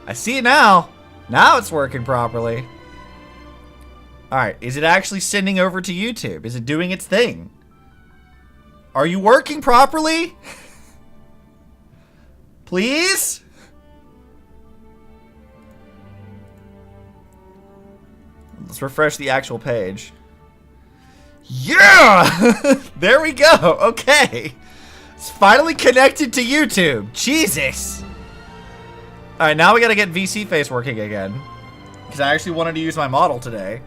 I see it now. Now it's working properly. Alright, is it actually sending over to YouTube? Is it doing its thing? Are you working properly? Please? Let's refresh the actual page. Yeah! There we go. Okay. It's finally connected to YouTube. Jesus. Alright, now we gotta get VC face working again. Because I actually wanted to use my model today.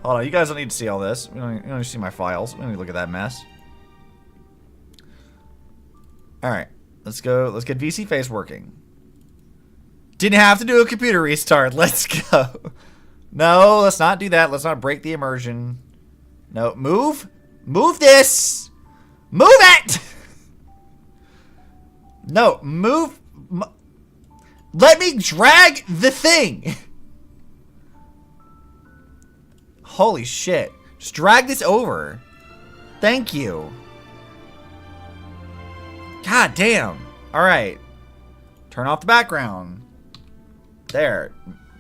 Hold on, you guys don't need to see all this. You don't need to see my files. We don't need to look at that mess. Alright, let's go. Let's get VC face working. Didn't have to do a computer restart. Let's go. No, let's not do that. Let's not break the immersion. No, move. Move this. Move it. No, move. Let me drag the thing. Holy shit. Just drag this over. Thank you. God damn. Alright. Turn off the background. There.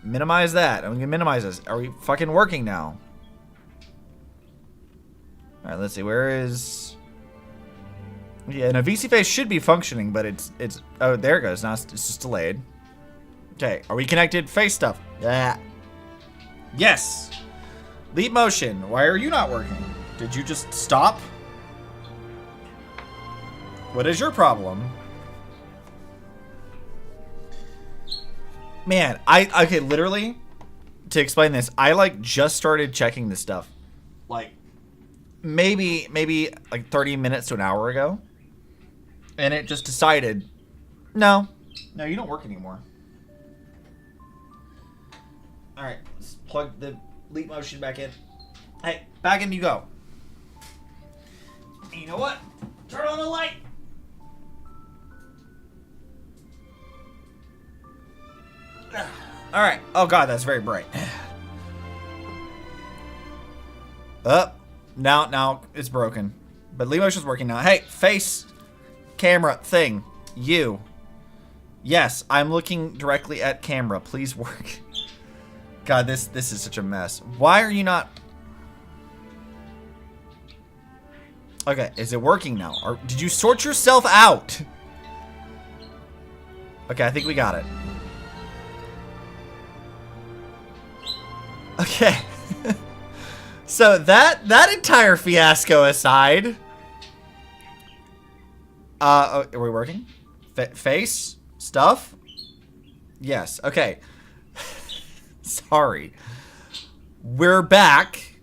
Minimize that. I'm gonna minimize this. Are we fucking working now? Alright, let's see. Where is... Yeah, no, VC face should be functioning, but it's... Oh, there it goes. Now it's just delayed. Okay, are we connected? Face stuff. Yeah. Yes. Leap motion. Why are you not working? Did you just stop? What is your problem? Man, okay, literally, to explain this, I, like, just started checking this stuff. Like, maybe, like, 30 minutes to an hour ago. And it just decided, no, you don't work anymore. Alright, let's plug the leap motion back in. Hey, back in you go. And you know what? Turn on the light. Alright. Oh god, that's very bright. Up. Now it's broken. But leap motion's working now. Hey, face, camera, thing. You. Yes, I'm looking directly at camera. Please work. God, this is such a mess. Why are you not... Okay, is it working now? Or did you sort yourself out? Okay, I think we got it. Okay. So that entire fiasco aside... are we working? Face? Stuff? Yes, okay. Sorry. We're back.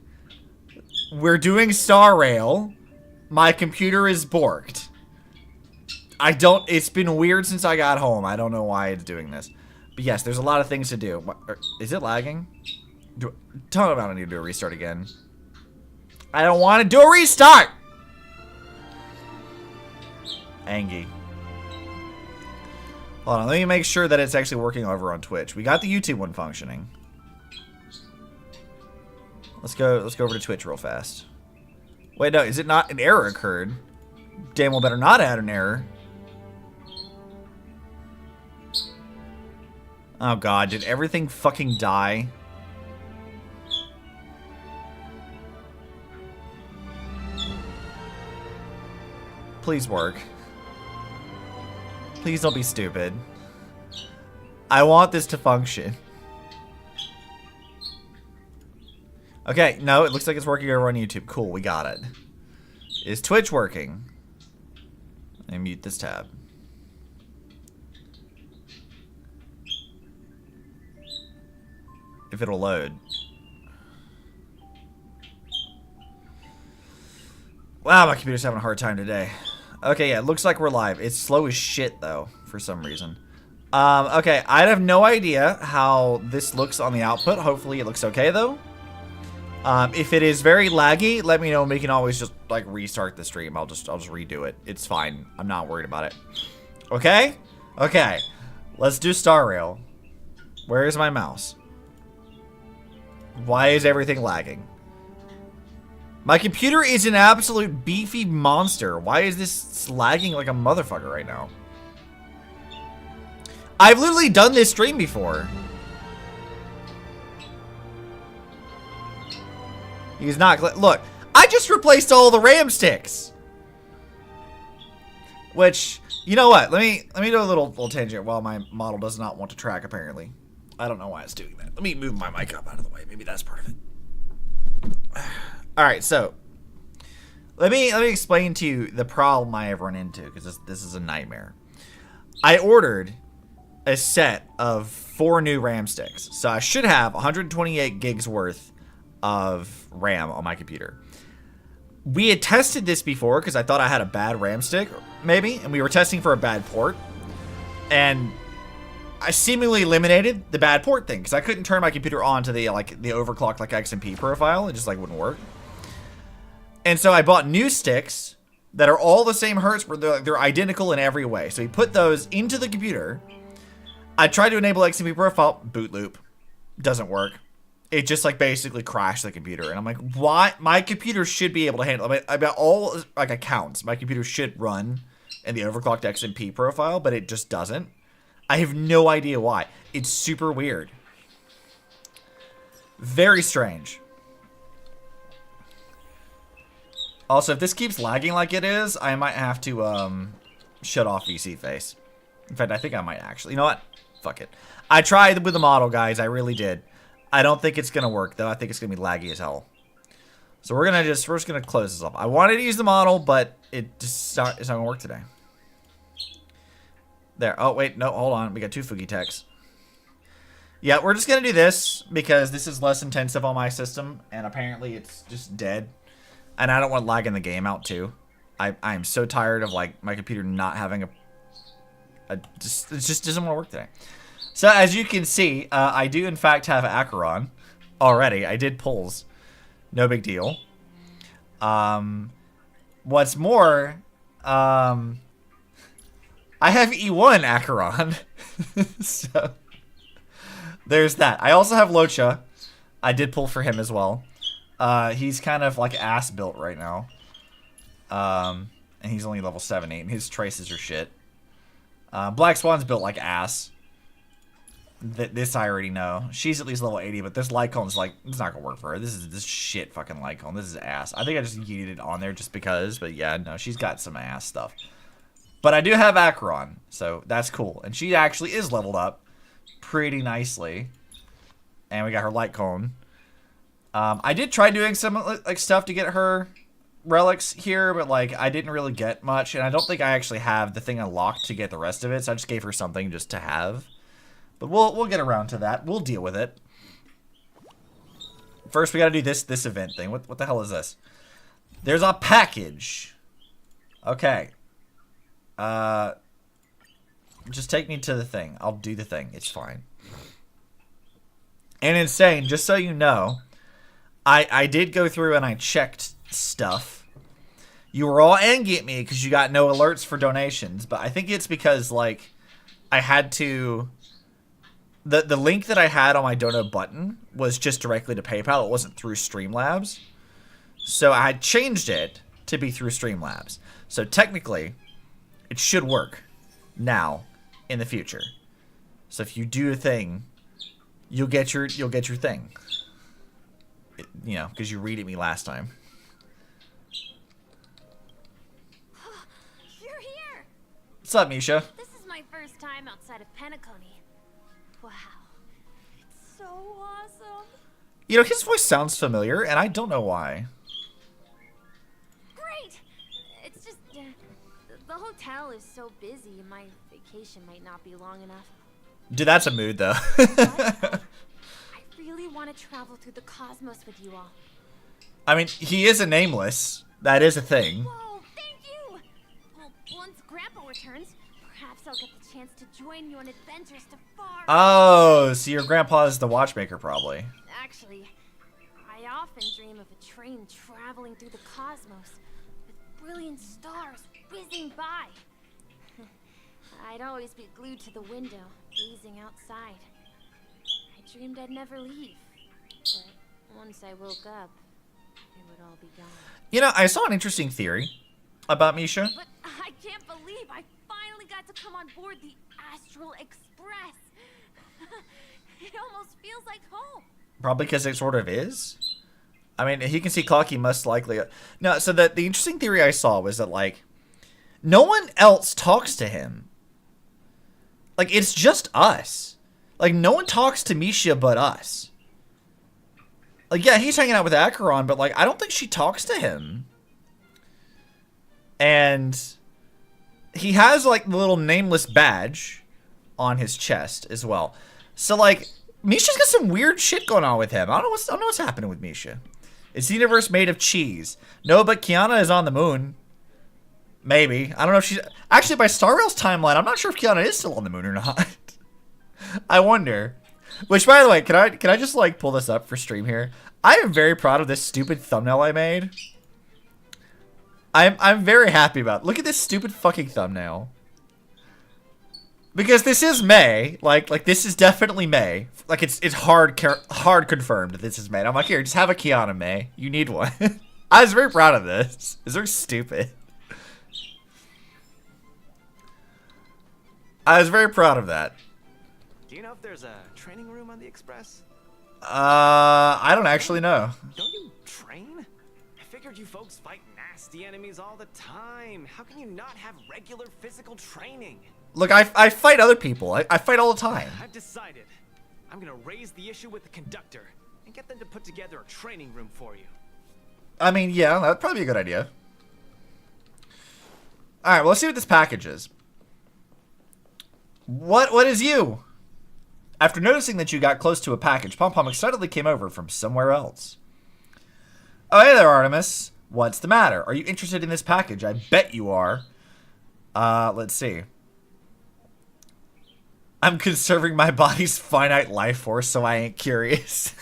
We're doing Star Rail. My computer is borked. It's been weird since I got home. I don't know why it's doing this. But yes, there's a lot of things to do. Is it lagging? Tell me about I need to do a restart again. I don't want to do a restart! Angie. Hold on, let me make sure that it's actually working over on Twitch. We got the YouTube one functioning. Let's go over to Twitch real fast. Wait, no, is it not? An error occurred. Damn well better not add an error. Oh god, did everything fucking die? Please work. Please don't be stupid. I want this to function. Okay, no, it looks like it's working over on YouTube. Cool, we got it. Is Twitch working? Let me mute this tab. If it'll load. Wow, my computer's having a hard time today. Okay, yeah, it looks like we're live. It's slow as shit, though, for some reason. Okay, I have no idea how this looks on the output. Hopefully it looks okay, though. If it is very laggy, let me know. We can always just, like, restart the stream. I'll just redo it. It's fine. I'm not worried about it. Okay? Okay. Let's do Star Rail. Where is my mouse? Why is everything lagging? My computer is an absolute beefy monster. Why is this lagging like a motherfucker right now? I've literally done this stream before. He's not. Look, I just replaced all the RAM sticks. Which, you know what? Let me do a little tangent while my model does not want to track. Apparently, I don't know why it's doing that. Let me move my mic up out of the way. Maybe that's part of it. All right, so let me explain to you the problem I have run into, because this is a nightmare. I ordered a set of 4 new RAM sticks, so I should have 128 gigs worth of RAM on my computer. We had tested this before because I thought I had a bad RAM stick, maybe, and we were testing for a bad port, and I seemingly eliminated the bad port thing because I couldn't turn my computer on to the overclocked XMP profile. It just wouldn't work. And so I bought new sticks that are all the same hertz, where they're identical in every way. So we put those into the computer. I tried to enable XMP profile, boot loop, doesn't work. It just basically crashed the computer, and I'm like, why? My computer should be able to handle it. I mean, all accounts, my computer should run in the overclocked XMP profile, but it just doesn't. I have no idea why. It's super weird. Very strange. Also, if this keeps lagging like it is, I might have to shut off VC face. In fact, I think I might actually. You know what? Fuck it. I tried with the model, guys. I really did. I don't think it's gonna work though. I think it's gonna be laggy as hell. So we're just gonna close this up. I wanted to use the model, but it's not gonna work today. There. Oh wait, no, hold on. We got 2 Fugi techs. Yeah, we're just gonna do this because this is less intensive on my system, and apparently it's just dead. And I don't want lagging the game out too. I'm so tired of my computer not having it just doesn't want to work today. So as you can see, I do in fact have Acheron already. I did pulls. No big deal. What's more, I have E1 Acheron. So there's that. I also have Locha. I did pull for him as well. He's kind of ass built right now. And he's only level 78, and his traces are shit. Black Swan's built like ass. This I already know. She's at least level 80, but this Lycon's it's not gonna work for her. This is this shit fucking Lycon. This is ass. I think I just yeeted it on there just because, but yeah, no, she's got some ass stuff. But I do have Acheron, so that's cool. And she actually is leveled up pretty nicely. And we got her Lycon. I did try doing some stuff to get her relics here, but I didn't really get much, and I don't think I actually have the thing unlocked to get the rest of it, so I just gave her something just to have. But we'll get around to that. We'll deal with it. First, we gotta do this event thing. What the hell is this? There's a package. Okay. Just take me to the thing. I'll do the thing. It's fine. And Insane, just so you know, I did go through and I checked stuff. You were all angry at me because you got no alerts for donations, but I think it's because I had to. The link that I had on my donate button was just directly to PayPal. It wasn't through Streamlabs. So I had changed it to be through Streamlabs. So technically, it should work now in the future. So if you do a thing, you'll get your thing. Because you read at me last time. You're here. What's up, Misha? This is my first time outside of Penacony. Wow, it's so awesome. His voice sounds familiar, and I don't know why. Great. It's just the hotel is so busy. My vacation might not be long enough. Dude, that's a mood, though. I really want to travel through the cosmos with you all. I mean, he is a nameless. That is a thing. Whoa, thank you. Well, once Grandpa returns, perhaps I'll get the chance to join you on adventures to far. Oh, so your grandpa is the watchmaker, probably. Actually, I often dream of a train traveling through the cosmos with brilliant stars whizzing by. I'd always be glued to the window, gazing outside. I dreamed I'd never leave, but once I woke up, it would all be gone. I saw an interesting theory about Misha. But I can't believe I finally got to come on board the Astral Express. It almost feels like home. Probably because it sort of is. I mean, he can see Clocky most likely. No, so the interesting theory I saw was that, like, no one else talks to him. Like, it's just us. Like, no one talks to Misha but us. Like, yeah, he's hanging out with Acheron, but, like, I don't think she talks to him. And he has, like, the little nameless badge on his chest as well. So, like, Misha's got some weird shit going on with him. I don't know what's happening with Misha. Is the universe made of cheese? No, but Kiana is on the moon. Maybe. I don't know if she's... Actually, by Star Rail's timeline, I'm not sure if Kiana is still on the moon or not. I wonder. Which, by the way, can I just, like, pull this up for stream here? I am very proud of this stupid thumbnail I made. I'm very happy about it. Look at this stupid fucking thumbnail. Because this is May. Like this is definitely May. Like, it's hard confirmed that this is May. And I'm like, here, just have a Kiana May. You need one. I was very proud of this. It's very stupid. I was very proud of that. Do you know if there's a training room on the Express? I don't actually know. Don't you train? I figured you folks fight nasty enemies all the time. How can you not have regular physical training? Look, I fight other people. I fight all the time. I've decided. I'm gonna raise the issue with the conductor and get them to put together a training room for you. I mean, yeah, that'd probably be a good idea. Alright, well, let's see what this package is. What is you? After noticing that you got close to a package, Pom Pom excitedly came over from somewhere else. Oh, hey there, Artemis. What's the matter? Are you interested in this package? I bet you are. Let's see. I'm conserving my body's finite life force, so I ain't curious.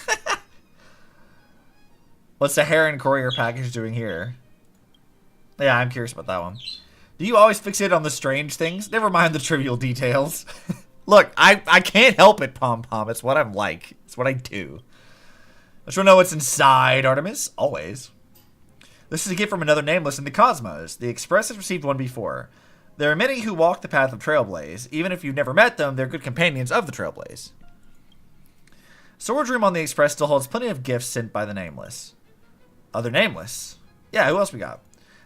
What's the Heron Courier package doing here? Yeah, I'm curious about that one. Do you always fixate on the strange things? Never mind the trivial details. Look, I can't help it, Pom Pom. It's what I'm like. It's what I do. I just want to know what's inside, Artemis. Always. This is a gift from another nameless in the cosmos. The Express has received one before. There are many who walk the path of Trailblaze. Even if you've never met them, they're good companions of the Trailblaze. Storage room on the Express still holds plenty of gifts sent by the nameless. Other nameless? Yeah, who else we got?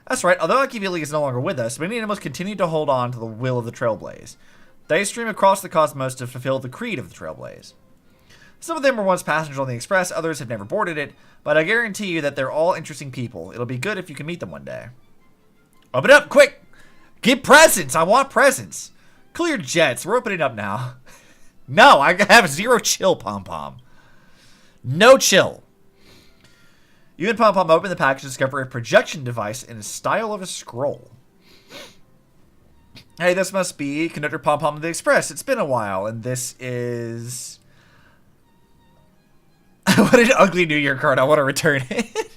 That's right, although Akivili is no longer with us, many animals continue to hold on to the will of the Trailblaze. They stream across the cosmos to fulfill the creed of the Trailblaze. Some of them were once passengers on the Express, others have never boarded it, but I guarantee you that they're all interesting people. It'll be good if you can meet them one day. Open up, quick! Get presents! I want presents! Clear jets, we're opening up now. No, I have zero chill, Pom Pom. No chill. You and Pom Pom open the package to discover a projection device in the style of a scroll. Hey, this must be Conductor Pom Pom of the Express. It's been a while, and this is... What an ugly New Year card. I want to return it.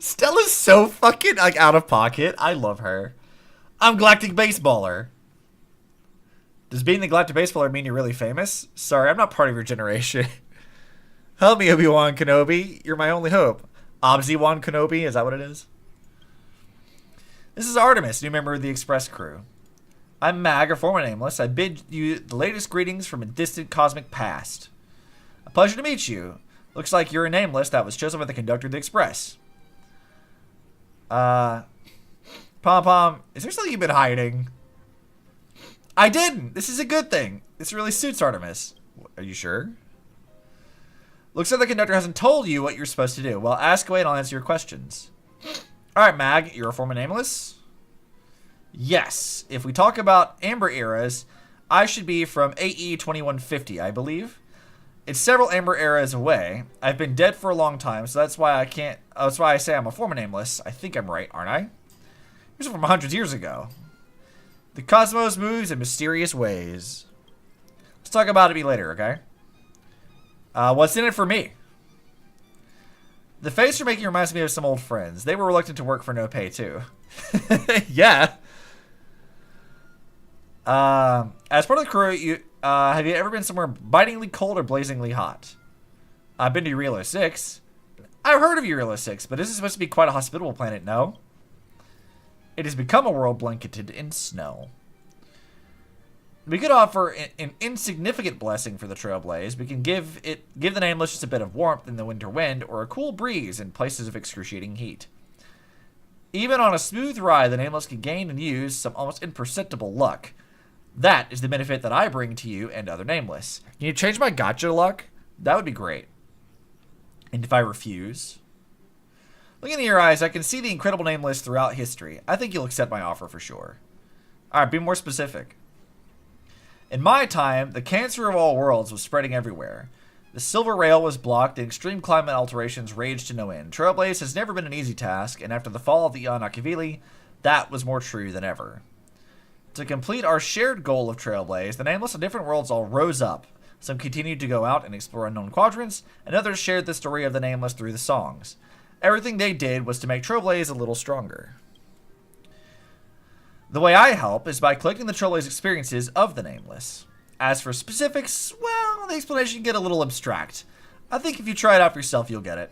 Stella's so fucking, like, out of pocket. I love her. I'm Galactic Baseballer. Does being the Galactic Baseballer mean you're really famous? Sorry, I'm not part of your generation. Help me, Obi-Wan Kenobi. You're my only hope. Obzi-Wan Kenobi, is that what it is? This is Artemis, new member of the Express crew. I'm Mag, a former nameless. I bid you the latest greetings from a distant cosmic past. A pleasure to meet you. Looks like you're a nameless that was chosen by the conductor of the Express. Pom Pom, is there something you've been hiding? I didn't. This is a good thing. This really suits Artemis. Are you sure? Looks like the conductor hasn't told you what you're supposed to do. Well, ask away and I'll answer your questions. Alright, Mag, you're a former nameless? Yes. If we talk about Amber eras, I should be from AE 2150, I believe. It's several Amber eras away. I've been dead for a long time, so that's why I can't... that's why I say I'm a former nameless. I think I'm right, aren't I? Here's from 100 years ago. The cosmos moves in mysterious ways. Let's talk about it later, okay? What's in it for me? The face you're making reminds me of some old friends. They were reluctant to work for no pay, too. Yeah. As part of the crew, have you ever been somewhere bitingly cold or blazingly hot? I've been to Eurilo 6. I've heard of Eurilo 6, but this is supposed to be quite a hospitable planet, no? It has become a world blanketed in snow. We could offer an insignificant blessing for the Trailblaze. We can give the Nameless just a bit of warmth in the winter wind, or a cool breeze in places of excruciating heat. Even on a smooth ride, the Nameless can gain and use some almost imperceptible luck. That is the benefit that I bring to you and other Nameless. Can you change my gotcha luck? That would be great. And if I refuse? Looking in your eyes, I can see the incredible Nameless throughout history. I think you'll accept my offer for sure. Alright, be more specific. In my time, the cancer of all worlds was spreading everywhere. The Silver Rail was blocked, and extreme climate alterations raged to no end. Trailblaze has never been an easy task, and after the fall of the Acheron, that was more true than ever. To complete our shared goal of Trailblaze, the Nameless of different worlds all rose up. Some continued to go out and explore unknown quadrants, and others shared the story of the Nameless through the songs. Everything they did was to make Trailblaze a little stronger. The way I help is by collecting the Trailblaze experiences of the Nameless. As for specifics, well, the explanation can get a little abstract. I think if you try it out for yourself, you'll get it.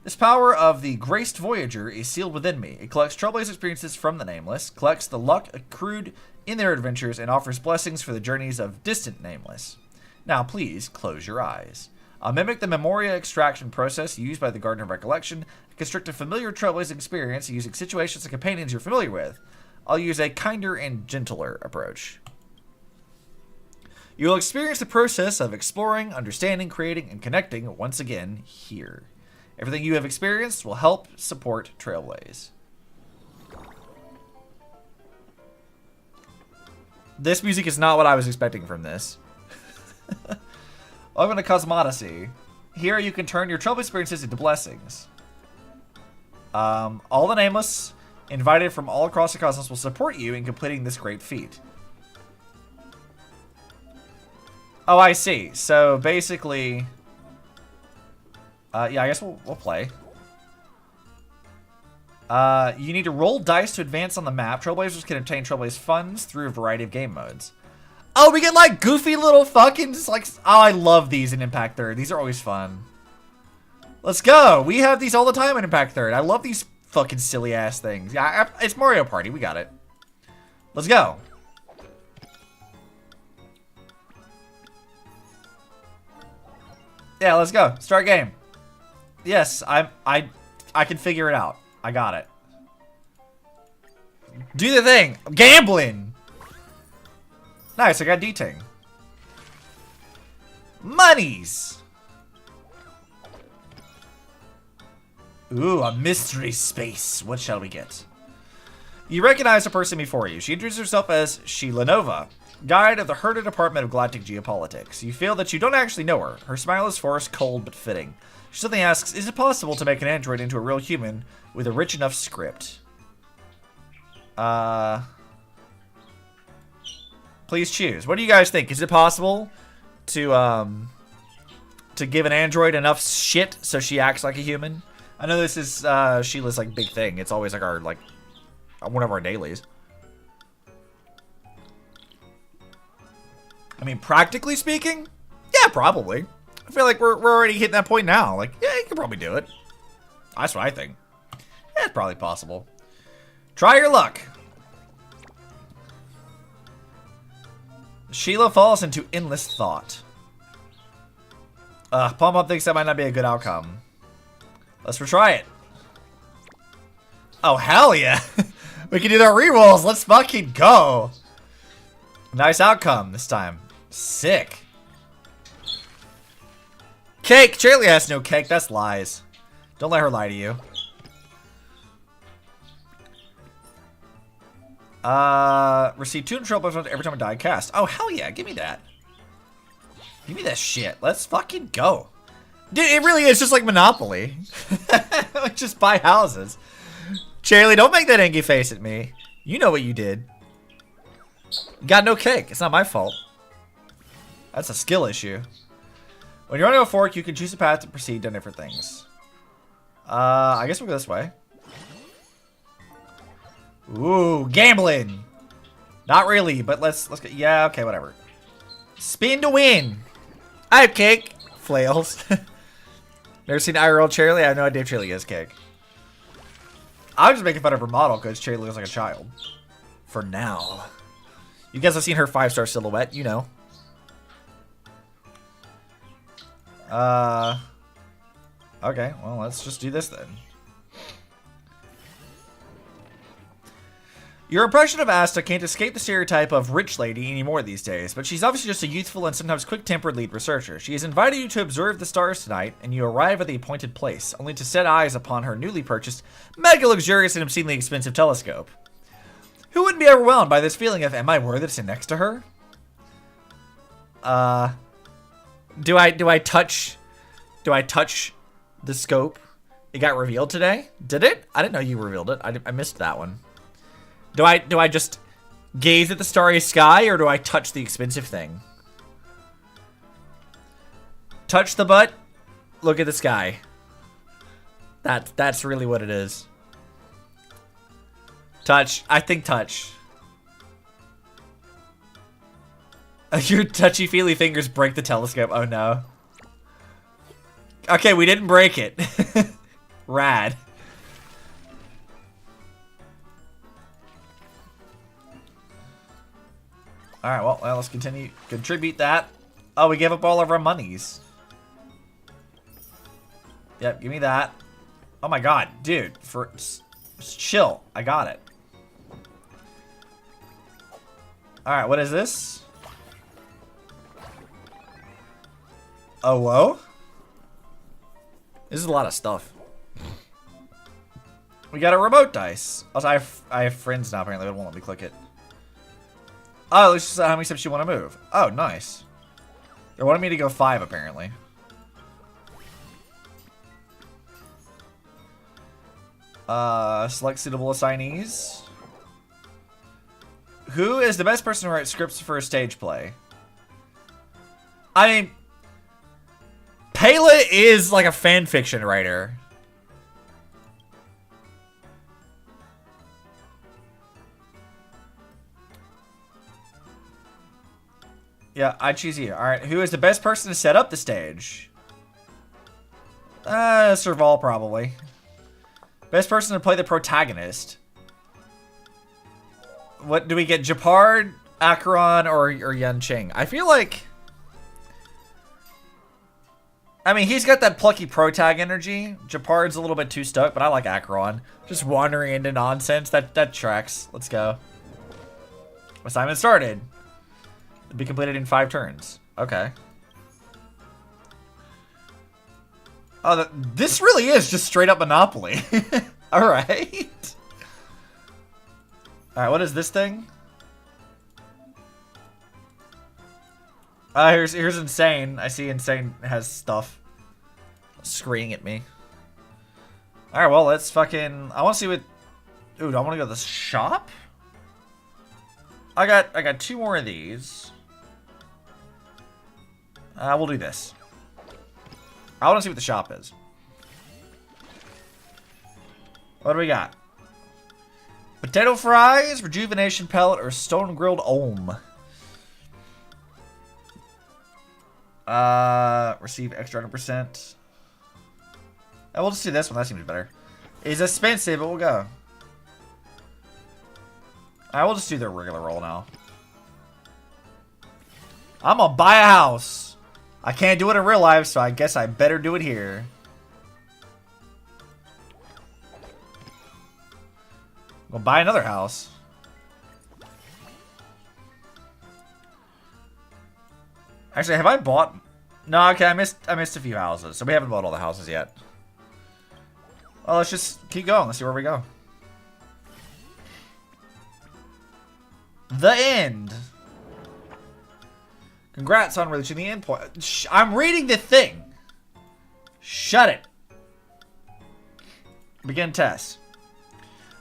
This power of the Graced Voyager is sealed within me. It collects Trailblaze experiences from the Nameless, collects the luck accrued in their adventures, and offers blessings for the journeys of distant Nameless. Now, please, close your eyes. I'll mimic the Memoria extraction process used by the Garden of Recollection and construct a familiar Trailblaze experience using situations and companions you're familiar with. I'll use a kinder and gentler approach. You will experience the process of exploring, understanding, creating, and connecting once again here. Everything you have experienced will help support Trailblaze. This music is not what I was expecting from this. Welcome to Cosmodicy. Here you can turn your Trailblaze experiences into blessings. All the Nameless invited from all across the cosmos will support you in completing this great feat. Oh, I see. So basically, yeah, I guess we'll play. You need to roll dice to advance on the map. Trailblazers can obtain Trailblaze funds through a variety of game modes. Oh, we get like goofy little fucking like. Oh, I love these in Impact Third. These are always fun. Let's go. We have these all the time in Impact Third. I love these fucking silly ass things. Yeah, it's Mario Party. We got it. Let's go. Yeah, let's go. Start game. Yes, I can figure it out. I got it. Do the thing. I'm gambling. Nice, I got D-Ting. Monies. Ooh, a mystery space. What shall we get? You recognize the person before you. She introduces herself as Sheila Nova, guide of the Herta Department of Galactic Geopolitics. You feel that you don't actually know her. Her smile is forced, cold, but fitting. She suddenly asks, is it possible to make an android into a real human with a rich enough script? Please choose. What do you guys think? Is it possible to give an android enough shit so she acts like a human? I know this is Sheila's like big thing. It's always like our one of our dailies. I mean, practically speaking, yeah, probably. I feel like we're already hitting that point now. Like, yeah, you can probably do it. That's what I think. Yeah, it's probably possible. Try your luck. Sheila falls into endless thought. Pom-Pom thinks that might not be a good outcome. Let's retry it. Oh, hell yeah. We can do the rerolls. Let's fucking go. Nice outcome this time. Sick. Cake. Charlie has no cake. That's lies. Don't let her lie to you. Receive 200 trouble points every time I die cast. Oh, hell yeah. Give me that. Give me that shit. Let's fucking go. Dude, it really is just like Monopoly. Just buy houses. Charlie, don't make that angry face at me. You know what you did. You got no cake. It's not my fault. That's a skill issue. When you're on a fork, you can choose a path to proceed to different things. I guess we'll go this way. Ooh, gambling. Not really, but let's go. Yeah, okay, whatever. Spin to win. I have cake. Flails. Never seen IRL Charlie? I have no idea if Charlie has cake. I'm just making fun of her model because Charlie looks like a child. For now. You guys have seen her 5-star silhouette, you know. Okay, well, let's just do this then. Your impression of Asta can't escape the stereotype of rich lady anymore these days, but she's obviously just a youthful and sometimes quick-tempered lead researcher. She has invited you to observe the stars tonight, and you arrive at the appointed place, only to set eyes upon her newly purchased, mega-luxurious and obscenely expensive telescope. Who wouldn't be overwhelmed by this feeling of, am I worthy to sit next to her? Do I touch the scope? It got revealed today? Did it? I didn't know you revealed it. I missed that one. Do I just gaze at the starry sky, or do I touch the expensive thing? Touch the butt, look at the sky. That's really what it is. Touch. I think touch. Your touchy-feely fingers break the telescope. Oh no. Okay, we didn't break it. Rad. Alright, well, let's continue. Contribute that. Oh, we gave up all of our monies. Yep, give me that. Oh my god, dude. Just chill. I got it. Alright, what is this? Oh, whoa. This is a lot of stuff. We got a remote dice. Also, I have friends now, apparently. They won't let me click it. Oh, let's just how many steps you want to move. Oh, nice. They wanted me to go 5, apparently. Select suitable assignees. Who is the best person to write scripts for a stage play? I mean, Pela is like a fan fiction writer. Yeah, I choose you. Alright, who is the best person to set up the stage? Serval, probably. Best person to play the protagonist. What do we get? Japard, Acheron, or Yanqing? I feel like... I mean, he's got that plucky protag energy. Japard's a little bit too stuck, but I like Acheron. Just wandering into nonsense. That tracks. Let's go. Assignment started. To be completed in 5 turns. Okay. Oh, this really is just straight up Monopoly. Alright. Alright, what is this thing? Here's Insane. I see Insane has stuff screaming at me. Alright, well, let's fucking... I want to see what... Ooh, do I want to go to the shop? I got 2 more of these. We'll do this. I want to see what the shop is. What do we got? Potato fries, rejuvenation pellet, or stone grilled ohm. Receive extra 100%. Oh, we'll just do this one. That seems better. It's expensive, but we'll go. Alright, we'll just do the regular roll now. I'm gonna buy a house. I can't do it in real life, so I guess I better do it here. I'm gonna buy another house. Actually, have I bought... No, okay, I missed a few houses, so we haven't bought all the houses yet. Well, let's just keep going. Let's see where we go. The end. Congrats on reaching the end point. I'm reading the thing. Shut it. Begin test.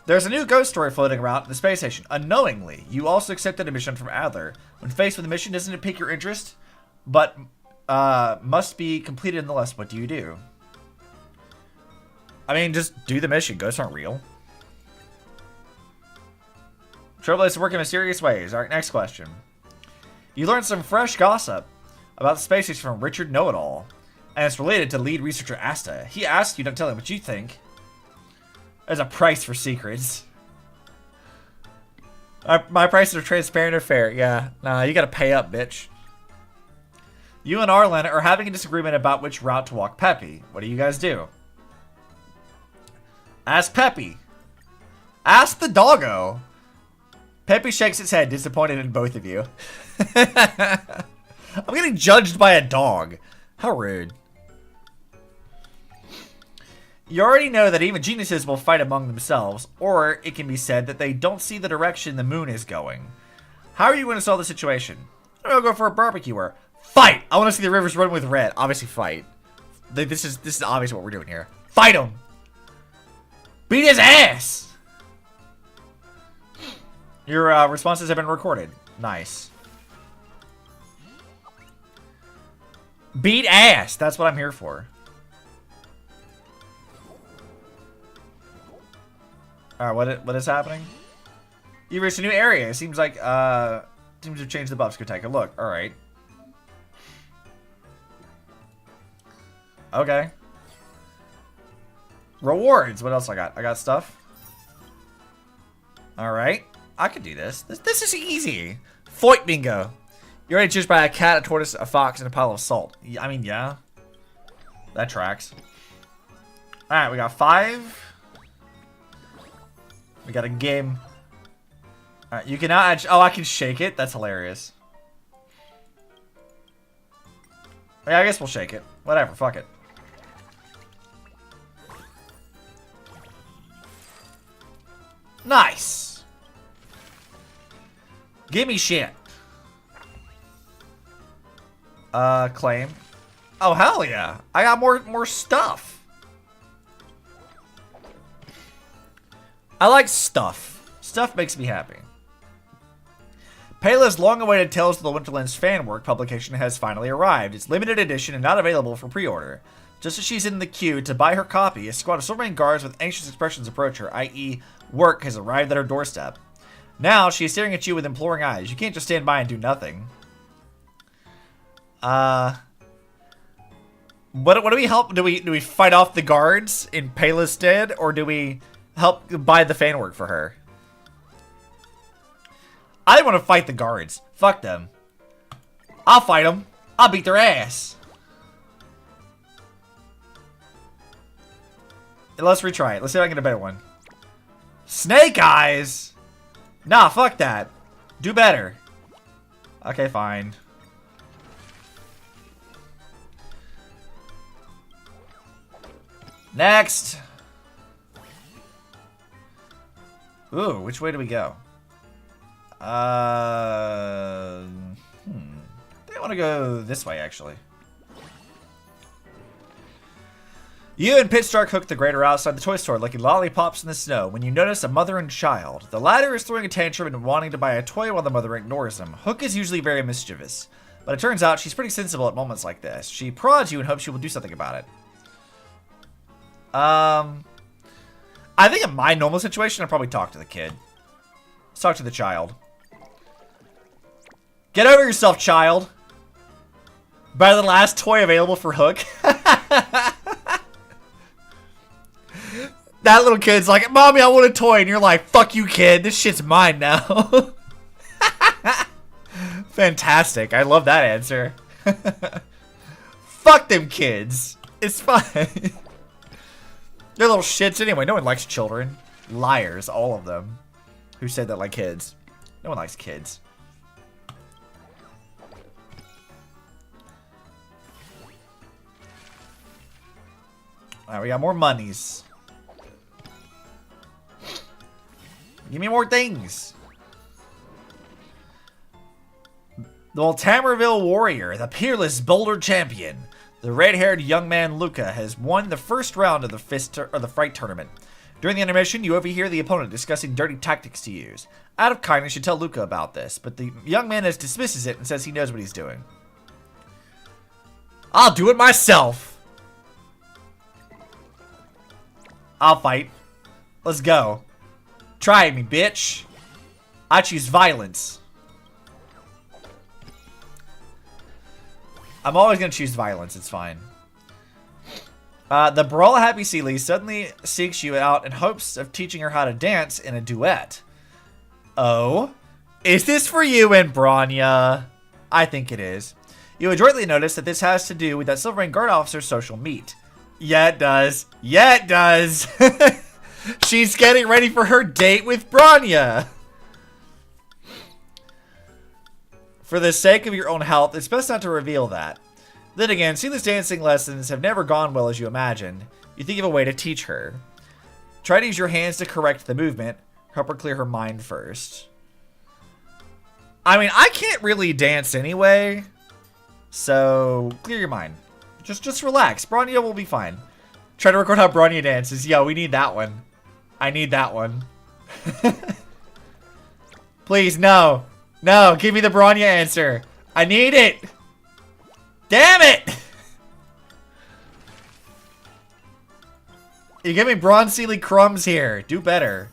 There's a new ghost story floating around in the space station. Unknowingly, you also accepted a mission from Adler. When faced with a mission, doesn't it pique your interest? But must be completed nonetheless. What do you do? I mean, just do the mission. Ghosts aren't real. Trailblazers work in mysterious ways. Alright, next question. You learned some fresh gossip about the space station from Richard Know-It-All, and it's related to lead researcher Asta. He asked you to tell him what you think. There's a price for secrets. My prices are transparent or fair. Yeah. Nah, you gotta pay up, bitch. You and Arlen are having a disagreement about which route to walk Peppy. What do you guys do? Ask Peppy. Ask the doggo. Peppy shakes his head, disappointed in both of you. I'm getting judged by a dog. How rude. You already know that even geniuses will fight among themselves, or it can be said that they don't see the direction the moon is going. How are you going to solve the situation? I'll go for a barbecuer. Fight! I want to see the rivers run with red. Obviously, fight. This is obviously what we're doing here. Fight him! Beat his ass! Your responses have been recorded. Nice. Beat ass! That's what I'm here for. Alright, what is happening? You reached a new area. It seems like, seems to have changed the buffs. Go take a look. Alright. Okay. Rewards. What else I got? I got stuff. Alright. I can do this. This is easy. Foit bingo. You're already judged by a cat, a tortoise, a fox, and a pile of salt. I mean, yeah. That tracks. Alright, we got 5. We got a game. Alright, you can now add... Oh, I can shake it? That's hilarious. Yeah, I guess we'll shake it. Whatever, fuck it. Nice! Give me shit. Claim. Oh, hell yeah. I got more stuff. I like stuff. Stuff makes me happy. Payla's long-awaited Tales of the Winterlands fan work publication has finally arrived. It's limited edition and not available for pre-order. Just as she's in the queue to buy her copy, a squad of Silvermane guards with anxious expressions approach her, i.e. work has arrived at her doorstep. Now, she is staring at you with imploring eyes. You can't just stand by and do nothing. What do we help? Do we fight off the guards in Payla's stead, or do we help buy the fan work for her? I want to fight the guards. Fuck them. I'll fight them. I'll beat their ass. Let's retry it. Let's see if I can get a better one. Snake eyes? Nah, fuck that. Do better. Okay, fine. Next. Ooh, which way do we go? I think I want to go this way, actually. You and Pitchdark hook the grader outside the toy store, licking lollipops in the snow, when you notice a mother and child. The latter is throwing a tantrum and wanting to buy a toy while the mother ignores him. Hook is usually very mischievous, but it turns out she's pretty sensible at moments like this. She prods you and hopes you will do something about it. I think in my normal situation, I'd probably talk to the kid. Let's talk to the child. Get over yourself, child. Buy the last toy available for Hook. That little kid's like, Mommy, I want a toy. And you're like, fuck you, kid. This shit's mine now. Fantastic. I love that answer. Fuck them kids. It's fine. They're little shits anyway. No one likes children. Liars, all of them. Who said that like kids? No one likes kids. Alright, we got more monies. Give me more things. The Tamerville Warrior, the peerless Boulder Champion. The red-haired young man Luca has won the first round of the Fright Tournament. During the animation, you overhear the opponent discussing dirty tactics to use. Out of kindness, you tell Luca about this, but the young man just dismisses it and says he knows what he's doing. I'll do it myself. I'll fight. Let's go. Try me, bitch. I choose violence. I'm always going to choose violence. It's fine. The Brawler Happy Sealy suddenly seeks you out in hopes of teaching her how to dance in a duet. Oh? Is this for you and Bronya? I think it is. You adroitly notice that this has to do with that Silvermane Guard officer's social meet. Yeah, it does. Yeah, it does. She's getting ready for her date with Bronya. For the sake of your own health, it's best not to reveal that. Then again, Sela's dancing lessons have never gone well as you imagined. You think of a way to teach her. Try to use your hands to correct the movement. Help her clear her mind first. I mean, I can't really dance anyway. So, clear your mind. Just relax. Bronya will be fine. Try to record how Bronya dances. Yo, we need that one. I need that one. Please, no. No, give me the Bronya answer. I need it. Damn it. You're giving Bronze Sealy crumbs here. Do better.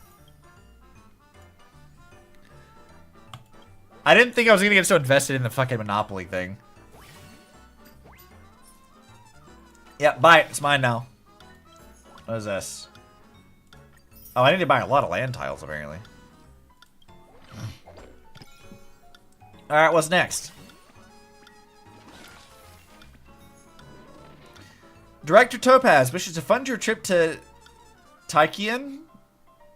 I didn't think I was going to get so invested in the fucking Monopoly thing. Yeah, buy it. It's mine now. What is this? Oh, I need to buy a lot of land tiles, apparently. Alright, what's next? Director Topaz wishes to fund your trip to Taikian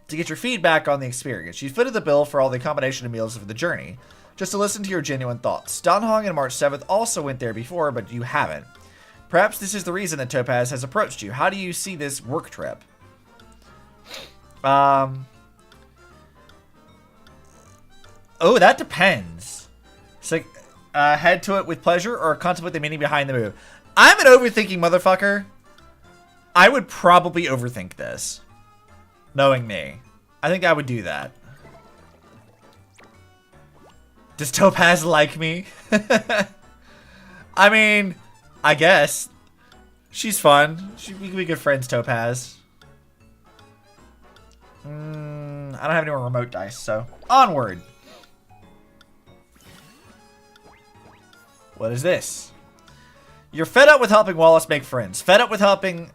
to get your feedback on the experience. She footed the bill for all the accommodation and meals for the journey, just to listen to your genuine thoughts. Danhong and March 7th also went there before, but you haven't. Perhaps this is the reason that Topaz has approached you. How do you see this work trip? Oh, that depends. It's like, head to it with pleasure or contemplate the meaning behind the move. I'm an overthinking motherfucker. I would probably overthink this. Knowing me. I think I would do that. Does Topaz like me? I mean, I guess. She's fun. We can be good friends, Topaz. I don't have any more remote dice, so onward. What is this? You're fed up with helping Wallace make friends. Fed up with helping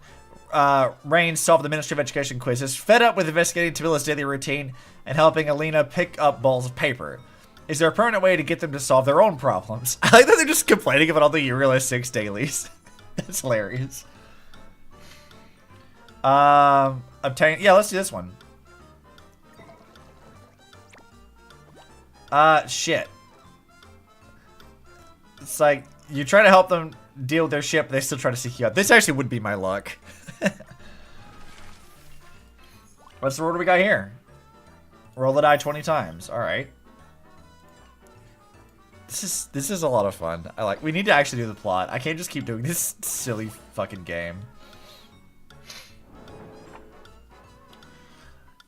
Rain solve the Ministry of Education quizzes. Fed up with investigating Tamila's daily routine and helping Alina pick up balls of paper. Is there a permanent way to get them to solve their own problems? I like that they're just complaining about all the Eurela 6 dailies. That's hilarious. Obtain. Yeah, let's do this one. Shit. It's like, you try to help them deal with their shit, but they still try to seek you out. This actually would be my luck. What do we got here? Roll the die 20 times. Alright. This is a lot of fun. We need to actually do the plot. I can't just keep doing this silly fucking game.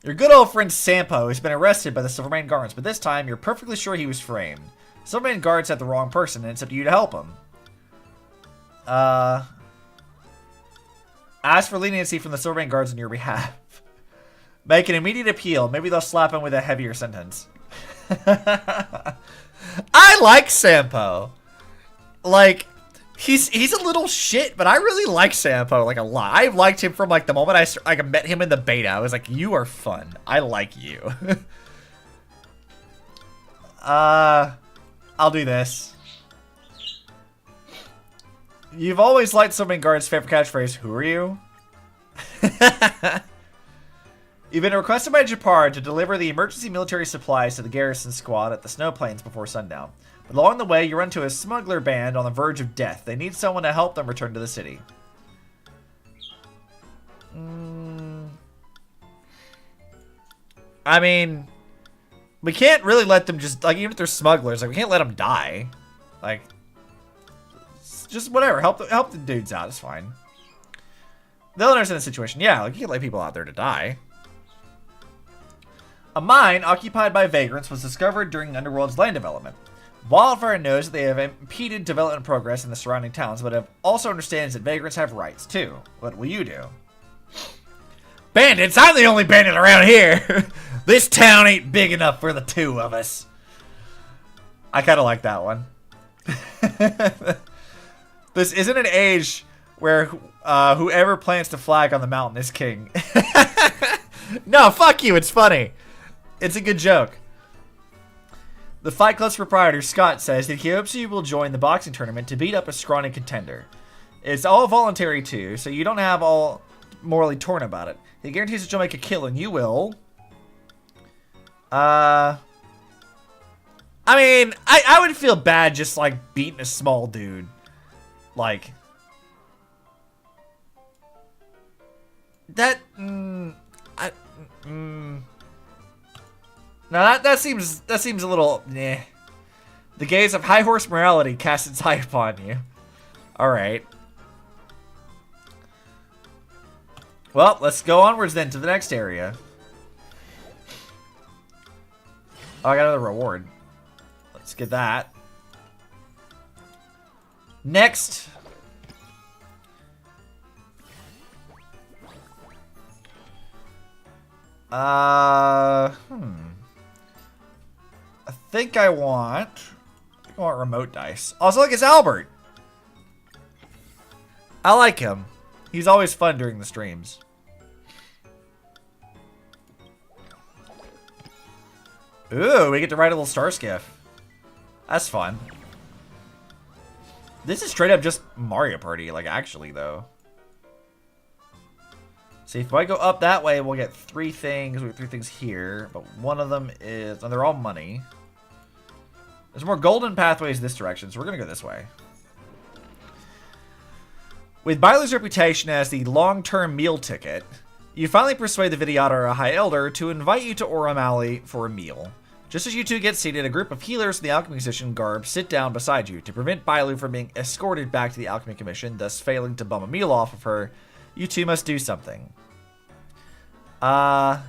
Your good old friend Sampo has been arrested by the Silvermane Guards, but this time you're perfectly sure he was framed. Silvermane Guards had the wrong person, and it's up to you to help him. Ask for leniency from the Silvermane Guards on your behalf. Make an immediate appeal. Maybe they'll slap him with a heavier sentence. I like Sampo. Like, he's a little shit, but I really like Sampo, like, a lot. I've liked him from, like, the moment I met him in the beta. I was like, you are fun. I like you. I'll do this. You've always liked Silvermane Guard's favorite catchphrase, who are you? You've been requested by Japar to deliver the emergency military supplies to the garrison squad at the snow plains before sundown. But along the way, you run into a smuggler band on the verge of death. They need someone to help them return to the city. I mean, we can't really let them just, like, even if they're smugglers, like, we can't let them die. Like, just whatever. Help the dudes out. It's fine. They'll understand the situation. Yeah, like, you can't let people out there to die. A mine occupied by vagrants was discovered during Underworld's land development. Wildfire knows that they have impeded development progress in the surrounding towns, but also understands that vagrants have rights, too. What will you do? Bandits? I'm the only bandit around here! This town ain't big enough for the two of us. I kind of like that one. This isn't an age where whoever plants the flag on the mountain is king. No, fuck you, it's funny. It's a good joke. The Fight Club's proprietor, Scott, says that he hopes you will join the boxing tournament to beat up a scrawny contender. It's all voluntary, too, so you don't have all morally torn about it. He guarantees that you'll make a kill, and you will. I mean, I would feel bad just, like, beating a small dude. Like... That... No, that seems a little... Nah. The gaze of high horse morality casts its eye upon you. Alright. Well, let's go onwards then to the next area. Oh, I got another reward. Let's get that. Next. I think I want remote dice. Also, look, it's Albert. I like him. He's always fun during the streams. Ooh, we get to ride a little star skiff. That's fun. This is straight up just Mario Party, like, actually, though. See, if I go up that way, we'll get 3 things. We get 3 things here, but one of them is... Oh, they're all money. There's more golden pathways this direction, so we're going to go this way. With Byler's reputation as the long-term meal ticket, you finally persuade the Vidyata or a High Elder to invite you to Oram Alley for a meal. Just as you two get seated, a group of healers in the Alchemy Commission garb sit down beside you to prevent Byler from being escorted back to the Alchemy Commission, thus failing to bum a meal off of her. You two must do something. Got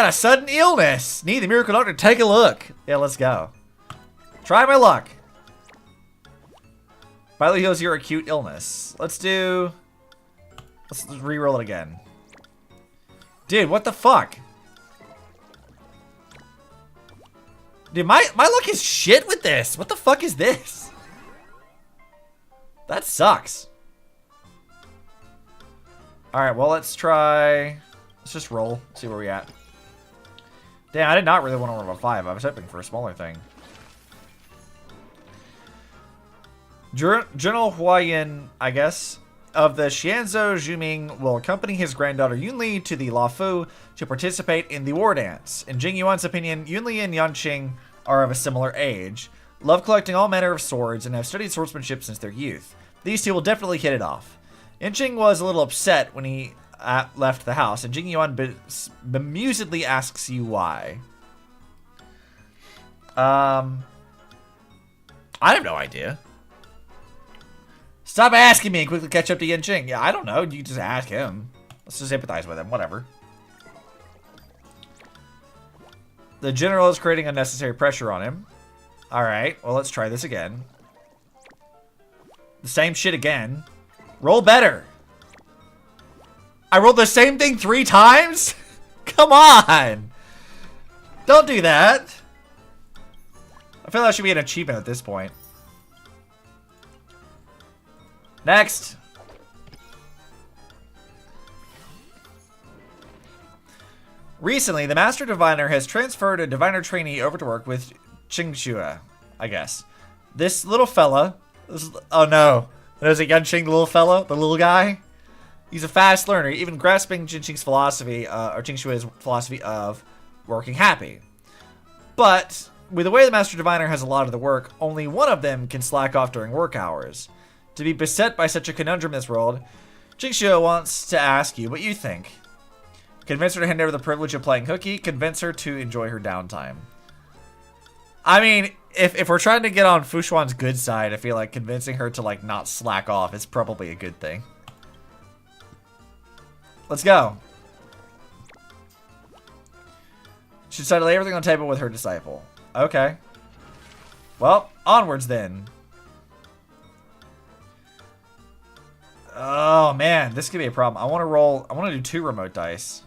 a sudden illness. Need the miracle doctor to take a look. Yeah, let's go. Try my luck. Byler heals your acute illness. Let's re-roll it again. Dude, what the fuck? Dude, my luck is shit with this. What the fuck is this? That sucks. Alright, well, let's just roll. See where we at. Damn, I did not really want to roll a 5. I was hoping for a smaller thing. General Huayan, I guess, of the Xianzhou Zhuming will accompany his granddaughter Yunli to the Lafu to participate in the war dance. In Jing Yuan's opinion, Yunli and Yanqing are of a similar age, love collecting all manner of swords, and have studied swordsmanship since their youth. These two will definitely hit it off. Yanqing was a little upset when he left the house, and Jing Yuan bemusedly asks you why. I have no idea. Stop asking me and quickly catch up to Yanqing. Yeah, I don't know. You just ask him. Let's just sympathize with him. Whatever. The general is creating unnecessary pressure on him. Alright, well, let's try this again. The same shit again. Roll better. I rolled the same thing 3 times? Come on. Don't do that. I feel like that should be an achievement at this point. Next. Recently, the Master Diviner has transferred a Diviner trainee over to work with Qingxue, I guess. This little fella... oh no. There's a Yanqing, the little fella, the little guy. He's a fast learner, even grasping Qingxue's philosophy, or Qingxue's philosophy of working happy. But, with the way the Master Diviner has a lot of the work, only one of them can slack off during work hours. To be beset by such a conundrum in this world, Qingxue wants to ask you what you think. Convince her to hand over the privilege of playing hooky, convince her to enjoy her downtime. I mean, if we're trying to get on Fushuan's good side, I feel like convincing her to, like, not slack off is probably a good thing. Let's go. She decided to lay everything on the table with her disciple. Okay. Well, onwards then. Oh man, this could be a problem. I want to do 2 remote dice.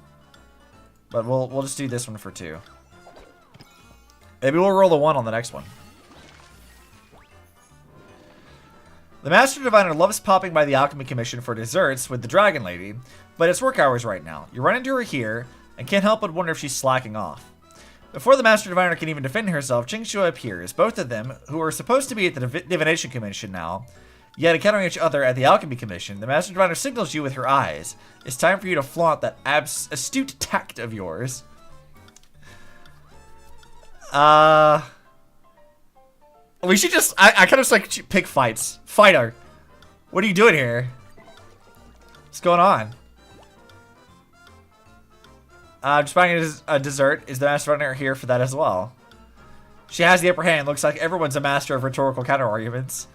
But we'll just do this one for 2. Maybe we'll roll the 1 on the next one. The Master Diviner loves popping by the Alchemy Commission for desserts with the Dragon Lady, but it's work hours right now. You run into her here and can't help but wonder if she's slacking off. Before the Master Diviner can even defend herself, Qingxue appears. Both of them, who are supposed to be at the Divination Commission now, yet encountering each other at the Alchemy Commission, the Master Diviner signals you with her eyes. It's time for you to flaunt that astute tact of yours. We should just... I kind of just like pick fights. Fighter. What are you doing here? What's going on? Just buying a dessert. Is the Master Runner here for that as well? She has the upper hand. Looks like everyone's a master of rhetorical counter-arguments.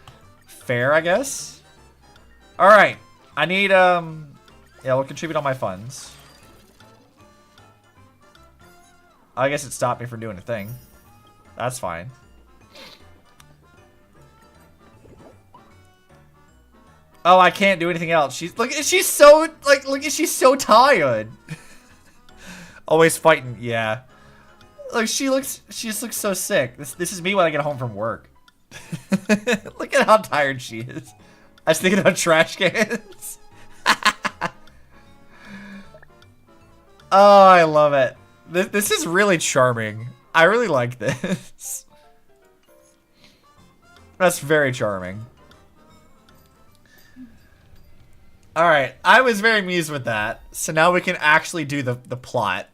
Fair, I guess? Alright. I need, yeah, we'll contribute all my funds. I guess it stopped me from doing a thing. That's fine. Oh, I can't do anything else. She's so she's so tired. Always fighting, yeah. Like she just looks so sick. This is me when I get home from work. Look at how tired she is. I was thinking about trash cans. Oh, I love it. This is really charming. I really like this. That's very charming. Alright, I was very amused with that. So now we can actually do the plot.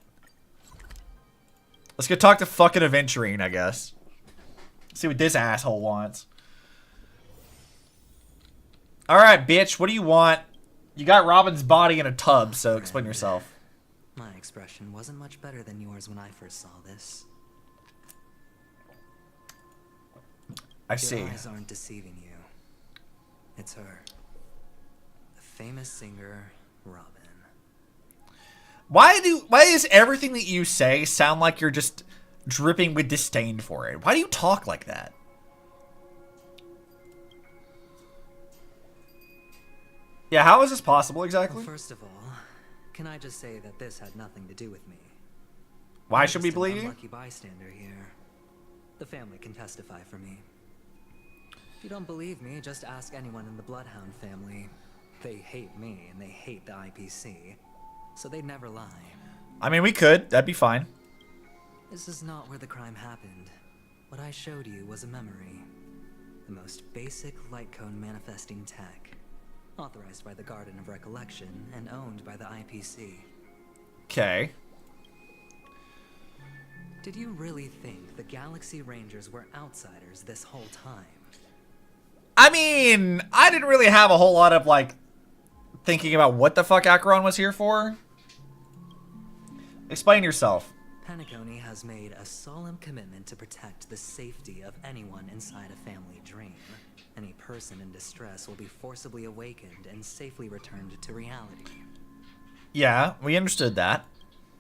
Let's go talk to fucking Aventurine, I guess. See what this asshole wants. Alright, bitch, what do you want? You got Robin's body in a tub, so explain yourself. My expression wasn't much better than yours when I first saw this. I see. Your eyes aren't deceiving you. It's her. The famous singer, Robin. Why does everything that you say sound like you're just dripping with disdain for it? Why do you talk like that? Yeah, how is this possible exactly? Well, first of all, can I just say that this had nothing to do with me? Why should we believe I'm you? just an unlucky bystander here. The family can testify for me. If you don't believe me, just ask anyone in the Bloodhound family. They hate me and they hate the IPC, so they'd never lie. I mean, we could. That'd be fine. This is not where the crime happened. What I showed you was a memory. The most basic light cone manifesting tech. Authorized by the Garden of Recollection and owned by the IPC. Okay. Did you really think the Galaxy Rangers were outsiders this whole time? I mean, I didn't really have a whole lot of, like, thinking about what the fuck Acheron was here for. Explain yourself. Penacony has made a solemn commitment to protect the safety of anyone inside a family dream. Any person in distress will be forcibly awakened and safely returned to reality. Yeah, we understood that.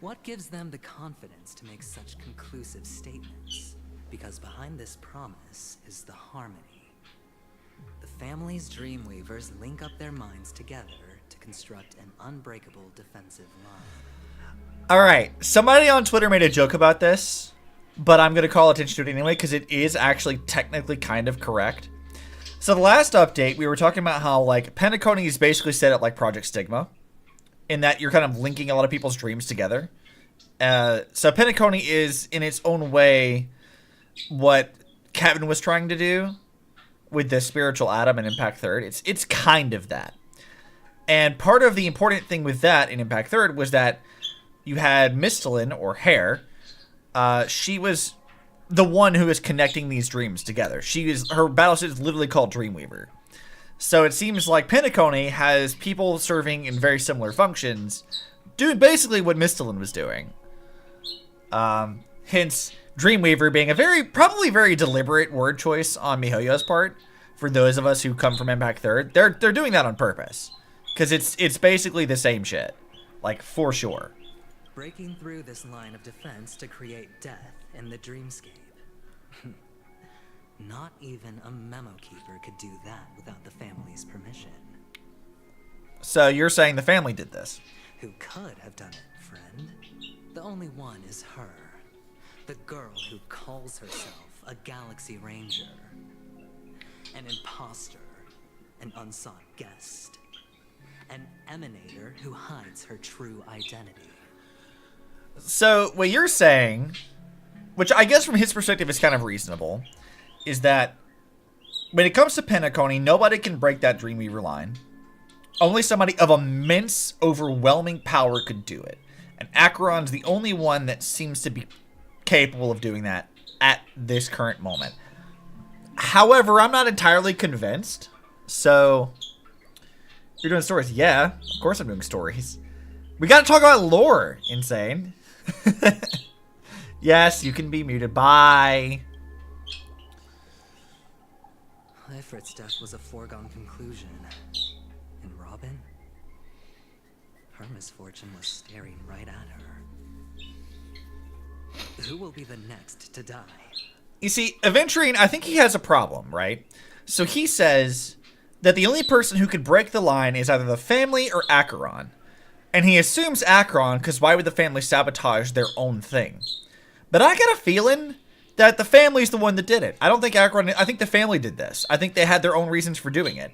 What gives them the confidence to make such conclusive statements? Because behind this promise is the harmony. The family's Dreamweavers link up their minds together to construct an unbreakable defensive line. Alright, somebody on Twitter made a joke about this, but I'm going to call attention to it anyway because it is actually technically kind of correct. So the last update, we were talking about how, like, Penacony is basically set up like Project Stigma, in that you're kind of linking a lot of people's dreams together. So Penacony is, in its own way, what Kevin was trying to do with the Spiritual Atom and Impact Third. It's kind of that. And part of the important thing with that in Impact Third was that you had Mistalin, or Hare. She was the one who is connecting these dreams together. Her battle suit is literally called Dreamweaver. So it seems like Penacony has people serving in very similar functions, doing basically what Mistalin was doing. Hence, Dreamweaver being a probably very deliberate word choice on MiHoYo's part. For those of us who come from Impact Third, they're doing that on purpose, because it's basically the same shit, like, for sure. Breaking through this line of defense to create death in the dreamscape. Not even a memo keeper could do that without the family's permission. So you're saying the family did this? Who could have done it, friend? The only one is her. The girl who calls herself a Galaxy Ranger. An imposter. An unsought guest. An emanator who hides her true identity. So what you're saying which I guess from his perspective is kind of reasonable, is that when it comes to Penacony, nobody can break that Dreamweaver line. Only somebody of immense, overwhelming power could do it. And Acheron's the only one that seems to be capable of doing that at this current moment. However, I'm not entirely convinced. So, you're doing stories? Yeah, of course I'm doing stories. We gotta talk about lore, Insane. Yes, you can be muted. Bye. Ifrit's death was a foregone conclusion. And Robin? Her misfortune was staring right at her. Who will be the next to die? You see, Aventurine, I think he has a problem, right? So he says that the only person who could break the line is either the family or Acheron. And he assumes Acheron, because why would the family sabotage their own thing? But I got a feeling that the family's the one that did it. I don't think Acheron, I think the family did this. I think they had their own reasons for doing it.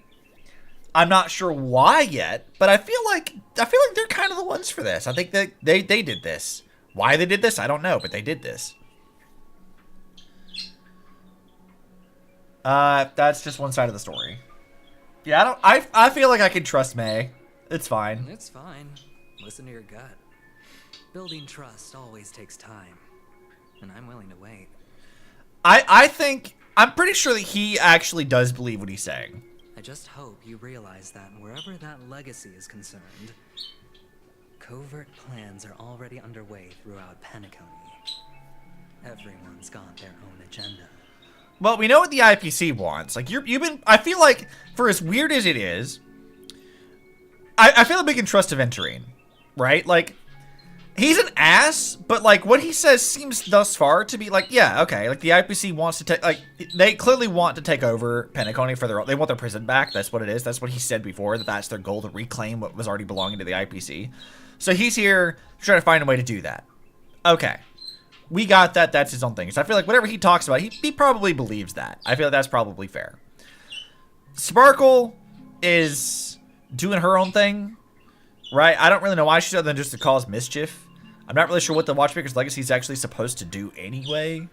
I'm not sure why yet, but I feel like they're kind of the ones for this. I think that they did this. Why they did this, I don't know, but they did this. That's just one side of the story. Yeah, I feel like I can trust May. It's fine. It's fine. Listen to your gut. Building trust always takes time. And I'm willing to wait. I'm pretty sure that he actually does believe what he's saying. I just hope you realize that wherever that legacy is concerned, covert plans are already underway throughout Penacony. Everyone's got their own agenda. Well, we know what the IPC wants. Like, you've been... I feel like, for as weird as it is, I feel like we can trust Aventurine, right? Like, he's an ass, but, like, what he says seems thus far to be, like, yeah, okay. Like, the IPC wants to take... Like, they clearly want to take over Penacony for their... They want their prison back. That's what it is. That's what he said before, that that's their goal, to reclaim what was already belonging to the IPC. So he's here trying to find a way to do that. Okay. We got that. That's his own thing. So I feel like whatever he talks about, he probably believes that. I feel like that's probably fair. Sparkle is doing her own thing, right? I don't really know why she's other than just to cause mischief. I'm not really sure what the Watchmaker's Legacy is actually supposed to do anyway.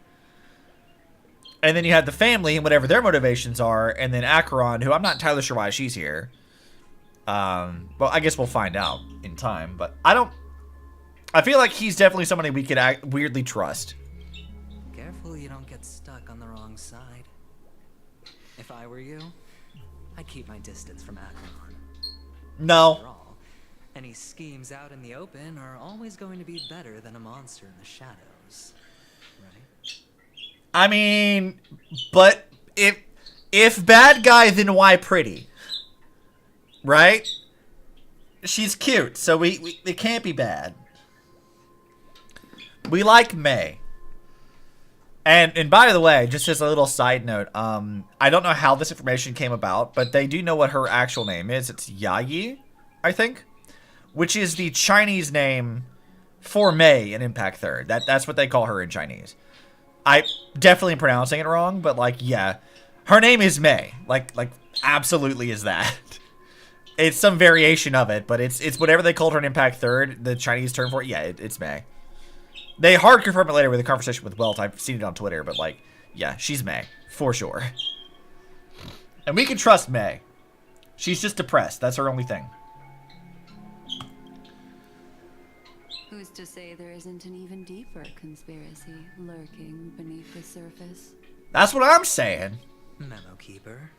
And then you have the family and whatever their motivations are, and then Acheron, who I'm not entirely sure why she's here. Well, I guess we'll find out in time, but I feel like he's definitely somebody we could weirdly trust. Careful you don't get stuck on the wrong side. If I were you, I'd keep my distance from Acheron. No. After all, any schemes out in the open are always going to be better than a monster in the shadows, right? I mean, but if bad guy, then why pretty? Right? She's cute, so it can't be bad. We like May. And by the way, just as a little side note, I don't know how this information came about, but they do know what her actual name is. It's Yayi, I think, which is the Chinese name for May in Impact Third. That's what they call her in Chinese. I definitely am pronouncing it wrong, but like, yeah, her name is May. Like absolutely is that. It's some variation of it, but it's whatever they called her in Impact Third, the Chinese term for it. Yeah, it's May. They hard confirm it later with a conversation with Welt. I've seen it on Twitter, but like, yeah, she's May for sure. And we can trust May. She's just depressed. That's her only thing. Who's to say there isn't an even deeper conspiracy lurking beneath the surface? That's what I'm saying. Memo Keeper,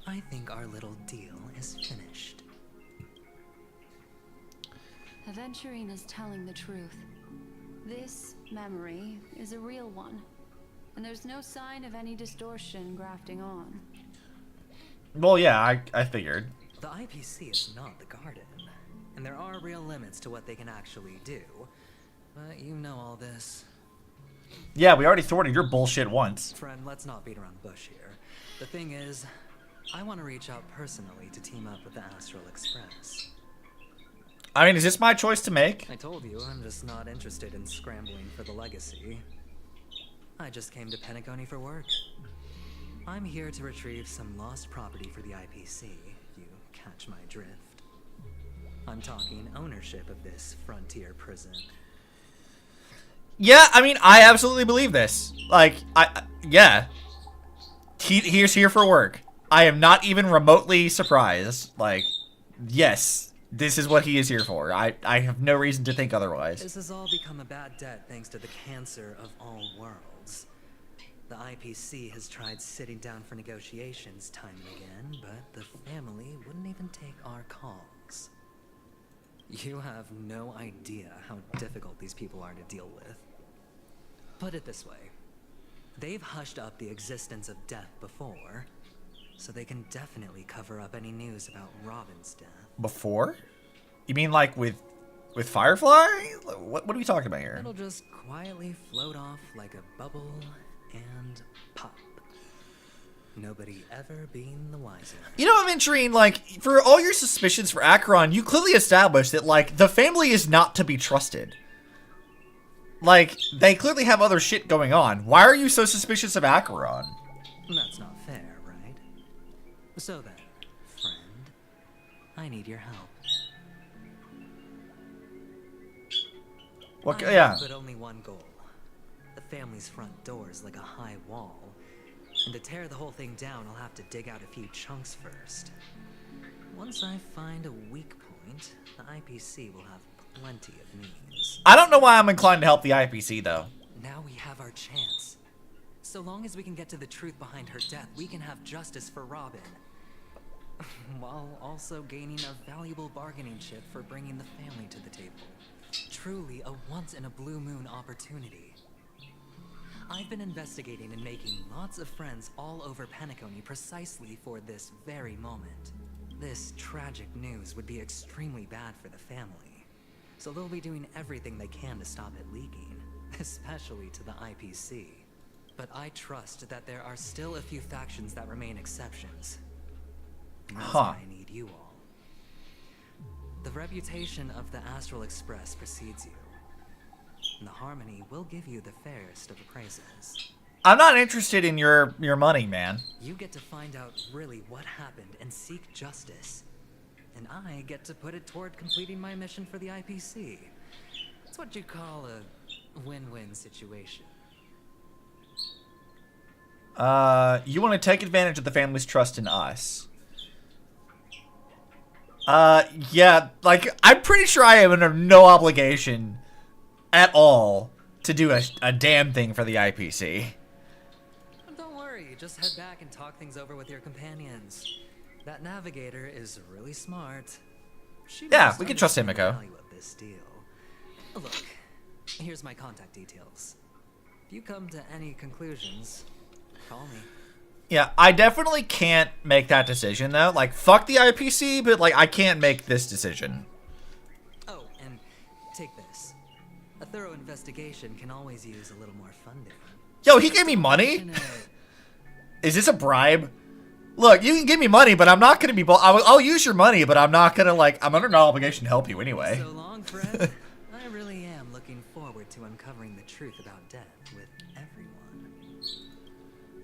I think our little deal is finished. Aventurine is telling the truth. This memory is a real one, and there's no sign of any distortion grafting on. Well, yeah, I figured. The IPC is not the Garden, and there are real limits to what they can actually do. But you know all this. Yeah, we already thwarted your bullshit once. Friend, let's not beat around the bush here. The thing is, I want to reach out personally to team up with the Astral Express. I mean, is this my choice to make? I told you, I'm just not interested in scrambling for the legacy. I just came to Penacony for work. I'm here to retrieve some lost property for the IPC. You catch my drift. I'm talking ownership of this frontier prison. Yeah, I mean, I absolutely believe this. Like, yeah. He's here for work. I am not even remotely surprised. Like, yes, this is what he is here for. I have no reason to think otherwise. This has all become a bad debt thanks to the cancer of all worlds. The IPC has tried sitting down for negotiations time and again, but the family wouldn't even take our calls. You have no idea how difficult these people are to deal with. Put it this way. They've hushed up the existence of death before, so they can definitely cover up any news about Robin's death. Before? You mean like with Firefly? What are we talking about here? It'll just quietly float off like a bubble and pop. Nobody ever being the wiser. You know, Aventurine, like, for all your suspicions for Acheron, you clearly established that, like, the family is not to be trusted. Like, they clearly have other shit going on. Why are you so suspicious of Acheron? That's not fair, right? So then, friend, I need your help. What? I Yeah. have but only one goal. The family's front door is like a high wall. And to tear the whole thing down, I'll have to dig out a few chunks first. Once I find a weak point, the IPC will have plenty of means. I don't know why I'm inclined to help the IPC, though. Now we have our chance. So long as we can get to the truth behind her death, we can have justice for Robin. While also gaining a valuable bargaining chip for bringing the family to the table. Truly a once-in-a-blue-moon opportunity. I've been investigating and making lots of friends all over Penacony precisely for this very moment. This tragic news would be extremely bad for the family. So they'll be doing everything they can to stop it leaking, especially to the IPC. But I trust that there are still a few factions that remain exceptions. And that's why I need you all. The reputation of the Astral Express precedes you. And the Harmony will give you the fairest of appraisals. I'm not interested in your money, man. You get to find out really what happened and seek justice. And I get to put it toward completing my mission for the IPC. It's what you'd call a win-win situation. You want to take advantage of the family's trust in us. Yeah, like, I'm pretty sure I am under no obligation at all to do a damn thing for the IPC. Don't worry, just head back and talk things over with your companions. That navigator is really smart. Yeah, we can trust Himiko. Value of this deal. Look, here's my contact details. If you come to any conclusions, call me. Yeah, I definitely can't make that decision, though. Like, fuck the IPC, but, like, I can't make this decision. Oh, and take this. A thorough investigation can always use a little more funding. Yo, he gave me money? Is this a bribe? Look, you can give me money, but I'm not going to be... I'll use your money, but I'm not going to, like... I'm under no obligation to help you anyway. So long, friend. I really am looking forward to uncovering the truth about death with everyone.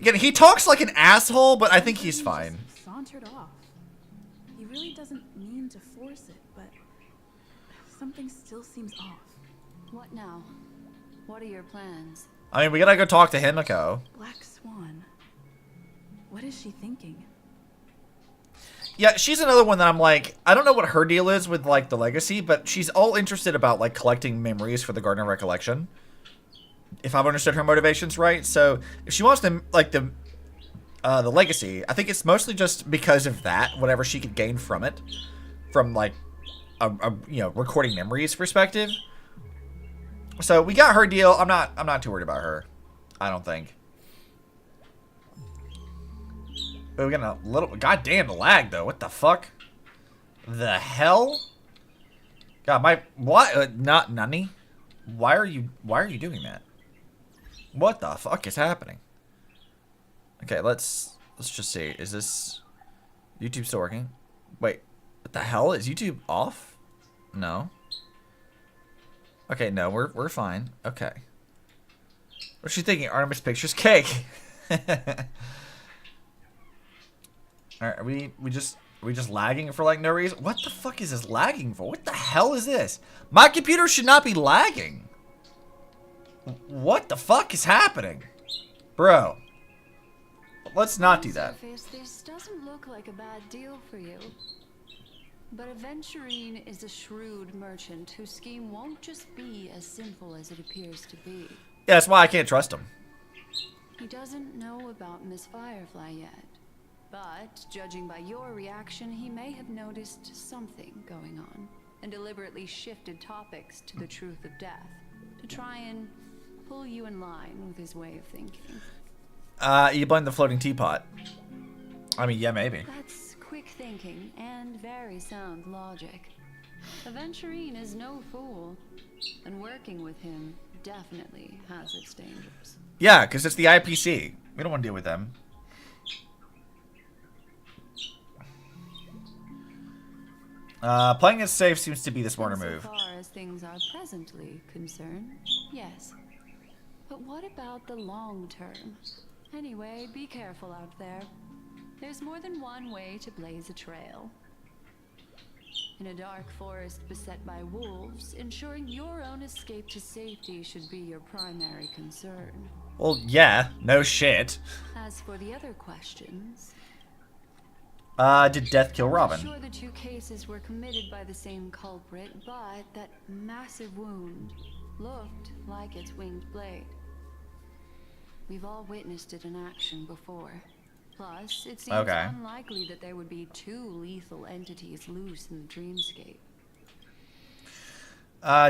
Again, he talks like an asshole, but I think he's fine. Just sauntered off. He really doesn't mean to force it, but something still seems off. What now? What are your plans? I mean, we gotta go talk to Himiko. Black Swan. What is she thinking? Yeah, she's another one that I'm like, I don't know what her deal is with, like, the legacy, but she's all interested about, like, collecting memories for the Garden of Recollection. If I've understood her motivations right. So, if she wants to, like, the legacy, I think it's mostly just because of that, whatever she could gain from it. From, like, a you know, recording memories perspective. So, we got her deal. I'm not too worried about her. I don't think. But we got a little... Goddamn, the lag, though. What the fuck? The hell? God, my... What? Not Nani? Why are you doing that? What the fuck is happening? Okay, let's just see. Is this... YouTube still working? Wait. What the hell? Is YouTube off? No. Okay, no, we're fine. Okay. What's she thinking? Artemis Pictures cake. Alright, are we just lagging for like no reason? What the fuck is this lagging for? What the hell is this? My computer should not be lagging. What the fuck is happening? Bro. Let's not do that. Surface, this doesn't look like a bad deal for you. But Aventurine is a shrewd merchant whose scheme won't just be as simple as it appears to be. Yeah, that's why I can't trust him. He doesn't know about Miss Firefly yet. But, judging by your reaction, he may have noticed something going on and deliberately shifted topics to the truth of death to try and pull you in line with his way of thinking. You blame the floating teapot. I mean, yeah, maybe. That's quick thinking and very sound logic. Aventurine is no fool, and working with him definitely has its dangers. Yeah, because it's the IPC. We don't want to deal with them. Playing it safe seems to be the smarter move. As far as things are presently concerned, yes. But what about the long term? Anyway, be careful out there. There's more than one way to blaze a trail. In a dark forest beset by wolves, ensuring your own escape to safety should be your primary concern. Well, yeah, no shit. As for the other questions, Did death kill Robin? I'm sure the two cases were committed by the same culprit, but that massive wound looked like its winged blade. We've all witnessed it in action before. Plus, it seems unlikely that there would be two lethal entities loose in the dreamscape.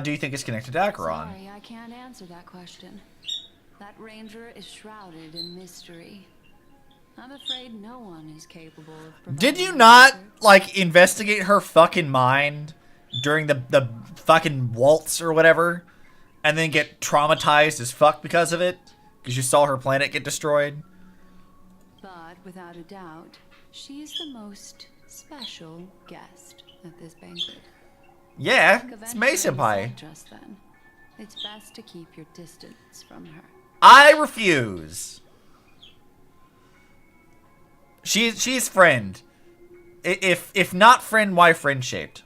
Do you think it's connected to Acheron? Sorry, I can't answer that question. That ranger is shrouded in mystery. I'm afraid no one is capable of providing Did you an not, answer. like, investigate her fucking mind during the fucking waltz or whatever? And then get traumatized as fuck because of it? Because you saw her planet get destroyed? But without a doubt, she is the most special guest at this banquet. Yeah, Like it's Mei Aventurine Senpai. said just then, it's best to keep your distance from her. I refuse. She's friend. If not friend, why friend shaped?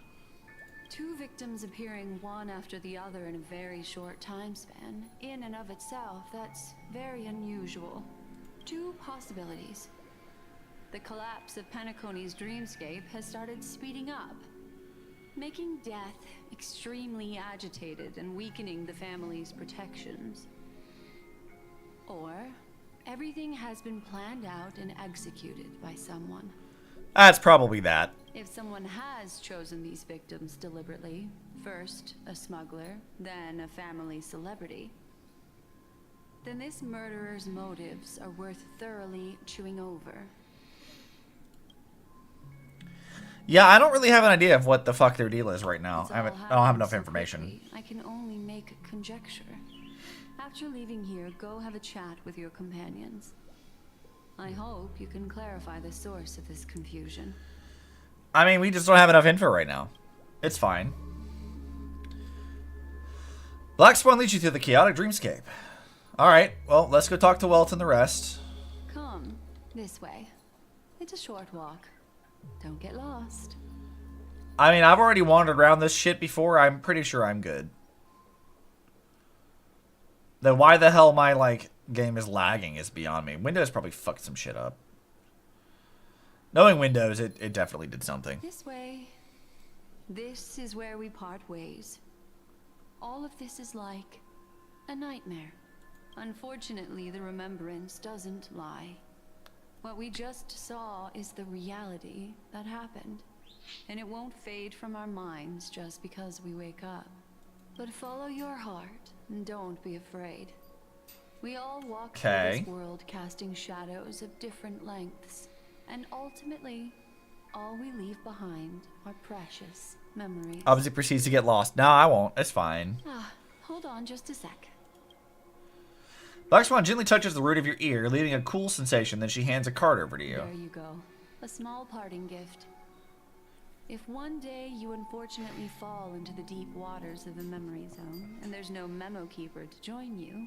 Two victims appearing one after the other in a very short time span, in and of itself, that's very unusual. Two possibilities. The collapse of Penacony's dreamscape has started speeding up, making death extremely agitated and weakening the family's protections. Or everything has been planned out and executed by someone. That's probably that. If someone has chosen these victims deliberately, first a smuggler, then a family celebrity, then this murderer's motives are worth thoroughly chewing over. Yeah, I don't really have an idea of what the fuck their deal is right now. It's I all don't have happened enough so information. quickly, I can only make conjecture. After leaving here, go have a chat with your companions. I hope you can clarify the source of this confusion. I mean, we just don't have enough info right now. It's fine. Black Spawn leads you through the chaotic dreamscape. Alright, well, let's go talk to Welt and the rest. Come, this way. It's a short walk. Don't get lost. I mean, I've already wandered around this shit before. I'm pretty sure I'm good. Then why the hell my, like, game is lagging is beyond me. Windows probably fucked some shit up. Knowing Windows, it definitely did something. This way. This is where we part ways. All of this is like a nightmare. Unfortunately, the remembrance doesn't lie. What we just saw is the reality that happened. And it won't fade from our minds just because we wake up. But follow your heart and don't be afraid. We all walk through this world casting shadows of different lengths. And ultimately, all we leave behind are precious memories. Obviously proceeds to get lost. No, I won't. It's fine. Hold on just a sec. Black Swan gently touches the root of your ear, leaving a cool sensation. Then she hands a card over to you. There you go. A small parting gift. If one day you unfortunately fall into the deep waters of the memory zone, and there's no memo keeper to join you,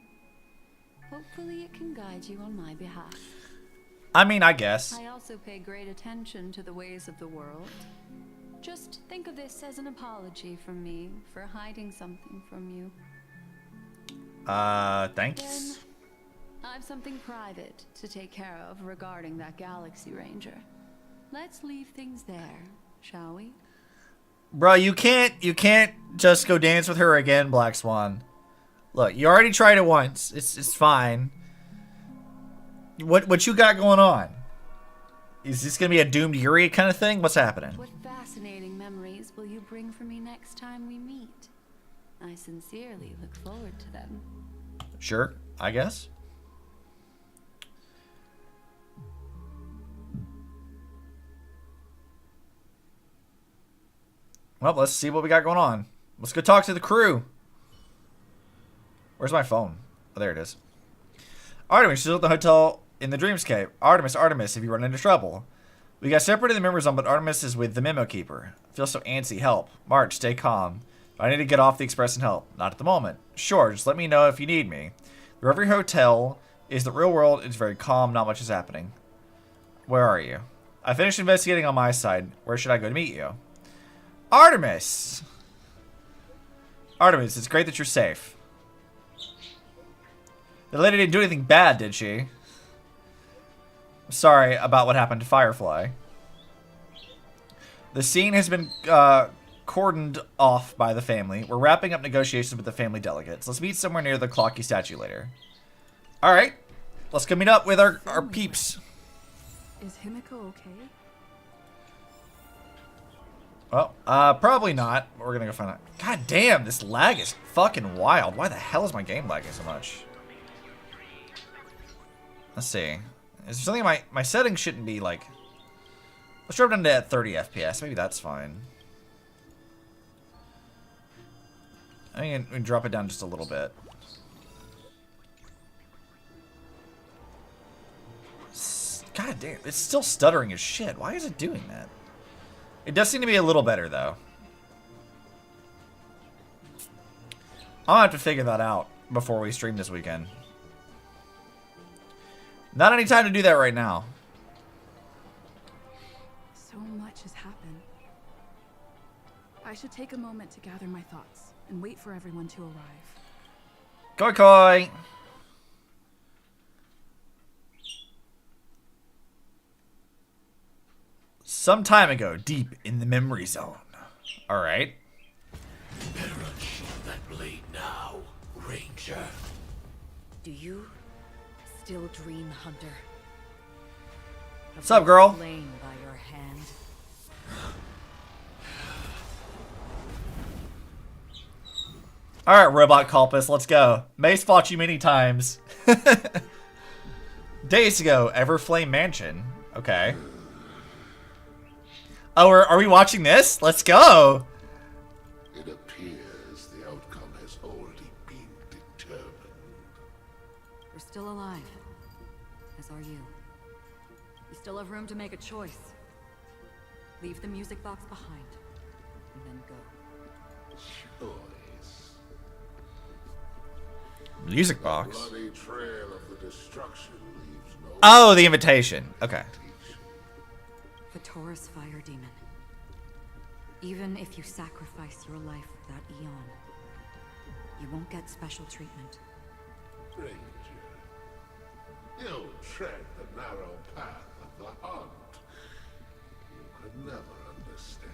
hopefully it can guide you on my behalf. I mean, I guess. I also pay great attention to the ways of the world. Just think of this as an apology from me for hiding something from you. Thanks. Then I've something private to take care of regarding that Galaxy Ranger. Let's leave things there, shall we? Bro, you can't just go dance with her again, Black Swan. Look, you already tried it once. It's fine. What you got going on? Is this gonna be a doomed Yuri kind of thing? What's happening? What fascinating memories will you bring for me next time we meet? I sincerely look forward to them. Sure, I guess. Well, let's see what we got going on. Let's go talk to the crew. Where's my phone? Oh, there it is. Artemis, she's at the hotel in the Dreamscape. Artemis, have you run into trouble? We got separated in the memory zone, but Artemis is with the Memo Keeper. I feel so antsy. Help. March, stay calm. I need to get off the Express and help. Not at the moment. Sure, just let me know if you need me. The Reverie Hotel is the real world. It's very calm. Not much is happening. Where are you? I finished investigating on my side. Where should I go to meet you? Artemis! Artemis, it's great that you're safe. The lady didn't do anything bad, did she? I'm sorry about what happened to Firefly. The scene has been cordoned off by the family. We're wrapping up negotiations with the family delegates. Let's meet somewhere near the Clocky statue later. Alright. Let's go meet up with our peeps. Is Himiko okay? Well, probably not. We're gonna go find out. God damn, this lag is fucking wild. Why the hell is my game lagging so much? Let's see. Is there something my settings shouldn't be like... Let's drop down to 30 FPS. Maybe that's fine. I think we can drop it down just a little bit. God damn, it's still stuttering as shit. Why is it doing that? It does seem to be a little better, though. I'll have to figure that out before we stream this weekend. Not any time to do that right now. So much has happened. I should take a moment to gather my thoughts and wait for everyone to arrive. Koi koi! Some time ago, deep in the memory zone. Alright. Better unsheath that blade now, Ranger. Do you still dream, Hunter? What's up, girl? Slain by your hand. Alright, Robot Culpus, let's go. Mace fought you many times. Days ago, Everflame Mansion. Okay. Oh, are we watching this? Let's go! It appears the outcome has already been determined. We're still alive. As are you. You still have room to make a choice. Leave the music box behind. And then go. Choice. Music box. The bloody trail of the destruction leaves no Oh, the invitation. Okay. The Taurus Fire Demon. Even if you sacrifice your life for that eon, you won't get special treatment. Ranger. You tread the narrow path of the hunt. You could never understand.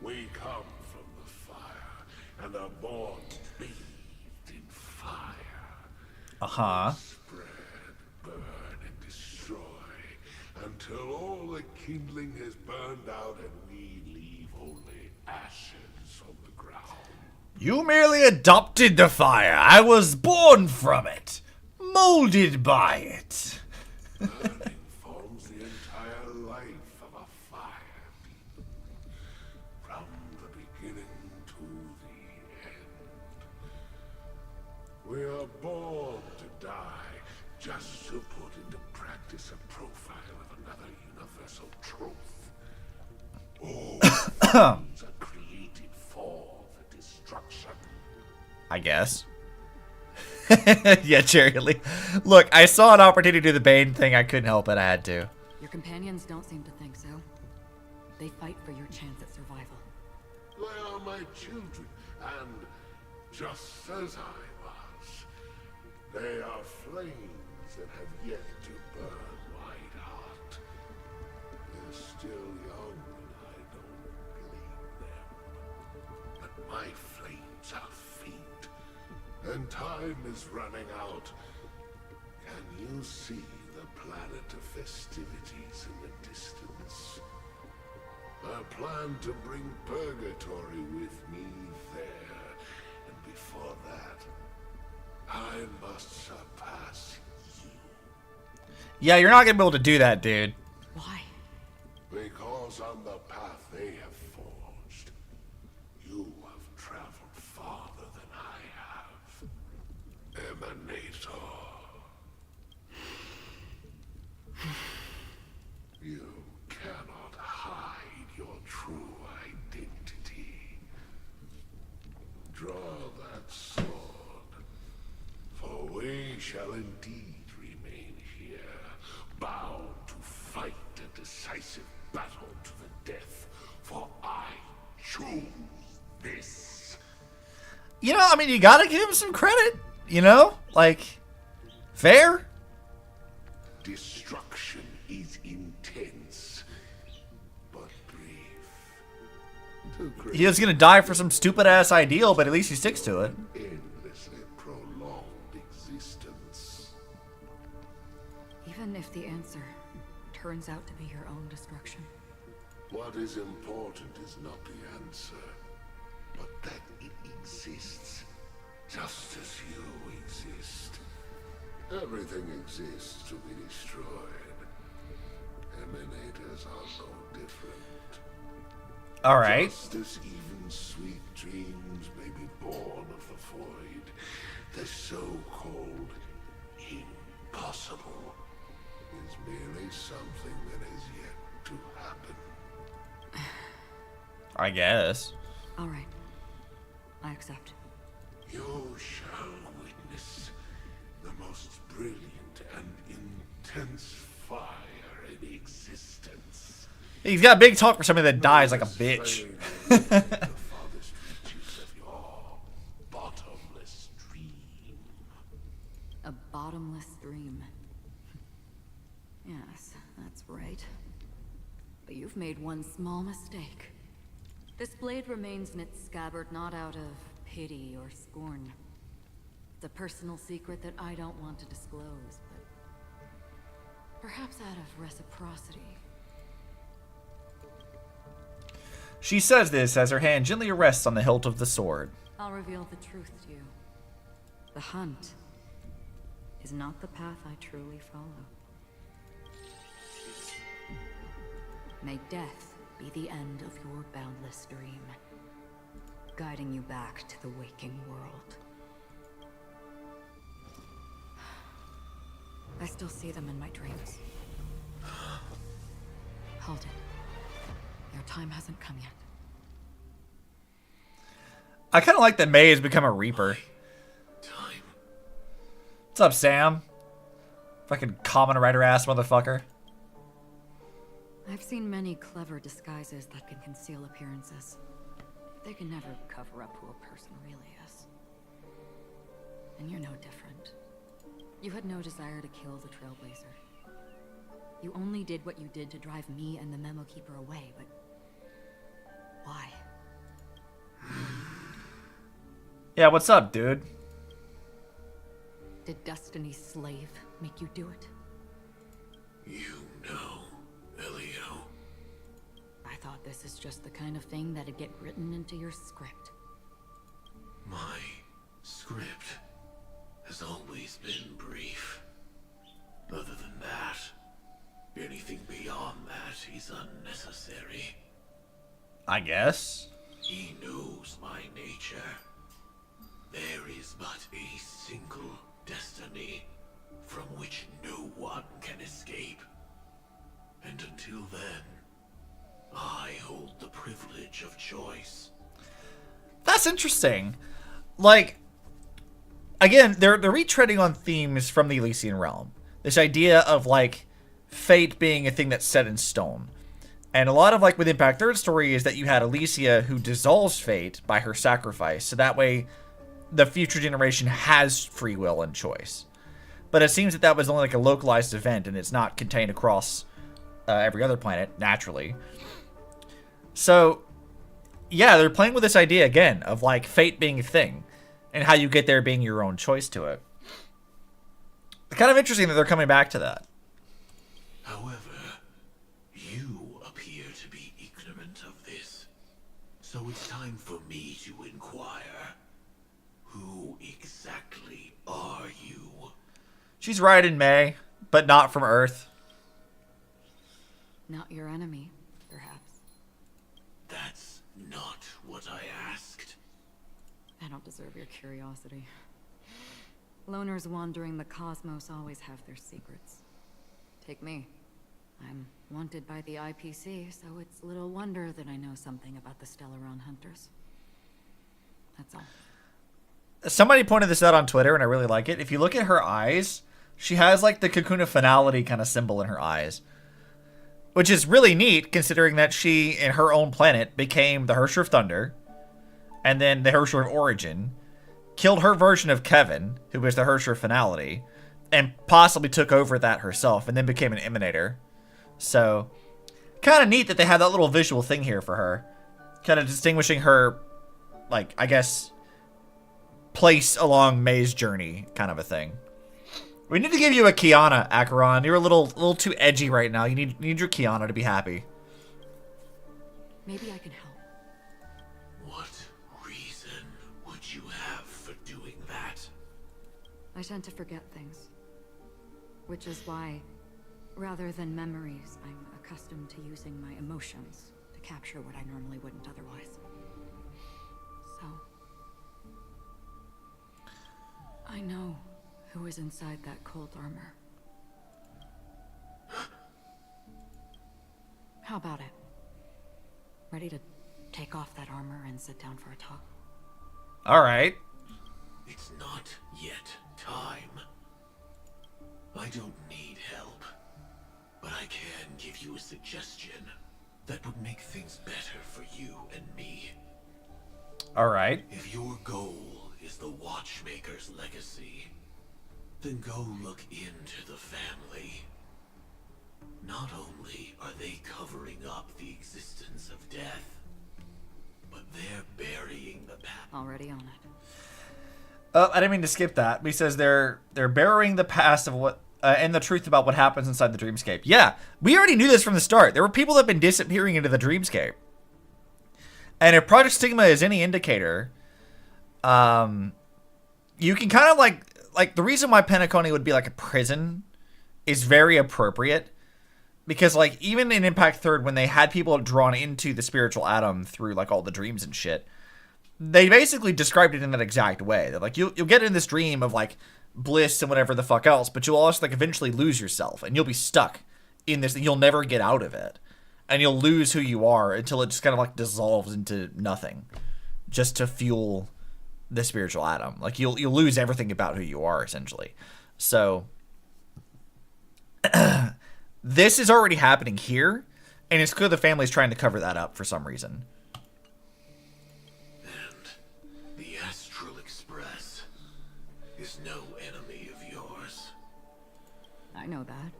We come from the fire and are born bathed in fire. Uh-huh. Spread, burn, and destroy until all the kindling has burned out and we leave only ashes on the ground. You merely adopted the fire. I was born from it. Molded by it. Burning forms the entire life of a fire demon. From the beginning to the end. We are born to die just to put into practice a profile of another universal truth. All things are created for the destruction. I guess. Yeah, Cherry Lee. Look, I saw an opportunity to do the Bane thing. I couldn't help it. I had to. Your companions don't seem to think so. They fight for your chance at survival. They are my children, and just as I was, They are flames that have yet to burn wide heart. They're still young, and I don't blame them. But my flames are faint, and time is running out. Can you see the planet of festivities in the distance? I plan to bring purgatory with me there, and before that, I must surpass you. Yeah, you're not gonna be able to do that, dude. Why? Because on the path they have forged, you have traveled farther than I have. Emanator. You cannot hide your true identity. Draw that sword, for we shall indeed remain here, bound to fight a decisive battle to the death, for I choose this. You know, I mean, you gotta give him some credit. You know, like, fair. Destruction is intense, but brief. Too great He was gonna die for some stupid ass ideal, but at least he sticks to it. endlessly prolonged existence. Even if the answer turns out to be your own destruction. What is important is not the answer, but that it exists, just as you exist. Everything exists to be destroyed. Emanators are no different. All right. Just as even sweet dreams may be born of the void, the so-called impossible is merely something that is yet to happen. I guess. All right. I accept. You shall witness the most brilliant and intense fire in existence. He's got a big talk for somebody that dies like a bitch. The farthest reaches of your bottomless dream. A bottomless dream. Yes, that's right. But you've made one small mistake. This blade remains in its scabbard not out of pity or scorn. It's a personal secret that I don't want to disclose, but perhaps out of reciprocity. She says this as her hand gently rests on the hilt of the sword. I'll reveal the truth to you. The hunt is not the path I truly follow. May death be the end of your boundless dream, guiding you back to the waking world. I still see them in my dreams. Hold it. Your time hasn't come yet. I kind of like that May has become a Reaper. Time. What's up, Sam? Fucking common writer ass motherfucker. I've seen many clever disguises that can conceal appearances. They can never cover up who a person really is. And you're no different. You had no desire to kill the Trailblazer. You only did what you did to drive me and the Memo Keeper away, but why? Yeah, what's up, dude? Did Destiny's slave make you do it? You know, Elio. I thought this is just the kind of thing that'd get written into your script. My script has always been brief. Other than that, anything beyond that is unnecessary. I guess. He knows my nature. There is but a single destiny from which no one can escape. And until then, I hold the privilege of choice. That's interesting. Like, again, they're retreading on themes from the Elysian realm. This idea of, like, fate being a thing that's set in stone. And a lot of, like, with Impact Third story is that you had Elysia who dissolves fate by her sacrifice. So that way, the future generation has free will and choice. But it seems that that was only like a localized event, and it's not contained across every other planet, naturally. So, yeah, they're playing with this idea again of like fate being a thing, and how you get there being your own choice to it. It's kind of interesting that they're coming back to that. However, you appear to be ignorant of this. So it's time for me to inquire. Who exactly are you? She's right in May, but not from Earth. Not your enemy, perhaps. That's not what I asked. I don't deserve your curiosity. Loners wandering the cosmos always have their secrets. Take me. I'm wanted by the IPC, so it's little wonder that I know something about the Stellaron Hunters. That's all. Somebody pointed this out on Twitter, and I really like it. If you look at her eyes, she has like the cocoon of finality kind of symbol in her eyes. Which is really neat, considering that she, in her own planet, became the Hersher of Thunder, and then the Hersher of Origin, killed her version of Kevin, who was the Hersher of Finality, and possibly took over that herself, and then became an Emanator. So, kind of neat that they have that little visual thing here for her. Kind of distinguishing her, like, I guess, place along May's journey, kind of a thing. We need to give you a Kiana, Acheron. You're a little too edgy right now. You need your Kiana to be happy. Maybe I can help. What reason would you have for doing that? I tend to forget things. Which is why, rather than memories, I'm accustomed to using my emotions to capture what I normally wouldn't otherwise. So, I know who is inside that cold armor. How about it? Ready to take off that armor and sit down for a talk? All right. It's not yet time. I don't need help, but I can give you a suggestion that would make things better for you and me. All right. If your goal is the Watchmaker's legacy, then go look into the family. Not only are they covering up the existence of death, but they're burying the past. Already on it. Oh, I didn't mean to skip that. He says they're burying the past of what and the truth about what happens inside the dreamscape. Yeah, we already knew this from the start. There were people that have been disappearing into the dreamscape. And if Project Stigma is any indicator, you can kind of like the reason why Penacony would be like a prison is very appropriate. Because like even in Impact 3rd, when they had people drawn into the spiritual atom through like all the dreams and shit, they basically described it in that exact way. They're like, you'll get in this dream of like bliss and whatever the fuck else, but you'll also like eventually lose yourself and you'll be stuck in this. You'll never get out of it, and you'll lose who you are until it just kind of like dissolves into nothing, just to fuel the spiritual atom. Like you'll lose everything about who you are essentially. So this is already happening here, and it's clear the family's trying to cover that up for some reason. The Astral Express is no enemy of yours. I know that.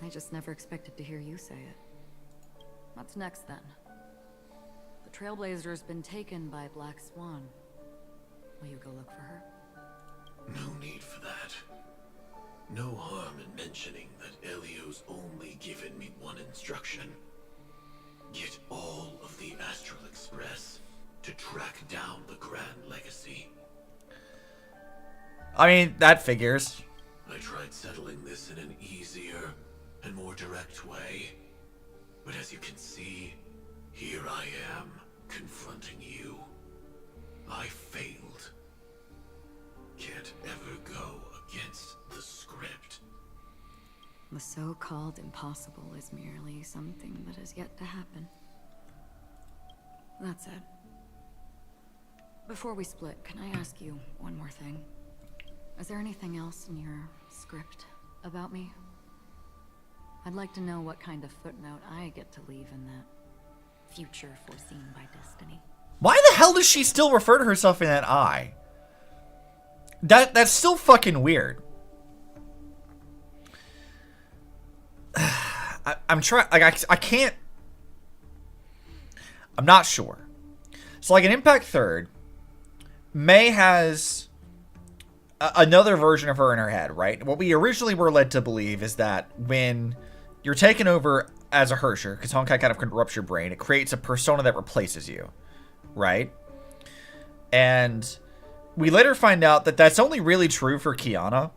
I just never expected to hear you say it. What's next then? The Trailblazer's been taken by Black Swan. Will you go look for her? No need for that. No harm in mentioning that Elio's only given me one instruction. Get all of the Astral Express to track down the Grand Legacy. I mean, that figures. I tried settling this in an easier and more direct way. But as you can see, here I am, confronting you. I failed. Can't ever go against the script. The so-called impossible is merely something that has yet to happen. That's it. Before we split, can I ask you one more thing? Is there anything else in your script about me? I'd like to know what kind of footnote I get to leave in that future foreseen by destiny. Why the hell does she still refer to herself in that I? That's still fucking weird. I'm trying, like, I can't. I'm not sure. So, like, in Impact 3rd, May has another version of her in her head, right? What we originally were led to believe is that when you're taken over as a Hersher, because Honkai kind of corrupts your brain, it creates a persona that replaces you, right? And we later find out that that's only really true for Kiana,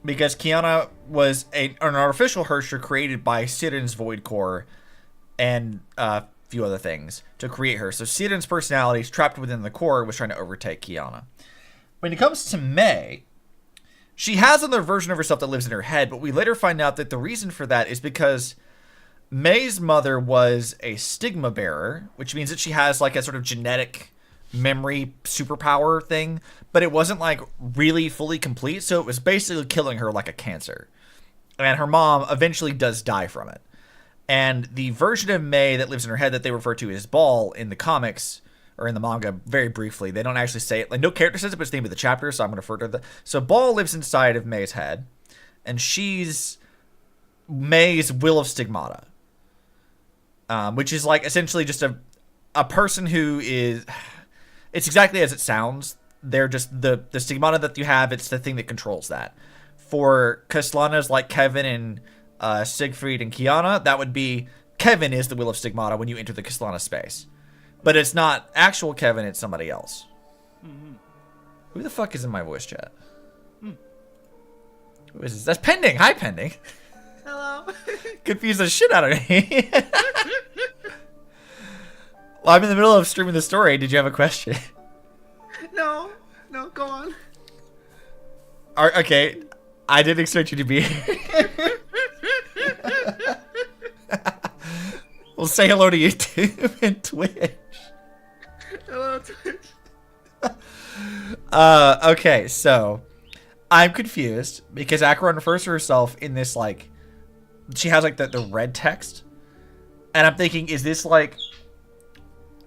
because Kiana was an artificial Hersher created by Siren's Void Core and a few other things to create her. So Siren's personality, trapped within the core, was trying to overtake Kiana. When it comes to May, she has another version of herself that lives in her head, but we later find out that the reason for that is because May's mother was a stigma bearer, which means that she has like a sort of genetic memory superpower thing, but it wasn't like really fully complete, so it was basically killing her like a cancer. And her mom eventually does die from it. And the version of May that lives in her head that they refer to as Ball in the comics, or in the manga, very briefly, they don't actually say it. Like, no character says it, but it's the name of the chapter, so I'm going to refer to the... So Ball lives inside of May's head, and she's May's Will of Stigmata. Which is like essentially just a person who is... It's exactly as it sounds. They're just the stigmata that you have. It's the thing that controls that. For Kaslanas like Kevin and Siegfried and Kiana, that would be Kevin is the Will of Stigmata when you enter the Kaslana space. But it's not actual Kevin, it's somebody else. Mm-hmm. Who the fuck is in my voice chat? Who is this? That's Pending. Hi, Pending. Hello. Confused the shit out of me. Well, I'm in the middle of streaming the story. Did you have a question? No, go on. Okay, I didn't expect you to be here. Well, say hello to YouTube and Twitch. Hello, Twitch. Okay, so I'm confused because Acheron refers to herself in this, like, she has like the red text, and I'm thinking, is this like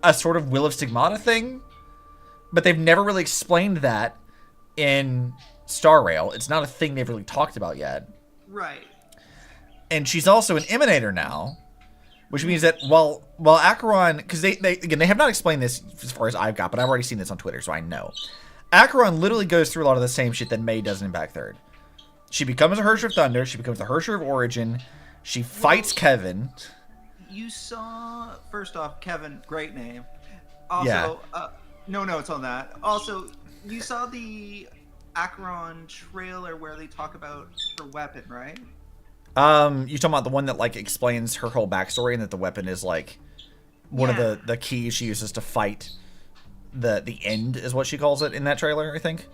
a sort of Will of Stigmata thing? But they've never really explained that in Star Rail. It's not a thing they've really talked about yet. Right. And she's also an Emanator now, which means that while Acheron, because they have not explained this as far as I've got, but I've already seen this on Twitter, so I know. Acheron literally goes through a lot of the same shit that May does in Impact 3rd. She becomes a Hersher of Thunder. She becomes the Hersher of Origin. She fights Kevin. You saw, first off, Kevin, great name. Also, Yeah. No notes on that. Also, you saw the Acheron trailer where they talk about her weapon, right? You talking about the one that like explains her whole backstory and that the weapon is like one of the keys she uses to fight the end is what she calls it in that trailer, I think.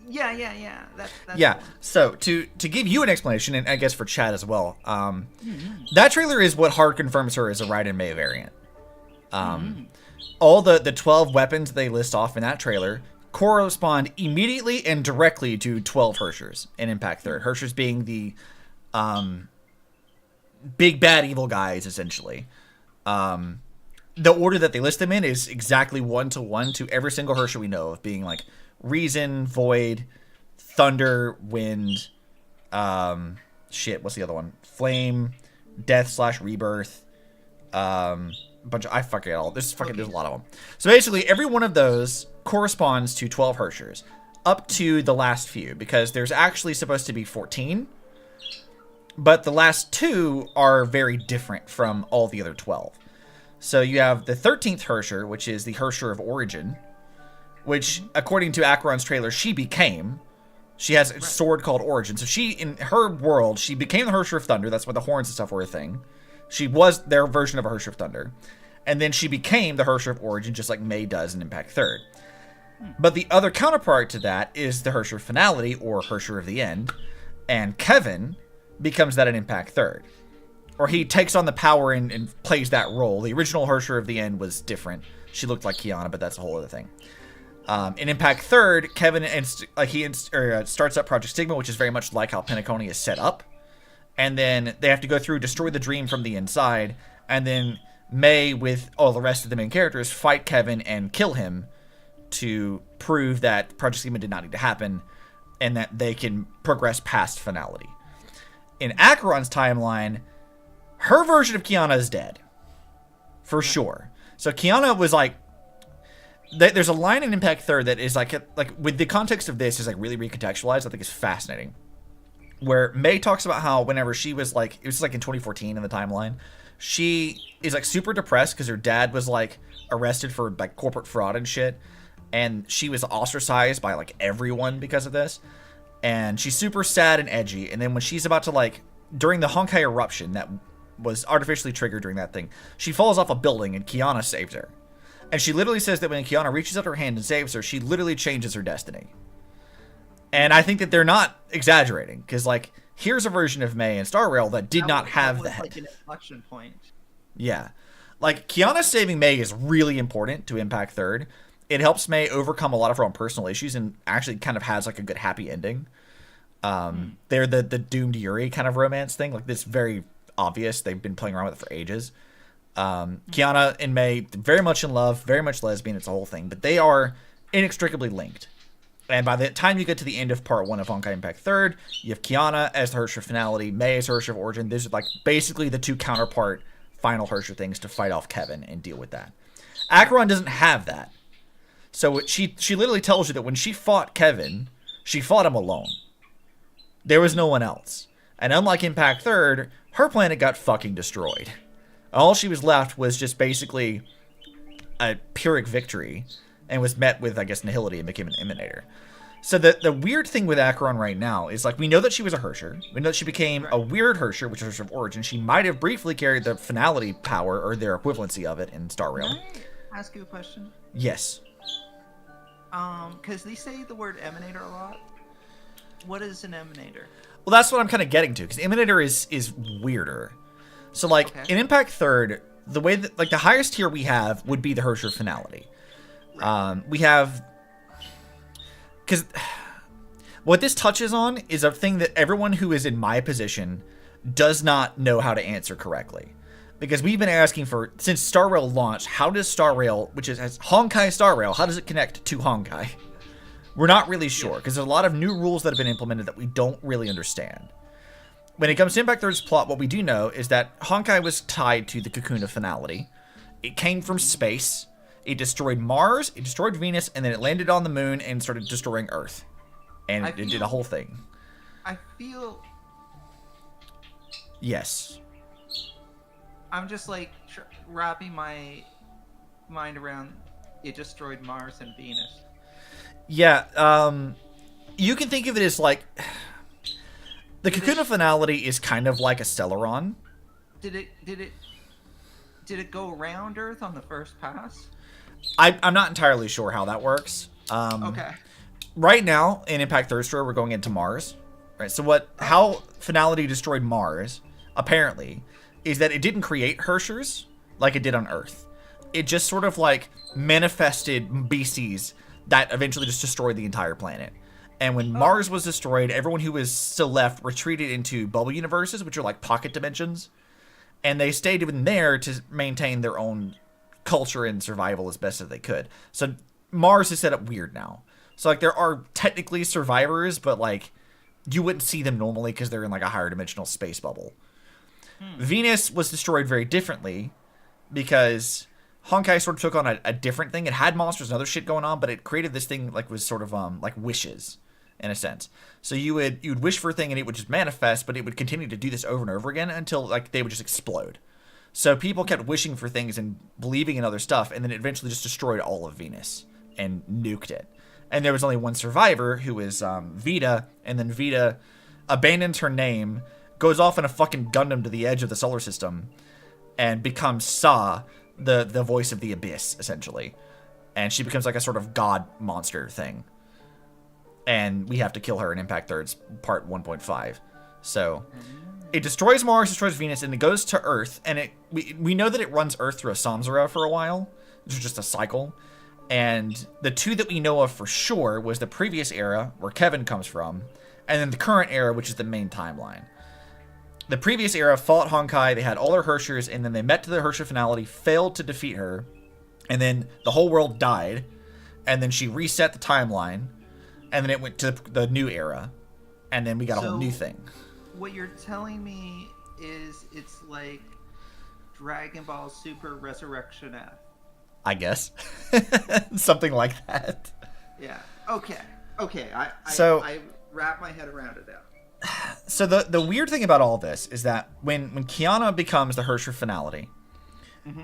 Yeah. That's yeah. cool. So to give you an explanation, and I guess for Chad as well, that trailer is what hard confirms her as a Raiden May variant. All the 12 weapons they list off in that trailer correspond immediately and directly to 12 Hershers in Impact 3rd. Hershers being the big bad evil guys, essentially. The order that they list them in is exactly 1-to-1 to every single Hersher we know of, being like Reason, Void, Thunder, Wind, what's the other one? Flame, Death/Rebirth, bunch of, I forget all. There's a lot of them. So basically, every one of those corresponds to 12 Hershers, up to the last few, because there's actually supposed to be 14, but the last 2 are very different from all the other 12. So you have the 13th Hersher, which is the Hersher of Origin, which, according to Acheron's trailer, she became. She has a sword called Origin. So she, in her world, she became the Hersher of Thunder. That's why the horns and stuff were a thing. She was their version of a Hersher of Thunder. And then she became the Hersher of Origin, just like May does in Impact 3rd. But the other counterpart to that is the Hersher of Finality, or Hersher of the End. And Kevin becomes that in Impact 3rd. Or he takes on the power and plays that role. The original Hersher of the End was different. She looked like Kiana, but that's a whole other thing. In Impact 3rd, Kevin starts up Project Stigma, which is very much like how Penacony is set up. And then they have to go through, destroy the dream from the inside, and then May, with all the rest of the main characters, fight Kevin and kill him to prove that Project Seaman did not need to happen and that they can progress past finality. In Acheron's timeline, her version of Kiana is dead. For sure. So Kiana was like... There's a line in Impact Third that is like with the context of this is like really recontextualized. I think it's fascinating. Where May talks about how whenever she was like... It was like in 2014 in the timeline. She is like super depressed because her dad was like arrested for like corporate fraud and shit. And she was ostracized by like everyone because of this. And she's super sad and edgy. And then when she's about to like, during the Honkai eruption that was artificially triggered during that thing, she falls off a building and Kiana saves her. And she literally says that when Kiana reaches out her hand and saves her, she literally changes her destiny. And I think that they're not exaggerating. Because like, here's a version of May and Star Rail that did not have that. Like an inflection point. Yeah. Like, Kiana saving May is really important to Impact Third. It helps May overcome a lot of her own personal issues and actually kind of has like a good happy ending. They're the doomed Yuri kind of romance thing. Like, this very obvious. They've been playing around with it for ages. Kiana and May, very much in love, very much lesbian. It's a whole thing. But they are inextricably linked. And by the time you get to the end of Part 1 of Honkai Impact Third, you have Kiana as the Hersher finality, May as Hersher of Origin. These are like basically the two counterpart final Hersher things to fight off Kevin and deal with that. Acheron doesn't have that. So she literally tells you that when she fought Kevin, she fought him alone. There was no one else. And unlike Impact Third, her planet got fucking destroyed. All she was left was just basically a Pyrrhic victory and was met with, I guess, nihility and became an Emanator. So the weird thing with Acheron right now is, like, we know that she was a Hersher. We know that she became a weird Hersher, which is Hersher of Origin. She might have briefly carried the finality power, or their equivalency of it, in Star Rail. Can I ask you a question? Yes. Because they say the word Emanator a lot. What is an Emanator? Well, that's what I'm kind of getting to, because Emanator is weirder. So, like, in Impact Third, the way that, like, the highest tier we have would be the Hersher finality. We have... Because what this touches on is a thing that everyone who is in my position does not know how to answer correctly. Because we've been asking for, since Star Rail launched, how does Star Rail, which is as Honkai Star Rail, how does it connect to Honkai? We're not really sure, because there's a lot of new rules that have been implemented that we don't really understand. When it comes to Impact Third's plot, what we do know is that Honkai was tied to the Cocoon of Finality. It came from space. It destroyed Mars, it destroyed Venus, and then it landed on the moon and started destroying Earth. And it did a whole thing. I feel... Yes. I'm just, like, wrapping my mind around it destroyed Mars and Venus. Yeah, you can think of it as, like... The Cocoon of Finality is kind of like a Stellaron. Did it go around Earth on the first pass? I'm not entirely sure how that works. Okay. Right now, in Impact Third Story, we're going into Mars. Right. So how Finality destroyed Mars, apparently, is that it didn't create Hershers like it did on Earth. It just sort of like manifested beasties that eventually just destroyed the entire planet. And when Mars was destroyed, everyone who was still left retreated into bubble universes, which are like pocket dimensions. And they stayed in there to maintain their own culture and survival as best as they could. So Mars is set up weird now. So like there are technically survivors, but like you wouldn't see them normally because they're in like a higher dimensional space bubble. Venus was destroyed very differently because Honkai sort of took on a different thing. It had monsters and other shit going on, but it created this thing like was sort of like wishes in a sense. So you would wish for a thing and it would just manifest, but it would continue to do this over and over again until like they would just explode. So people kept wishing for things and believing in other stuff, and then it eventually just destroyed all of Venus and nuked it. And there was only one survivor, who was Vita, and then Vita abandons her name, goes off in a fucking Gundam to the edge of the solar system, and becomes Sa, the voice of the Abyss, essentially. And she becomes like a sort of god monster thing. And we have to kill her in Impact Third's Part 1.5. So... it destroys Mars, destroys Venus, and it goes to Earth. And we know that it runs Earth through a Samsara for a while, which is just a cycle. And the two that we know of for sure was the previous era, where Kevin comes from, and then the current era, which is the main timeline. the previous era fought Honkai. They had all their Hershers, and then they met to the Hersher finality, failed to defeat her, and then the whole world died, and then she reset the timeline, and then it went to the new era, and then we got a whole new thing. What you're telling me is it's like Dragon Ball Super Resurrection F. I guess. Something like that. Yeah. Okay. I wrap my head around it now. So the weird thing about all this is that when Kiana becomes the Hersher finality,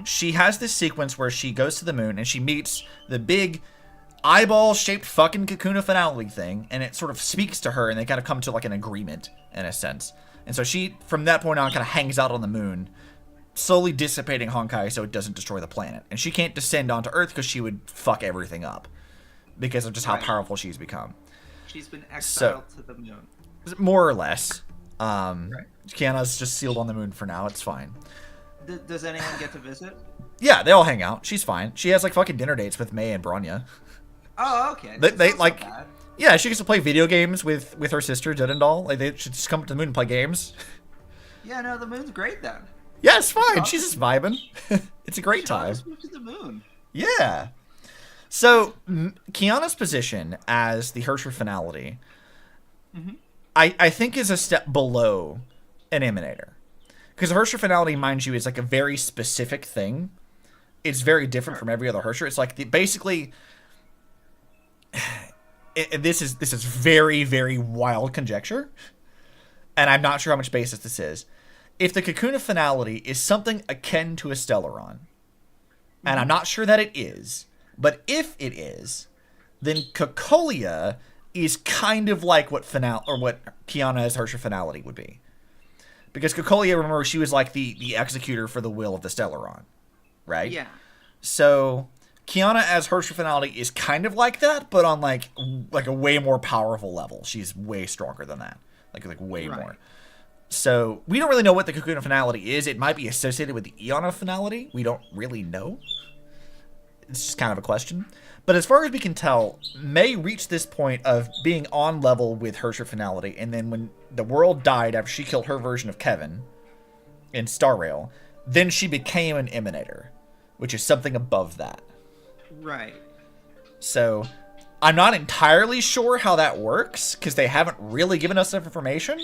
she has this sequence where she goes to the moon and she meets the big eyeball-shaped fucking Kakuna finality thing, and it sort of speaks to her, and they kind of come to like an agreement in a sense. And so she, from that point on, kind of hangs out on the moon, slowly dissipating Honkai so it doesn't destroy the planet. And she can't descend onto Earth because she would fuck everything up because of just how powerful she's become. She's been exiled to the moon. More or less. Kiana's just sealed on the moon for now. It's fine. Does anyone get to visit? Yeah, they all hang out. She's fine. She has like fucking dinner dates with May and Bronya. Oh, okay. They like, yeah, she gets to play video games with her sister Didendal. Like they should just come to the moon and play games. Yeah, no, the moon's great then. Yeah, it's fine. She's just vibing. It's a great time. Let's move to the moon. Yeah. So Kiana's position as the Hersher finality, I think, is a step below an Emanator. Because the Hersher finality, mind you, is like a very specific thing. It's very different from every other Hersher. It's like basically, this is very, very wild conjecture, and I'm not sure how much basis this is. If the Kakuna finality is something akin to a Stellaron, and I'm not sure that it is, but if it is, then Cocolia is kind of like what Kiana as Hersher finality would be. Because Cocolia, remember, she was like the executor for the will of the Stellaron, right? Yeah. So Kiana as Hersher finality is kind of like that, but on like a way more powerful level. She's way stronger than that, like way more. So we don't really know what the Kakuna finality is. It might be associated with the Iana finality. We don't really know. It's just kind of a question. But as far as we can tell, May reached this point of being on level with Hersher finality, and then when the world died after she killed her version of Kevin in Star Rail, then she became an Emanator, which is something above that. Right. So I'm not entirely sure how that works, because they haven't really given us enough information.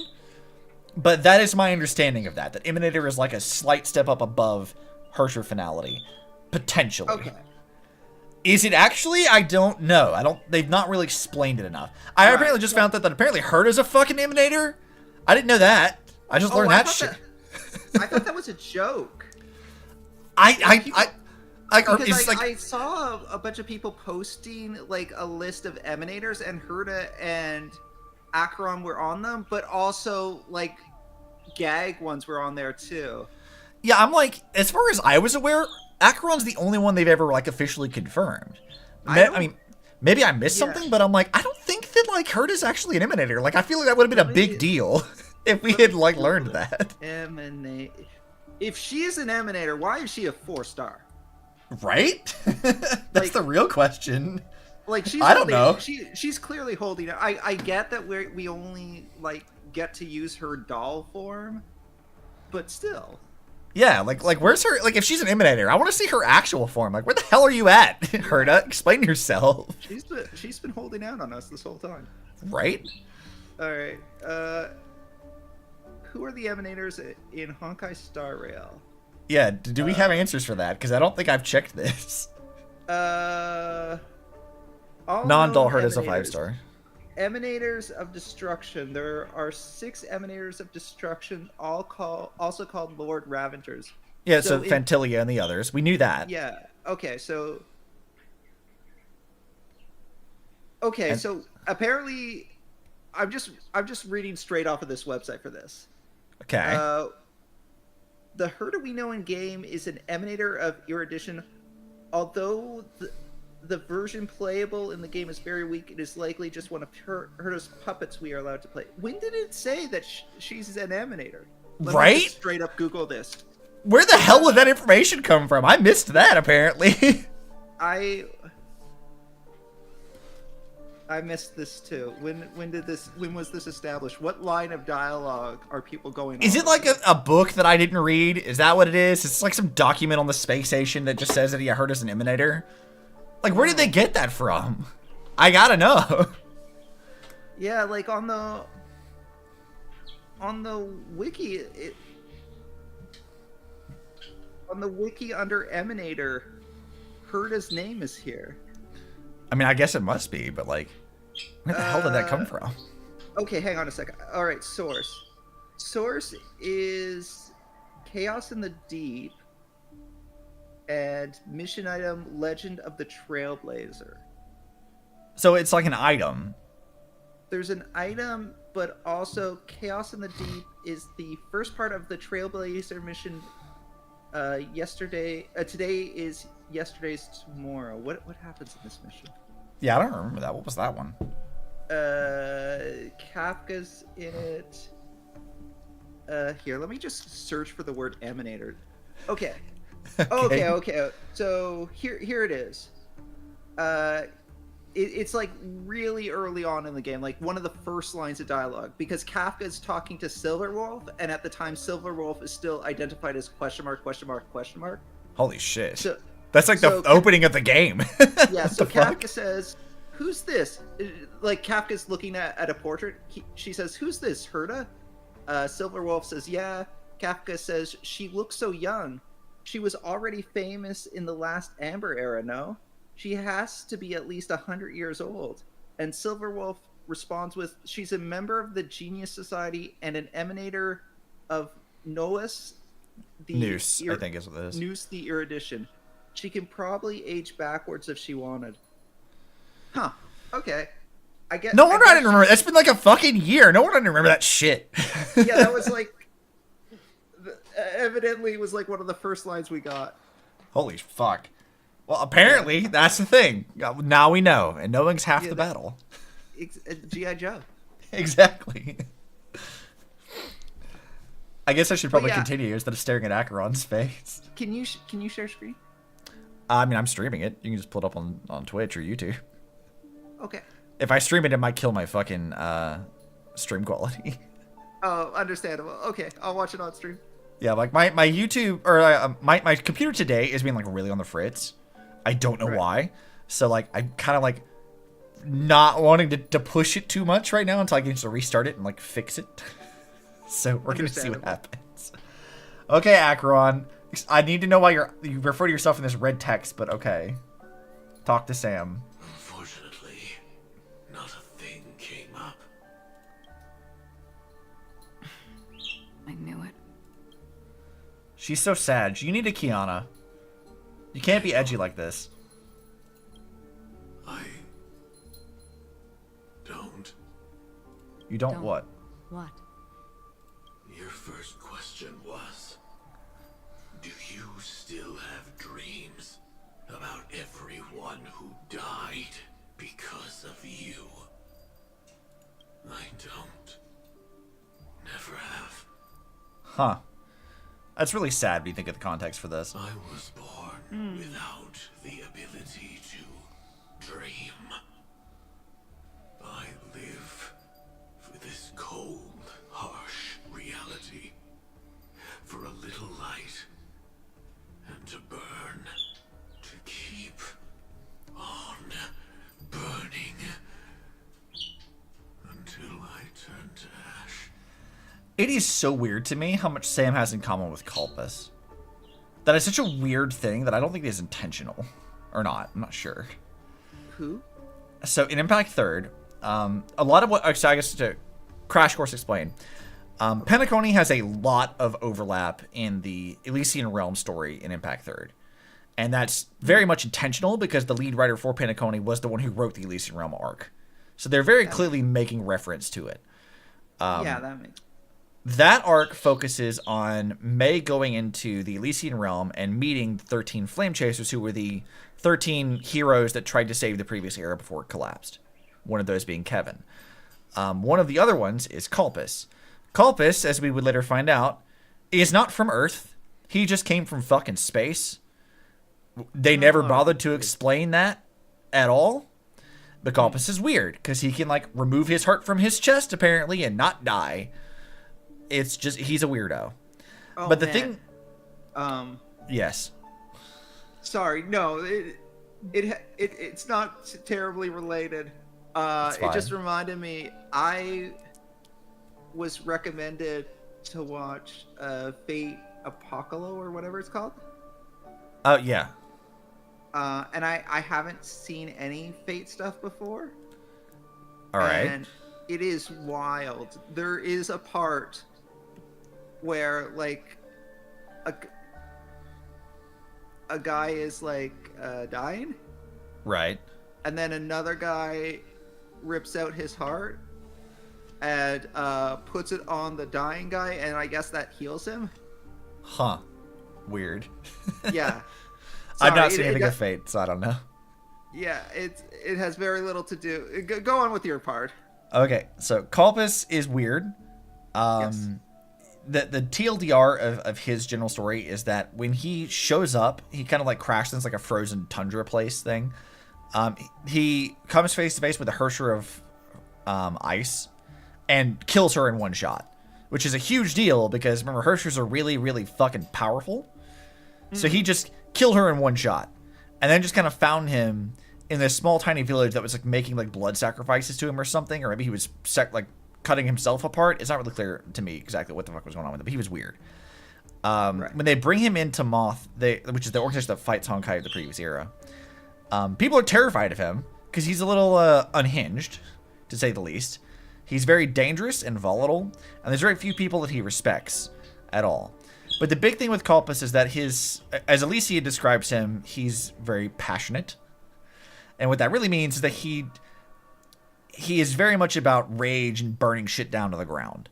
But that is my understanding of that. That Emanator is like a slight step up above Hersher finality. Potentially. Okay. Is it actually? I don't know. They've not really explained it enough. I apparently just found that apparently Herta's a fucking Emanator. I didn't know that. I just learned that shit. I thought that was a joke. I saw a bunch of people posting like a list of Emanators, and Herta and Acheron were on them, but also like gag ones were on there too. Yeah, I'm like, as far as I was aware, Acheron's the only one they've ever like officially confirmed. I mean, maybe I missed something, but I'm like, I don't think that like Herta's actually an Emanator. Like, I feel like that would have been a big deal if we had like learned that. If she is an Emanator, why is she a 4-star? Right? That's like, the real question. Like I don't know. She's clearly holding. I get that we only like get to use her doll form, but still. Yeah, like where's her? Like, if she's an Emanator, I want to see her actual form. Like, where the hell are you at, Herta? Explain yourself. She's been holding out on us this whole time. Right. All right. Who are the Emanators in Honkai Star Rail? Yeah. Do we have answers for that? Because I don't think I've checked this. Non-doll Herta's a 5-star. Emanators of Destruction. There are 6 Emanators of Destruction, also called Lord Ravengers. Yeah, so Fantilia and the others. We knew that. Yeah. Okay, so apparently I'm just reading straight off of this website for this. Okay. The Herta we know in game is an Emanator of Erudition. Although the version playable in the game is very weak, it is likely just one of Herta's puppets we are allowed to play. When did it say that she's an Emanator? Let me just straight up Google this. Where the hell would that information come from? I missed that, apparently. I missed this too. When was this established? What line of dialogue are people going Is on it like a book that I didn't read? Is that what it is? It's like some document on the space station that just says that he heard as an emanator. Like, where did they get that from? I gotta know. Yeah, like on the wiki, on the wiki under Emanator, Herda's name is here. I mean, I guess it must be, but like, where the hell did that come from? Okay, hang on a second. All right, source. Source is Chaos in the Deep and mission item Legend of the Trailblazer. So it's like an item. There's an item, but also Chaos in the Deep is the first part of the Trailblazer mission. Today is yesterday's tomorrow. What happens in this mission? Yeah, I don't remember that. What was that one? Kafka's in it. Here, let me just search for the word emanator. Okay. Okay. So here it is. It's like really early on in the game, like one of the first lines of dialogue, because Kafka is talking to Silverwolf, and at the time Silverwolf is still identified as question mark. Holy shit. So, that's like the opening of the game. Yeah, so Kafka says, "Who's this?" Like, Kafka's looking at a portrait. She says, "Who's this, Herda?" Silverwolf says, "Yeah." Kafka says, "She looks so young. She was already famous in the last Amber era, no? She has to be at least 100 years old." And Silverwolf responds with, "She's a member of the Genius Society and an emanator of Nous, Noose, I think is what it is. Noose the Erudition. She can probably age backwards if she wanted." Huh. Okay. I get. No wonder I didn't remember. That's been like a fucking year. No wonder I didn't remember that shit. Yeah, that was like. Evidently, it was like one of the first lines we got. Holy fuck. Well, apparently, that's the thing. Now we know, and knowing's half the battle. G.I. Joe. Exactly. I guess I should probably continue instead of staring at Acheron's face. Can you share screen? I mean, I'm streaming it. You can just pull it up on Twitch or YouTube. Okay. If I stream it, it might kill my fucking stream quality. Oh, understandable. Okay, I'll watch it on stream. Yeah, like my YouTube or my computer today is being like really on the fritz. I don't know why. So like I'm kind of like not wanting to push it too much right now until I can just restart it and like fix it. So we're gonna see what happens. Okay, Acheron. I need to know why you refer to yourself in this red text, but okay. Talk to Sam. Unfortunately, not a thing came up. I knew it. She's so sad. You need a Kiana. You can't be edgy like this. I don't. You don't what? What? Your first question was, do you still have dreams about everyone who died because of you? I don't. Never have. Huh. That's really sad when you think of the context for this. I was born without the ability to dream. I live for this cold, harsh reality. For a little light. And to burn. To keep on burning. Until I turn to ash. It is so weird to me how much Sam has in common with Culpus. That is such a weird thing that I don't think is intentional. Or not. I'm not sure. Who? So in Impact 3rd, a lot of what... I guess to crash course explain. Penacony has a lot of overlap in the Elysian Realm story in Impact 3rd. And that's very much intentional because the lead writer for Penacony was the one who wrote the Elysian Realm arc. So they're very clearly making reference to it. Yeah, that makes... That arc focuses on May going into the Elysian Realm and meeting the 13 Flame Chasers, who were the 13 heroes that tried to save the previous era before it collapsed. One of those being Kevin. One of the other ones is Culpus. Culpus, as we would later find out, is not from Earth. He just came from fucking space. They never bothered to explain that at all. But Kalpis is weird because he can like remove his heart from his chest apparently and not die. It's just he's a weirdo. Oh, but the man. thing, yes. Sorry, no, it's not terribly related. It just reminded me. I was recommended to watch Fate Apocalo or whatever it's called. Oh yeah. And I haven't seen any Fate stuff before. All right. And it is wild. There is a part where like a guy is like dying, Right. and then another guy rips out his heart and puts it on the dying guy, and I guess that heals him. Huh. Weird. Yeah. I've not Sorry, seen anything of Fate, so I don't know. Yeah, it has very little to do. Go on with your part. Okay, so Kalpis is weird. Yes. The TLDR of his general story is that when he shows up, he kind of like crashes into like a frozen tundra place thing. He comes face to face with a Hersher of ice and kills her in one shot, which is a huge deal because remember Hershers are really, really fucking powerful. So he just killed her in one shot, and then just kind of found him in this small tiny village that was like making like blood sacrifices to him or something, or maybe he was like cutting himself apart. It's not really clear to me exactly what the fuck was going on with him, but he was weird. Right. When they bring him into Moth, which is the organization that fights Honkai of the previous era, people are terrified of him because he's a little unhinged, to say the least. He's very dangerous and volatile, and there's very few people that he respects at all. But the big thing with Kalpis is that as Alicia describes him, he's very passionate. And what that really means is that he is very much about rage and burning shit down to the ground.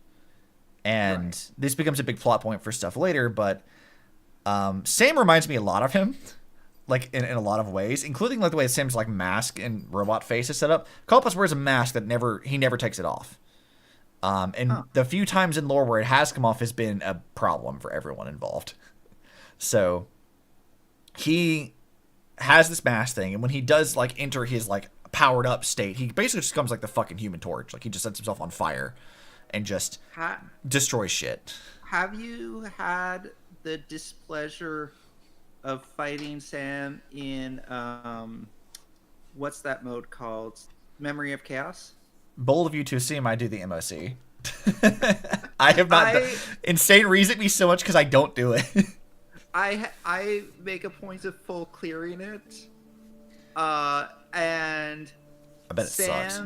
And this becomes a big plot point for stuff later, but Sam reminds me a lot of him, like in a lot of ways, including like the way Sam's like mask and robot face is set up. Kalpis wears a mask that he never takes it off. The few times in lore where it has come off has been a problem for everyone involved. So he has this mask thing, and when he does like enter his like powered up state, he basically just becomes like the fucking Human Torch. Like he just sets himself on fire and just destroys shit. Have you had the displeasure of fighting Sam in what's that mode called? Memory of Chaos? Bold of you to assume I do the MOC. I have not. Insane reason me so much because I don't do it. I make a point of full clearing it, and I bet it sucks.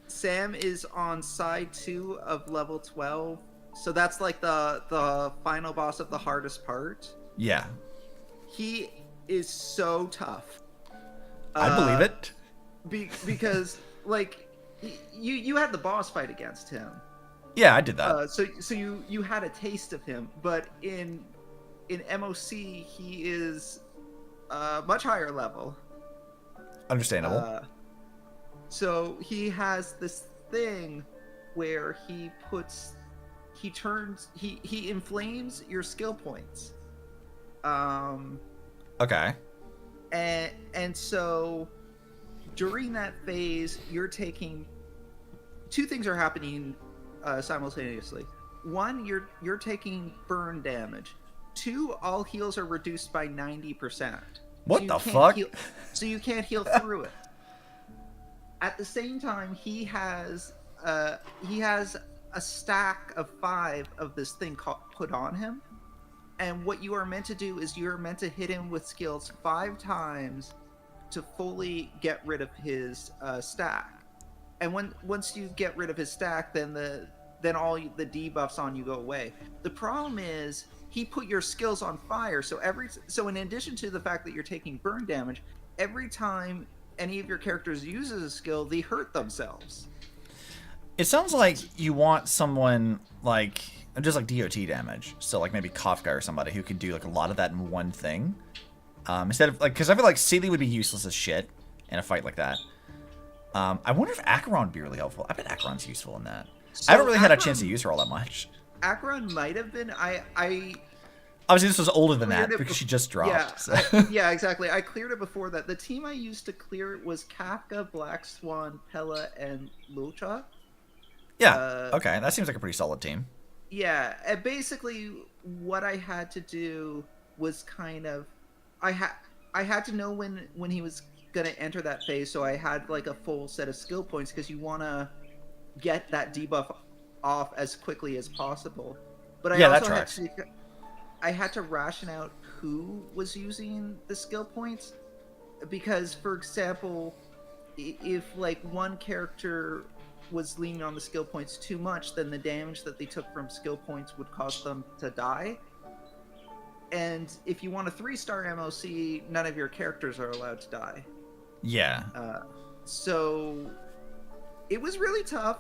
Sam is on side 2 of level 12, so that's like the final boss of the hardest part. Yeah, he is so tough. I believe it. Because like you had the boss fight against him. Yeah, I did that. So you had a taste of him, but in MOC he is much higher level. Understandable. So he has this thing where he inflames your skill points. Okay. And so during that phase, you're taking two things are happening simultaneously. One, you're taking burn damage. 2, all heals are reduced by 90%. What the fuck? So you can't heal through it. At the same time, he has a stack of 5 of this thing put on him. And what you are meant to do is you're meant to hit him with skills 5 times to fully get rid of his stack. And once you get rid of his stack, then all the debuffs on you go away. The problem is he put your skills on fire. So in addition to the fact that you're taking burn damage, every time any of your characters uses a skill, they hurt themselves. It sounds like you want someone like just like DOT damage. So like maybe Kafka or somebody who could do like a lot of that in one thing. Instead of like, because I feel like Sealy would be useless as shit in a fight like that. I wonder if Acheron would be really helpful. I bet Acheron's useful in that. So I haven't really had a chance to use her all that much. Acheron might have been. Obviously, this was older than that cleared it because bef- she just dropped. Yeah, so. yeah, exactly. I cleared it before that. The team I used to clear it was Kafka, Black Swan, Pella, and Lucha. Yeah. Okay, that seems like a pretty solid team. Yeah, and basically what I had to do was kind of, I had to know when he was gonna enter that phase, so I had like a full set of skill points because you want to get that debuff off as quickly as possible. But I also had to ration out who was using the skill points, because for example, if like one character was leaning on the skill points too much, then the damage that they took from skill points would cause them to die. And if you want a 3-star MOC, none of your characters are allowed to die. Yeah. So it was really tough.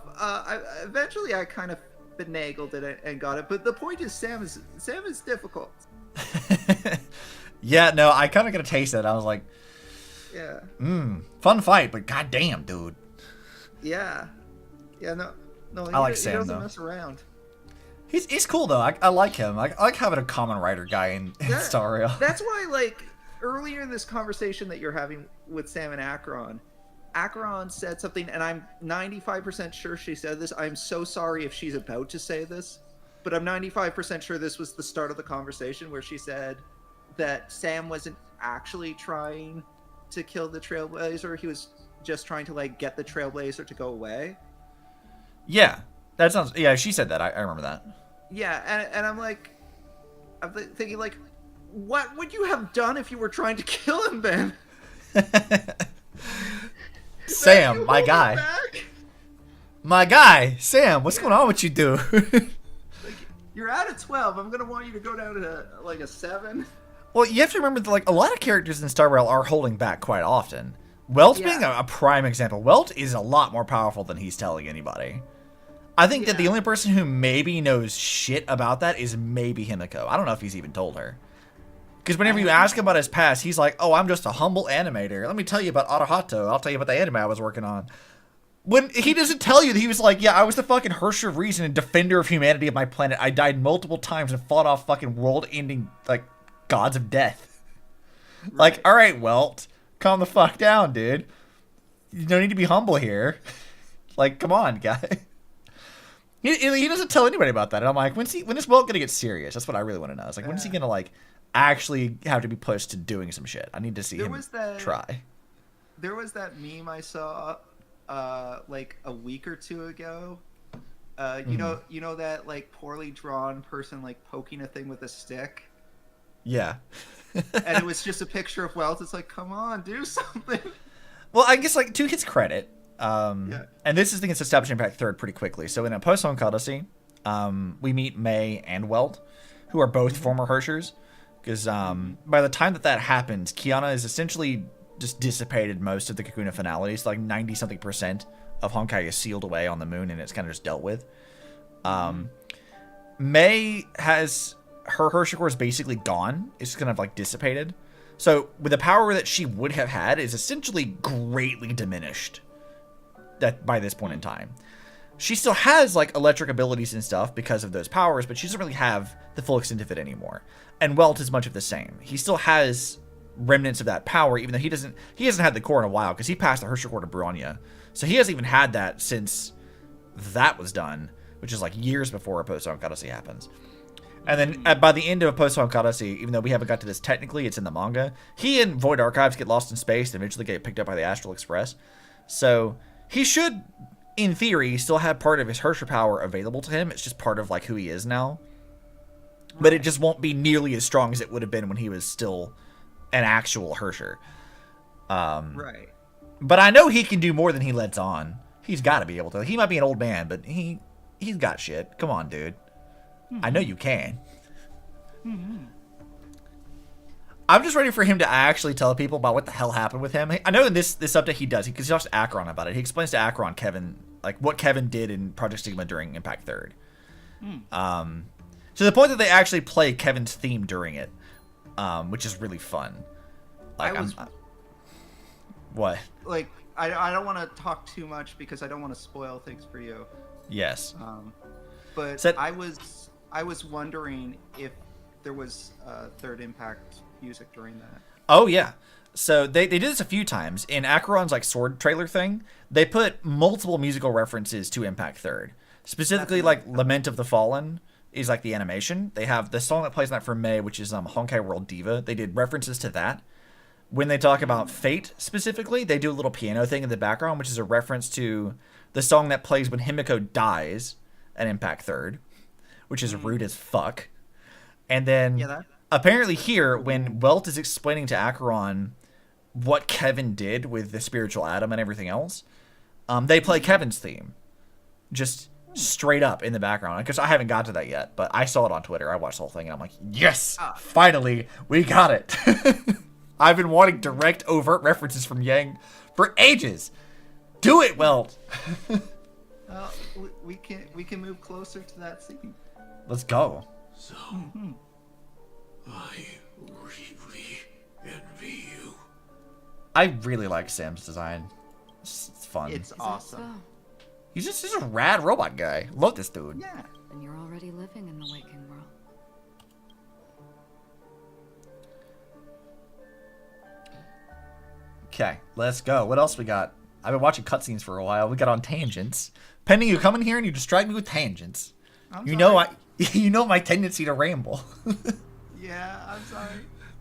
Eventually I kind of finagled it and got it. But the point is, Sam is difficult. Yeah, no, I kind of got a taste of it. I was like, yeah. Fun fight, but goddamn, dude. Yeah. Yeah, no. I like he Sam, doesn't though. mess around. He's cool, though. I like him. I like having a common writer guy in Star Rail. That's why, like, earlier in this conversation that you're having with Sam and Acheron said something, and I'm 95% sure she said this. I'm so sorry if she's about to say this, but I'm 95% sure this was the start of the conversation where she said that Sam wasn't actually trying to kill the Trailblazer. He was just trying to, like, get the Trailblazer to go away. Yeah. That sounds... Yeah, she said that. I remember that. Yeah, and I'm like... I'm thinking, like, what would you have done if you were trying to kill him, Ben? Sam, my guy. My guy. Sam, what's going on with you, dude? Like, you're at a 12. I'm going to want you to go down to, like, a 7. Well, you have to remember that, like, a lot of characters in Star Rail are holding back quite often. Welt being a prime example. Welt is a lot more powerful than he's telling anybody. I think that the only person who maybe knows shit about that is maybe Himiko. I don't know if he's even told her. Because whenever you ask him about his past, he's like, oh, I'm just a humble animator. Let me tell you about Arahato. I'll tell you about the anime I was working on. When he doesn't tell you that he was like, yeah, I was the fucking Hersher of Reason and defender of humanity of my planet. I died multiple times and fought off fucking world-ending, like, gods of death. Right. Like, all right, Welt, calm the fuck down, dude. You don't need to be humble here. Like, come on, guy. He doesn't tell anybody about that. And I'm like, when is Welt gonna get serious? That's what I really want to know. It's like, when is he gonna, like, actually have to be pushed to doing some shit? I need to see him try. There was that meme I saw, like a week or two ago. You know that, like, poorly drawn person, like, poking a thing with a stick. Yeah. And it was just a picture of Welt. It's like, come on, do something. Well, I guess, like, to his credit, and this is the thing that's established Impact 3rd pretty quickly. So in a Post-Honkai Odyssey, we meet May and Welt, who are both former Hershers. Because by the time that happens, Kiana is essentially just dissipated most of the Kakuna finalities. Like 90-something% of Honkai is sealed away on the moon, and it's kind of just dealt with. May has... Her Hersher core is basically gone. It's just kind of like dissipated. So with the power that she would have had is essentially greatly diminished by this point in time. She still has like electric abilities and stuff because of those powers, but she doesn't really have the full extent of it anymore. And Welt is much of the same. He still has remnants of that power, even though he hasn't had the core in a while because he passed the Hersher core to Bronya. So he hasn't even had that since that was done, which is like years before a Post-Honkai Odyssey happens. And then by the end of a Post-Honkai Odyssey, even though we haven't got to this technically, it's in the manga, he and Void Archives get lost in space and eventually get picked up by the Astral Express. So he should, in theory, still have part of his Hersher power available to him. It's just part of like who he is now. But it just won't be nearly as strong as it would have been when he was still an actual Hersher. Right. But I know he can do more than he lets on. He's got to be able to. He might be an old man, but he's got shit. Come on, dude. I know you can. I'm just ready for him to actually tell people about what the hell happened with him. I know in this update he does, because he talks to Acheron about it. He explains to Acheron, Kevin, like what Kevin did in Project Sigma during Impact 3rd. To the point that they actually play Kevin's theme during it, which is really fun. Like, what? Like, I don't want to talk too much because I don't want to spoil things for you. Yes. But I was wondering if there was third impact music during that. Oh yeah. So they did this a few times in Acheron's like sword trailer thing. They put multiple musical references to Impact Third. Specifically, like Lament of the Fallen is like the animation. They have the song that plays in that for May, which is Honkai World Diva. They did references to that. When they talk about Fate specifically, they do a little piano thing in the background, which is a reference to the song that plays when Himiko dies at Impact Third, which is rude as fuck. And then apparently here, when Welt is explaining to Acheron what Kevin did with the spiritual atom and everything else, they play Kevin's theme just straight up in the background. Because I haven't got to that yet, but I saw it on Twitter. I watched the whole thing and I'm like, yes, finally, we got it. I've been wanting direct, overt references from Yang for ages. Do it, Welt. We can move closer to that scene. Let's go. So, I really envy you. I really like Sam's design. It's fun. It's awesome. He's just a rad robot guy. Love this dude. Yeah. And you're already living in the waking world. Okay, let's go. What else we got? I've been watching cutscenes for a while. We got on tangents. Penny, you come in here and you distract me with tangents. You know my tendency to ramble. Yeah, I'm sorry.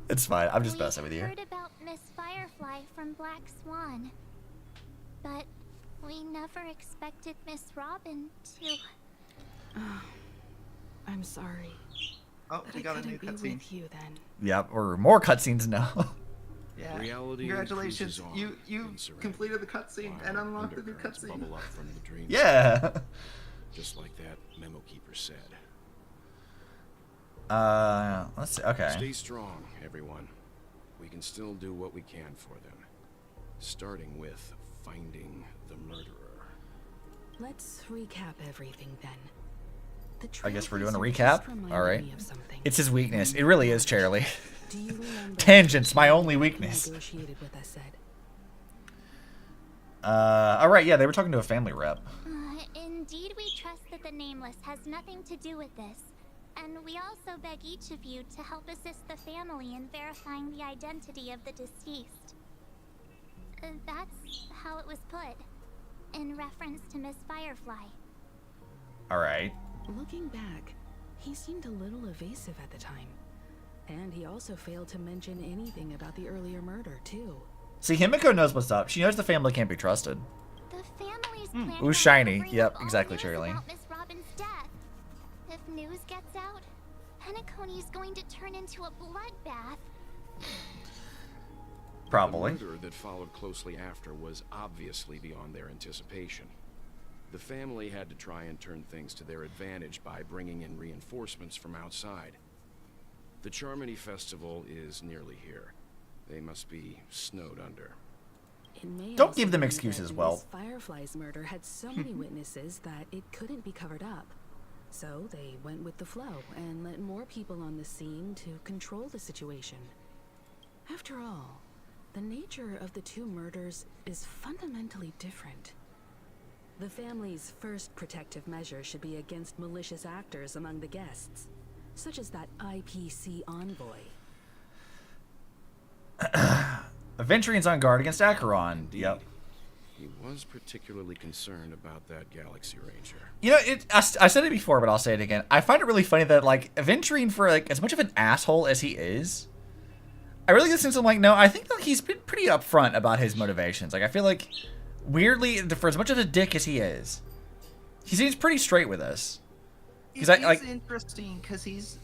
It's fine. I'm just messing with you. We heard about Miss Firefly from Black Swan, but we never expected Miss Robin to. I'm sorry. Oh, That we I got a new couldn't be cutscene. with you then. Yep, or more cutscenes now. Yeah. Reality Congratulations, cruises on you in serenity, completed the cutscene and while unlocked the new undercurrents cutscene. bubble up from the dream Yeah. cycle, just like that memo keeper said. Let's see. Okay. Stay strong, everyone. We can still do what we can for them. Starting with finding the murderer. Let's recap everything then. I guess we're doing a Trailblazer recap. just reminded All right. me of something. It's his weakness. It really is, Charlie. Do you remember Tangents, my what only you weakness. negotiated with us said? All right. Yeah, they were talking to a family rep. Indeed, we trust that the Nameless has nothing to do with this. And we also beg each of you to help assist the family in verifying the identity of the deceased. That's how it was put, in reference to Miss Firefly. All right. Looking back, he seemed a little evasive at the time. And he also failed to mention anything about the earlier murder, too. See, Himiko knows what's up. She knows the family can't be trusted. The family's planning Ooh, on shiny. covering Yep, up all exactly, news Charlie. about Miss Robin's death. If news gets out, Penacony's going to turn into a bloodbath. Probably. The murder that followed closely after was obviously beyond their anticipation. The family had to try and turn things to their advantage by bringing in reinforcements from outside. The Charmony Festival is nearly here. They must be snowed under. It may Don't also give them be excuses, that Well. Miss Firefly's murder had so many witnesses that it couldn't be covered up. So they went with the flow and let more people on the scene to control the situation. After all, the nature of the two murders is fundamentally different. The family's first protective measure should be against malicious actors among the guests, such as that IPC envoy. Aventurian's on guard against Acheron. Yep. He was particularly concerned about that Galaxy Ranger. You know, I said it before, but I'll say it again. I find it really funny that, like, Aventurine, for, like, as much of an asshole as he is, I really get the sense I'm like, no, I think that he's been pretty upfront about his motivations. Like, I feel like, weirdly, for as much of a dick as he is, he seems pretty straight with us. It's interesting because he's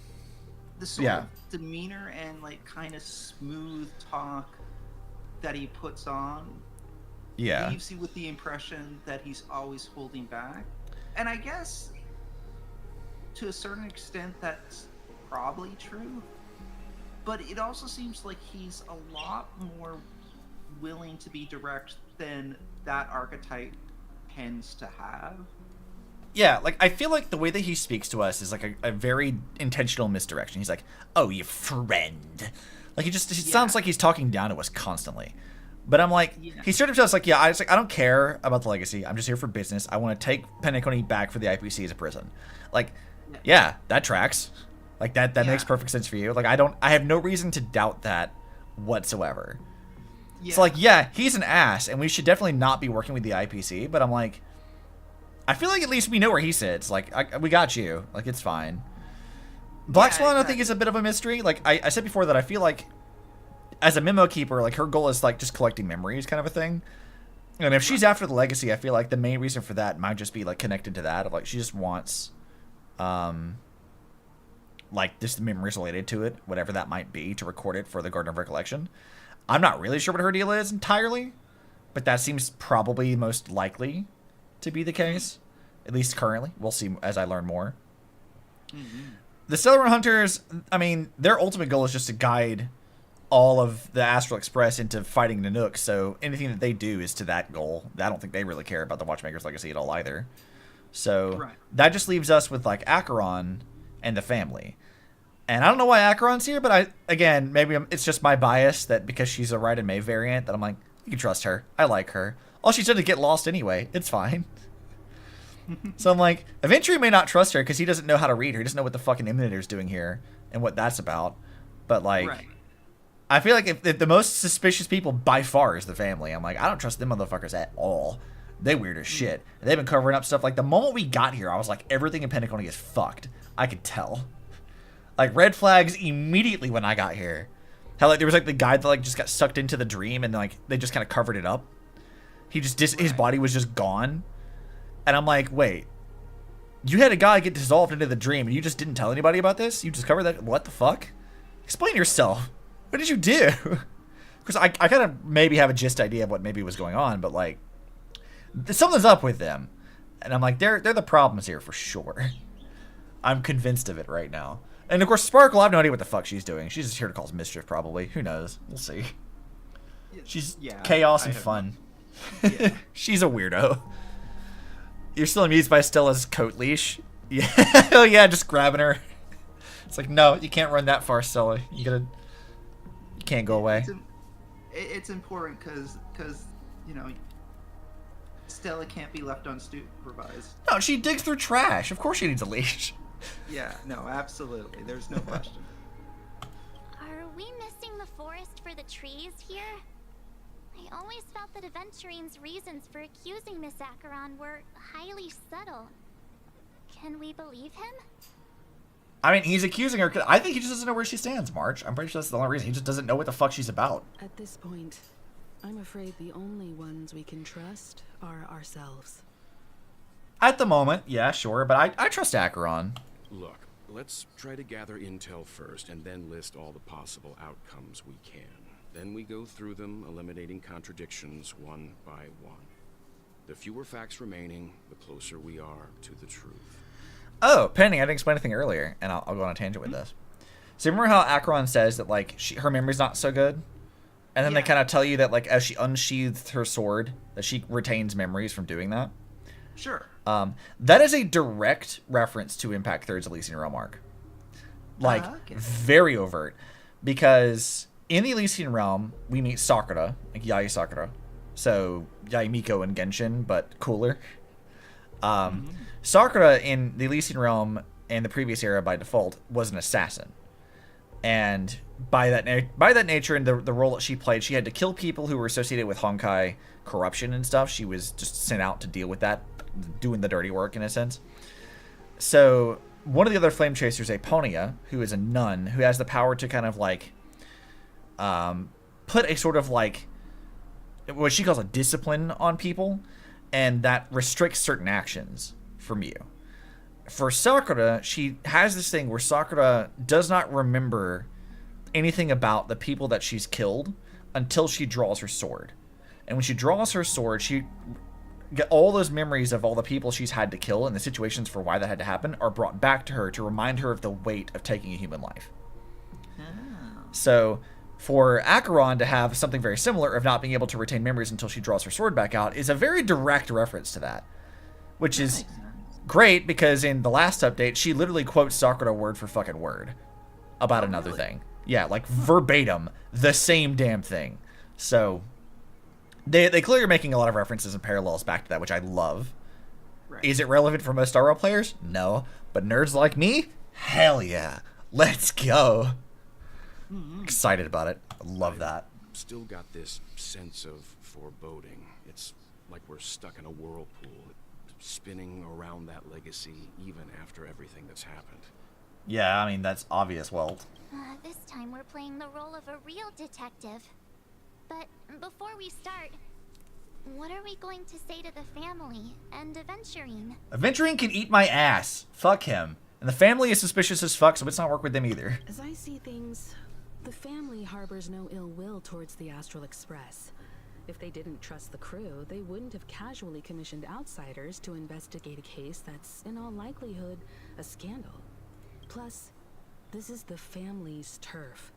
the sort of demeanor and like kind of smooth talk that he puts on. Yeah. Leaves you with the impression that he's always holding back, and I guess to a certain extent that's probably true. But it also seems like he's a lot more willing to be direct than that archetype tends to have. Yeah, like, I feel like the way that he speaks to us is, like, a very intentional misdirection. He's like, oh, you friend. Like, he sounds like he's talking down to us constantly. But I'm like, he straight up tells us, like, I don't care about the legacy. I'm just here for business. I want to take Penacony back for the IPC as a prison. Like, yeah, that tracks. Like that makes perfect sense for you. Like I have no reason to doubt that whatsoever. Yeah. So like, yeah, he's an ass, and we should definitely not be working with the IPC. But I'm like, I feel like at least we know where he sits. Like, we got you. Like, it's fine. Black Swan, exactly. I think, is a bit of a mystery. Like, I said before that I feel like, as a memo keeper, like, her goal is, like, just collecting memories kind of a thing. And if she's after the legacy, I feel like the main reason for that might just be, like, connected to that. Of, like, she just wants, like, just the memories related to it, whatever that might be, to record it for the Garden of Recollection. I'm not really sure what her deal is entirely, but that seems probably most likely to be the case, at least currently. We'll see as I learn more. The Stellar Hunters, I mean, their ultimate goal is just to guide all of the Astral Express into fighting Nanook, so anything that they do is to that goal. I don't think they really care about the Watchmaker's Legacy at all either. So that just leaves us with, like, Acheron and the family. And I don't know why Acheron's here, but again, maybe it's just my bias that because she's a Raiden May variant, that I'm like, you can trust her. I like her. All she's done is get lost anyway. It's fine. So I'm like, Aventry may not trust her because he doesn't know how to read her. He doesn't know what the fucking Emanator's doing here and what that's about. But, like, I feel like if the most suspicious people by far is the family. I'm like, I don't trust them motherfuckers at all. They weird as shit. They've been covering up stuff. Like, the moment we got here, I was like, everything in Pentaconi is fucked. I could tell. Like, red flags immediately when I got here. How, like, there was, like, the guy that, like, just got sucked into the dream and, like, they just kind of covered it up. He just, his body was just gone. And I'm like, wait. You had a guy get dissolved into the dream and you just didn't tell anybody about this? You just covered that? What the fuck? Explain yourself. What did you do? Because I kind of maybe have a gist idea of what maybe was going on, but, like, something's up with them. And I'm like, they're the problems here for sure. I'm convinced of it right now. And, of course, Sparkle, I have no idea what the fuck she's doing. She's just here to cause mischief, probably. Who knows? We'll see. She's chaos and fun. Yeah. She's a weirdo. You're still amused by Stella's coat leash? Yeah. Oh, yeah, just grabbing her. It's like, no, you can't run that far, Stella. You can't go away. It's important because, you know, Stella can't be left unsupervised. No, she digs through trash. Of course she needs a leash. Yeah, no, absolutely. There's no question. Are we missing the forest for the trees here? I always felt that Aventurine's reasons for accusing Miss Acheron were highly subtle. Can we believe him? I mean, he's accusing her. I think he just doesn't know where she stands, March. I'm pretty sure that's the only reason. He just doesn't know what the fuck she's about. At this point, I'm afraid the only ones we can trust are ourselves. At the moment, yeah, sure, but I trust Acheron. Look, let's try to gather intel first and then list all the possible outcomes we can. Then we go through them, eliminating contradictions one by one. The fewer facts remaining, the closer we are to the truth. Oh, Penny, I didn't explain anything earlier, and I'll go on a tangent with this. So remember how Acheron says that, like, her memory's not so good? And then they kind of tell you that, like, as she unsheathed her sword, that she retains memories from doing that? Sure. That is a direct reference to Impact 3's Elysian Realm arc. Like, very overt. Because in the Elysian Realm, we meet Sakura, like Yai Sakura. So, Yai Miko and Genshin, but cooler. Sakura in the Elysian Realm in the previous era by default was an assassin. And by that nature and the role that she played, she had to kill people who were associated with Honkai corruption and stuff. She was just sent out to deal with that, doing the dirty work in a sense. So one of the other flame chasers, Aponia, who is a nun, who has the power to kind of like put a sort of like what she calls a discipline on people, and that restricts certain actions from you. For Sakura, she has this thing where Sakura does not remember anything about the people that she's killed until she draws her sword. And when she draws her sword, she get all those memories of all the people she's had to kill and the situations for why that had to happen are brought back to her to remind her of the weight of taking a human life. So for Acheron to have something very similar of not being able to retain memories until she draws her sword back out is a very direct reference to that, which is great because in the last update, she literally quotes Sakura word for fucking word about another thing. Yeah, like verbatim, the same damn thing. So they clearly are making a lot of references and parallels back to that, which I love. Is it relevant for most Star Rail players? No. But nerds like me? Hell yeah. Let's go. Excited about it. I love that. Still got this sense of foreboding. It's like we're stuck in a whirlpool, spinning around that legacy even after everything that's happened. Yeah, I mean, that's obvious, Welt. This time we're playing the role of a real detective. But before we start, what are we going to say to the family and Aventurine? Aventurine can eat my ass. Fuck him. And the family is suspicious as fuck, so let's not work with them either. As I see things, the family harbors no ill will towards the Astral Express. If they didn't trust the crew, they wouldn't have casually commissioned outsiders to investigate a case that's, in all likelihood, a scandal. Plus, this is the family's turf.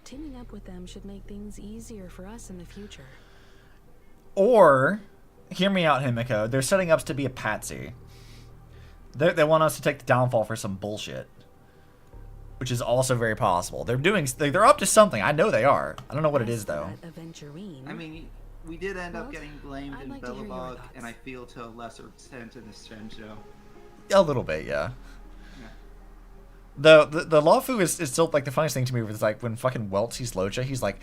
Teaming up with them should make things easier for us in the future. Or, hear me out, Himiko, they're setting up to be a patsy. They want us to take the downfall for some bullshit. Which is also very possible. They're up to something. I know they are. I don't know what it is, though. I mean, we did end up getting blamed I'd in like to hear your Belobog, thoughts. and I feel to a lesser extent in Essenjo. A little bit, yeah. The Lawfu is still, like, the funniest thing to me was, like, when fucking Welt sees Locha, he's like,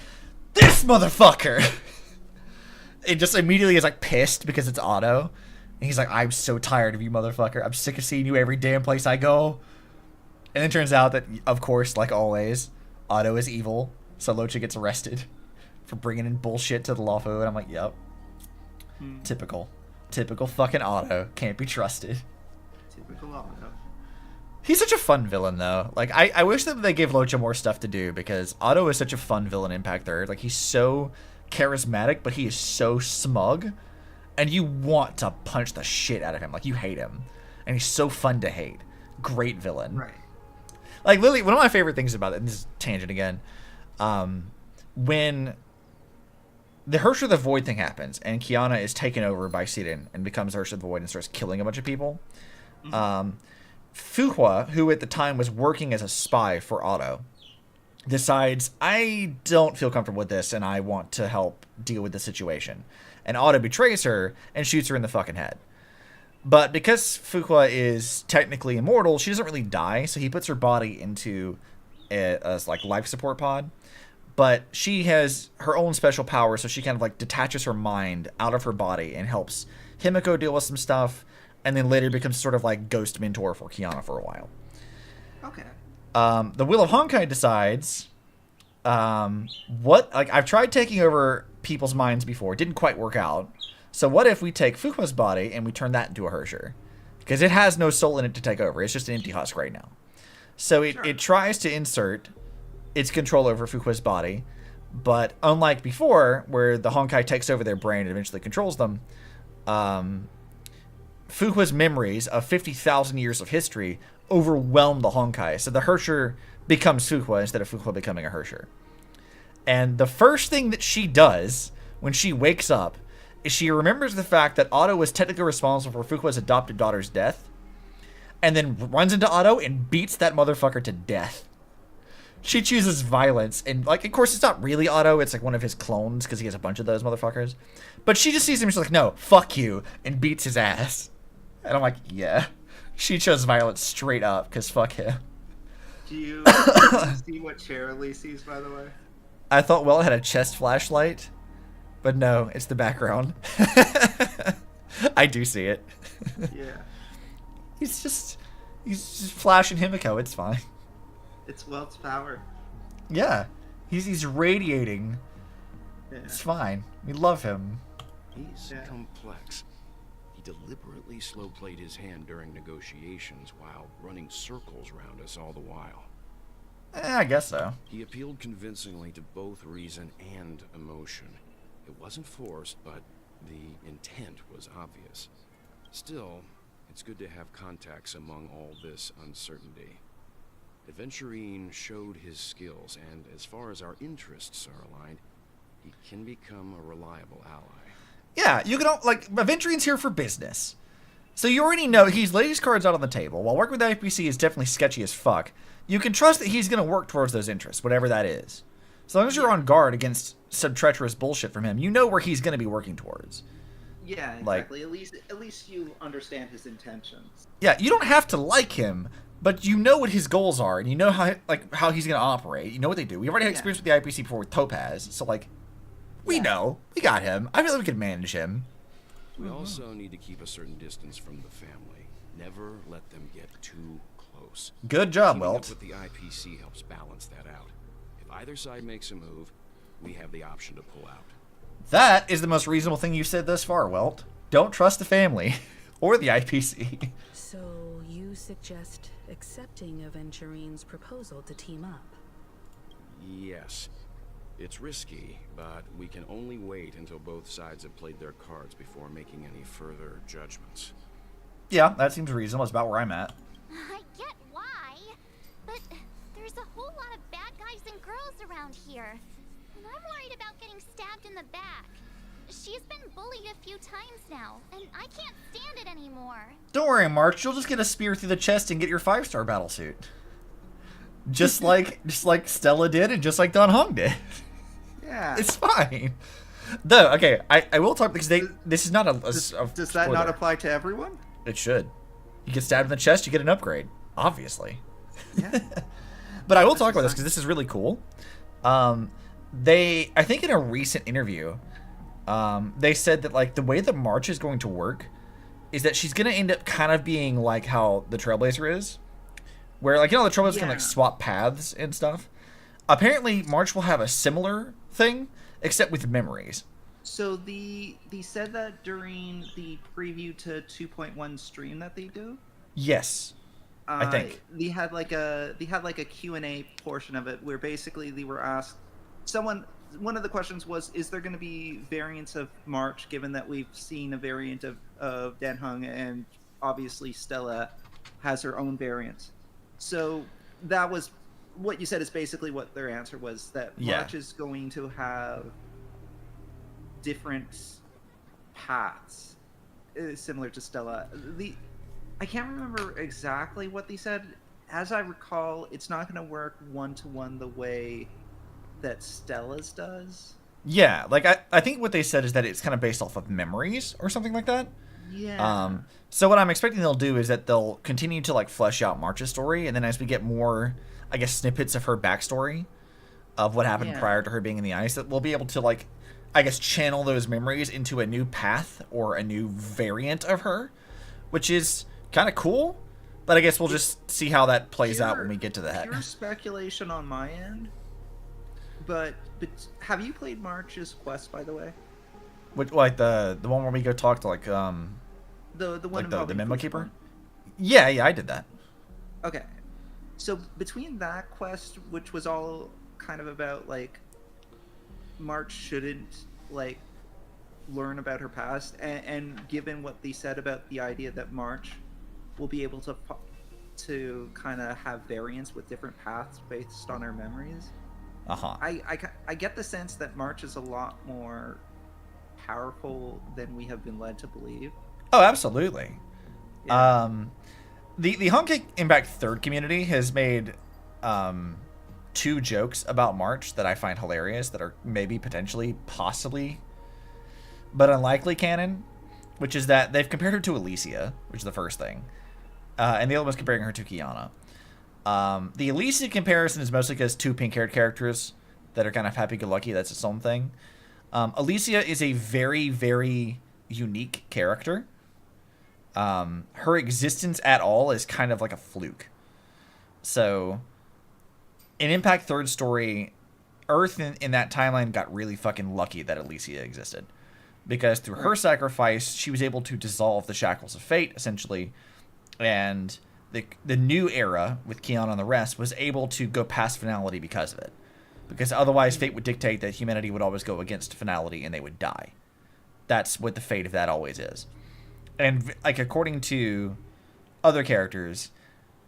this motherfucker! It just immediately is, like, pissed because it's Otto. And he's like, I'm so tired of you, motherfucker. I'm sick of seeing you every damn place I go. And it turns out that, of course, like always, Otto is evil. So Locha gets arrested for bringing in bullshit to the Lawfu. And I'm like, yep. Typical. Typical fucking Otto. Can't be trusted. Typical Otto. He's such a fun villain, though. Like, I wish that they gave Locha more stuff to do, because Otto is such a fun villain in Impact Third. Like, he's so charismatic, but he is so smug, and you want to punch the shit out of him. Like, you hate him. And he's so fun to hate. Great villain. Right. Like, literally, one of my favorite things about it, and this is tangent again, when the Hersher the Void thing happens, and Kiana is taken over by Sidon and becomes Hersher the Void and starts killing a bunch of people, Fuhua, who at the time was working as a spy for Otto, decides, I don't feel comfortable with this and I want to help deal with the situation. And Otto betrays her and shoots her in the fucking head. But because Fuhua is technically immortal, she doesn't really die, so he puts her body into a like life support pod. But she has her own special power, so she kind of like detaches her mind out of her body and helps Himiko deal with some stuff, and then later becomes sort of like ghost mentor for Kiana for a while. Okay. The Will of Honkai decides, I've tried taking over people's minds before, it didn't quite work out. So what if we take Fuhua's body and we turn that into a Hersher? Because it has no soul in it to take over. It's just an empty husk right now. So it tries to insert its control over Fuhua's body, but unlike before, where the Honkai takes over their brain and eventually controls them, Fuhua's memories of 50,000 years of history overwhelm the Honkai. So the Hersher becomes Fuhua instead of Fuhua becoming a Hersher. And the first thing that she does when she wakes up is she remembers the fact that Otto was technically responsible for Fuhua's adopted daughter's death, and then runs into Otto and beats that motherfucker to death. She chooses violence, and like, of course, it's not really Otto, it's like one of his clones, because he has a bunch of those motherfuckers. But she just sees him, she's like, no, fuck you, and beats his ass. And I'm like, yeah. She chose violence straight up, because fuck him. Do you see what Cherylee sees, by the way? I thought, well, it had a chest flashlight, but no, it's the background. I do see it. Yeah. He's just flashing Himiko, it's fine. It's Welt's power. Yeah. He's radiating. Yeah. It's fine. We love him. He's complex. He deliberately slow-played his hand during negotiations while running circles around us all the while. I guess so. He appealed convincingly to both reason and emotion. It wasn't forced, but the intent was obvious. Still, it's good to have contacts among all this uncertainty. Aventurine showed his skills, and as far as our interests are aligned, he can become a reliable ally. Yeah, you can, like, Aventurine's here for business. So you already know he's laid his cards out on the table. While working with the FBC is definitely sketchy as fuck, you can trust that he's going to work towards those interests, whatever that is. As long as you're on guard against some treacherous bullshit from him, you know where he's going to be working towards. Yeah, exactly. At least you understand his intentions. Yeah, you don't have to like him, But you know what his goals are, and you know how he's gonna operate. You know what they do. We already had experience with the IPC before with Topaz, so like, we know we got him. I feel like we can manage him. We also need to keep a certain distance from the family. Never let them get too close. Good job, Teaming up Welt. with the IPC helps balance that out. If either side makes a move, we have the option to pull out. That is the most reasonable thing you've said thus far, Welt. Don't trust the family or the IPC. So you suggest accepting Aventurine's proposal to team up? Yes. It's risky, but we can only wait until both sides have played their cards before making any further judgments. Yeah, that seems reasonable. It's about where I'm at. I get why, but there's a whole lot of bad guys and girls around here. And I'm worried about getting stabbed in the back. She's been bullied a few times now, and I can't stand it anymore. Don't worry, March. You'll just get a spear through the chest and get your 5-star battle suit. Just like Stella did, and just like Don Hong did. Yeah. It's fine. Though, okay, I will talk because this is not a Does that spoiler. not apply to everyone? It should. You get stabbed in the chest, you get an upgrade. Obviously. Yeah. But I will talk about this because this is really cool. I think in a recent interview, they said that like the way that March is going to work is that she's going to end up kind of being like how the Trailblazer is, where like, you know, the Trailblazer can like swap paths and stuff. Apparently, March will have a similar thing, except with memories. So they said that during the preview to 2.1 stream that they do. Yes, I think they had like a Q&A portion of it where basically they were asked one of the questions was, is there going to be variants of March, given that we've seen a variant of Dan Hung, and obviously Stella has her own variants. So that was what you said is basically what their answer was, that March is going to have different paths similar to Stella. I can't remember exactly what they said. As I recall, it's not going to work one-to-one the way that Stella's does. Yeah, like I think what they said is that it's kind of based off of memories or something like that. Yeah. So what I'm expecting they'll do is that they'll continue to like flesh out March's story, and then as we get more, I guess, snippets of her backstory of what happened prior to her being in the ice, that we'll be able to like, I guess, channel those memories into a new path or a new variant of her, which is kind of cool. But I guess we'll just see how that plays out when we get to that. Pure speculation on my end. But have you played March's quest, by the way? Which, like the one where we go talk to like the one like the memo Foosbane? keeper? Yeah, I did that. Okay. So between that quest, which was all kind of about like March shouldn't like learn about her past, and given what they said about the idea that March will be able to kind of have variants with different paths based on her memories. I get the sense that March is a lot more powerful than we have been led to believe. Oh, absolutely. Yeah. The Honkai Impact 3rd community has made 2 jokes about March that I find hilarious that are maybe potentially, possibly, but unlikely canon, which is that they've compared her to Alicia, which is the first thing, and the other one's comparing her to Kiana. The Alicia comparison is mostly because 2 pink-haired characters that are kind of happy-go-lucky. That's its own thing. Alicia is a very, very unique character. Her existence at all is kind of like a fluke. So, in Impact 3rd story, Earth in that timeline got really fucking lucky that Alicia existed. Because through her sacrifice, she was able to dissolve the shackles of fate, essentially, and the new era with Kiana and the rest was able to go past finality because of it. Because otherwise fate would dictate that humanity would always go against finality and they would die. That's what the fate of that always is. And like according to other characters,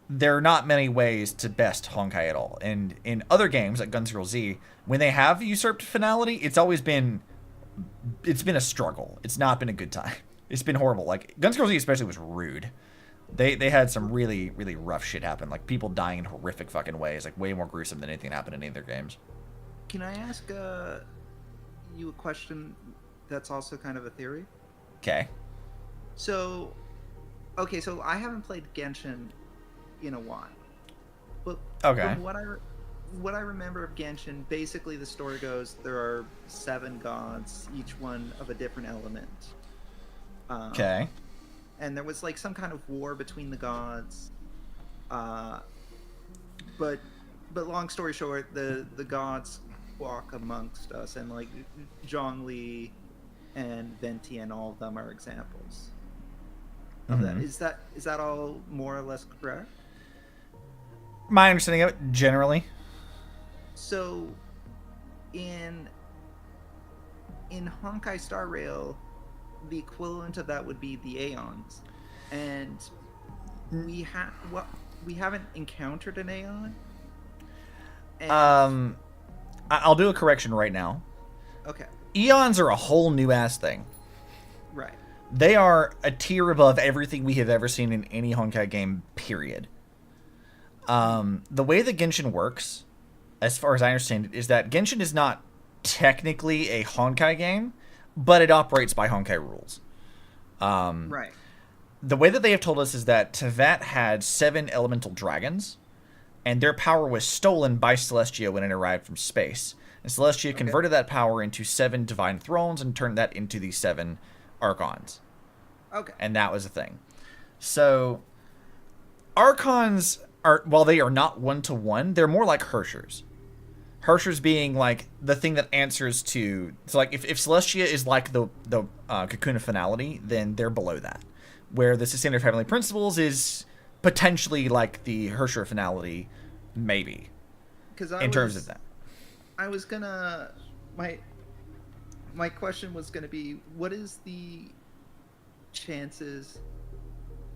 there are not many ways to best Honkai at all. And in other games like Gun Zero Z, when they have usurped finality, it's been a struggle. It's not been a good time. It's been horrible. Like Gun Zero Z especially was rude. They had some really, really rough shit happen. Like, people dying in horrific fucking ways. Like, way more gruesome than anything that happened in any of their games. Can I ask you a question that's also kind of a theory? Okay. So I haven't played Genshin in a while. But Okay. from what I remember of Genshin, basically the story goes there are 7 gods, each one of a different element. Okay. And there was like some kind of war between the gods. But long story short, the gods walk amongst us, and like Zhongli and Venti and all of them are examples of that. Is that all more or less correct? My understanding of it, generally. So, in Honkai Star Rail, the equivalent of that would be the Aeons, and we haven't encountered an Aeon. And... I'll do a correction right now. Okay. Eons are a whole new ass thing. Right. They are a tier above everything we have ever seen in any Honkai game, period. The way that Genshin works, as far as I understand it, is that Genshin is not technically a Honkai game, but it operates by Honkai rules. Right. The way that they have told us is that Tevat had 7 elemental dragons, and their power was stolen by Celestia when it arrived from space. And Celestia converted that power into 7 divine thrones and turned that into the 7 Archons. Okay. And that was a thing. So, Archons are, while they are not one-to-one, they're more like Hershers. Hershers being like the thing that answers to... So like if Celestia is like the Cocoon of Finality, then they're below that. Where the Sustainer of Heavenly Principles is potentially like the Hersher of Finality, maybe. In terms of that. I was gonna... My question was gonna be, what is the chances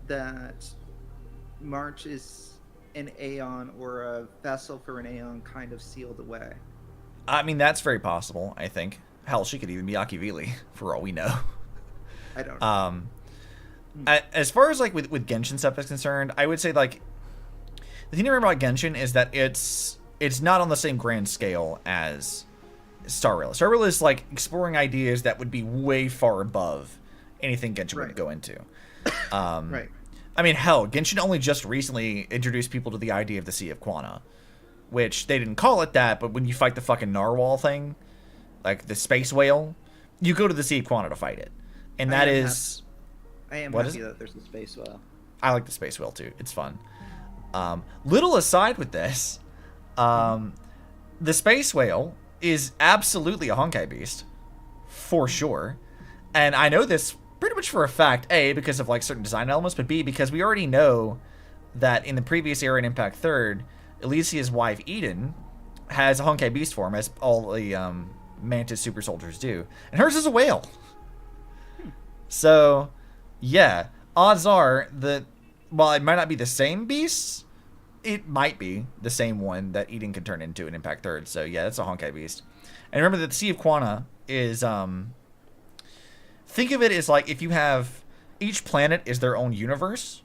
that March is an Aeon or a vessel for an Aeon kind of sealed away? I mean, that's very possible, I think. Hell, she could even be Akivili, for all we know. I don't know. As far as, like, with Genshin stuff is concerned, I would say, like, the thing to remember about Genshin is that it's not on the same grand scale as Star Rail. Star Rail is, like, exploring ideas that would be way far above anything Genshin would go into. Right. I mean, hell, Genshin only just recently introduced people to the idea of the Sea of Quana, which they didn't call it that, but when you fight the fucking narwhal thing, like the space whale, you go to the Sea of Quana to fight it. And that is... I am happy that there's a space whale. I like the space whale, too. It's fun. Little aside with this, the space whale is absolutely a Honkai beast, for sure. And I know this pretty much for a fact, A, because of like certain design elements, but B, because we already know that in the previous era in Impact 3rd, Elysia's wife, Eden, has a Honkai beast form, as all the Mantis super soldiers do. And hers is a whale. So, yeah, odds are that while it might not be the same beast, it might be the same one that Eden can turn into in Impact 3rd. So, yeah, that's a Honkai beast. And remember that the Sea of Quana is... think of it as like if you have... Each planet is their own universe,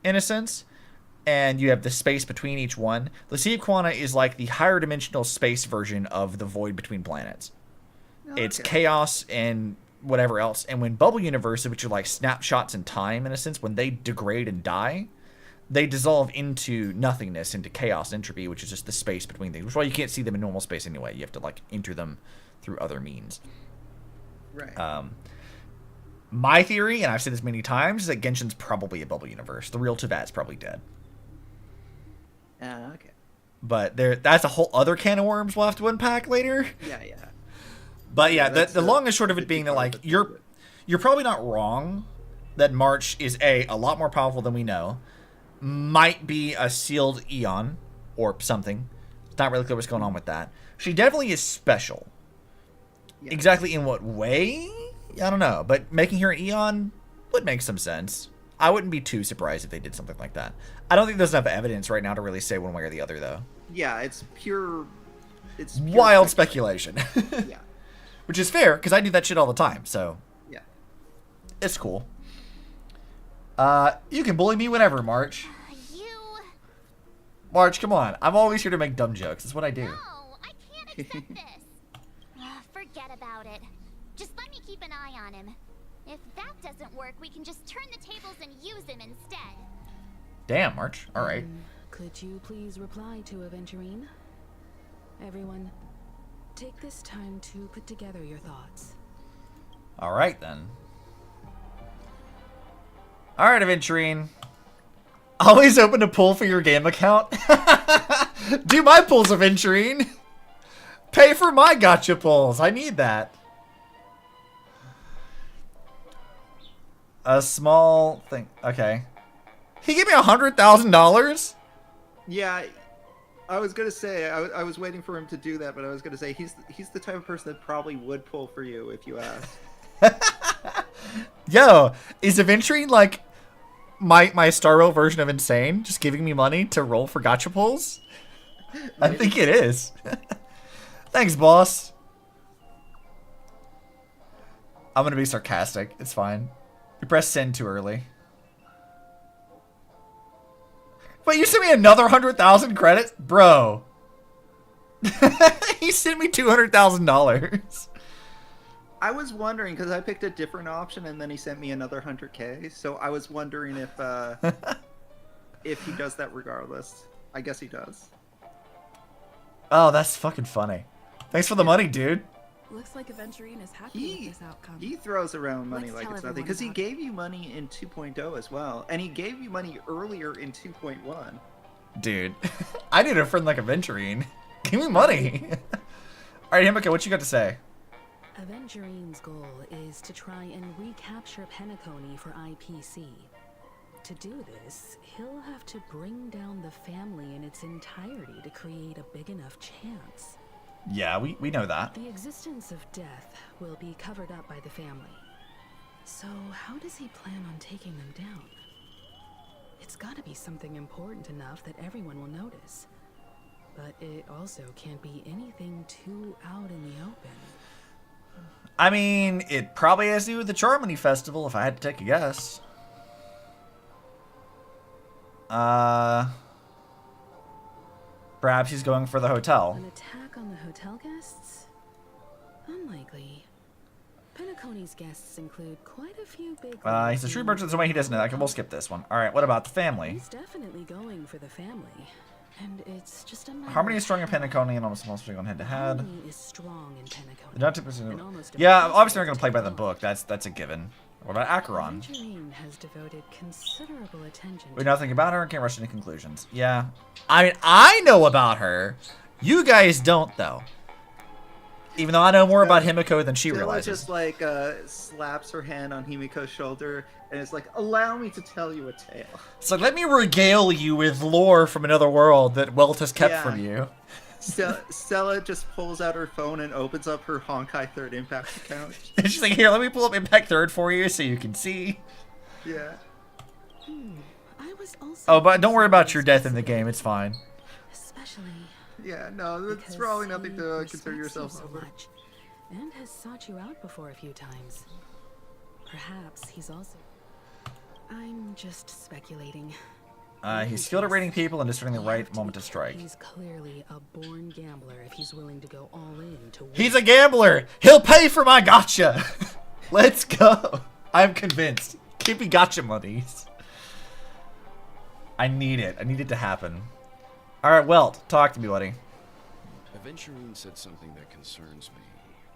in a sense. And you have the space between each one. The Sea of Quana is like the higher dimensional space version of the void between planets. Okay. It's chaos and whatever else. And when Bubble Universe, which are like snapshots in time, in a sense, when they degrade and die, they dissolve into nothingness, into chaos, entropy, which is just the space between things. Which is why you can't see them in normal space anyway. You have to like enter them through other means. Right. My theory, and I've said this many times, is that Genshin's probably a Bubble Universe. The real Tevat's probably dead. Okay. But that's a whole other can of worms we'll have to unpack later. Yeah. But yeah, the long and short of it being that, like, you're probably not wrong that March is a lot more powerful than we know. Might be a sealed Eon or something. It's not really clear what's going on with that. She definitely is special. Yeah. Exactly in what way? I don't know. But making her an Eon would make some sense. I wouldn't be too surprised if they did something like that. I don't think there's enough evidence right now to really say one way or the other, though. Yeah, it's pure wild speculation. Yeah. Which is fair, because I do that shit all the time, so... Yeah. It's cool. You can bully me whenever, March. March, come on. I'm always here to make dumb jokes. That's what I do. No, I can't accept this. Forget about it. Just let me keep an eye on him. If that doesn't work, we can just turn the tables and use him instead. Damn, March. All right. Could you please reply to Aventurine? Everyone, take this time to put together your thoughts. All right, then. All right, Aventurine. Always open to pull for your game account. Do my pulls, Aventurine. Pay for my gotcha pulls. I need that. A small thing. Okay. He gave me $100,000? Yeah, I was gonna say I was waiting for him to do that, but I was gonna say he's the type of person that probably would pull for you if you asked. Yo, is Aventurine like my Star Rail version of insane? Just giving me money to roll for gotcha pulls? I think it is. Thanks, boss. I'm gonna be sarcastic. It's fine. You pressed send too early. Wait, you sent me another 100,000 credits? Bro. He sent me $200,000. I was wondering because I picked a different option and then he sent me another 100K. So I was wondering if he does that regardless. I guess he does. Oh, that's fucking funny. Thanks for the money, dude. Looks like Aventurine is happy with this outcome. He throws around money Let's like tell it's nothing everyone because he about gave you money in 2.0 as well, and he gave you money earlier in 2.1. Dude, I need a friend like Aventurine. Give me money. All right, Himika, what you got to say? Aventurine's goal is to try and recapture Penacony for IPC. To do this, he'll have to bring down the family in its entirety to create a big enough chance. Yeah, we know that. The existence of death will be covered up by the family. So how does he plan on taking them down? It's gotta be something important enough that everyone will notice. But it also can't be anything too out in the open. I mean, it probably has to do with the Charmony Festival, if I had to take a guess. Perhaps he's going for the hotel. An attack on the hotel guests? Unlikely. Penacony's guests include quite a few big... He's a shrewd merchant, so he doesn't know. We'll skip this one. All right, what about the family? He's definitely going for the family. And it's just a matter Harmony of is strong in how. Penacony and almost going head to head. Harmony is strong in Penacony. Not and almost yeah, impossible obviously they're going to play take by the on. book. That's a given. What about Acheron? Aventurine has devoted considerable attention We know nothing about her and can't rush any conclusions. Yeah. I mean, I know about her. You guys don't, though. Even though I know more about Himiko than she Stella realizes. just like slaps her hand on Himiko's shoulder and is like, "Allow me to tell you a tale." So let me regale you with lore from another world that Welt has kept Yeah. from you. Stella just pulls out her phone and opens up her Honkai Third Impact account. And she's like, here, let me pull up Impact Third for you so you can see. Yeah. I was also Oh, but don't worry about your death in the game. It's fine. especially Yeah, no, that's because probably nothing he to respects concern you yourself so over. much, and has sought you out before a few times. Perhaps he's also... I'm just speculating. He's skilled at reading people and discerning the right moment to strike. He's clearly a born gambler if he's willing to go all in to win. He's a gambler. He'll pay for my gotcha. Let's go. I'm convinced. Give me gotcha monies. I need it. I need it to happen. All right, Welt, talk to me, buddy. Aventurine said something that concerns me.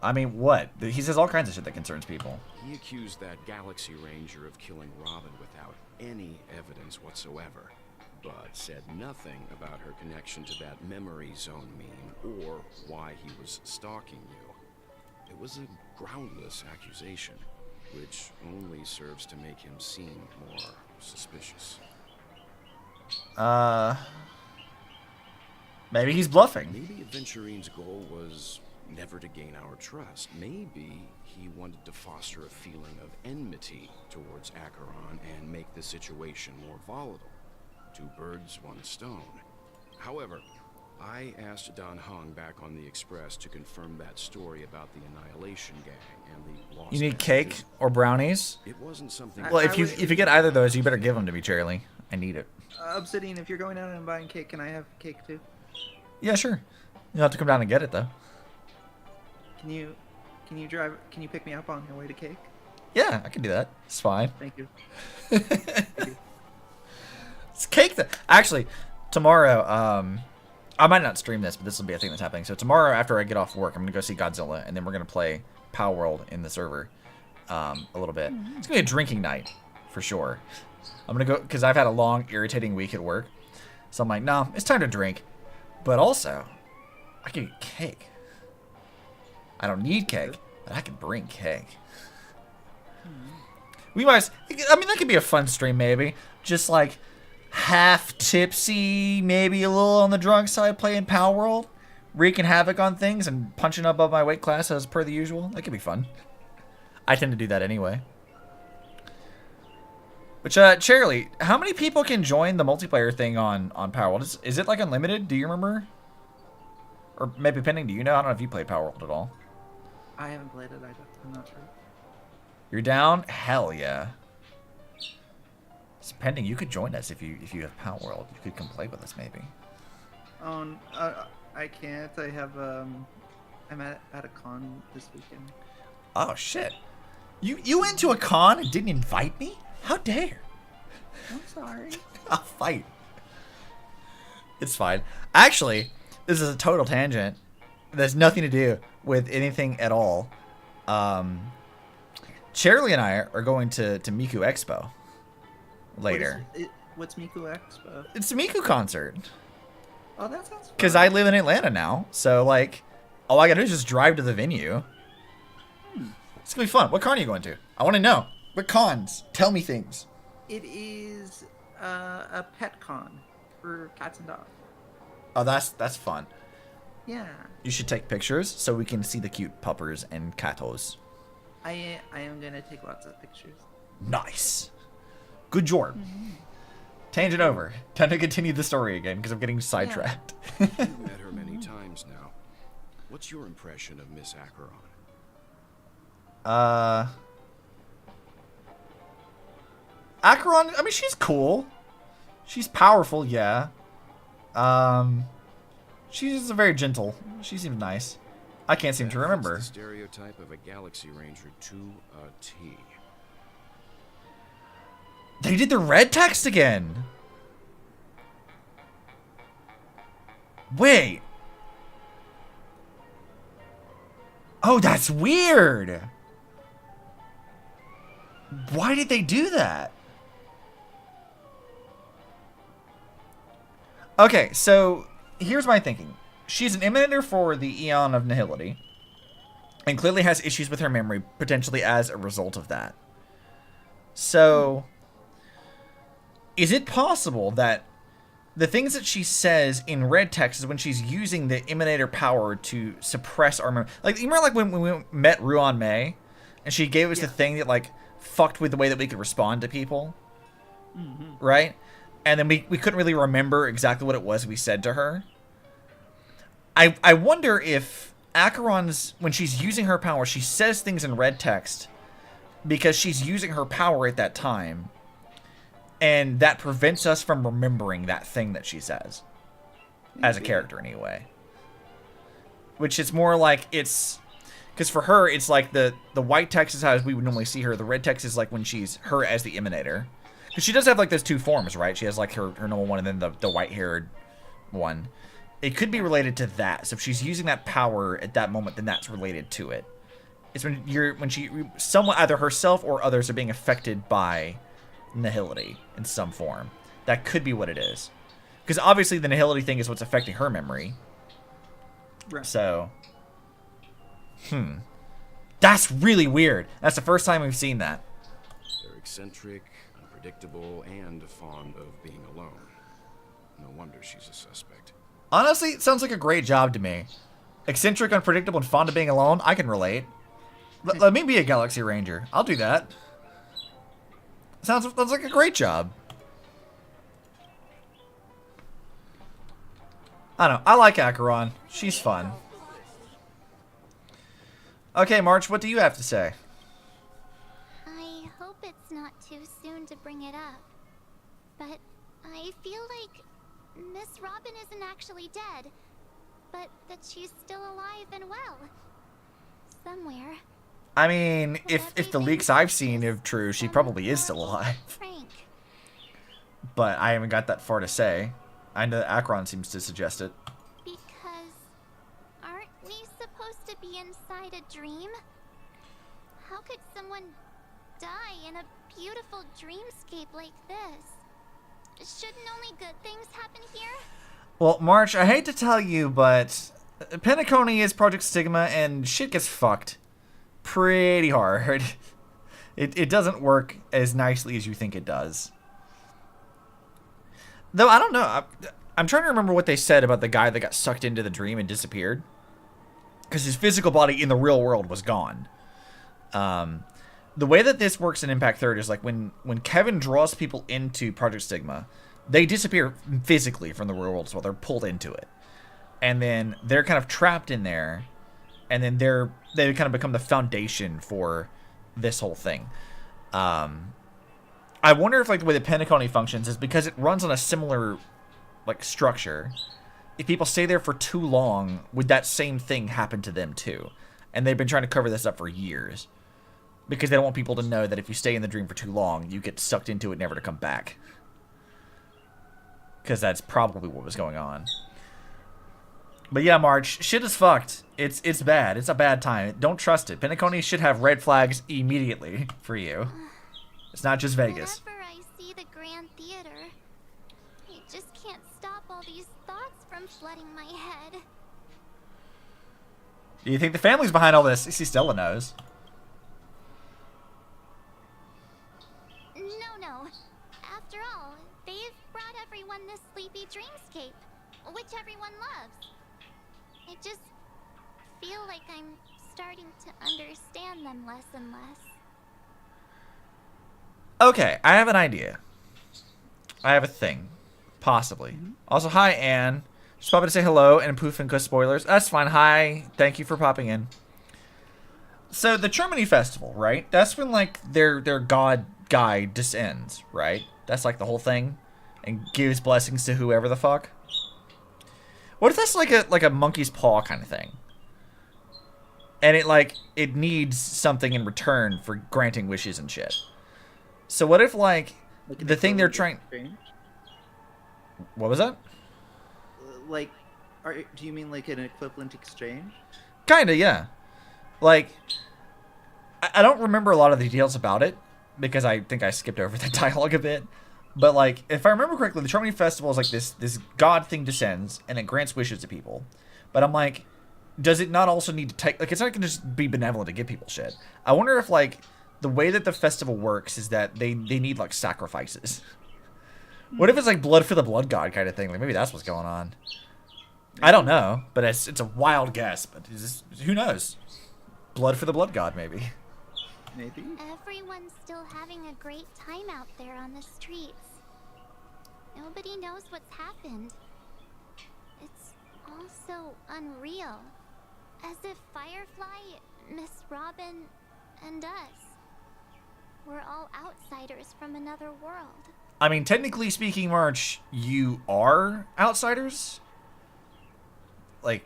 I mean, what? He says all kinds of shit that concerns people. He accused that Galaxy Ranger of killing Robin without any evidence whatsoever, but said nothing about her connection to that memory zone meme or why he was stalking you. It was a groundless accusation, which only serves to make him seem more suspicious. Maybe he's bluffing. Maybe Aventurine's goal was never to gain our trust. Maybe he wanted to foster a feeling of enmity towards Acheron and make the situation more volatile. Two birds, one stone. However, I asked Don Hung back on the Express to confirm that story about the Annihilation Gang and the lost... You need cake or brownies? It wasn't something... Well, if you get either of those, you better give them to me, Charlie. I need it. Obsidian, if you're going out and buying cake, can I have cake too? Yeah, sure. You'll have to come down and get it, though. Can you pick me up on your way to cake? Yeah, I can do that. It's fine. Thank you. It's cake. Actually, tomorrow, I might not stream this, but this will be a thing that's happening. So tomorrow, after I get off work, I'm gonna go see Godzilla, and then we're gonna play Power World in the server, a little bit. It's gonna be a drinking night, for sure. I'm gonna go because I've had a long, irritating week at work, so I'm like, no, it's time to drink. But also, I can get cake. I don't need cake, but I can bring cake. We might. I mean, that could be a fun stream, maybe. Just like half tipsy, maybe a little on the drunk side, playing Power World, wreaking havoc on things and punching above my weight class as per the usual. That could be fun. I tend to do that anyway. Which, Charlie, how many people can join the multiplayer thing on Power World? Is it like unlimited? Do you remember? Or maybe Pending, do you know? I don't know if you played Power World at all. I haven't played it. I'm not sure. You're down? Hell yeah. It's Pending, you could join us if you have Power World. You could come play with us maybe. I can't. I have I'm at a con this weekend. Oh shit. You went to a con and didn't invite me? How dare? I'm sorry. I'll fight. It's fine. Actually, this is a total tangent. There's nothing to do with anything at all. Charlie and I are going to Miku Expo later. What's Miku Expo? It's a Miku concert. Oh, that sounds fun. Because I live in Atlanta now, so like, all I gotta do is just drive to the venue. It's gonna be fun. What con are you going to? I want to know. What cons? Tell me things. It is a pet con for cats and dogs. Oh, that's fun. Yeah. You should take pictures so we can see the cute puppers and catos. I am gonna take lots of pictures. Nice. Good job. Tangent over. Time to continue the story again because I'm getting sidetracked. You've met her many times now. What's your impression of Miss Acheron? Acheron, I mean, she's cool. She's powerful, yeah. She's very gentle. She seems nice. I can't seem to remember. The stereotype of a Galaxy Ranger to a T. They did the red text again. Wait. Oh, that's weird. Why did they do that? Okay, so here's my thinking. She's an emanator for the Eon of Nihility, and clearly has issues with her memory, potentially as a result of that. So, is it possible that the things that she says in red text is when she's using the emanator power to suppress our memory? Like, you remember like when we met Ruan Mei, and she gave us the thing that like fucked with the way that we could respond to people? Right? And then we couldn't really remember exactly what it was we said to her. I wonder if Acheron's, when she's using her power, she says things in red text because she's using her power at that time. And that prevents us from remembering that thing that she says. As a character, anyway. Which is more like it's... Because for her, it's like the white text is how we would normally see her. The red text is like when she's her as the emanator. Because she does have like those two forms, right? She has like her normal one and then the white-haired one. It could be related to that. So if she's using that power at that moment, then that's related to it. It's when someone, either herself or others, are being affected by nihility in some form. That could be what it is. Because obviously the nihility thing is what's affecting her memory. Right. So, that's really weird. That's the first time we've seen that. They're eccentric, unpredictable, and fond of being alone. No wonder she's a suspect. Honestly, it sounds like a great job to me. Eccentric, unpredictable, and fond of being alone. I can relate. Let me be a Galaxy Ranger. I'll do that. Sounds like a great job. I don't know. I like Acheron. She's fun. Okay, March, what do you have to say? I hope it's not too soon to bring it up. But I feel like Miss Robin isn't actually dead, but that she's still alive and well. Somewhere. I mean, if the leaks I've seen are true, she probably is still alive. Frank. but I haven't got that far to say. I know that Acheron seems to suggest it. Because aren't we supposed to be inside a dream? How could someone die in a beautiful dreamscape like this? Shouldn't only good things happen here? Well, March, I hate to tell you, but Penacony is Project Stigma, and shit gets fucked pretty hard. It doesn't work as nicely as you think it does. Though, I don't know. I'm trying to remember what they said about the guy that got sucked into the dream and disappeared. Because his physical body in the real world was gone. The way that this works in Impact 3rd is like when Kevin draws people into Project Stigma, they disappear physically from the real world as well. They're pulled into it. And then they're kind of trapped in there. And then they kind of become the foundation for this whole thing. I wonder if like the way the Penacony functions is because it runs on a similar like structure. If people stay there for too long, would that same thing happen to them too? And they've been trying to cover this up for years. Because they don't want people to know that if you stay in the dream for too long, you get sucked into it never to come back. Because that's probably what was going on. But yeah, March, shit is fucked. It's bad. It's a bad time. Don't trust it. Penacony should have red flags immediately for you. It's not just Vegas. Whenever I see the Grand Theater, I just can't stop all these thoughts from flooding my head. Do you think the family's behind all this? You see, Stella knows. No. After all, they've brought everyone this sleepy dreamscape, which everyone loves. I just feel like I'm starting to understand them less and less. Okay, I have an idea. I have a thing. Possibly. Also, hi, Anne. Just popping to say hello and poof and cuss spoilers. That's fine. Hi. Thank you for popping in. So, the Germany Festival, right? That's when, like, their god guy descends, right? That's, like, the whole thing. And gives blessings to whoever the fuck. What if that's like a monkey's paw kind of thing? And it needs something in return for granting wishes and shit. So what if like the thing they're trying... Exchange? What was that? Like, do you mean like an equivalent exchange? Kinda, yeah. Like, I don't remember a lot of the details about it because I think I skipped over the dialogue a bit. But like, if I remember correctly, the Charming Festival is like this god thing descends and it grants wishes to people. But I'm like, does it not also need to take, like, it's not gonna just be benevolent to give people shit. I wonder if like the way that the festival works is that they need like sacrifices. What if it's like blood for the blood god kind of thing? Like maybe that's what's going on. I don't know, but it's a wild guess. But who knows? Blood for the blood god, maybe. Maybe. Everyone's still having a great time out there on the streets. Nobody knows what's happened. It's all so unreal. As if Firefly, Miss Robin, and us, we're all outsiders from another world. I mean, technically speaking, March, you are outsiders. Like,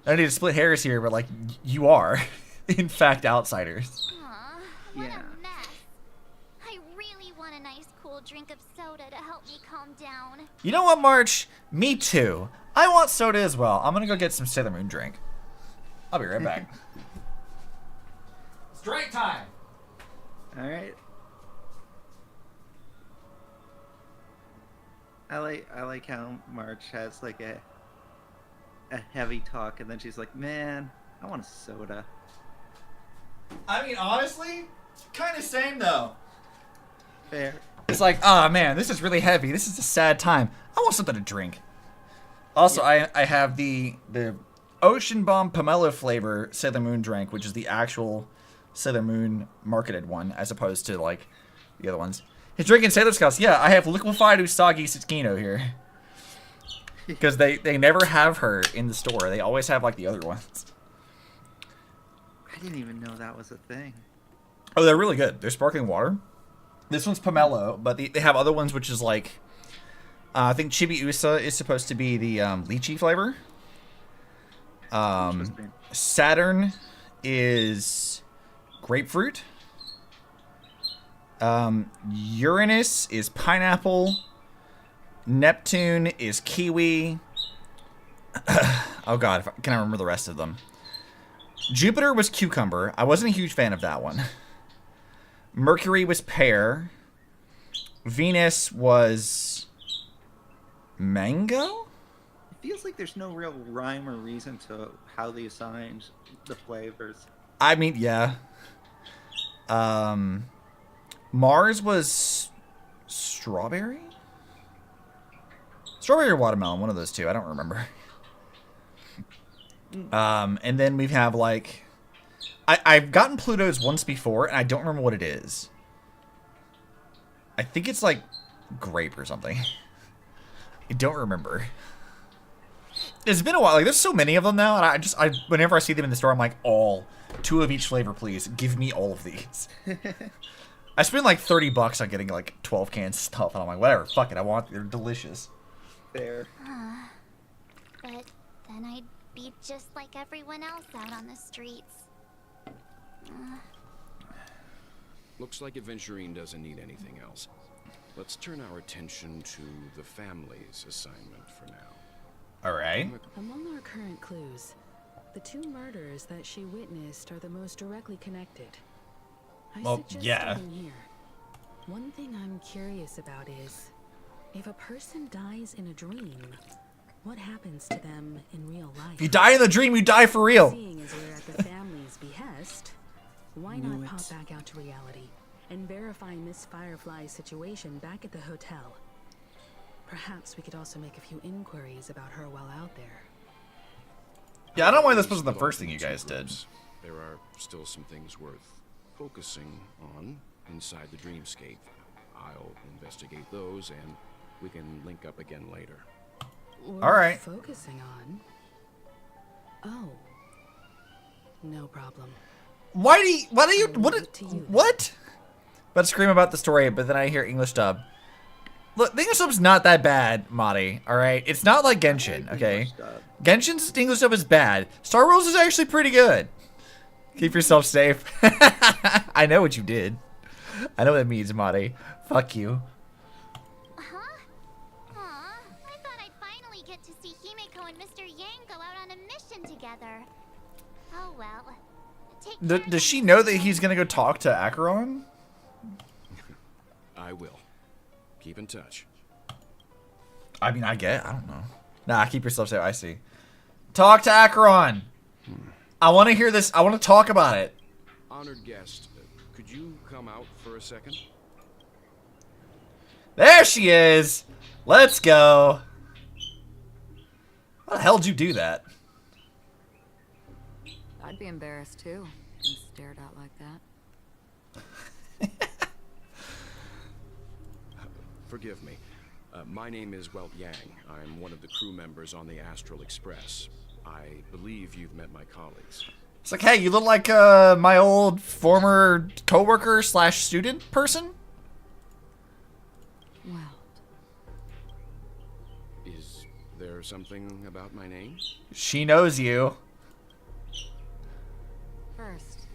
I don't need to split hairs here, but like, you are, in fact, outsiders. Aw, what a mess. I really want a nice cool drink of soda to help me calm down. You know what, March? Me too. I want soda as well. I'm gonna go get some Sailor Moon drink. I'll be right back. It's drink time. All right. I like how March has like a heavy talk, and then she's like, "Man, I want a soda." I mean, honestly, kind of same though. Fair. It's like, oh man, this is really heavy. This is a sad time. I want something to drink. Also, I have the Ocean Bomb Pomelo flavor Sailor Moon drink, which is the actual Sailor Moon marketed one, as opposed to like the other ones. He's drinking Sailor Scouts. Yeah, I have liquefied Usagi Tsukino here. Because they never have her in the store. They always have like the other ones. I didn't even know that was a thing. Oh, they're really good. They're sparkling water. This one's pomelo, but they have other ones which is like... I think Chibiusa is supposed to be the lychee flavor. Saturn is grapefruit. Uranus is pineapple. Neptune is kiwi. Oh god, can I remember the rest of them? Jupiter was cucumber. I wasn't a huge fan of that one. Mercury was pear. Venus was mango? It feels like there's no real rhyme or reason to how they assigned the flavors. I mean, yeah. Mars was strawberry? Strawberry or watermelon, one of those two. I don't remember. And then we have like... I've gotten Pluto's once before, and I don't remember what it is. I think it's like grape or something. I don't remember. It's been a while. Like, there's so many of them now, and whenever I see them in the store, I'm like, all 2 of each flavor, please. Give me all of these. I spend like $30 on getting like 12 cans of stuff, and I'm like, whatever, fuck it. They're delicious. Fair. But then I'd be just like everyone else out on the streets. Looks like Adventurine doesn't need anything else. Let's turn our attention to the family's assignment for now. Alright. Among our current clues, the 2 murders that she witnessed are the most directly connected. I suggest starting here. One thing I'm curious about is, if a person dies in a dream, what happens to them in real life? If you die in the dream, you die for real. Seeing as we're at the family's behest, why not pop back out to reality and verify Miss Firefly's situation back at the hotel? Perhaps we could also make a few inquiries about her while out there. Yeah, I don't know why this wasn't the first thing you guys did. There are still some things worth focusing on inside the dreamscape. I'll investigate those, and we can link up again later. Worth all right. Focusing on? Oh. No problem. What? About to scream about the story, but then I hear English dub. Look, the English dub's not that bad, Madi, alright? It's not like Genshin, okay? Genshin's English dub is bad. Star Wars is actually pretty good. Keep yourself safe. I know what you did. I know what it means, Madi. Fuck you. Huh? Aw, I thought I'd finally get to see Himeko and Mr. Yang go out on a mission together. Oh well. Does she know that he's gonna go talk to Acheron? I will. Keep in touch. I mean, I don't know. Nah, keep yourself safe. I see. Talk to Acheron. I want to hear this. I want to talk about it. Honored guest, could you come out for a second? There she is. Let's go. How the hell did you do that? I'd be embarrassed too, being stared at like that. Forgive me. My name is Welt Yang. I'm one of the crew members on the Astral Express. I believe you've met my colleagues. It's like, hey, you look like my old former coworker / student person. Well. Is there something about my name? She knows you. First,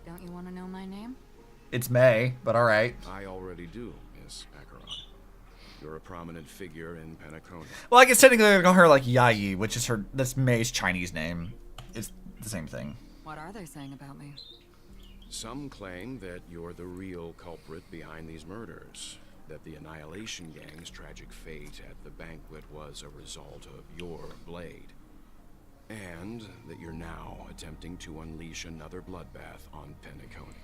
don't you want to know my name? It's May, but all right. I already do, Miss Acheron. You're a prominent figure in Penacony. Well, I guess technically I call her like Yayi, which is that's May's Chinese name. It's the same thing. What are they saying about me? Some claim that you're the real culprit behind these murders. That the Annihilation Gang's tragic fate at the banquet was a result of your blade. And that you're now attempting to unleash another bloodbath on Penacony.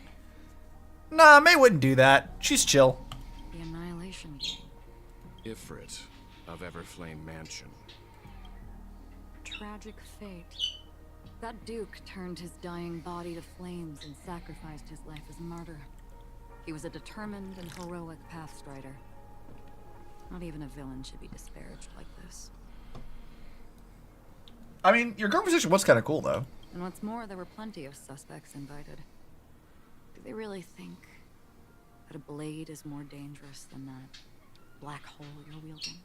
Nah, May wouldn't do that. She's chill. The Annihilation Gang. Ifrit of Everflame Mansion. Tragic fate. That Duke turned his dying body to flames and sacrificed his life as martyr. He was a determined and heroic pathstrider. Not even a villain should be disparaged like this. I mean, your conversation was kind of cool, though. And what's more, there were plenty of suspects invited. Do they really think that a blade is more dangerous than that black hole you're wielding?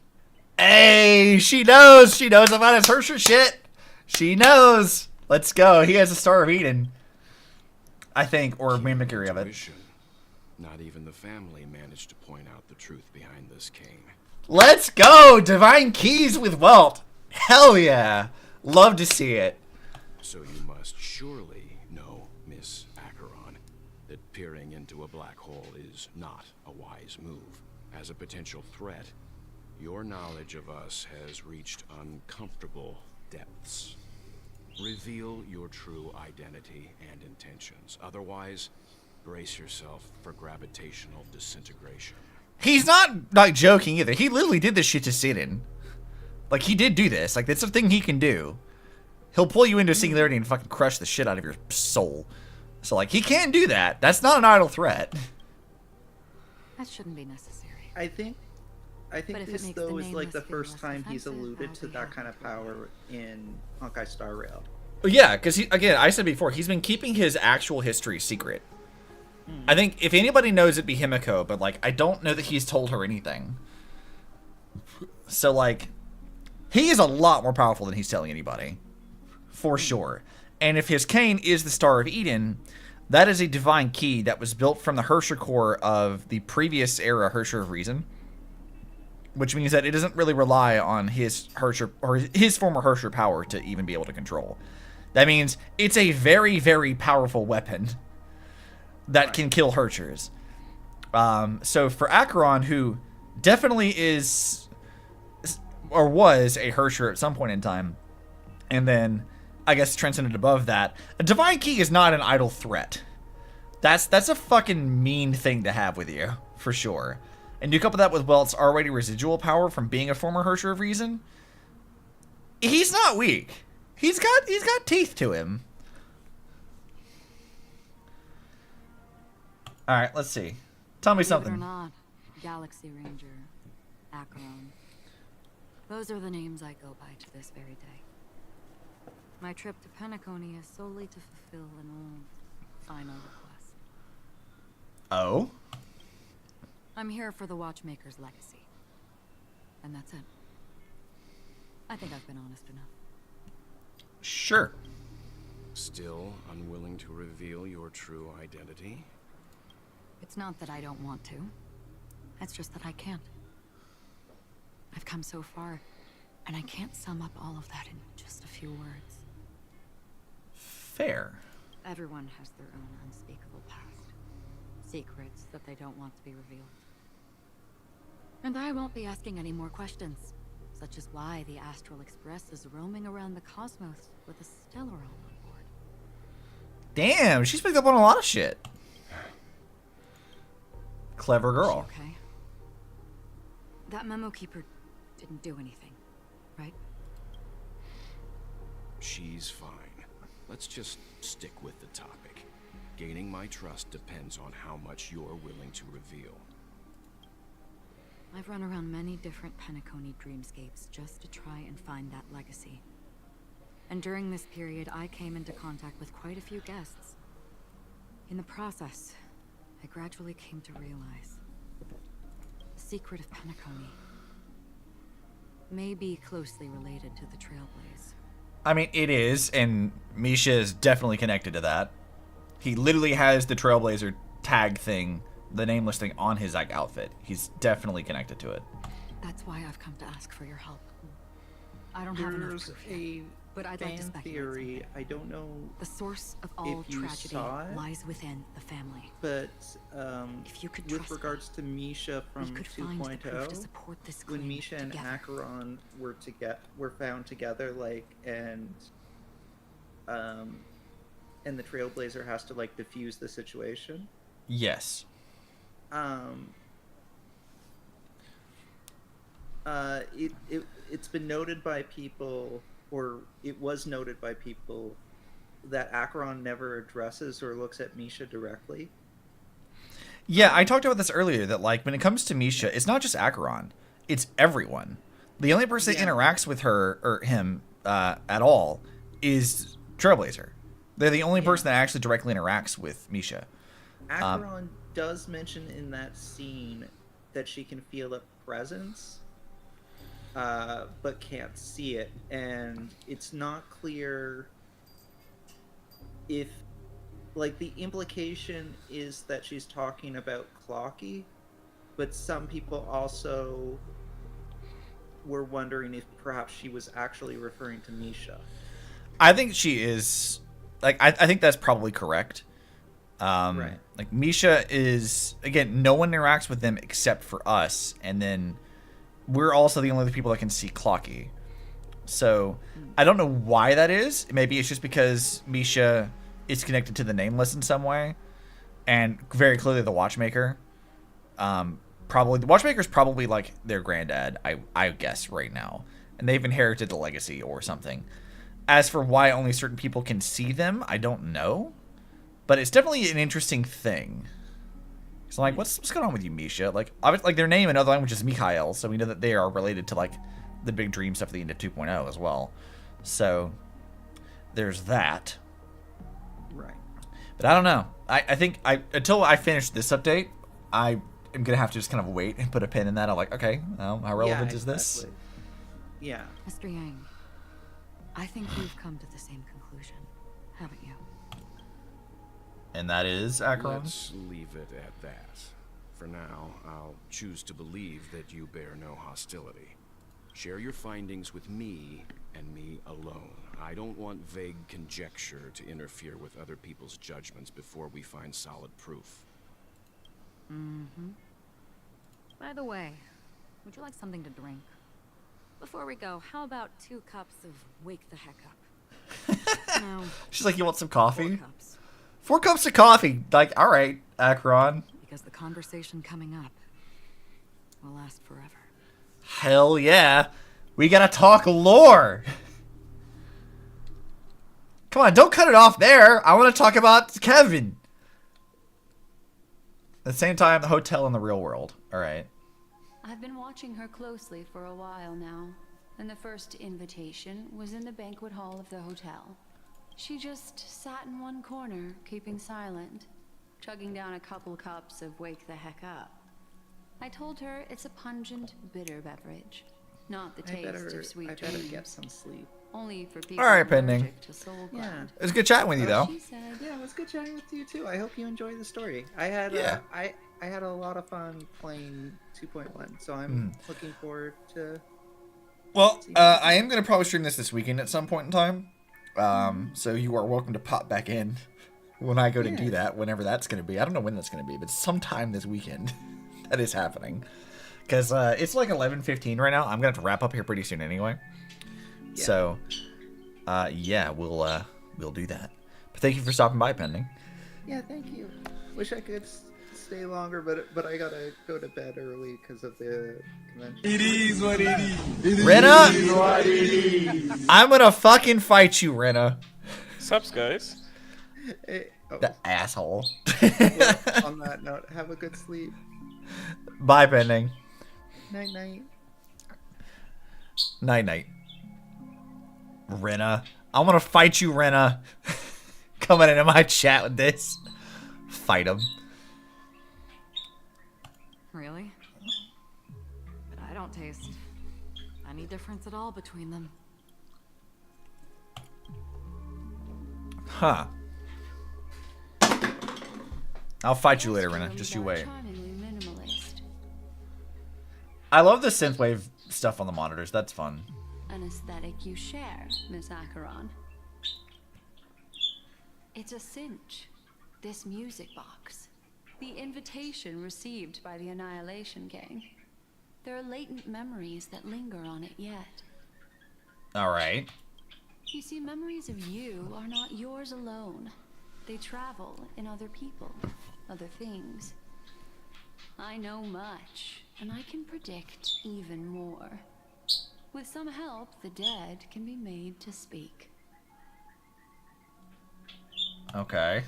Hey, she knows. She knows about his Hershey shit. She knows. Let's go. He has a Star of Eden. I think, or mimicry of it. Not even the family managed to point out the truth behind this cane. Let's go! Divine Keys with Welt. Hell yeah. Love to see it. So you must surely know, Miss Acheron, that peering into a black hole is not a wise move. As a potential threat, your knowledge of us has reached uncomfortable depths. Reveal your true identity and intentions. Otherwise, brace yourself for gravitational disintegration. He's not like joking either. He literally did this shit to Sidon. Like, he did do this. Like, that's a thing he can do. He'll pull you into singularity and fucking crush the shit out of your soul. So, like, he can do that. That's not an idle threat. That shouldn't be necessary. I think But if it this makes though the is like nameless the feel first less time he's defensive, alluded I'll to be that happy kind of for power in Honkai Star Rail. Yeah, because, again, I said before, he's been keeping his actual history secret. I think if anybody knows, it'd be Himiko, but, like, I don't know that he's told her anything. So, like, he is a lot more powerful than he's telling anybody. For sure. And if his cane is the Star of Eden, that is a divine key that was built from the Hersher core of the previous era Hersher of Reason. Which means that it doesn't really rely on his Hersher, or his former Hersher power to even be able to control. That means it's a very, very powerful weapon that can kill Hershers. So for Acheron, who definitely is, or was a Hersher at some point in time, and then, I guess, transcended above that, a Divine Key is not an idle threat. That's a fucking mean thing to have with you, for sure. And you couple that with Welt's already residual power from being a former Hersher of Reason, he's not weak. He's got teeth to him. All right, let's see. Tell me Believe something. it or not, Galaxy Ranger, Acheron. Those are the names I go by to this very day. My trip to Penacony is solely to fulfill an old final request. Oh? I'm here for the Watchmaker's legacy. And that's it. I think I've been honest enough. Sure. Still unwilling to reveal your true identity? It's not that I don't want to. It's just that I can't. I've come so far, and I can't sum up all of that in just a few words. Fair. Everyone has their own unspeakable past. Secrets that they don't want to be revealed. And I won't be asking any more questions, such as why the Astral Express is roaming around the cosmos with a Stellaron on board. Damn, she's picked up on a lot of shit. Clever girl. Okay. That memo keeper didn't do anything, right? She's fine. Let's just stick with the topic. Gaining my trust depends on how much you're willing to reveal. I've run around many different Penacony dreamscapes just to try and find that legacy. And during this period, I came into contact with quite a few guests. In the process, I gradually came to realize the secret of Penacony may be closely related to the Trailblaze. I mean, it is, and Misha is definitely connected to that. He literally has the Trailblazer tag thing, the nameless thing, on his like outfit. He's definitely connected to it. That's why I've come to ask for your help. I don't have enough There's proof a yet, but I'd like to fan speculate theory. something. I don't know The source of all if you tragedy saw it, lies within the family. but If you could with trust regards to Misha we from could find the proof to 2.0, support this when claim Misha and together. Acheron were found together, like, and the Trailblazer has to like defuse the situation. Yes. It's been noted by people, or it was noted by people, that Acheron never addresses or looks at Misha directly. Yeah, I talked about this earlier, that like when it comes to Misha, it's not just Acheron, it's everyone. The only person that interacts with her or him at all is Trailblazer. They're the only person that actually directly interacts with Misha. Acheron does mention in that scene that she can feel a presence, but can't see it, and it's not clear if, like, the implication is that she's talking about Clocky, but some people also were wondering if perhaps she was actually referring to Misha. I think she is. Like, I think that's probably correct. Right. Like, Misha is, again, no one interacts with them except for us, and then we're also the only people that can see Clocky. So, I don't know why that is. Maybe it's just because Misha is connected to the Nameless in some way, and very clearly the Watchmaker. Probably the Watchmaker's probably like their granddad, I guess right now, and they've inherited the legacy or something. As for why only certain people can see them, I don't know, but it's definitely an interesting thing. So like, what's going on with you, Misha? Like, obviously, like their name in other languages is Mikhail, so we know that they are related to like the big dream stuff at the end of 2.0 as well. So there's that. Right. But I don't know. I think until I finish this update, I am gonna have to just kind of wait and put a pin in that. I'm like, okay, well, how relevant is this? Yeah. Mr. Yang, I think we've come to the same conclusion, haven't you? And that is Acheron. Let's leave it at that. For now, I'll choose to believe that you bear no hostility. Share your findings with me and me alone. I don't want vague conjecture to interfere with other people's judgments before we find solid proof. Mm-hmm. By the way, would you like something to drink? Before we go, how about 2 cups of Wake the Heck Up? No. She's like, you want some coffee? 4 cups. 4 cups of coffee. Like, all right, Acheron. Because the conversation coming up will last forever. Hell yeah. We gotta talk lore. Come on, don't cut it off there. I want to talk about Kevin. At the same time, the hotel in the real world. All right. I've been watching her closely for a while now, and the first invitation was in the banquet hall of the hotel. She just sat in one corner, keeping silent, chugging down a couple cups of Wake the Heck Up. I told her it's a pungent, bitter beverage, not the taste of sweet dreams. I better get some sleep. Only for people All right, Pending. allergic to soul Yeah. ground. It was good chatting with you, though. She said, Yeah, it was good chatting with you too. I hope you enjoyed the story. I had I had a lot of fun playing 2.1, so I'm looking forward to. Well, I am going to probably stream this weekend at some point in time. So you are welcome to pop back in when I go to do that, whenever that's going to be. I don't know when that's going to be, but sometime this weekend that is happening. Because it's like 11:15 right now. I'm going to have to wrap up here pretty soon anyway. Yeah. So, yeah, we'll do that. But thank you for stopping by, Pending. Yeah, thank you. Wish I could stay longer, but I gotta go to bed early because of the convention. It is what it is. Rena, I'm gonna fucking fight you, Rena. Sups, guys? Hey, The asshole. well, on that note, have a good sleep. Bye, Pending. Night night. Night night. Rena, I'm gonna fight you, Rena. Coming into my chat with this. Fight him. Really? But I don't taste any difference at all between them. Huh. I'll fight you later, Rena. Just you wait. charmingly minimalist. I love the synthwave stuff on the monitors. That's fun. An aesthetic you share, Miss Acheron. It's a cinch. This music box. The invitation received by the Annihilation Gang. There are latent memories that linger on it yet. Alright. You see, memories of you are not yours alone. They travel in other people, other things. I know much, and I can predict even more. With some help, the dead can be made to speak. Okay.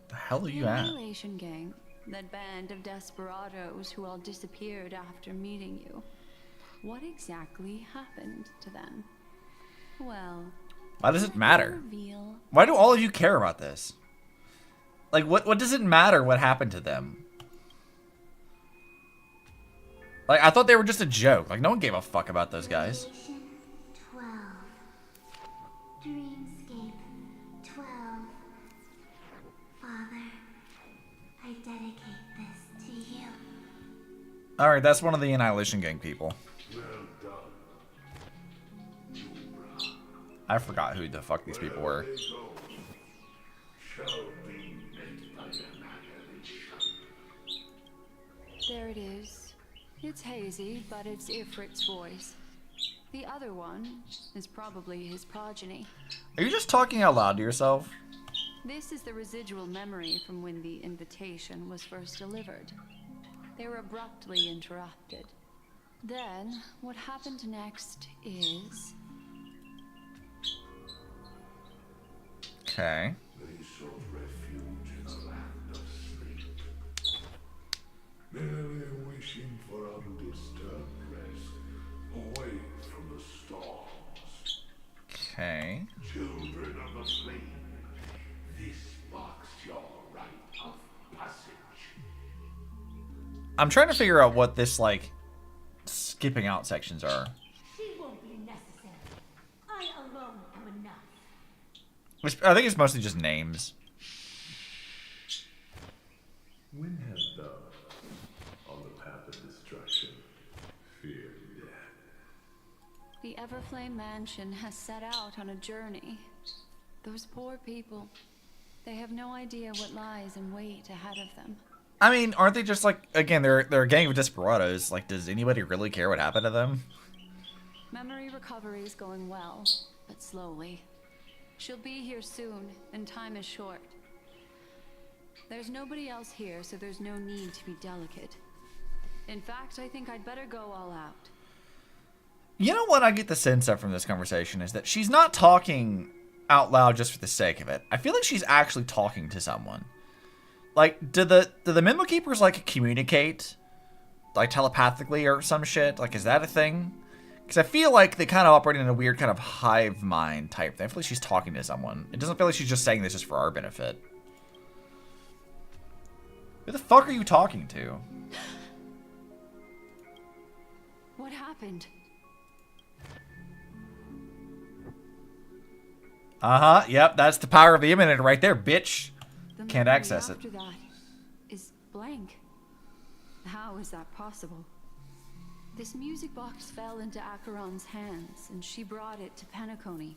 The hell are you at? The Annihilation Gang, that band of desperados who all disappeared after meeting you. What exactly happened to them? Well, Why does it matter? reveal Why do all of you care about this? Like, what does it matter what happened to them? Like, I thought they were just a joke. Like, no one gave a fuck about those guys. 12. Dreamscape 12. Father, I dedicate this to you. Alright, that's one of the Annihilation Gang people. Well done, I forgot who the fuck these people were. There it is. It's hazy, but it's Ifrit's voice. The other one is probably his progeny. Are you just talking out loud to yourself? This is the residual memory from when the invitation was first delivered. They were abruptly interrupted. Then, what happened next is... Okay. They sought refuge in a land of sleep, merely wishing for undisturbed rest, away from the storms. Okay. Children of the flame, this marks your rite of passage. I'm trying to figure out what this, like, skipping out sections are. She won't be necessary. I alone am enough. I think it's mostly just names. When hast thou, on the path of destruction, feared death? The Everflame Mansion has set out on a journey. Those poor people, they have no idea what lies in wait ahead of them. I mean, aren't they just like, again, they're a gang of desperados. Like, does anybody really care what happened to them? Memory recovery is going well, but slowly. She'll be here soon, and time is short. There's nobody else here, so there's no need to be delicate. In fact, I think I'd better go all out. You know what I get the sense of from this conversation is that she's not talking out loud just for the sake of it. I feel like she's actually talking to someone. Like, do the Memo Keepers, like, communicate, like, telepathically or some shit? Like, is that a thing? Because I feel like they kind of operate in a weird kind of hive mind type thing. I feel like she's talking to someone. It doesn't feel like she's just saying this just for our benefit. Who the fuck are you talking to? What happened? Uh-huh, yep, that's the power of the Emanator right there, bitch. The Can't memory access it. after that is blank. How is that possible? This music box fell into Acheron's hands, and she brought it to Penacony.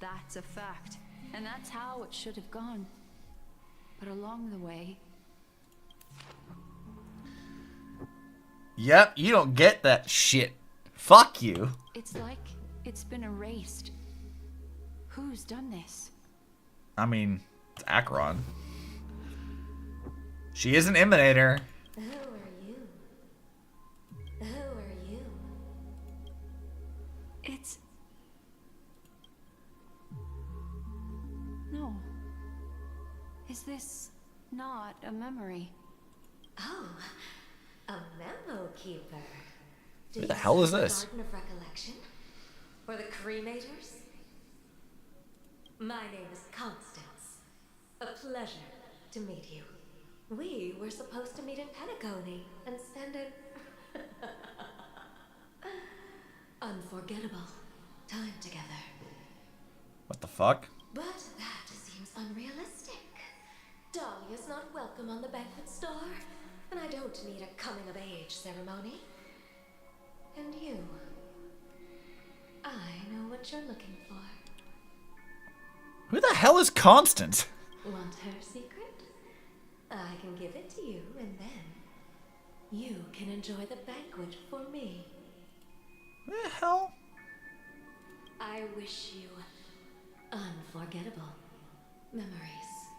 That's a fact, and that's how it should have gone. But along the way... Yep, you don't get that shit. Fuck you. It's like it's been erased. Who's done this? I mean, it's Acheron. She is an Emanator. Who are you? Who are you? It's... No. Is this not a memory? Oh, a memo keeper. Do Who the you hell is serve the this? Garden of Recollection? Or the Cremators? My name is Constance. A pleasure to meet you. We were supposed to meet in Penacony and spend an unforgettable time together. What the fuck? But that seems unrealistic. Dahlia's not welcome on the banquet star, and I don't need a coming-of-age ceremony. And you, I know what you're looking for. Who the hell is Constance? Want her secret? I can give it to you, and then you can enjoy the banquet for me. Who the hell? I wish you unforgettable memories.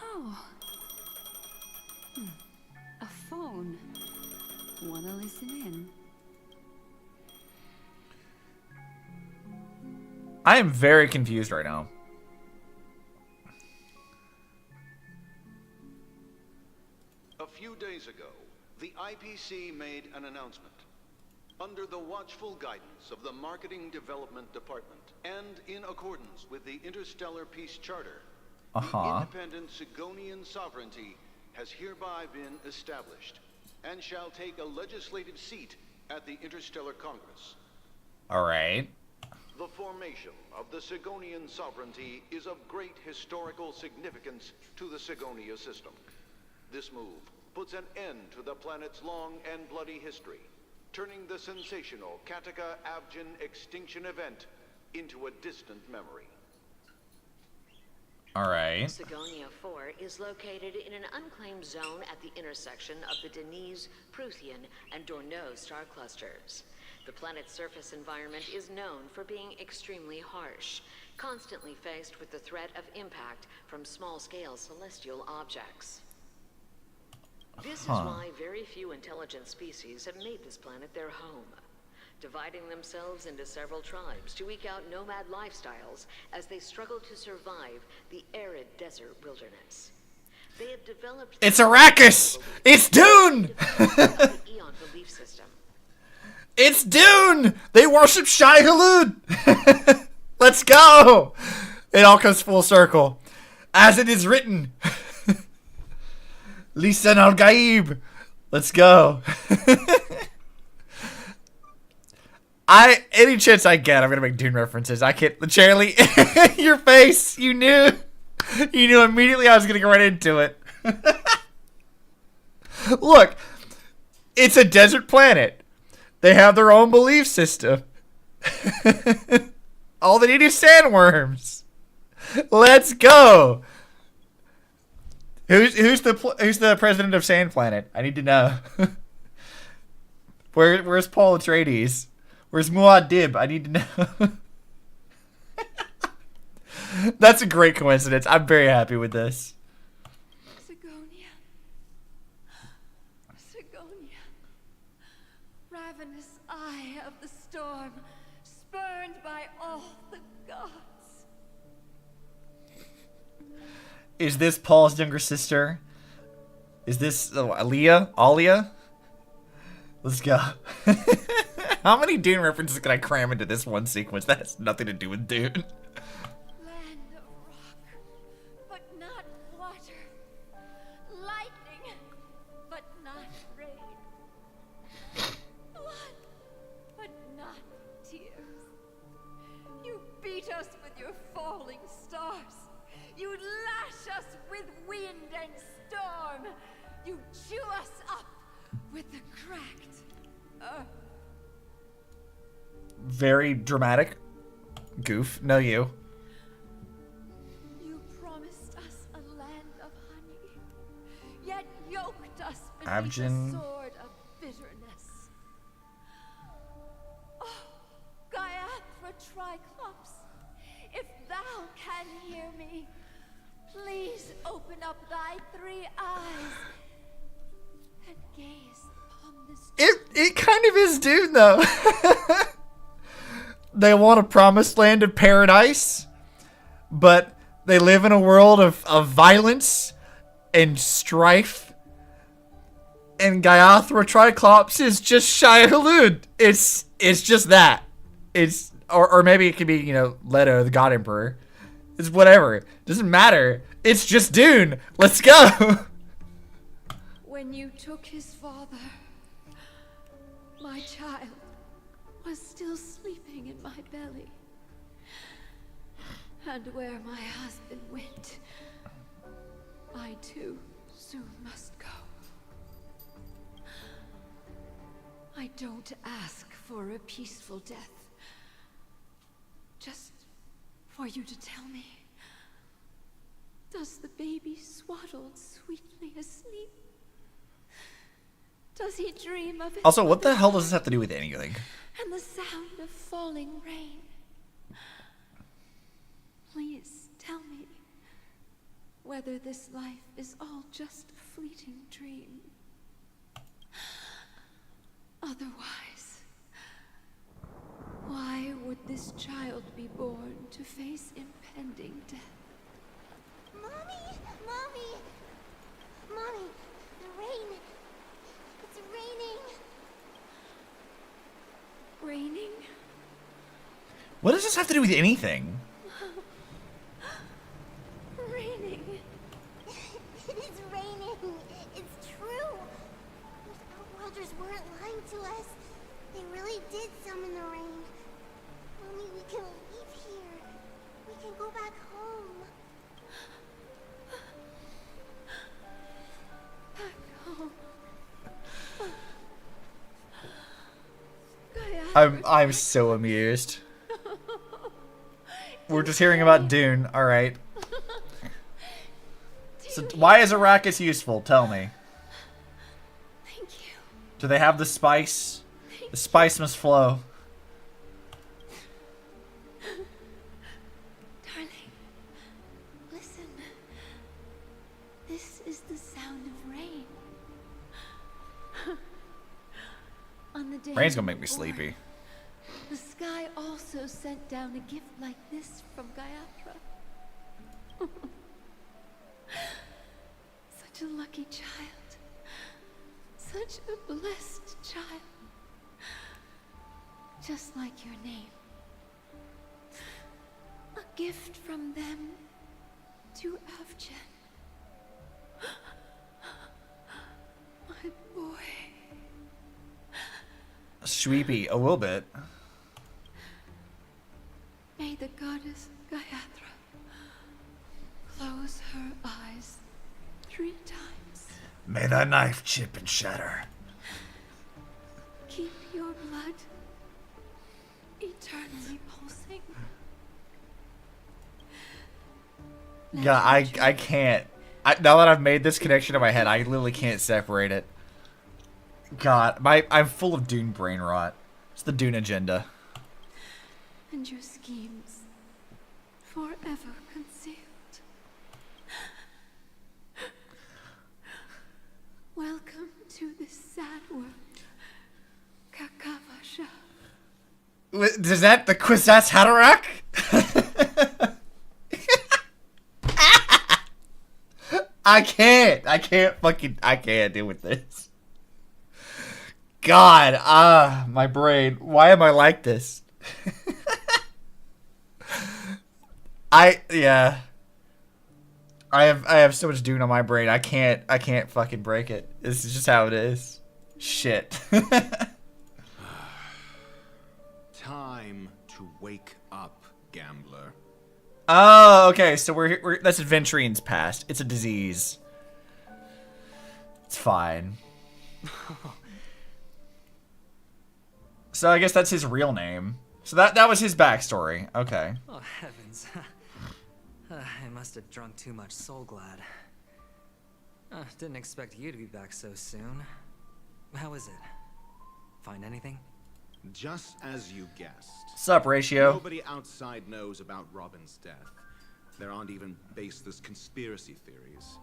Oh. A phone. Wanna listen in? I am very confused right now. A few days ago, the IPC made an announcement. Under the watchful guidance of the Marketing Development Department, and in accordance with the Interstellar Peace Charter, the independent Sigonian sovereignty has hereby been established, and shall take a legislative seat at the Interstellar Congress. Alright. The formation of the Sigonian sovereignty is of great historical significance to the Sigonia system. This move puts an end to the planet's long and bloody history, turning the sensational Kataka-Abjin extinction event into a distant memory. All right. Sigonia 4 is located in an unclaimed zone at the intersection of the Denise, Prothean, and Dorneau star clusters. The planet's surface environment is known for being extremely harsh, constantly faced with the threat of impact from small-scale celestial objects. This is why very few intelligent species have made this planet their home, dividing themselves into several tribes to eke out nomad lifestyles as they struggle to survive the arid desert wilderness. They have developed... It's Arrakis! It's Dune! Eon belief system. It's Dune! They worship Shai Hulud! Let's go! It all comes full circle. As it is written. Lisan al-Gaib! Let's go. Any chance I get, I'm gonna make Dune references. I can't. Charlie, your face. You knew immediately I was gonna go right into it. Look, it's a desert planet. They have their own belief system. All they need is sandworms. Let's go. Who's the president of Sand Planet? I need to know. Where's Paul Atreides? Where's Muad'Dib? I need to know. That's a great coincidence. I'm very happy with this. Sigonia. Sigonia. Ravenous eye of the storm, spurned by all the gods. Is this Paul's younger sister? Is this Alia? Let's go. How many Dune references can I cram into this one sequence? That has nothing to do with Dune. Land of rock, but not water. Lightning, but not rain. Blood, but not tears. You beat us with your falling stars. You lash us with wind and storm. You chew us up with the cracked earth. Very dramatic. Goof. No, you. You promised us a land of honey, yet yoked us beneath Abjin. a sword of bitterness. Oh, Gaiathra Triclops, if thou can hear me, please open up thy 3 eyes and gaze upon this. It kind of is Dune, though. They want a promised land of paradise, but they live in a world of violence and strife. And Gaiathra Triclops is just Shai Hulud. It's just that. It's or maybe it could be, Leto, the God Emperor. It's whatever. Doesn't matter. It's just Dune. Let's go. When you took his father, my child was still sleeping in my belly. And where my husband went, I too soon must go. I don't ask for a peaceful death. Just for you to tell me, does the baby swaddled sweetly asleep? Does he dream of his Also, what the hell does this have to do with anything? and the sound of falling rain? Please tell me whether this life is all just a fleeting dream. Otherwise, why would this child be born to face impending death? Mommy! Mommy! Mommy! The rain! It's raining! Raining? What does this have to do with anything? Raining! It's raining! It's true! Those outworlders weren't lying to us. They really did summon the rain. Mommy, we can leave here. We can go back home. Back home. I'm so amused. We're just hearing about Dune. All right. So why is Arrakis useful? Tell me. Thank you. Do they have the spice? The spice must flow. Darling, listen. This is the sound of rain. On the day Rain's gonna you make me were sleepy. born, the sky also sent down a gift like this from Gayatra. Such a lucky child. Such a blessed child. Just like your name. A gift from them to Avjen. My boy. Sweepy, a little bit. May the goddess Gayatra close her eyes 3 times. May that knife chip and shatter. Keep your blood eternally pulsing. Yeah, I can't. Now that I've made this connection in my head, I literally can't separate it. God, I'm full of Dune brain rot. It's the Dune agenda. And your schemes forever concealed. Welcome to this sad world, Kakavasha. Is that the Kwisatz Haderach? I can't deal with this. God, my brain. Why am I like this? I have so much Dune on my brain. I can't fucking break it. This is just how it is. Shit. Time to wake up, gambler. Oh, okay. So we're that's Adventurine's past. It's a disease. It's fine. So I guess that's his real name. So that was his backstory. Okay. Oh, heavens. I must have drunk too much Soul Glad. Didn't expect you to be back so soon. How is it? Find anything? Just as you guessed. Sup, Ratio? Nobody outside knows about Robin's death. There aren't even baseless conspiracy theories.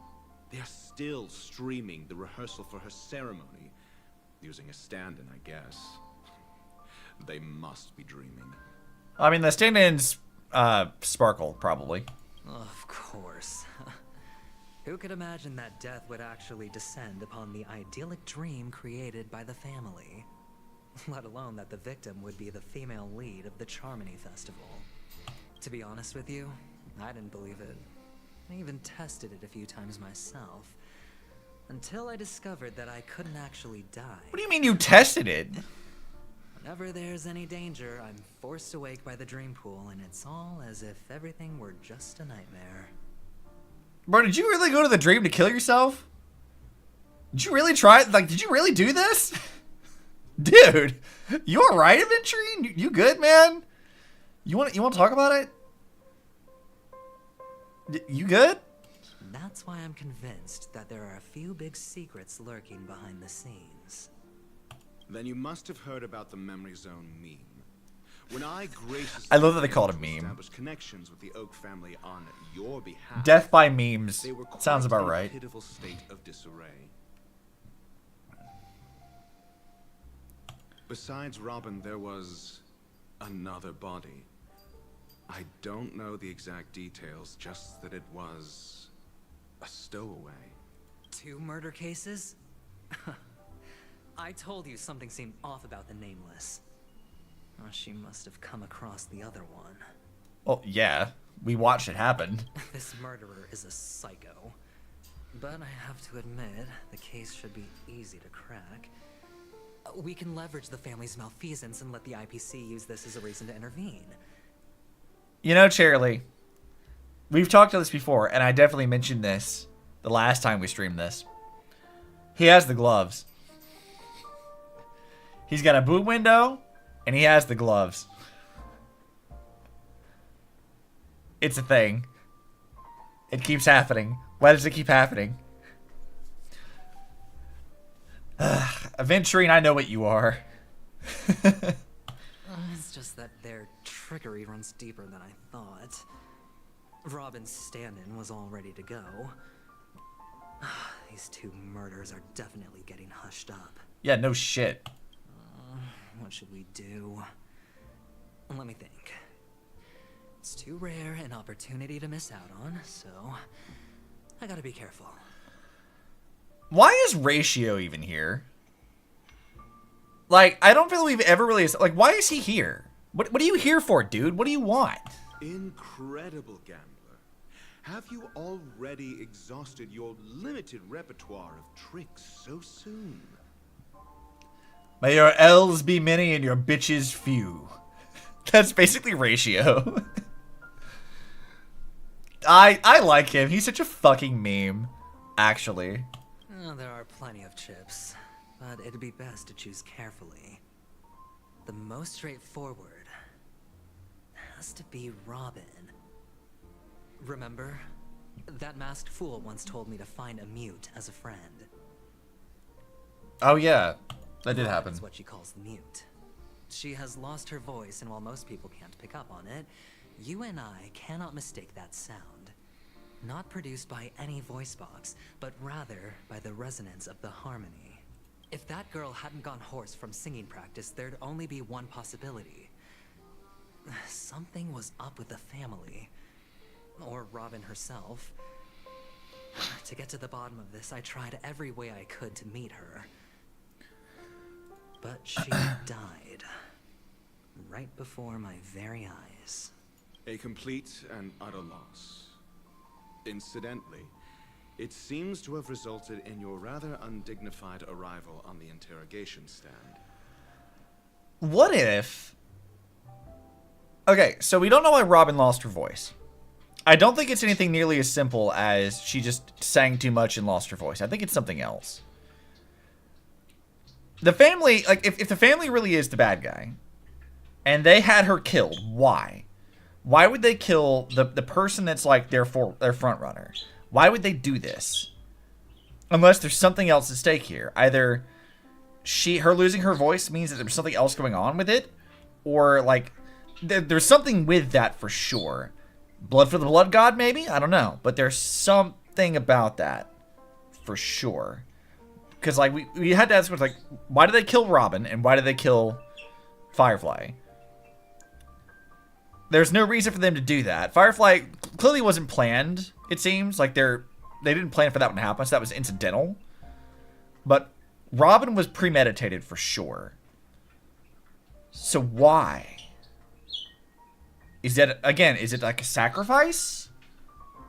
They're still streaming the rehearsal for her ceremony. Using a stand-in, I guess. They must be dreaming. I mean, the stand-ins, Sparkle, probably. Of course. Who could imagine that death would actually descend upon the idyllic dream created by the family? Let alone that the victim would be the female lead of the Charmony Festival. To be honest with you, I didn't believe it. I even tested it a few times myself. Until I discovered that I couldn't actually die. What do you mean you tested it? Whenever there's any danger, I'm forced awake by the dream pool, and it's all as if everything were just a nightmare. Bro, did you really go to the dream to kill yourself? Did you really try? Like, did you really do this? Dude, you alright, Aventurine? You good, man? You want to talk about it? You good? That's why I'm convinced that there are a few big secrets lurking behind the scenes. Then you must have heard about the Memory Zone meme. When I graciously I love that they call it a meme. established connections with the Oak family on your behalf. Death by memes. They were quite Sounds about in a right. pitiful state of disarray. Besides Robin, there was another body. I don't know the exact details, just that it was a stowaway. 2 murder cases? I told you something seemed off about the Nameless. Oh, she must have come across the other one. Well, yeah. We watched it happen. This murderer is a psycho. But I have to admit, the case should be easy to crack. We can leverage the family's malfeasance and let the IPC use this as a reason to intervene. You know, Charlie, we've talked about this before, and I definitely mentioned this the last time we streamed this. He has the gloves. He's got a boot window. And he has the gloves. It's a thing. It keeps happening. Why does it keep happening? Aventurine, I know what you are. It's just that their trickery runs deeper than I thought. Robin's stand-in was all ready to go. These two murders are definitely getting hushed up. Yeah, no shit. What should we do? Let me think. It's too rare an opportunity to miss out on, so I gotta be careful. Why is Ratio even here? Like, I don't feel we've ever really... Like, why is he here? What are you here for, dude? What do you want? Incredible, gambler. Have you already exhausted your limited repertoire of tricks so soon? May your L's be many and your bitches few. That's basically Ratio. I like him. He's such a fucking meme, actually. Oh, there are plenty of chips, but it'd be best to choose carefully. The most straightforward has to be Robin. Remember? That masked fool once told me to find a mute as a friend. Oh yeah, that did happen. That's what she calls the mute. She has lost her voice, and while most people can't pick up on it, you and I cannot mistake that sound. Not produced by any voice box, but rather by the resonance of the harmony. If that girl hadn't gone hoarse from singing practice, there'd only be one possibility. Something was up with the family. Or Robin herself. To get to the bottom of this, I tried every way I could to meet her. But she died. Right before my very eyes. A complete and utter loss. Incidentally, it seems to have resulted in your rather undignified arrival on the interrogation stand. What if... Okay, so we don't know why Robin lost her voice. I don't think it's anything nearly as simple as she just sang too much and lost her voice. I think it's something else. The family, like, if the family really is the bad guy, and they had her killed, why? Why would they kill the person that's like their front runner? Why would they do this? Unless there's something else at stake here. Either her losing her voice means that there's something else going on with it, or like there's something with that for sure. Blood for the blood god, maybe? I don't know, but there's something about that for sure. Because like we had to ask, like, why did they kill Robin and why did they kill Firefly? There's no reason for them to do that. Firefly clearly wasn't planned, it seems. Like, they didn't plan for that one to happen, so that was incidental. But Robin was premeditated for sure. So why? Is that, again, is it like a sacrifice?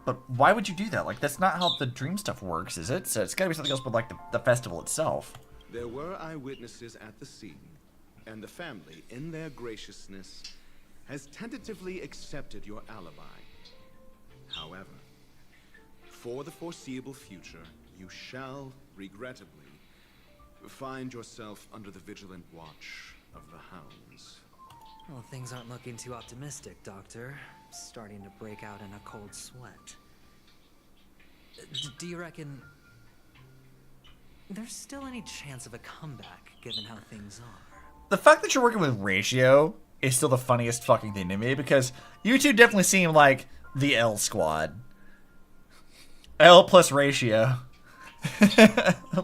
But why would you do that? Like, that's not how the dream stuff works, is it? So it's gotta be something else but, like, the festival itself. There were eyewitnesses at the scene, and the family, in their graciousness, has tentatively accepted your alibi. However, for the foreseeable future, you shall, regrettably, find yourself under the vigilant watch of the hounds. Well, things aren't looking too optimistic, Doctor. Starting to break out in a cold sweat. Do you reckon there's still any chance of a comeback, given how things are? The fact that you're working with Ratio is still the funniest fucking thing to me, because you two definitely seem like the L squad. L plus Ratio.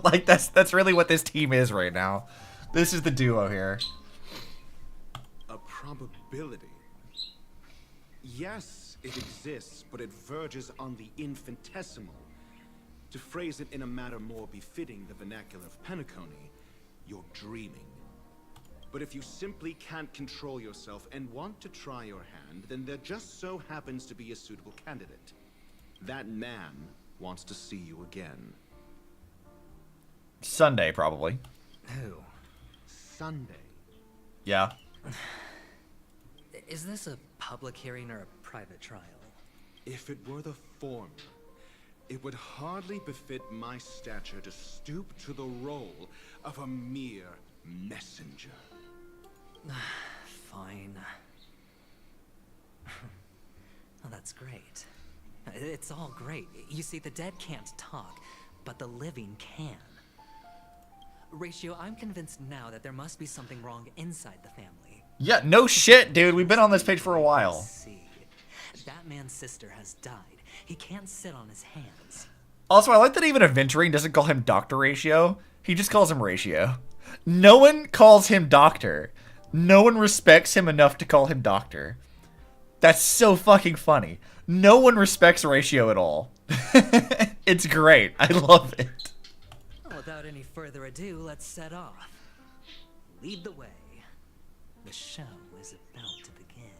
Like, that's really what this team is right now. This is the duo here. A probability. Yes, it exists, but it verges on the infinitesimal. To phrase it in a manner more befitting the vernacular of Penacony, you're dreaming. But if you simply can't control yourself and want to try your hand, then there just so happens to be a suitable candidate. That man wants to see you again. Sunday, probably. Who? Sunday. Yeah. Is this a public hearing or a private trial? If it were the former, it would hardly befit my stature to stoop to the role of a mere messenger. Fine. Oh, that's great. It's all great. You see, the dead can't talk, but the living can. Ratio, I'm convinced now that there must be something wrong inside the family. Yeah, no shit, dude. We've been on this page for a while. See, that man's sister has died. He can't sit on his hands. Also, I like that even Aventurine doesn't call him Dr. Ratio. He just calls him Ratio. No one calls him Doctor. No one respects him enough to call him Doctor. That's so fucking funny. No one respects Ratio at all. It's great. I love it. Well, without any further ado, let's set off. Lead the way. The show is about to begin.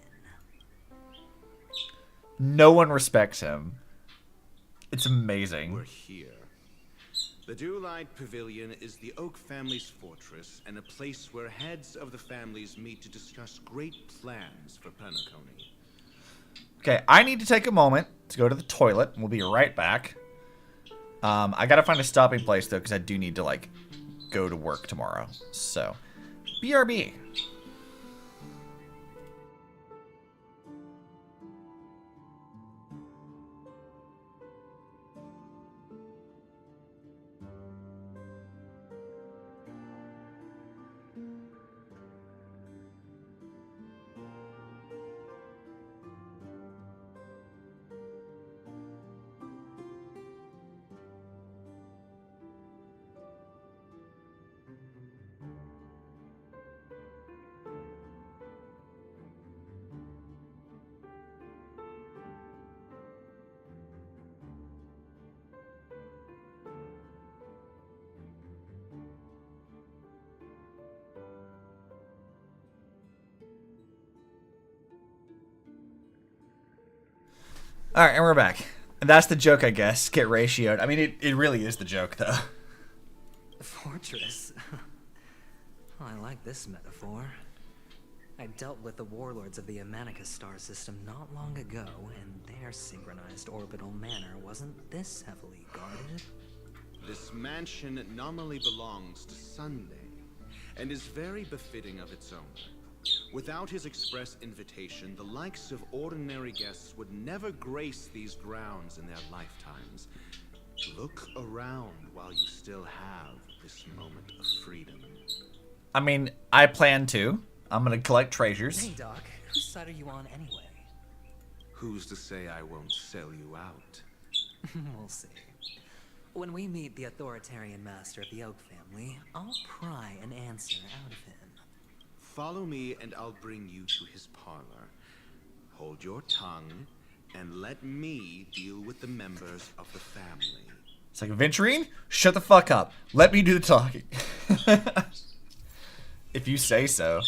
No one respects him. It's amazing. We're here. The Dewlight Pavilion is the Oak family's fortress and a place where heads of the families meet to discuss great plans for Penacony. Okay, I need to take a moment to go to the toilet. We'll be right back. I gotta find a stopping place, though, because I do need to, like, go to work tomorrow. So, BRB. Alright, and we're back. And that's the joke, I guess. Get ratioed. I mean, it really is the joke, though. Fortress? Oh, I like this metaphor. I dealt with the warlords of the Amanicus star system not long ago, and their synchronized orbital manor wasn't this heavily guarded. This mansion nominally belongs to Sunday, and is very befitting of its owner. Without his express invitation, the likes of ordinary guests would never grace these grounds in their lifetimes. Look around while you still have this moment of freedom. I mean, I plan to. I'm gonna collect treasures. Hey, Doc. Whose side are you on anyway? Who's to say I won't sell you out? We'll see. When we meet the authoritarian master of the Oak family, I'll pry an answer out of him. Follow me and I'll bring you to his parlor. Hold your tongue and let me deal with the members of the family. It's like, Aventurine, shut the fuck up. Let me do the talking. If you say so.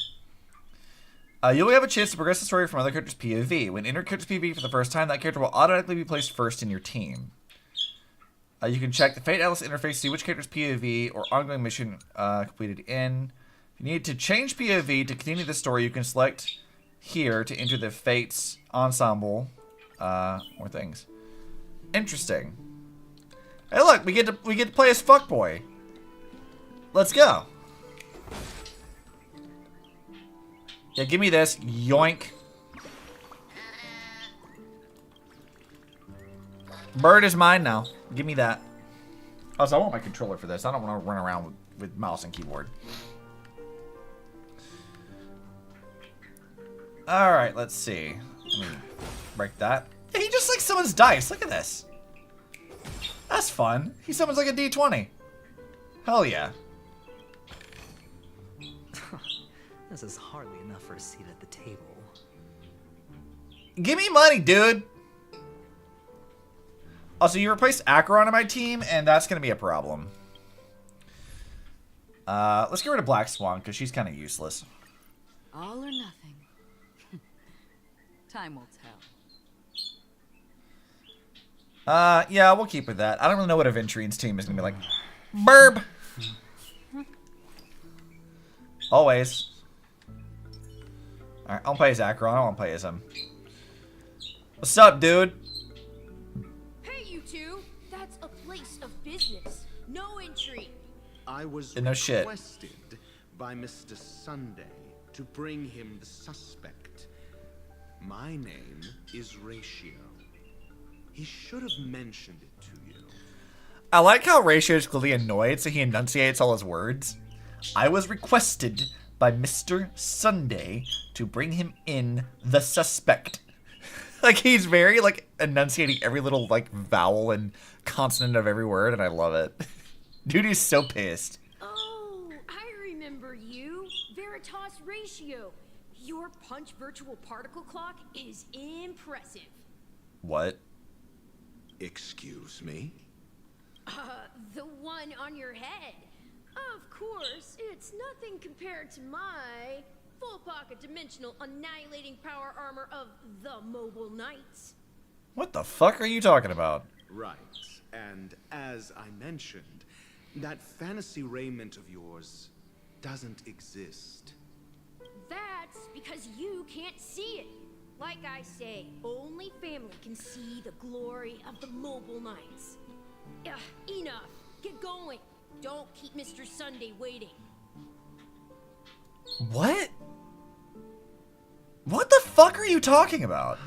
You'll have a chance to progress the story from other characters' POV. When enter character's POV for the first time, that character will automatically be placed first in your team. You can check the Fate Atlas interface to see which character's POV or ongoing mission completed in. If you need to change POV to continue the story, you can select here to enter the Fates ensemble. More things. Interesting. Hey, look, we get to play as fuckboy. Let's go. Yeah, give me this. Yoink. Bird is mine now. Give me that. Also, I want my controller for this. I don't want to run around with mouse and keyboard. Alright, let's see. Let me break that. Yeah, he just like summons dice. Look at this. That's fun. He summons like a D20. Hell yeah. This is hardly enough for a seat at the table. Give me money, dude. Also, you replaced Acheron on my team, and that's going to be a problem. Let's get rid of Black Swan, because she's kind of useless. All or nothing. Time will tell. Yeah, we'll keep with that. I don't really know what Aventurine's team is going to be like. Burb! Always. Alright, I'll play as Acheron. I won't play as him. What's up, dude? Hey, you two! That's a place of business. No entry. I was No shit. requested by Mr. Sunday to bring him the suspect. My name is Ratio. He should have mentioned it to you. I like how Ratio is clearly annoyed, so he enunciates all his words. I was requested by Mr. Sunday to bring him in the suspect. Like, he's very, like, enunciating every little, like, vowel and consonant of every word, and I love it. Dude is so pissed. Oh, I remember you. Veritas Ratio. Your punch virtual particle clock is impressive. What? Excuse me? The one on your head. Of course, it's nothing compared to my full pocket dimensional annihilating power armor of the Mobile Knights. What the fuck are you talking about? Right. And as I mentioned, that fantasy raiment of yours doesn't exist. That's because you can't see it. Like I say, only family can see the glory of the Mobile Knights. Enough. Get going. Don't keep Mr. Sunday waiting. What? What the fuck are you talking about?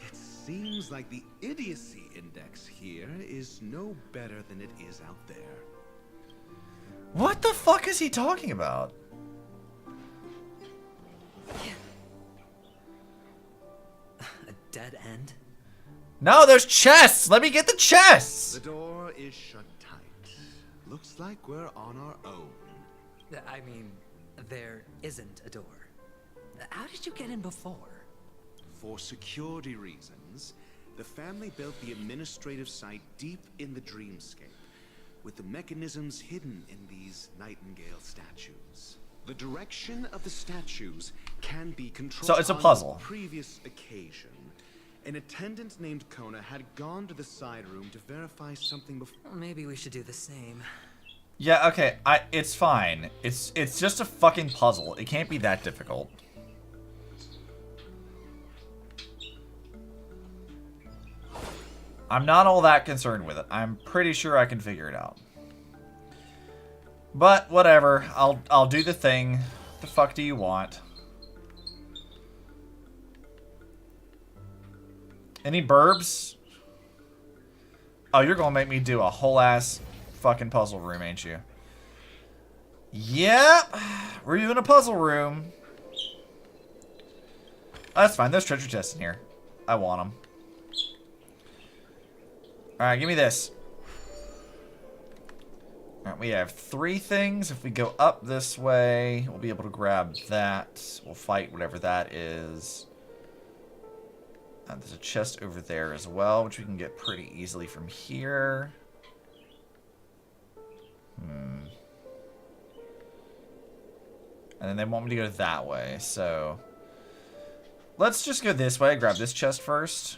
It seems like the idiocy index here is no better than it is out there. What the fuck is he talking about? A dead end? No, there's chests! Let me get the chests! The door is shut tight. Looks like we're on our own. I mean, there isn't a door. How did you get in before? For security reasons, the family built the administrative site deep in the dreamscape, with the mechanisms hidden in these nightingale statues. The direction of the statues can be controlled. So it's a On puzzle. the previous occasion, an attendant named Kona had gone to the side room to verify something before. Well, maybe we should do the same. Yeah, okay, it's fine. It's just a fucking puzzle. It can't be that difficult. I'm not all that concerned with it. I'm pretty sure I can figure it out. But whatever, I'll do the thing. What the fuck do you want? Any burbs? Oh, you're gonna make me do a whole ass fucking puzzle room, ain't you? Yep, we're doing a puzzle room. That's fine. There's treasure chests in here. I want them. All right, give me this. All right, we have 3 things. If we go up this way, we'll be able to grab that. We'll fight whatever that is. There's a chest over there as well, which we can get pretty easily from here. And then they want me to go that way, so let's just go this way. Grab this chest first.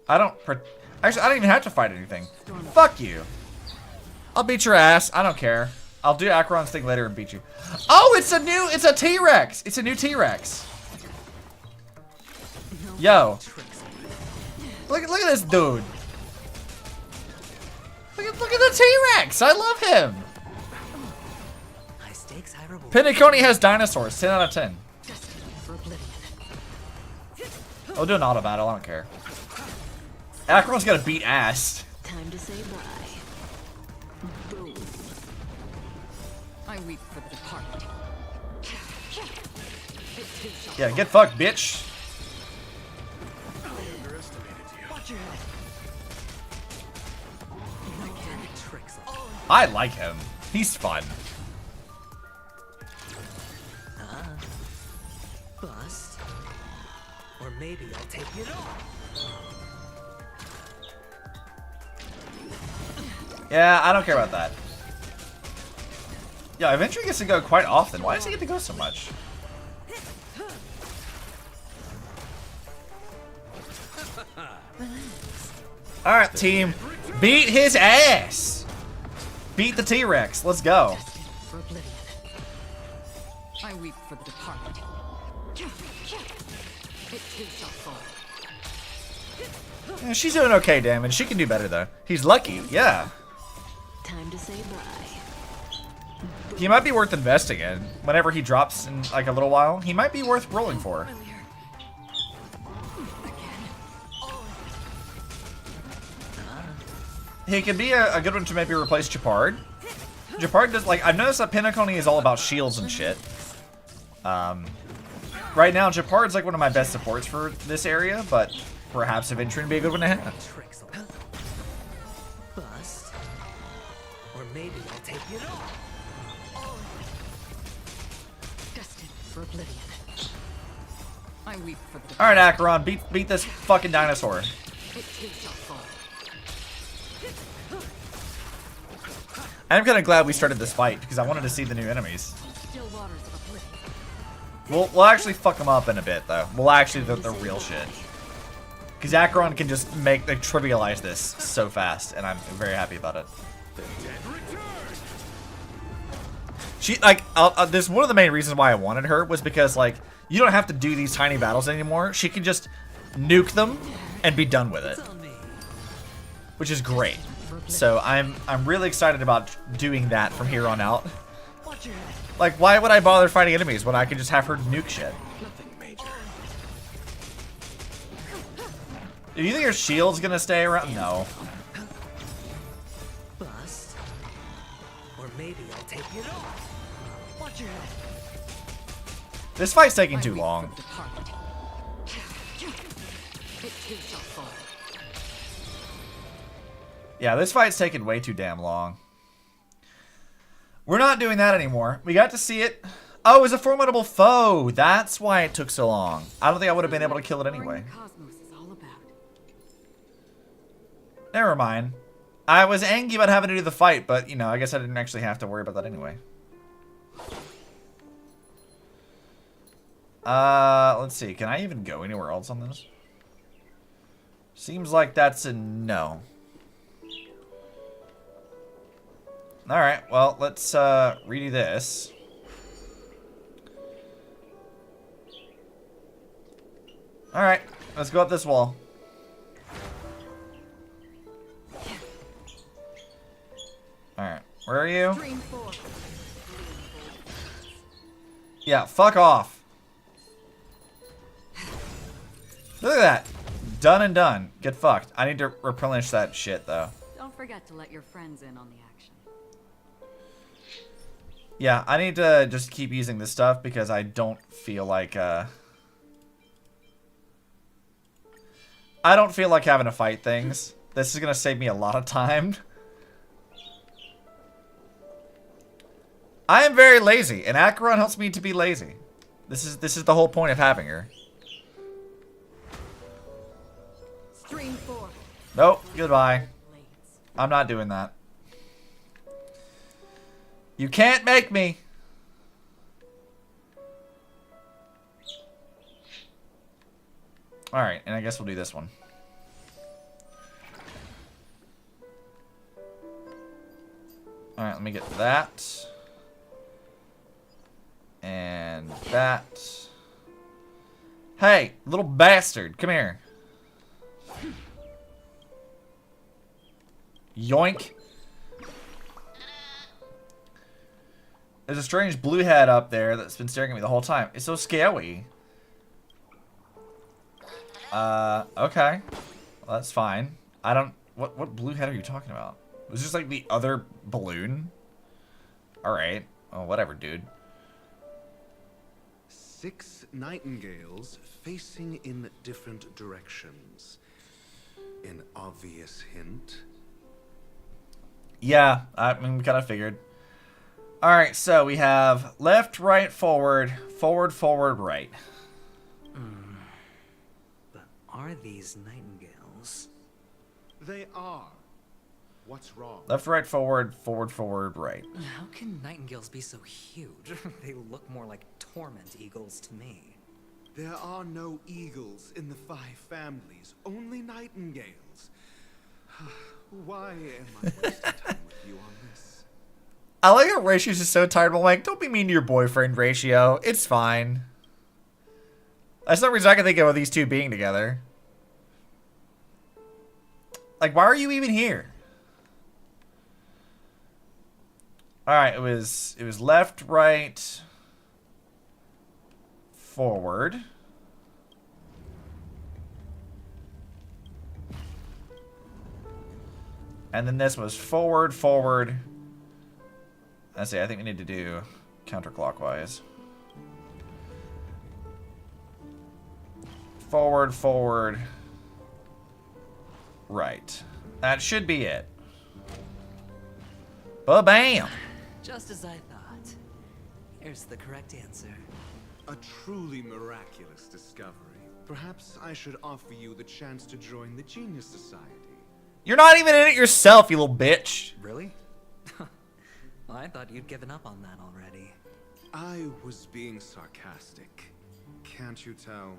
Actually, I don't even have to fight anything. Fuck you. I'll beat your ass. I don't care. I'll do Acheron's thing later and beat you. Oh, it's a T-Rex. It's a new T-Rex. Yo. Look at this dude. Look at the T-Rex. I love him. High stakes, high reward. Penacony has dinosaurs. 10 out of 10. I'll do an auto battle. I don't care. Acheron's gonna beat ass. Time to say bye. Boom. I weep for the departed. Yeah, get fucked, bitch. Watch your head. I like him. He's fun. Bust. Or maybe I'll take it all. Yeah, I don't care about that. Yeah, Adventure gets to go quite often. Why does he get to go so much? Alright, team. Beat his ass! Beat the T-Rex. Let's go. For oblivion. I weep for the departed. It too shall fall. Yeah, she's doing okay damage. She can do better, though. He's lucky. Yeah. Time to say bye. He might be worth investing in. Whenever he drops in like a little while, he might be worth rolling for. He could be a good one to maybe replace Japard. Japard does, like, I've noticed that Penacony is all about shields and shit. Right now, Japard's like one of my best supports for this area, but perhaps Aventry would be a good one to have. Bust. Or maybe I'll take it all. Destined for oblivion. I weep for the Alright, Acheron, beat this fucking dinosaur. It too shall fall. I'm kind of glad we started this fight, because I wanted to see the new enemies. Still waters of oblivion. We'll actually fuck them up in a bit, though. We'll actually do the real shit. Because Acheron can just trivialize this so fast, and I'm very happy about it. She, like, this one of the main reasons why I wanted her was because, like, you don't have to do these tiny battles anymore. She can just nuke them and be done with it. Which is great. So I'm really excited about doing that from here on out. Like, why would I bother fighting enemies when I can just have her nuke shit? Do you think her shield's gonna stay around? No. Bust. Or maybe I'll take it all. Watch your head. This fight's taking too long. It too shall fall. Yeah, this fight's taking way too damn long. We're not doing that anymore. We got to see it. Oh, it was a formidable foe. That's why it took so long. I don't think I would have been able to kill it anyway. Never mind. I was angry about having to do the fight, but, you know, I guess I didn't actually have to worry about that anyway. Let's see. Can I even go anywhere else on this? Seems like that's a no. Alright, well, let's redo this. Alright, let's go up this wall. Alright, where are you? Yeah, fuck off. Look at that. Done and done. Get fucked. I need to replenish that shit, though. Don't forget to let your friends in on the action. Yeah, I need to just keep using this stuff because I don't feel like, I don't feel like having to fight things. This is gonna save me a lot of time. I am very lazy, and Acheron helps me to be lazy. This is the whole point of having her. Stream 4. Nope, goodbye. I'm not doing that. You can't make me. Alright, and I guess we'll do this one. Alright, let me get that. And that. Hey, little bastard, come here. Yoink. There's a strange blue head up there that's been staring at me the whole time. It's so scary. Okay. Well, that's fine. I don't... What blue head are you talking about? Was this like the other balloon? Alright. Oh, whatever, dude. 6 nightingales facing in different directions. An obvious hint. Yeah, I mean, we kind of figured. Alright, so we have left, right, forward, forward, forward, right. But are these nightingales? They are. What's wrong? Left, right, forward, forward, forward, right. How can nightingales be so huge? They look more like torment eagles to me. There are no eagles in the 5 families, only nightingales. Why am I wasting time with you on this? I like how Ratio's just so tired, but I'm like, don't be mean to your boyfriend, Ratio. It's fine. That's no reason I can think of these two being together. Like, why are you even here? All right, it was left, right, forward. And then this was forward, forward. Let's see, I think we need to do counterclockwise. Forward, forward, right. That should be it. Ba-bam! Just as I thought. Here's the correct answer. A truly miraculous discovery. Perhaps I should offer you the chance to join the Genius Society. You're not even in it yourself, you little bitch. Really? Well, I thought you'd given up on that already. I was being sarcastic. Can't you tell?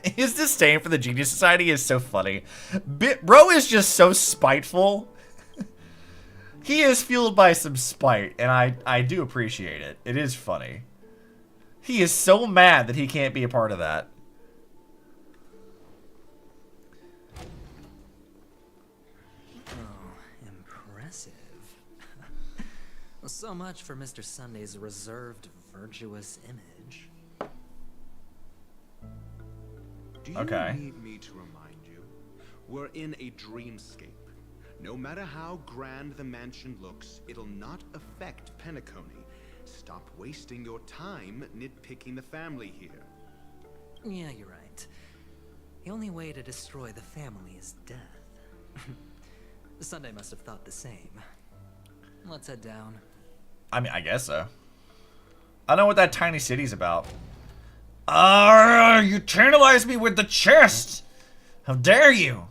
His disdain for the Genius Society is so funny. Bro is just so spiteful. He is fueled by some spite, and I do appreciate it. It is funny. He is so mad that he can't be a part of that. Oh, impressive. Well, so much for Mr. Sunday's reserved, virtuous image. Do you need me to remind you? We're in a dreamscape. No matter how grand the mansion looks, it'll not affect Penacony. Stop wasting your time nitpicking the family here. Yeah, you're right. The only way to destroy the family is death. Sunday must have thought the same. Let's head down. I mean, I guess so. I know what that tiny city's about. You tantalized me with the chest! How dare you!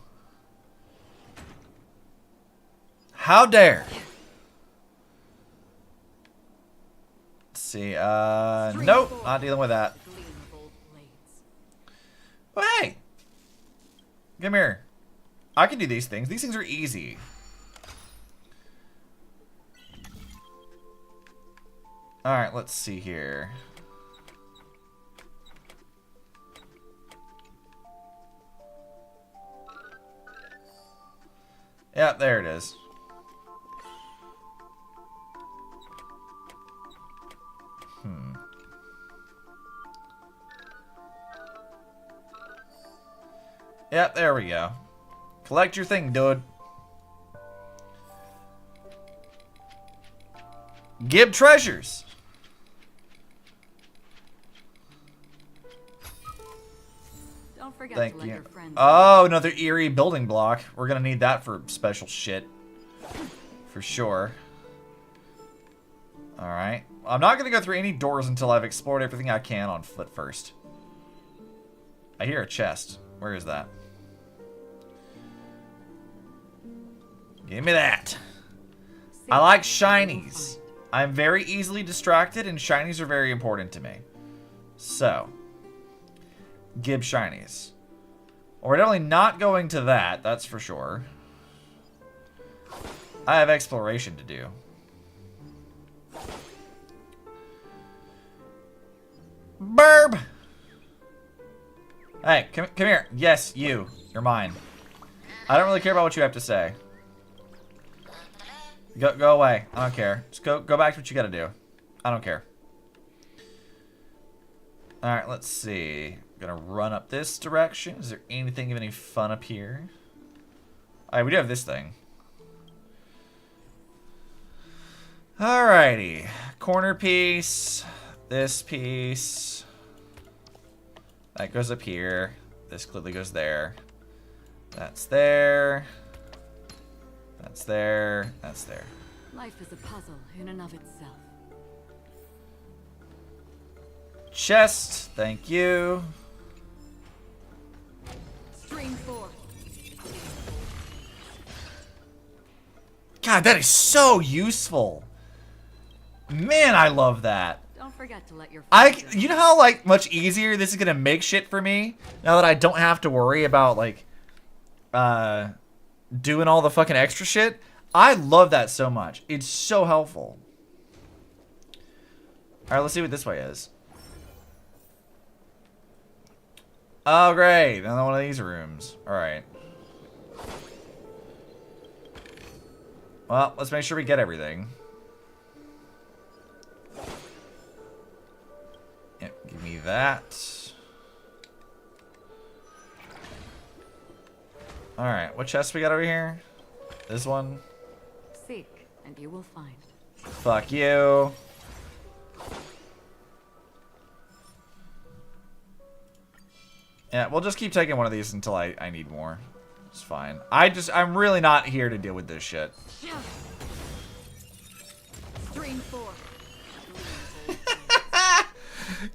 How dare! Let's see, nope, not dealing with that. Oh, hey! Come here. I can do these things. These things are easy. Alright, let's see here. Yeah, there it is. Yep, there we go. Collect your thing, dude. Gib treasures. Don't forget Thank to let you. your friends Oh, another eerie building block. We're gonna need that for special shit. For sure. Alright. I'm not gonna go through any doors until I've explored everything I can on foot first. I hear a chest. Where is that? Give me that. I like shinies. I'm very easily distracted, and shinies are very important to me. So, Gib shinies. We're definitely not going to that, that's for sure. I have exploration to do. Burb! Hey, come here. Yes, you. You're mine. I don't really care about what you have to say. Go away. I don't care. Just go back to what you gotta do. I don't care. Alright, let's see. Gonna run up this direction. Is there anything of any fun up here? Alright, we do have this thing. Alrighty. Corner piece. This piece. That goes up here. This clearly goes there. That's there. That's there. That's there. Life is a puzzle in and of itself. Chest. Thank you. Stream forth. God, that is so useful. Man, I love that. Don't forget to let your You know how like much easier this is gonna make shit for me now that I don't have to worry about like doing all the fucking extra shit. I love that so much. It's so helpful. Alright, let's see what this way is. Oh great, another one of these rooms. Alright. Well, let's make sure we get everything. that. Alright, what chest we got over here? This one. Seek, and you will find. Fuck you. Yeah, we'll just keep taking one of these until I need more. It's fine. I'm really not here to deal with this shit. Stream 4.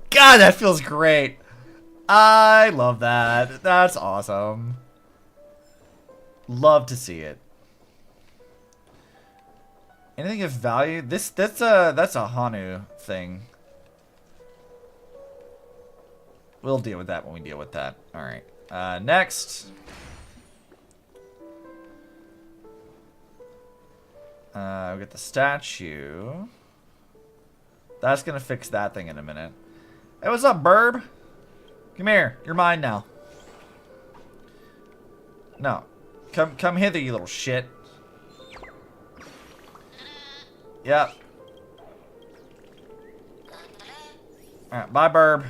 God, that feels great. I love that. That's awesome. Love to see it. Anything of value? That's a Hanu thing. We'll deal with that when we deal with that. All right. Next. We get the statue. That's gonna fix that thing in a minute. Hey, what's up, Burb? Come here. You're mine now. No. Come hither, you little shit. Yep. Alright, bye, Burb.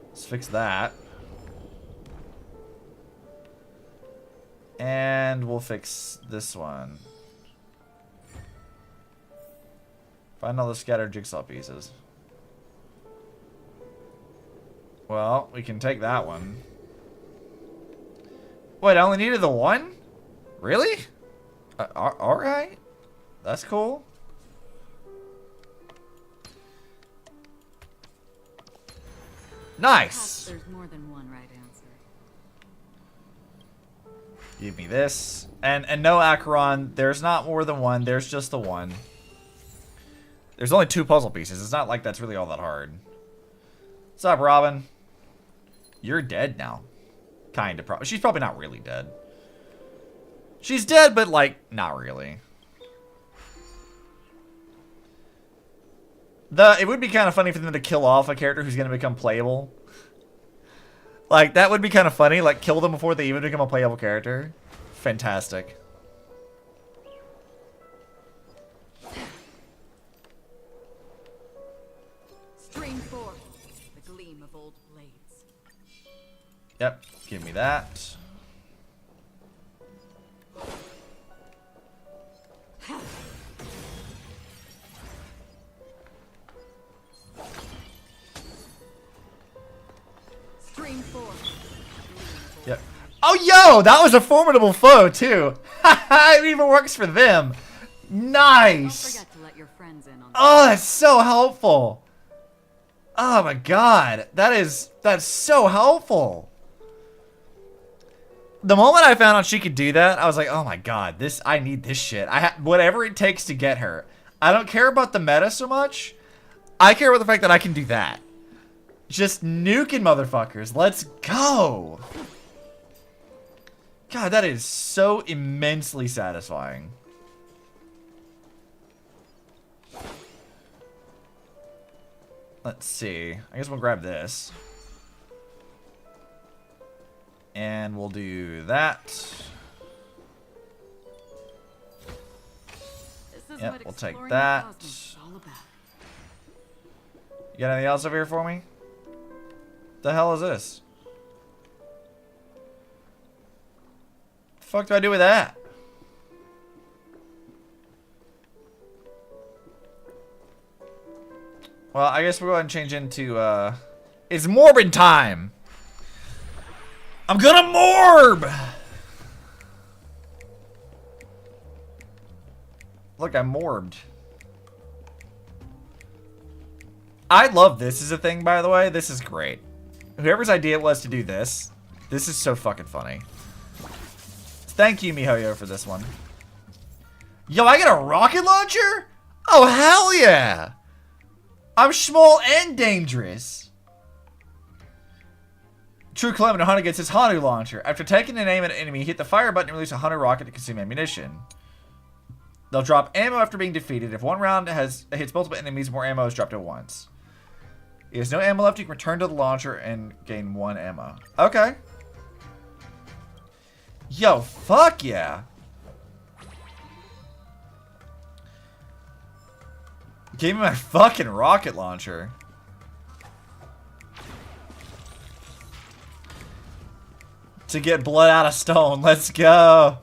Let's fix that. And we'll fix this one. Find all the scattered jigsaw pieces. Well, we can take that one. Wait, I only needed the one? Really? Alright. That's cool. Nice! There's more than one right answer. Give me this. And no, Acheron, there's not more than one. There's just the one. There's only 2 puzzle pieces. It's not like that's really all that hard. What's up, Robin? You're dead now. Kind of. She's probably not really dead. She's dead, but, like, not really. It would be kind of funny for them to kill off a character who's going to become playable. Like, that would be kind of funny. Like, kill them before they even become a playable character. Fantastic. Stream 4. The gleam of old blades. Yep. Give me that. Stream 4. Yep. Oh, yo! That was a formidable foe, too. It even works for them. Nice! Don't forget to let your friends in on Oh, that's so helpful. Oh, my God. That's so helpful. The moment I found out she could do that, I was like, oh, my God. I need this shit. Whatever it takes to get her. I don't care about the meta so much. I care about the fact that I can do that. Just nuking motherfuckers. Let's go. God, that is so immensely satisfying. Let's see. I guess we'll grab this. And we'll do that. Yep, we'll take that. You got anything else over here for me? The hell is this? The fuck do I do with that? Well, I guess we'll go ahead and change into, it's morbid time! I'm gonna morb! Look, I'm morbed. I love this as a thing, by the way. This is great. Whoever's idea it was to do this is so fucking funny. Thank you, MiHoYo, for this one. Yo, I got a rocket launcher? Oh, hell yeah! I'm small and dangerous. True Calamity Hunter gets his Hanu launcher. After taking an aim at an enemy, hit the fire button and release a Hanu rocket to consume ammunition. They'll drop ammo after being defeated. If one round hits multiple enemies, more ammo is dropped at once. If there's no ammo left, you can return to the launcher and gain 1 ammo. Okay. Yo, fuck yeah. Give me my fucking rocket launcher. to get blood out of stone. Let's go.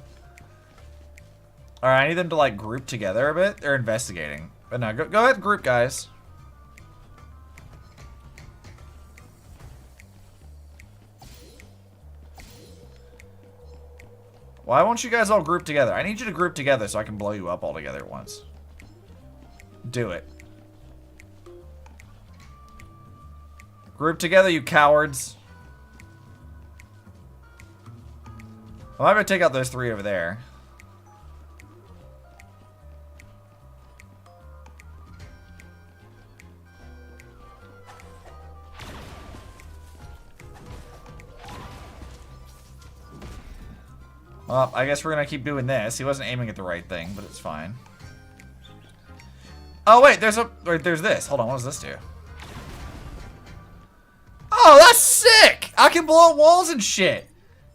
Alright, I need them to, like, group together a bit. They're investigating. But no, go ahead and group, guys. Why won't you guys all group together? I need you to group together so I can blow you up all together at once. Do it. Group together, you cowards. Well, I'm gonna take out those 3 over there. Well, I guess we're gonna keep doing this. He wasn't aiming at the right thing, but it's fine. Oh wait, there's this. Hold on, what does this do? Oh, that's sick! I can blow up walls and shit.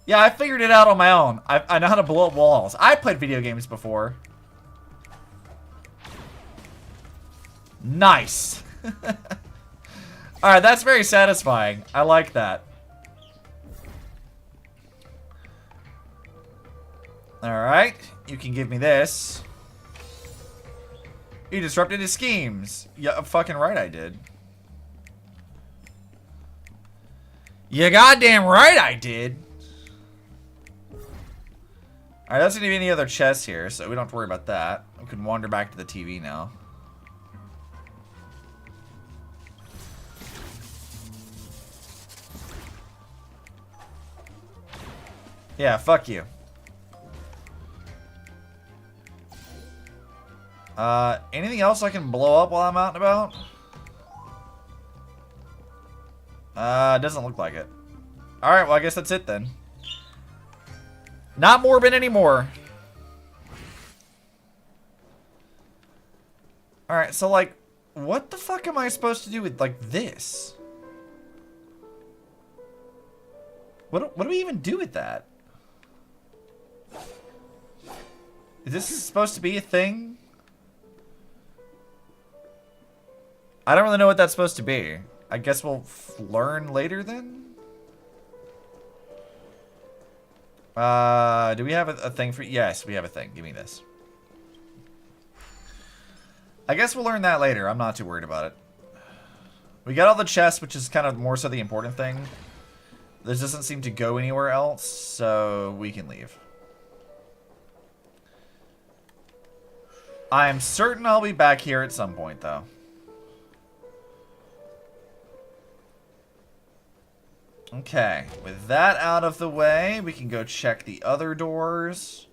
Yeah, I figured it out on my own. I know how to blow up walls. I played video games before. Nice. Alright, that's very satisfying. I like that. Alright, you can give me this. You disrupted his schemes. Yeah, fucking right I did. You goddamn right I did. Alright, doesn't need any other chests here, so we don't have to worry about that. We can wander back to the TV now. Yeah, fuck you. Anything else I can blow up while I'm out and about? Doesn't look like it. Alright, well I guess that's it then. Not morbid anymore. Alright, so like, what the fuck am I supposed to do with like this? What do we even do with that? Is this supposed to be a thing? I don't really know what that's supposed to be. I guess we'll learn later then? Do we have a thing for... Yes, we have a thing. Give me this. I guess we'll learn that later. I'm not too worried about it. We got all the chests, which is kind of more so the important thing. This doesn't seem to go anywhere else, so we can leave. I am certain I'll be back here at some point, though. Okay, with that out of the way, we can go check the other doors.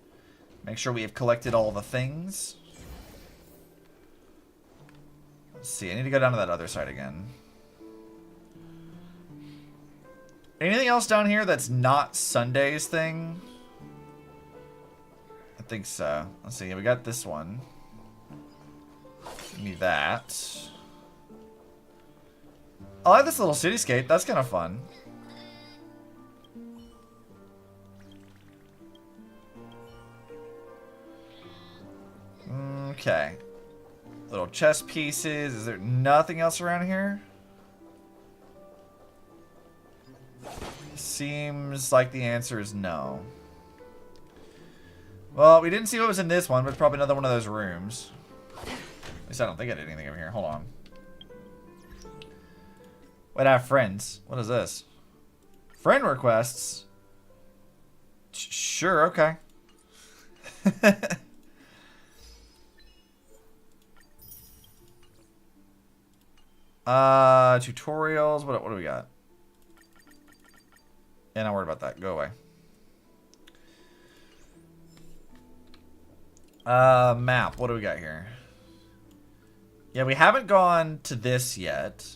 Make sure we have collected all the things. Let's see, I need to go down to that other side again. Anything else down here that's not Sunday's thing? I think so. Let's see, we got this one. Give me that. I like this little cityscape, that's kind of fun. Okay. Little chess pieces. Is there nothing else around here? Seems like the answer is no. Well, we didn't see what was in this one, but it's probably another one of those rooms. At least I don't think I did anything over here. Hold on. Wait, I have friends. What is this? Friend requests? Sure, okay. Tutorials. What do we got? Yeah, not worried about that. Go away. Map. What do we got here? Yeah, we haven't gone to this yet.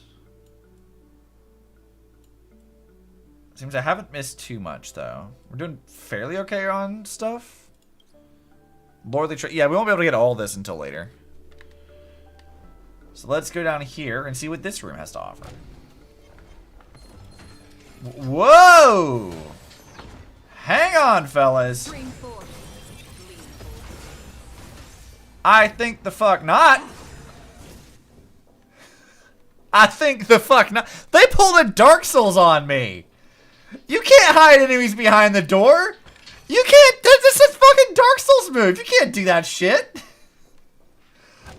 Seems I haven't missed too much, though. We're doing fairly okay on stuff. Lordly yeah, we won't be able to get all this until later. So let's go down here and see what this room has to offer. Whoa! Hang on, fellas. I think the fuck not. I think the fuck not. They pulled a Dark Souls on me. You can't hide enemies behind the door. You can't. This is fucking Dark Souls move. You can't do that shit.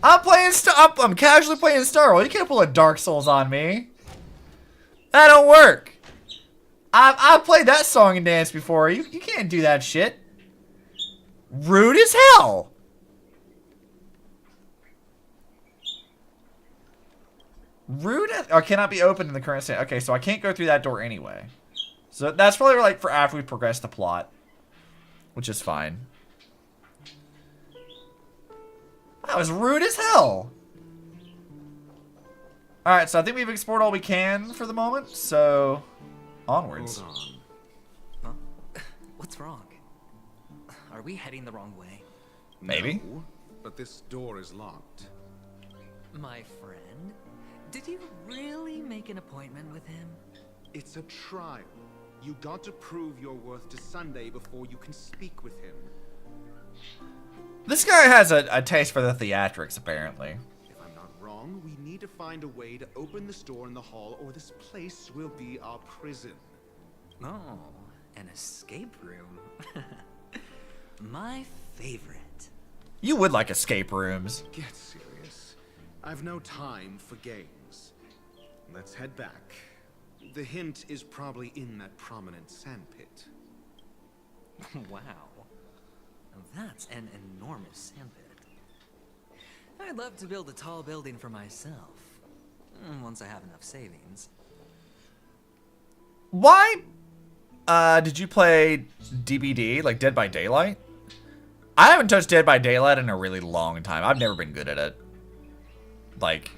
I'm casually playing Star Wars. You can't pull a Dark Souls on me. That don't work. I've played that song and dance before. You can't do that shit. Rude as hell. Rude as, or cannot be opened in the current state. Okay, so I can't go through that door anyway. So that's probably like for after we progress the plot, which is fine. That was rude as hell. Alright, so I think we've explored all we can for the moment, so onwards. Hold on. Huh? What's wrong? Are we heading the wrong way? Maybe. No, but this door is locked. My friend? Did you really make an appointment with him? It's a trial. You got to prove your worth to Sunday before you can speak with him. This guy has a taste for the theatrics, apparently. If I'm not wrong, we need to find a way to open this door in the hall, or this place will be our prison. Oh, an escape room. My favorite. You would like escape rooms. Get serious. I've no time for games. Let's head back. The hint is probably in that prominent sandpit. Wow. Now that's an enormous sandpit. I'd love to build a tall building for myself. Once I have enough savings. Why did you play DBD, like Dead by Daylight? I haven't touched Dead by Daylight in a really long time. I've never been good at it. Like,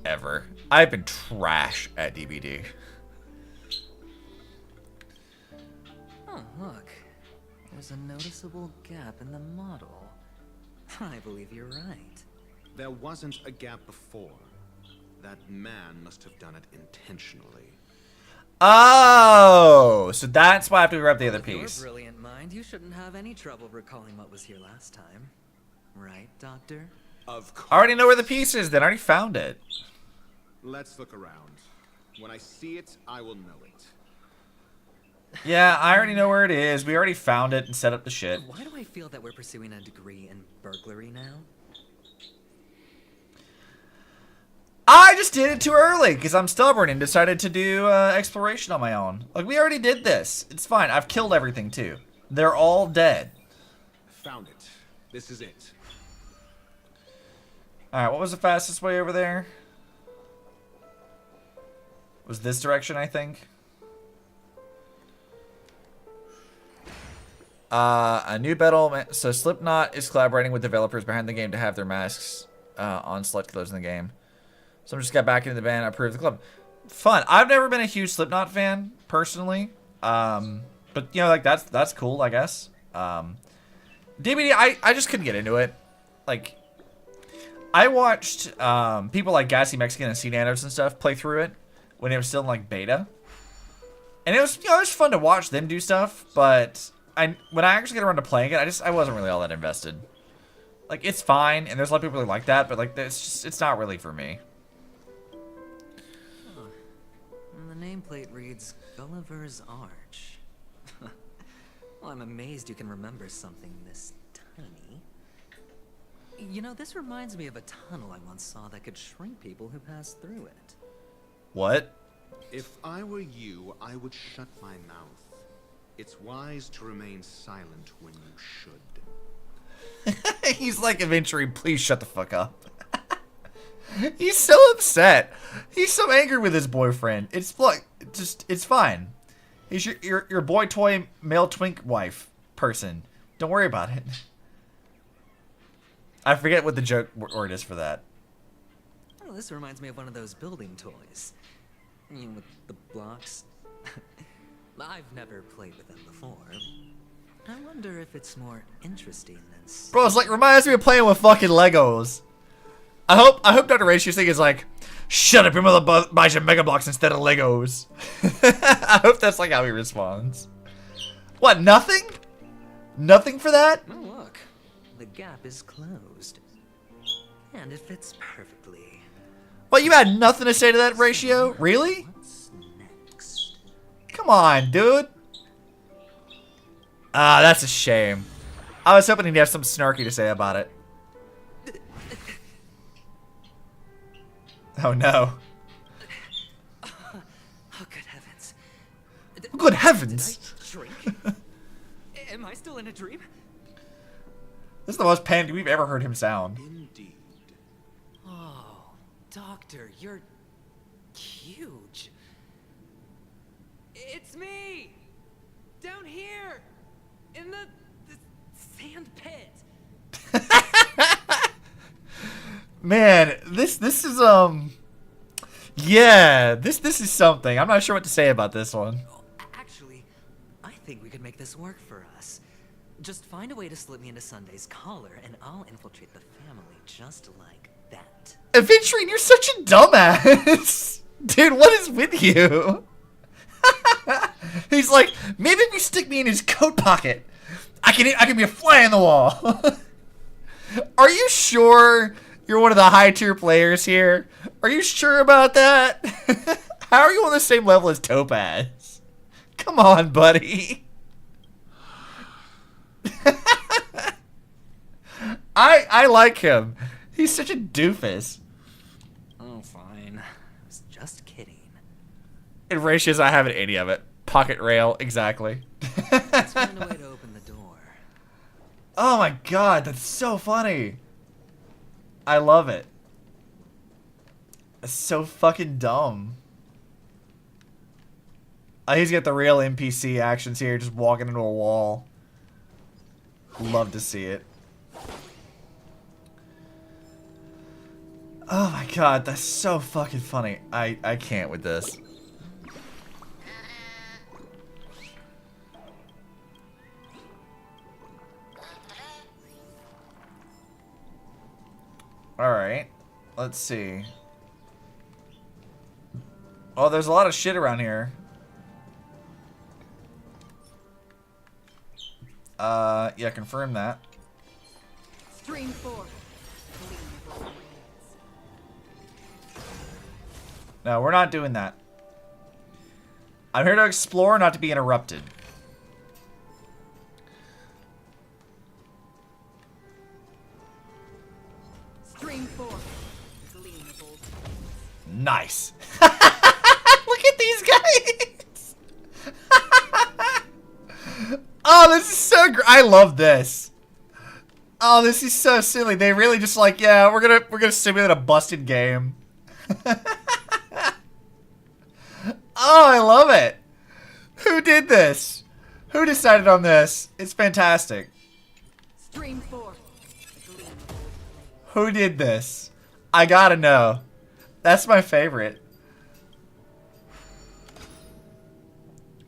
ever. I've been trash at DBD. Oh, look. There's a noticeable gap in the model. I believe you're right. There wasn't a gap before. That man must have done it intentionally. Oh, so that's why I have to grab the other With your piece. brilliant mind, you shouldn't have any trouble recalling what was here last time. Right, Doctor? Of course. I already know where the piece is then. I already found it. Let's look around. When I see it, I will know it. Yeah, I already know where it is. We already found it and set up the shit. Why do I feel that we're pursuing a degree in burglary now? I just did it too early because I'm stubborn and decided to do exploration on my own. Like, we already did this. It's fine. I've killed everything too. They're all dead. Found it. This is it. Alright, what was the fastest way over there? Was this direction, I think? A new battle. So Slipknot is collaborating with developers behind the game to have their masks on select clothes in the game. So I'm just got back into the band. I approved the club. Fun. I've never been a huge Slipknot fan personally, but you know, like that's cool, I guess. DBD, I just couldn't get into it. Like, I watched people like Gassy Mexican and C-Nanos and stuff play through it when it was still in like beta, and it was, you know, it was fun to watch them do stuff. But when I actually get around to playing it, I wasn't really all that invested. Like, it's fine, and there's a lot of people who like that, but like it's not really for me. And the nameplate reads Gulliver's Arch. Well, I'm amazed you can remember something this tiny. You know, this reminds me of a tunnel I once saw that could shrink people who passed through it. What? If I were you, I would shut my mouth. It's wise to remain silent when you should. He's like, eventually, please shut the fuck up. He's so upset. He's so angry with his boyfriend. It's like, it's fine. He's your boy toy male twink wife person. Don't worry about it. I forget what the joke word is for that. Oh, this reminds me of one of those building toys. You know, with the blocks. I've never played with them before. I wonder if it's more interesting than... Bro, it's like, reminds me of playing with fucking Legos. I hope Dr. Ratio's thing is like, shut up, your mother buys your Mega Blocks instead of Legos. I hope that's like how he responds. What, nothing? Nothing for that? Oh, look. The gap is closed. And it fits perfectly. What, you had nothing to say to that, Ratio? Really? What's next? Come on, dude. Ah, that's a shame. I was hoping he'd have something snarky to say about it. Oh no. Oh, good heavens. Good heavens. Did I shrink? Am I still in a dream? This is the most panicked we've ever heard him sound. Indeed. Oh, Doctor, you're huge. It's me! Down here! In the sand pit! Man, this is yeah, this is something. I'm not sure what to say about this one. Actually, I think we could make this work for us. Just find a way to slip me into Sunday's collar, and I'll infiltrate the family just like that. Aventurine, you're such a dumbass. Dude, what is with you? He's like, maybe if you stick me in his coat pocket, I can be a fly on the wall. Are you sure you're one of the high tier players here? Are you sure about that? How are you on the same level as Topaz? Come on, buddy. I like him. He's such a doofus. Oh, fine. I was just kidding. In ratios, I haven't any of it. Pocket rail, exactly. Let's find a way to open the door. Oh my god, that's so funny. I love it. It's so fucking dumb. He's got the real NPC actions here, just walking into a wall. Love to see it. Oh my god, that's so fucking funny. I can't with this. Alright. Let's see. Oh, there's a lot of shit around here. Yeah, confirm that. Stream 4. No, we're not doing that. I'm here to explore, not to be interrupted. Stream 4. Nice. Look at these guys. Oh, this is so great. I love this. Oh, this is so silly. They really just like, yeah, we're gonna simulate a busted game. Oh, I love it. Who did this? Who decided on this? It's fantastic. Stream 4. Who did this? I gotta know. That's my favorite.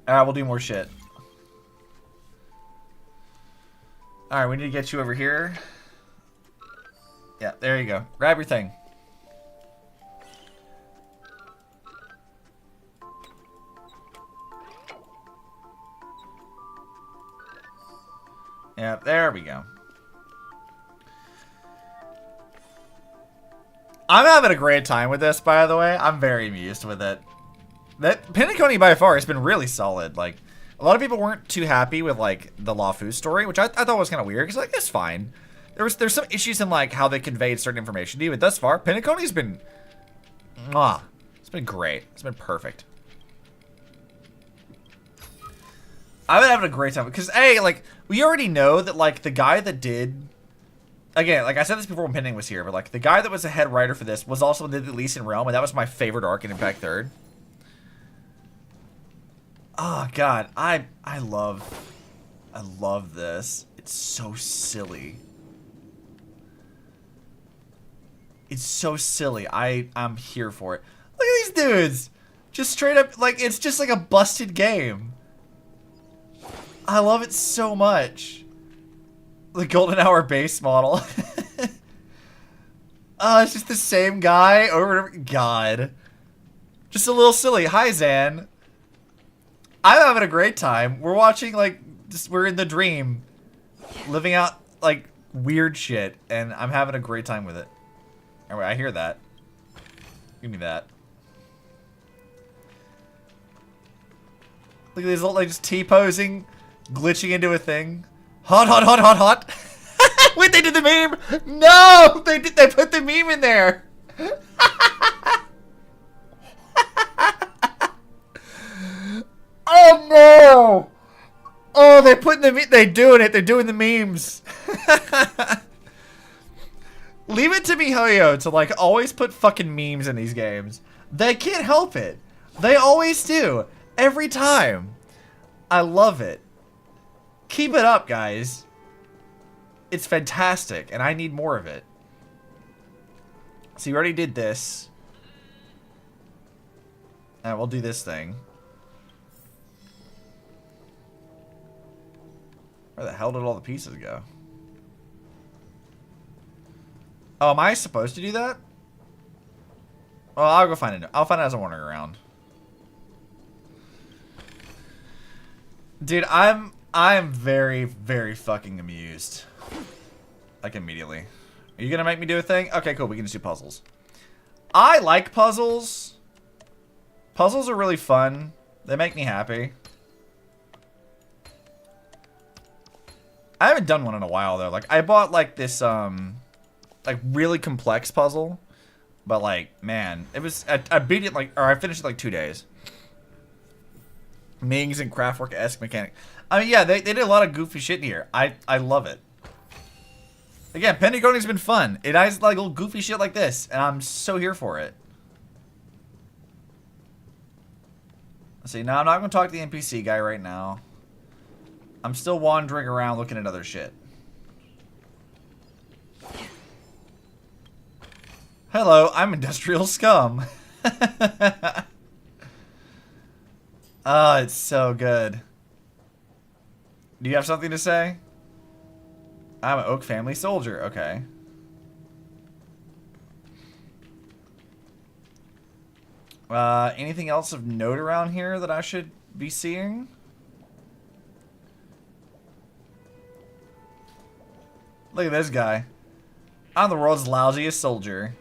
Alright, we'll do more shit. Alright, we need to get you over here. Yeah, there you go. Grab your thing. Yeah, there we go. I'm having a great time with this, by the way. I'm very amused with it. That Penacony by far has been really solid. Like, a lot of people weren't too happy with like the LaFu story, which I thought was kind of weird because like it's fine. There's some issues in like how they conveyed certain information to you, but thus far, Penacony's been, it's been great. It's been perfect. I've been having a great time because like we already know that like the guy that did. Again, like I said this before when Pending was here, but like the guy that was the head writer for this was also the Elysian Realm, and that was my favorite arc in Impact 3rd. Oh god, I love this. It's so silly. It's so silly. I'm here for it. Look at these dudes. Just straight up like it's just like a busted game. I love it so much. The Golden Hour base model. It's just the same guy over and over. God. Just a little silly. Hi, Zan. I'm having a great time. We're watching, like, we're in the dream. Living out, like, weird shit. And I'm having a great time with it. Anyway, I hear that. Give me that. Look at these little, like, just T-posing, glitching into a thing. Hot, hot, hot, hot, hot. Wait, they did the meme? No! They put the meme in there. Oh, no! Oh, they put in the they doing it. They're doing the memes. Leave it to MiHoYo to, like, always put fucking memes in these games. They can't help it. They always do. Every time. I love it. Keep it up, guys. It's fantastic, and I need more of it. So you already did this. And we'll do this thing. Where the hell did all the pieces go? Oh, am I supposed to do that? Well, I'll go find it. I'll find it as I'm wandering around. Dude, I'm very, very fucking amused. Like, immediately. Are you gonna make me do a thing? Okay, cool. We can just do puzzles. I like puzzles. Puzzles are really fun. They make me happy. I haven't done one in a while, though. Like, I bought, like, this, like, really complex puzzle. But, like, man, it was... I beat it, like... Or I finished it, like, 2 days. Mings and Kraftwerk-esque mechanic. I mean, yeah, they did a lot of goofy shit in here. I love it. Again, Penacony's been fun. It has, like, little goofy shit like this. And I'm so here for it. Let's see, now I'm not going to talk to the NPC guy right now. I'm still wandering around looking at other shit. Hello, I'm Industrial Scum. Oh, it's so good. Do you have something to say? I'm an Oak family soldier. Okay. Anything else of note around here that I should be seeing? Look at this guy. I'm the world's lousiest soldier.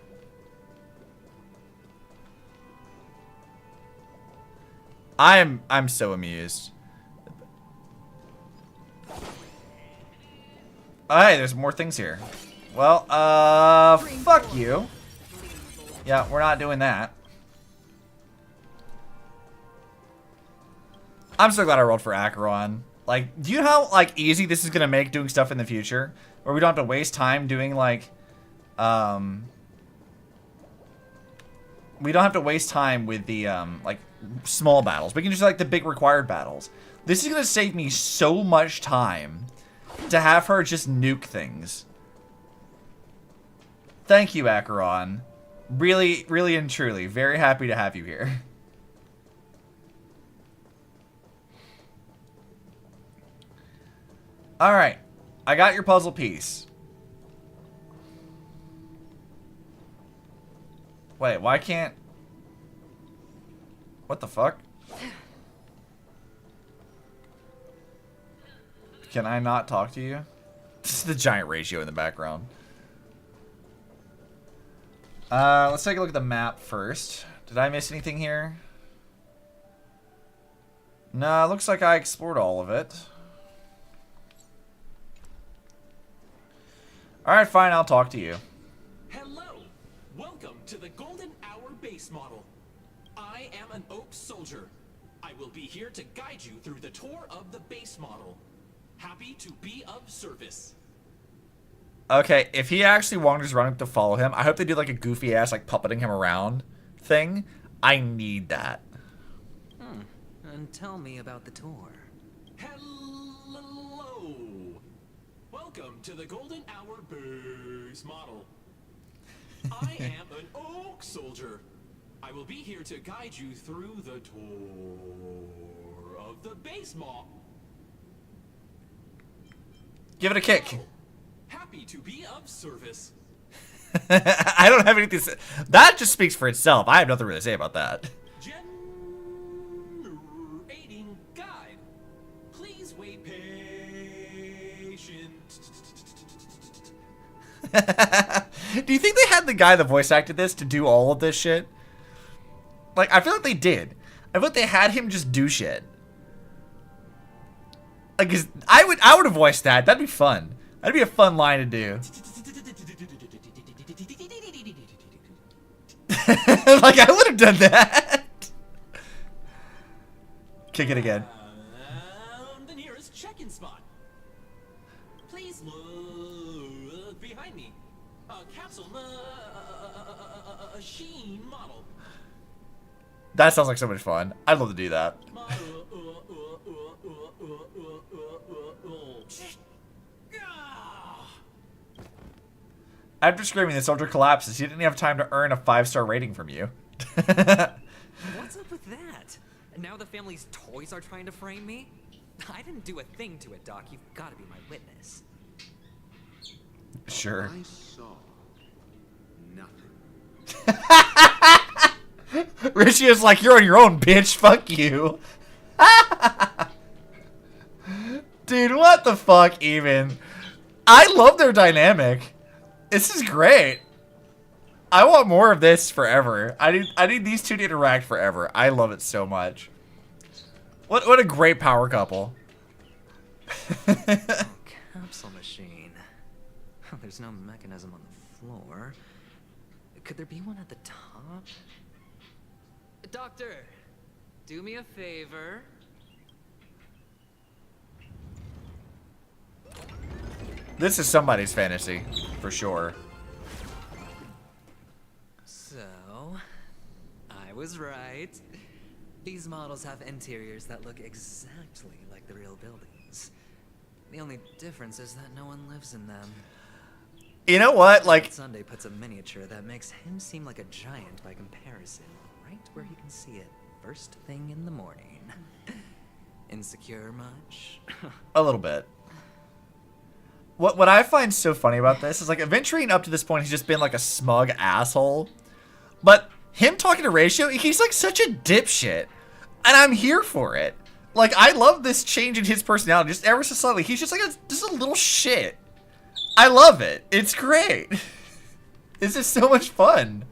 I'm so amused. Oh, hey, there's more things here. Well, fuck you. Yeah, we're not doing that. I'm so glad I rolled for Acheron. Like, do you know how, like, easy this is gonna make doing stuff in the future? Where we don't have to waste time doing, like, we don't have to waste time with the, like, small battles. We can just do, like, the big required battles. This is gonna save me so much time to have her just nuke things. Thank you, Acheron. Really, really and truly, very happy to have you here. Alright, I got your puzzle piece. Wait, why can't... What the fuck? Can I not talk to you? This is the giant ratio in the background. Let's take a look at the map first. Did I miss anything here? No, it looks like I explored all of it. Alright, fine, I'll talk to you. Hello! Welcome to the Golden Hour base model. I am an Oak soldier. I will be here to guide you through the tour of the base model. Happy to be of service. Okay, if he actually wanders around to follow him, I hope they do like a goofy ass, like puppeting him around thing. I need that. And tell me about the tour. Hello! Welcome to the Golden Hour base model. I am an Oak soldier. I will be here to guide you through the tour of the base model. Give it a kick. Happy to be of service. I don't have anything to say. That just speaks for itself. I have nothing really to say about that. Generating guide. Please wait patient. Do you think they had the guy that voice acted this to do all of this shit? Like, I feel like they did. I feel like they had him just do shit. Because I would have voiced that. That'd be fun. That'd be a fun line to do. Like, I would have done that. Kick it again. The nearest check-in spot. Please look behind me. Capsule machine model. That sounds like so much fun. I'd love to do that. After screaming, the soldier collapses. He didn't have time to earn a 5-star rating from you. What's up with that? Now the family's toys are trying to frame me? I didn't do a thing to it, Doc. You've got to be my witness. Sure. I saw nothing. Richie is like, you're on your own, bitch. Fuck you. Dude, what the fuck even? I love their dynamic. This is great. I want more of this forever. I need these two to interact forever. I love it so much. What a great power couple. Capsule machine. There's no mechanism on the floor. Could there be one at the top? Doctor, do me a favor. This is somebody's fantasy, for sure. So, I was right. These models have interiors that look exactly like the real buildings. The only difference is that no one lives in them. You know what? Like, Sunday puts a miniature that makes him seem like a giant by comparison, right where he can see it first thing in the morning. Insecure much? a little bit. What I find so funny about this is, like, Aventurine up to this point, he's just been like a smug asshole. But him talking to Ratio, he's like such a dipshit. And I'm here for it. Like, I love this change in his personality, just ever so slightly. He's just like just a little shit. I love it. It's great. This is so much fun.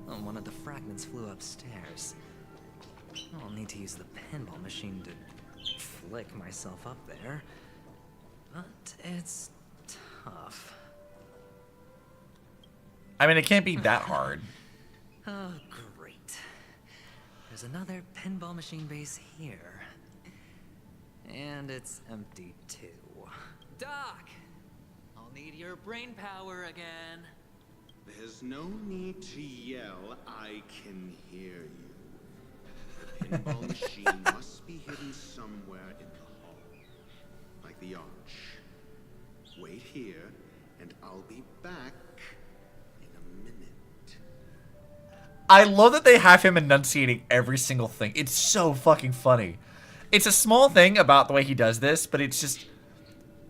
Oh, one of the fragments flew upstairs. I'll need to use the pinball machine to flick myself up there. But it's tough. I mean, it can't be that hard. Oh, great. There's another pinball machine base here. And it's empty, too. Doc! I'll need your brain power again. There's no need to yell. I can hear you. The pinball machine must be hidden somewhere in the hall. Like the arch. Wait here, and I'll be back in a minute. I love that they have him enunciating every single thing. It's so fucking funny. It's a small thing about the way he does this, but it's just...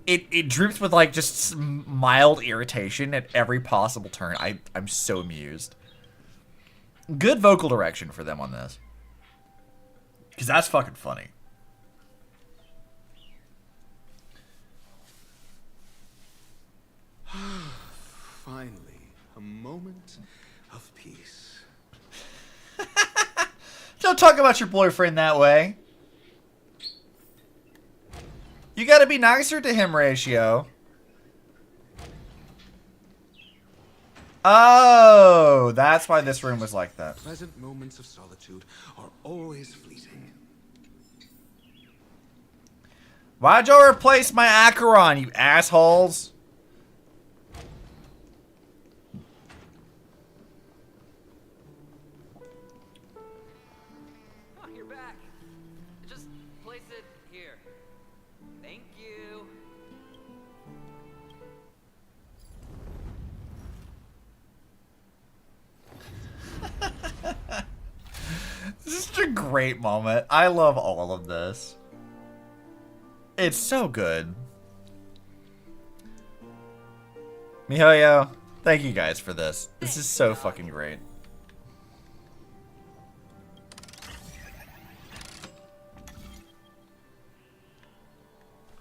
It droops with, like, just mild irritation at every possible turn. I'm so amused. Good vocal direction for them on this. Because that's fucking funny. Finally, a moment of peace. Don't talk about your boyfriend that way. You gotta be nicer to him, Ratio. Oh, that's why this room was like that. Pleasant moments of solitude are always fleeting. Why'd you replace my Acheron, you assholes? Oh, you're back. Just place it here. Thank you. This is such a great moment. I love all of this. It's so good. Mihoyo, thank you guys for this. This is so fucking great.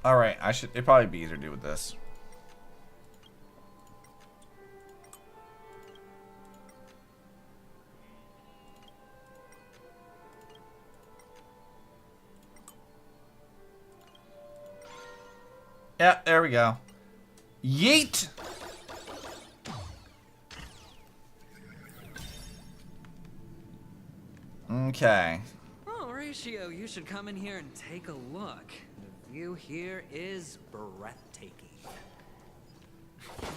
Alright, it'd probably be easier to do with this. Yeah, there we go. Yeet! Okay. Oh, Horatio, you should come in here and take a look. The view here is breathtaking.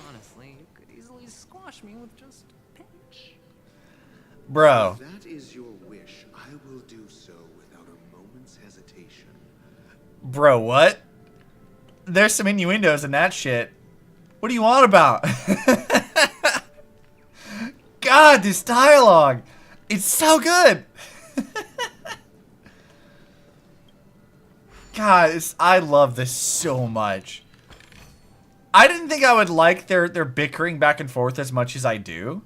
Honestly, you could easily squash me with just a pinch. Bro. If that is your wish, I will do so without a moment's hesitation. Bro, what? There's some innuendos in that shit. What do you want about? God, this dialogue. It's so good. God, I love this so much. I didn't think I would like their bickering back and forth as much as I do.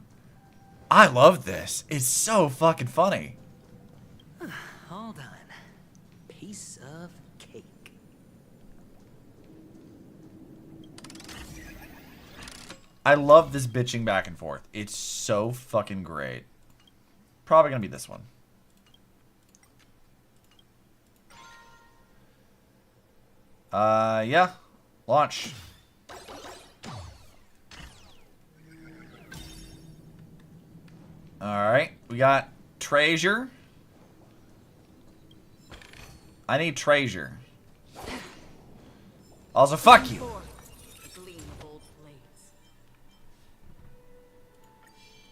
I love this. It's so fucking funny. All done. Piece of cake. I love this bitching back and forth. It's so fucking great. Probably gonna be this one. Yeah. Launch. Alright. We got treasure. I need treasure. Also, fuck you.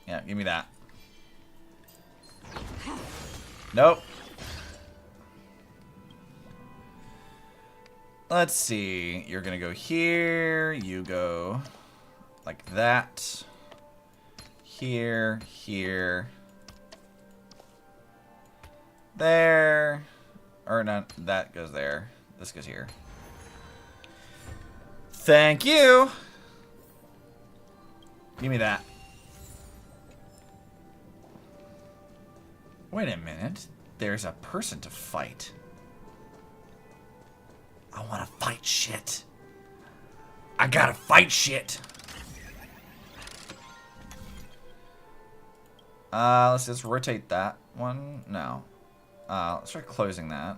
Yeah, give me that. Nope. Let's see. You're gonna go here. You go like that. Here, here. There. Or not, that goes there. This goes here. Thank you. Give me that. Wait a minute. There's a person to fight. I want to fight shit. I gotta fight shit. Let's just rotate that one. No. Let's try closing that.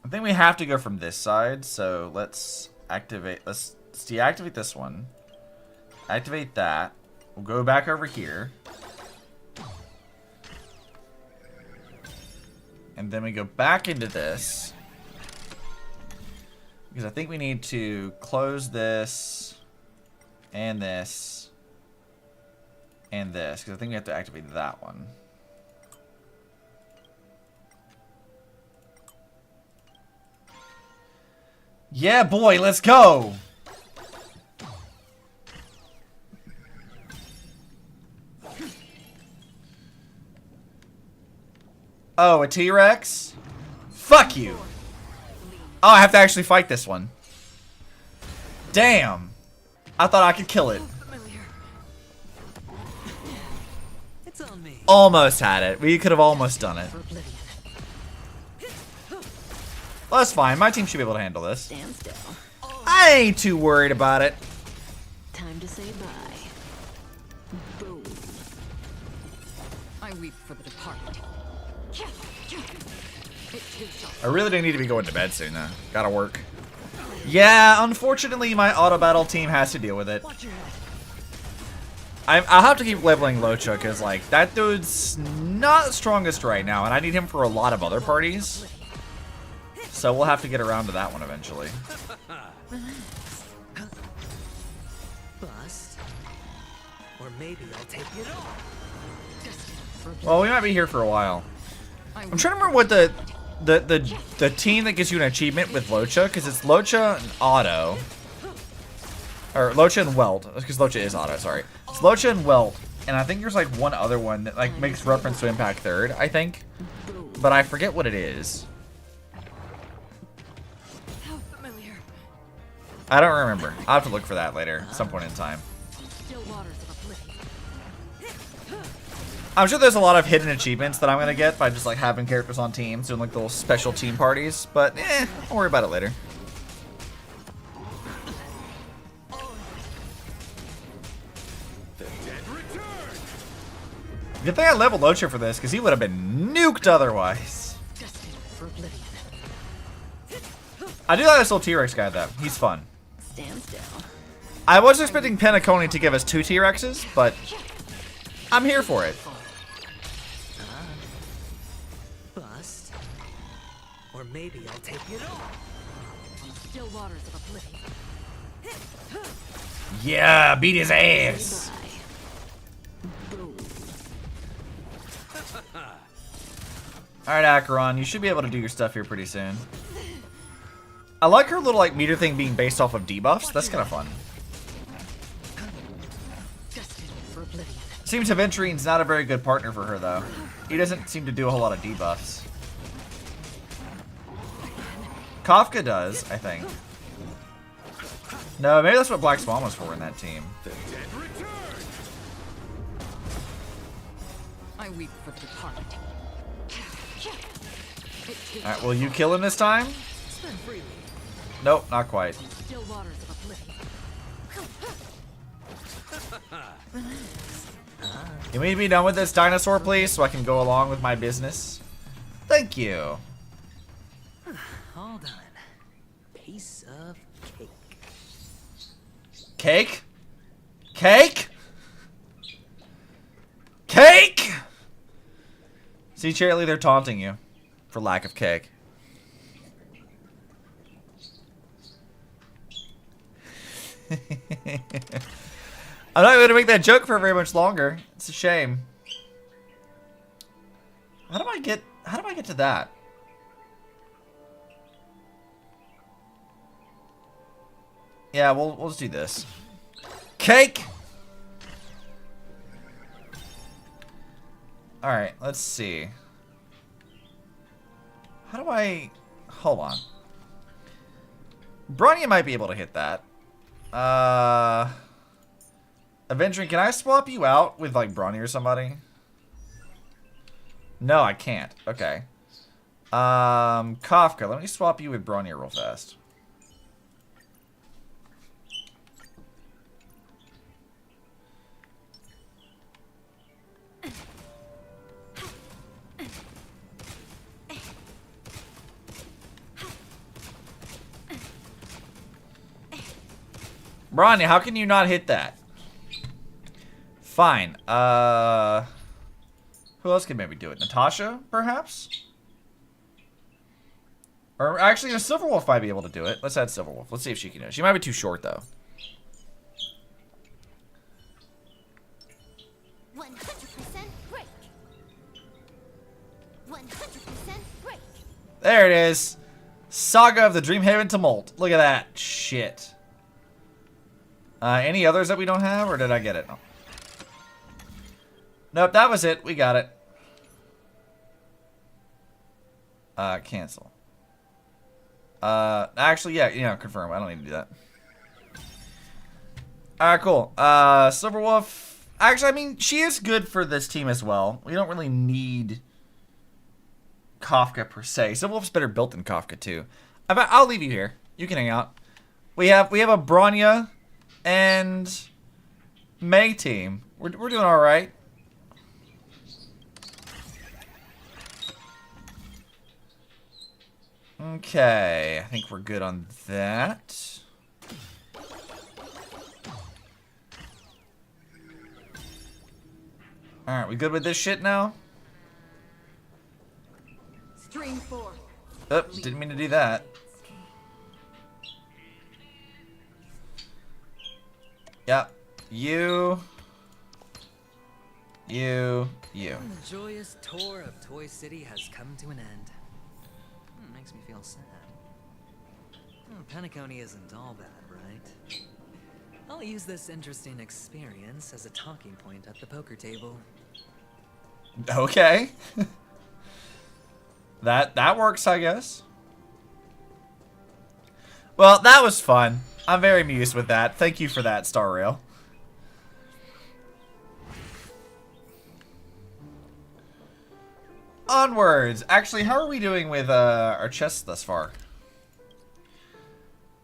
I think we have to go from this side, so let's deactivate this one. Activate that. We'll go back over here. And then we go back into this. Because I think we need to close this. And this. And this. Because I think we have to activate that one. Yeah, boy, let's go! Oh, a T-Rex? Fuck you! Oh, I have to actually fight this one. Damn! I thought I could kill it. It's on me. Almost had it. We could have almost done it. Well, that's fine. My team should be able to handle this. Stand still. I ain't too worried about it. Time to say bye. Boom. I weep for the departed. I really do need to be going to bed soon, though. Gotta work. Yeah, unfortunately, my auto battle team has to deal with it. I'll have to keep leveling Locha, because, like, that dude's not strongest right now, and I need him for a lot of other parties. So we'll have to get around to that one eventually. Bust. Or maybe I'll take it all. Well, we might be here for a while. I'm trying to remember what the team that gives you an achievement with Locha, because it's Locha and Auto. Or Locha and Welt, because Locha is Auto, sorry. It's Locha and Welt, and I think there's like one other one that like makes reference to Impact Third, I think. But I forget what it is. I don't remember. I'll have to look for that later, at some point in time. I'm sure there's a lot of hidden achievements that I'm gonna get by just like having characters on teams, doing like little special team parties, but don't worry about it later. Good thing I leveled Ocha for this, because he would have been nuked otherwise. I do like this little T-Rex guy though. He's fun. Stand still. I was expecting Penacony to give us 2 T-Rexes, but I'm here for it. Bust. Or maybe I'll take it all. On still waters of oblivion. Yeah, beat his ass. Alright, Acheron, you should be able to do your stuff here pretty soon. I like her little like meter thing being based off of debuffs. That's kind of fun. Seems Aventurine's not a very good partner for her though. He doesn't seem to do a whole lot of debuffs. Kafka does, I think. No, maybe that's what Black Swan was for in that team. I weep for the departed. Alright, will you kill him this time? Nope, not quite. Still waters of oblivion. Can we be done with this dinosaur, please, so I can go along with my business? Thank you. All done. Piece of cake. Cake? Cake? Cake? See, Charlie, they're taunting you for lack of cake. I'm not going to make that joke for very much longer. It's a shame. How do I get to that? Yeah, we'll just do this. Cake. All right, let's see. How do I hold on? Bronya might be able to hit that. Avenger, can I swap you out with like Bronny or somebody? No, I can't. Okay. Kafka, let me swap you with Bronny real fast. Bronny, how can you not hit that? Fine. Who else could maybe do it? Natasha, perhaps? Or actually, Silverwolf might be able to do it. Let's add Silverwolf. Let's see if she can do it. She might be too short, though. 100% break. 100% break. There it is. Saga of the Dreamhaven Tumult. Look at that shit. Any others that we don't have, or did I get it? No. Nope, that was it. We got it. Cancel. Actually, yeah, confirm. I don't need to do that. Alright, cool. Silverwolf. Actually, I mean, she is good for this team as well. We don't really need Kafka per se. Silverwolf's better built than Kafka too. I'll leave you here. You can hang out. We have a Bronya and May team. We're doing all right. Okay, I think we're good on that. All right, we good with this shit now? Stream 4. Oops, didn't mean to do that. Yep. You. The joyous tour of Toy City has come to an end. Makes me feel sad. Penacony isn't all bad, right? I'll use this interesting experience as a talking point at the poker table. Okay. That works, I guess. Well, that was fun. I'm very amused with that. Thank you for that, Star Rail. Onwards. Actually, how are we doing with our chests thus far?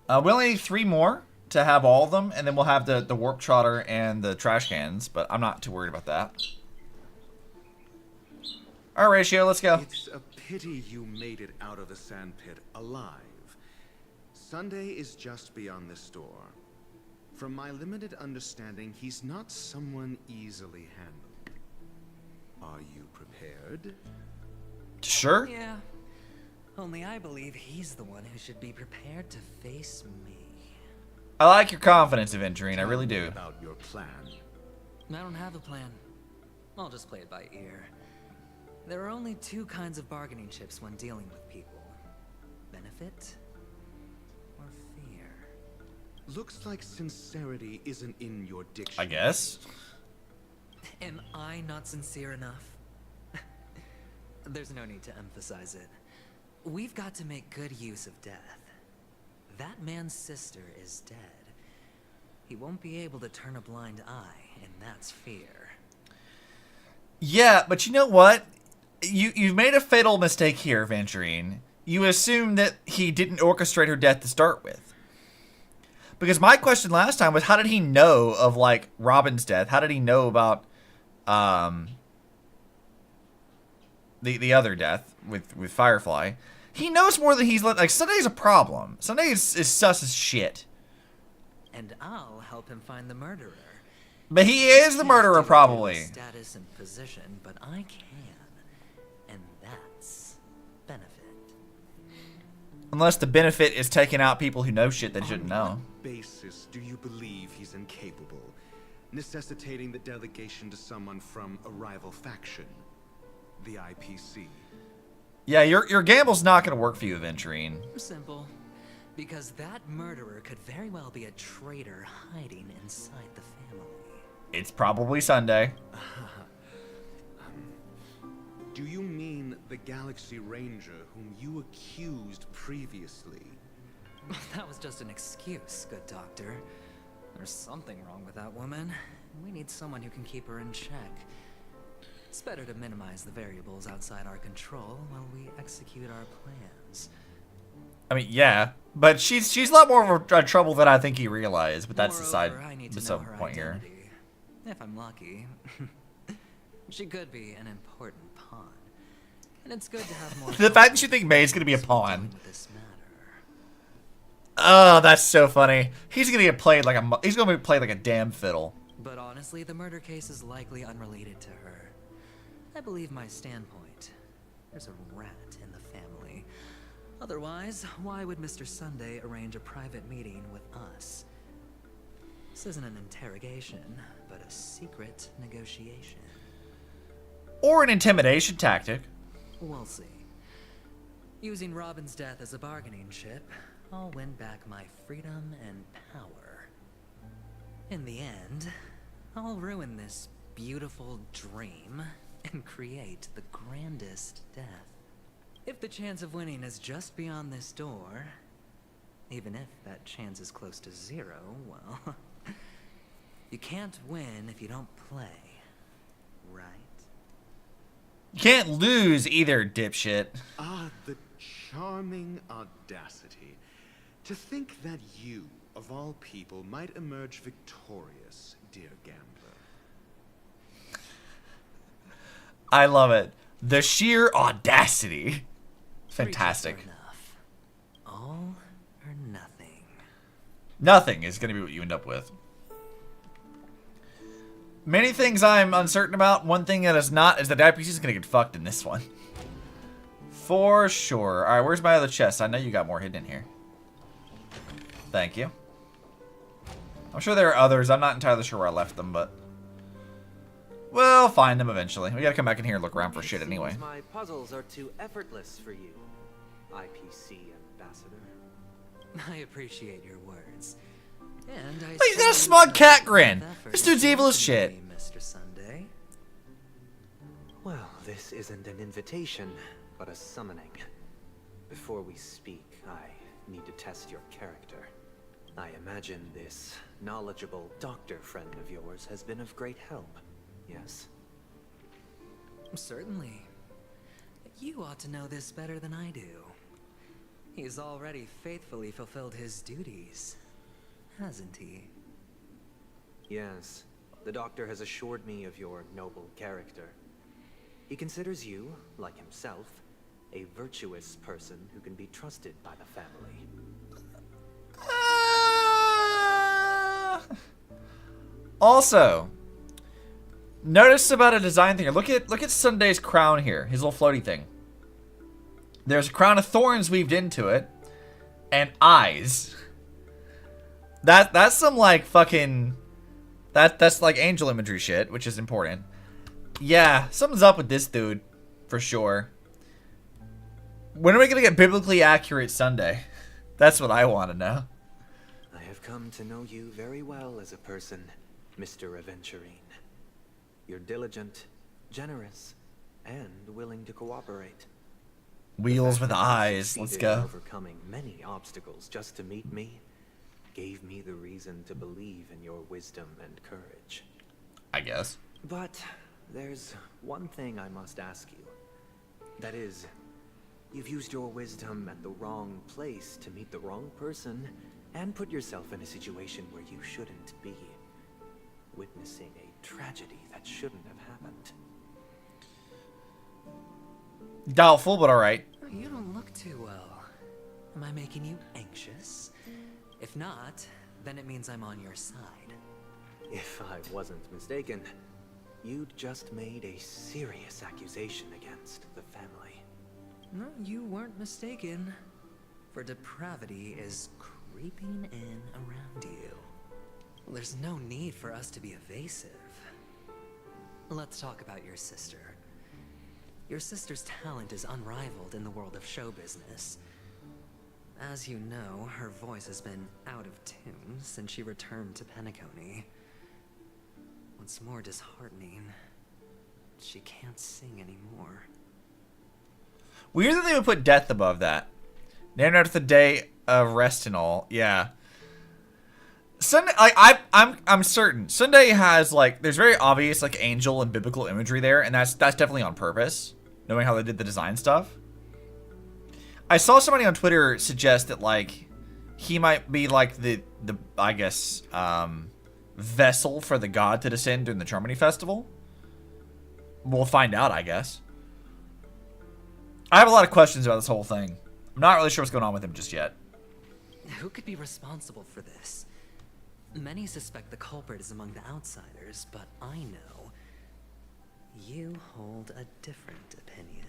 We only need 3 more to have all of them, and then we'll have the warp trotter and the trash cans, but I'm not too worried about that. All right, Ratio, let's go. It's a pity you made it out of the sandpit alive. Sunday is just beyond this door. From my limited understanding, he's not someone easily handled. Are you prepared? Sure. Yeah. Only I believe he's the one who should be prepared to face me. I like your confidence, Aventurine. I really do. About your plan. I don't have a plan. I'll just play it by ear. There are only 2 kinds of bargaining chips when dealing with people. Benefit or fear. Looks like sincerity isn't in your dictionary. I guess. Am I not sincere enough? There's no need to emphasize it. We've got to make good use of death. That man's sister is dead. He won't be able to turn a blind eye, and that's fear. Yeah, but you know what? You've made a fatal mistake here, Aventurine. You assume that he didn't orchestrate her death to start with. Because my question last time was, how did he know of, like, Robin's death? How did he know about the other death with Firefly? He knows more than he's like. Sunday's a problem. Sunday is sus as shit. And I'll help him find the murderer. But he is the murderer, probably. Status and position, but I can, and that's benefit. Unless the benefit is taking out people who know shit they shouldn't know. On what basis do you believe he's incapable, necessitating the delegation to someone from a rival faction, the IPC? Yeah, your gamble's not going to work for you, Aventurine. Simple. Because that murderer could very well be a traitor hiding inside the family. It's probably Sunday. Do you mean the Galaxy Ranger whom you accused previously? That was just an excuse, good doctor. There's something wrong with that woman. We need someone who can keep her in check. It's better to minimize the variables outside our control while we execute our plans. I mean, yeah, but she's a lot more of a trouble than I think he realized. But that's Moreover, the side point here. If I'm lucky, she could be an important pawn, and it's good to have more. The fact that you think May's gonna be a pawn. Oh, that's so funny. He's gonna get played like a damn fiddle. But honestly, the murder case is likely unrelated to her. I believe my standpoint. There's a rat in the family. Otherwise, why would Mr. Sunday arrange a private meeting with us? This isn't an interrogation, but a secret negotiation. Or an intimidation tactic. We'll see. Using Robin's death as a bargaining chip, I'll win back my freedom and power. In the end, I'll ruin this beautiful dream and create the grandest death. If the chance of winning is just beyond this door, even if that chance is close to 0, well, you can't win if you don't play, right? You can't lose either, dipshit. Ah, the charming audacity. To think that you, of all people, might emerge victorious, dear gambler. I love it. The sheer audacity. Fantastic. Enough. All or nothing. Nothing is going to be what you end up with. Many things I'm uncertain about. One thing that is not is that the IPC is going to get fucked in this one. For sure. Alright, where's my other chest? I know you got more hidden in here. Thank you. I'm sure there are others. I'm not entirely sure where I left them, but we'll find them eventually. We gotta come back in here and look around for shit anyway. My puzzles are too effortless for you, IPC ambassador. I appreciate your words. And I he's got a smug cat grin. This dude's evil as shit. Mr. Sunday. Well, this isn't an invitation, but a summoning. Before we speak, I need to test your character. I imagine this knowledgeable doctor friend of yours has been of great help, yes? Certainly. You ought to know this better than I do. He's already faithfully fulfilled his duties, hasn't he? Yes, the doctor has assured me of your noble character. He considers you, like himself, a virtuous person who can be trusted by the family. Also, notice about a design thing. Look at Sunday's crown here, his little floaty thing. There's a crown of thorns weaved into it, and eyes. That's some like fucking that's like angel imagery shit, which is important. Yeah, something's up with this dude, for sure. When are we gonna get biblically accurate Sunday? That's what I want to know. I have come to know you very well as a person, Mr. Aventurine. You're diligent, generous, and willing to cooperate. Wheels with eyes. Let's go. Overcoming many obstacles just to meet me gave me the reason to believe in your wisdom and courage. I guess. But there's one thing I must ask you. That is, you've used your wisdom at the wrong place to meet the wrong person and put yourself in a situation where you shouldn't be, witnessing a tragedy that shouldn't have happened. Doubtful, but alright. You don't look too well. Am I making you anxious? If not, then it means I'm on your side. If I wasn't mistaken, you'd just made a serious accusation against the family. No, you weren't mistaken. For depravity is creeping in around you. There's no need for us to be evasive. Let's talk about your sister. Your sister's talent is unrivaled in the world of show business. As you know, her voice has been out of tune since she returned to Penacony. What's more disheartening, she can't sing anymore. Weird that they would put death above that. Named after the day of rest and all. Yeah. Sunday, like I'm certain Sunday has like there's very obvious like angel and biblical imagery there, and that's definitely on purpose. Knowing how they did the design stuff. I saw somebody on Twitter suggest that like he might be like the I guess vessel for the god to descend during the Charmony Festival. We'll find out, I guess. I have a lot of questions about this whole thing. I'm not really sure what's going on with him just yet. Who could be responsible for this? Many suspect the culprit is among the outsiders, but I know you hold a different opinion.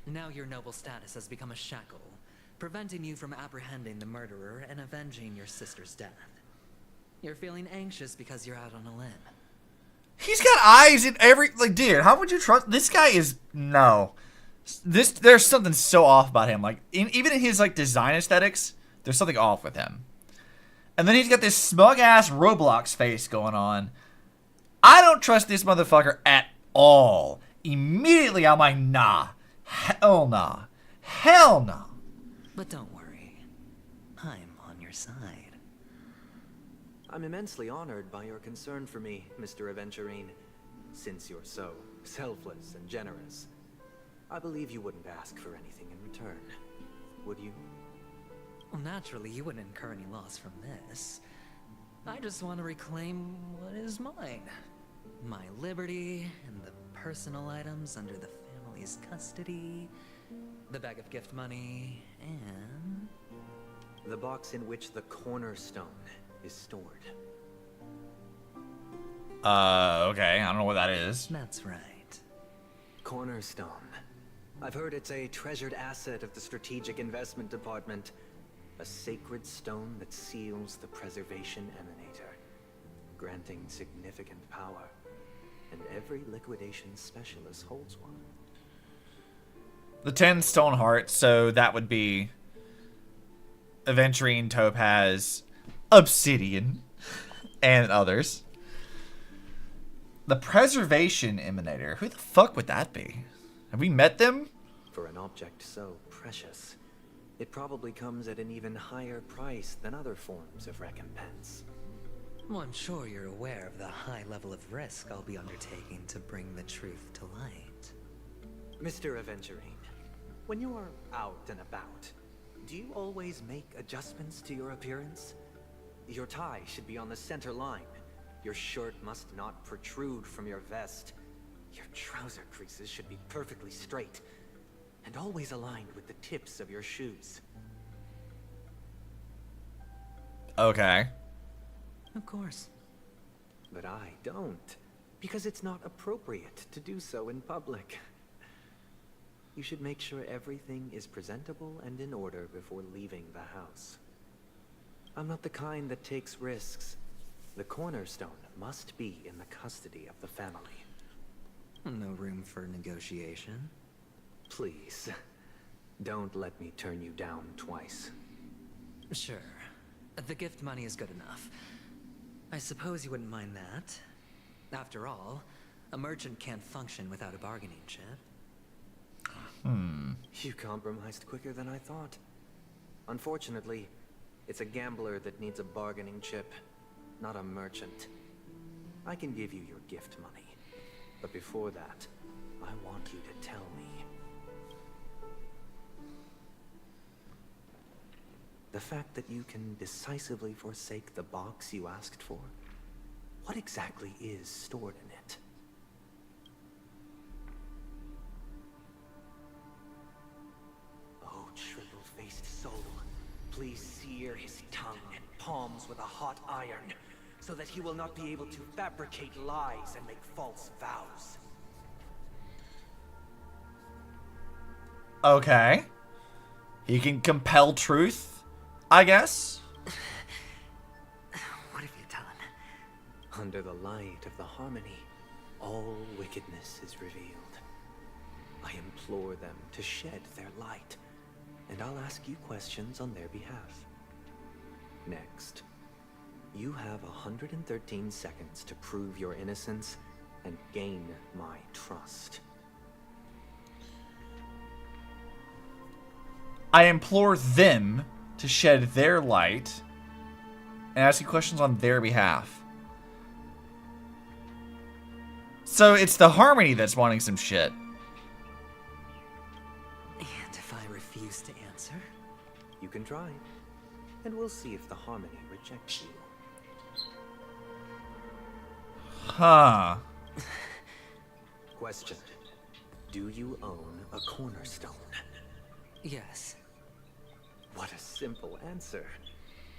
Now your noble status has become a shackle, preventing you from apprehending the murderer and avenging your sister's death. You're feeling anxious because you're out on a limb. He's got eyes in every like, dude. How would you trust this guy? Is no. There's something so off about him. Like even in his like design aesthetics, there's something off with him. And then he's got this smug ass Roblox face going on. I don't trust this motherfucker at all. Immediately I'm like, nah. Hell nah. Hell no. But don't worry. I'm on your side. I'm immensely honored by your concern for me, Mr. Aventurine. Since you're so selfless and generous, I believe you wouldn't ask for anything in return, would you? Well, naturally, you wouldn't incur any loss from this. I just want to reclaim what is mine. My liberty and the personal items under the family's custody, the bag of gift money, and the box in which the cornerstone is stored. Okay, I don't know what that is. That's right. Cornerstone. I've heard it's a treasured asset of the Strategic Investment Department. A sacred stone that seals the preservation emanator, granting significant power. And every liquidation specialist holds one. The 10 stone hearts, so that would be Aventurine, Topaz, Obsidian, and others. The preservation emanator. Who the fuck would that be? Have we met them? For an object so precious, it probably comes at an even higher price than other forms of recompense. Well, I'm sure you're aware of the high level of risk I'll be undertaking to bring the truth to light. Mr. Aventurine, when you are out and about, do you always make adjustments to your appearance? Your tie should be on the center line. Your shirt must not protrude from your vest. Your trouser creases should be perfectly straight, and always aligned with the tips of your shoes. Okay. Of course. But I don't, because it's not appropriate to do so in public. You should make sure everything is presentable and in order before leaving the house. I'm not the kind that takes risks. The cornerstone must be in the custody of the family. No room for negotiation. Please, don't let me turn you down twice. Sure. The gift money is good enough. I suppose you wouldn't mind that. After all, a merchant can't function without a bargaining chip. You compromised quicker than I thought. Unfortunately, it's a gambler that needs a bargaining chip, not a merchant. I can give you your gift money, but before that, I want you to tell me. The fact that you can decisively forsake the box you asked for, what exactly is stored in it? Oh, triple-faced soul, please sear his tongue and palms with a hot iron, so that he will not be able to fabricate lies and make false vows. Okay. He can compel truth, I guess. What have you done? Under the light of the harmony, all wickedness is revealed. I implore them to shed their light, and I'll ask you questions on their behalf. Next, you have 113 seconds to prove your innocence and gain my trust. I implore them to shed their light and ask you questions on their behalf. So it's the Harmony that's wanting some shit. And if I refuse to answer? You can try, and we'll see if the harmony rejects you. Huh. Question. Do you own a cornerstone? Yes. What a simple answer.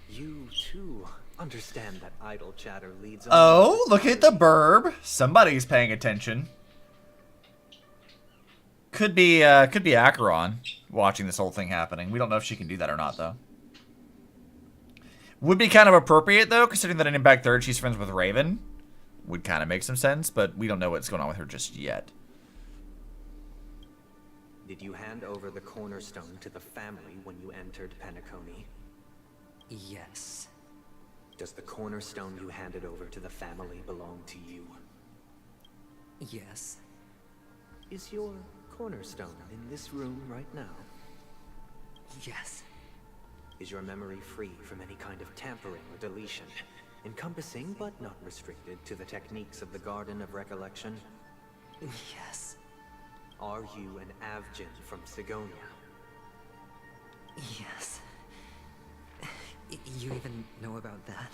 You, too, understand that idle chatter leads on. Oh, look at the burb. Somebody's paying attention. Could be Acheron watching this whole thing happening. We don't know if she can do that or not, though. Would be kind of appropriate, though, considering that in Impact 3rd she's friends with Raven. Would kind of make some sense, but we don't know what's going on with her just yet. Did you hand over the cornerstone to the family when you entered Penacony? Yes. Does the cornerstone you handed over to the family belong to you? Yes. Is your cornerstone in this room right now? Yes. Is your memory free from any kind of tampering or deletion, encompassing but not restricted to the techniques of the Garden of Recollection? Yes. Are you an Avgin from Sigonia? Yes. You even know about that?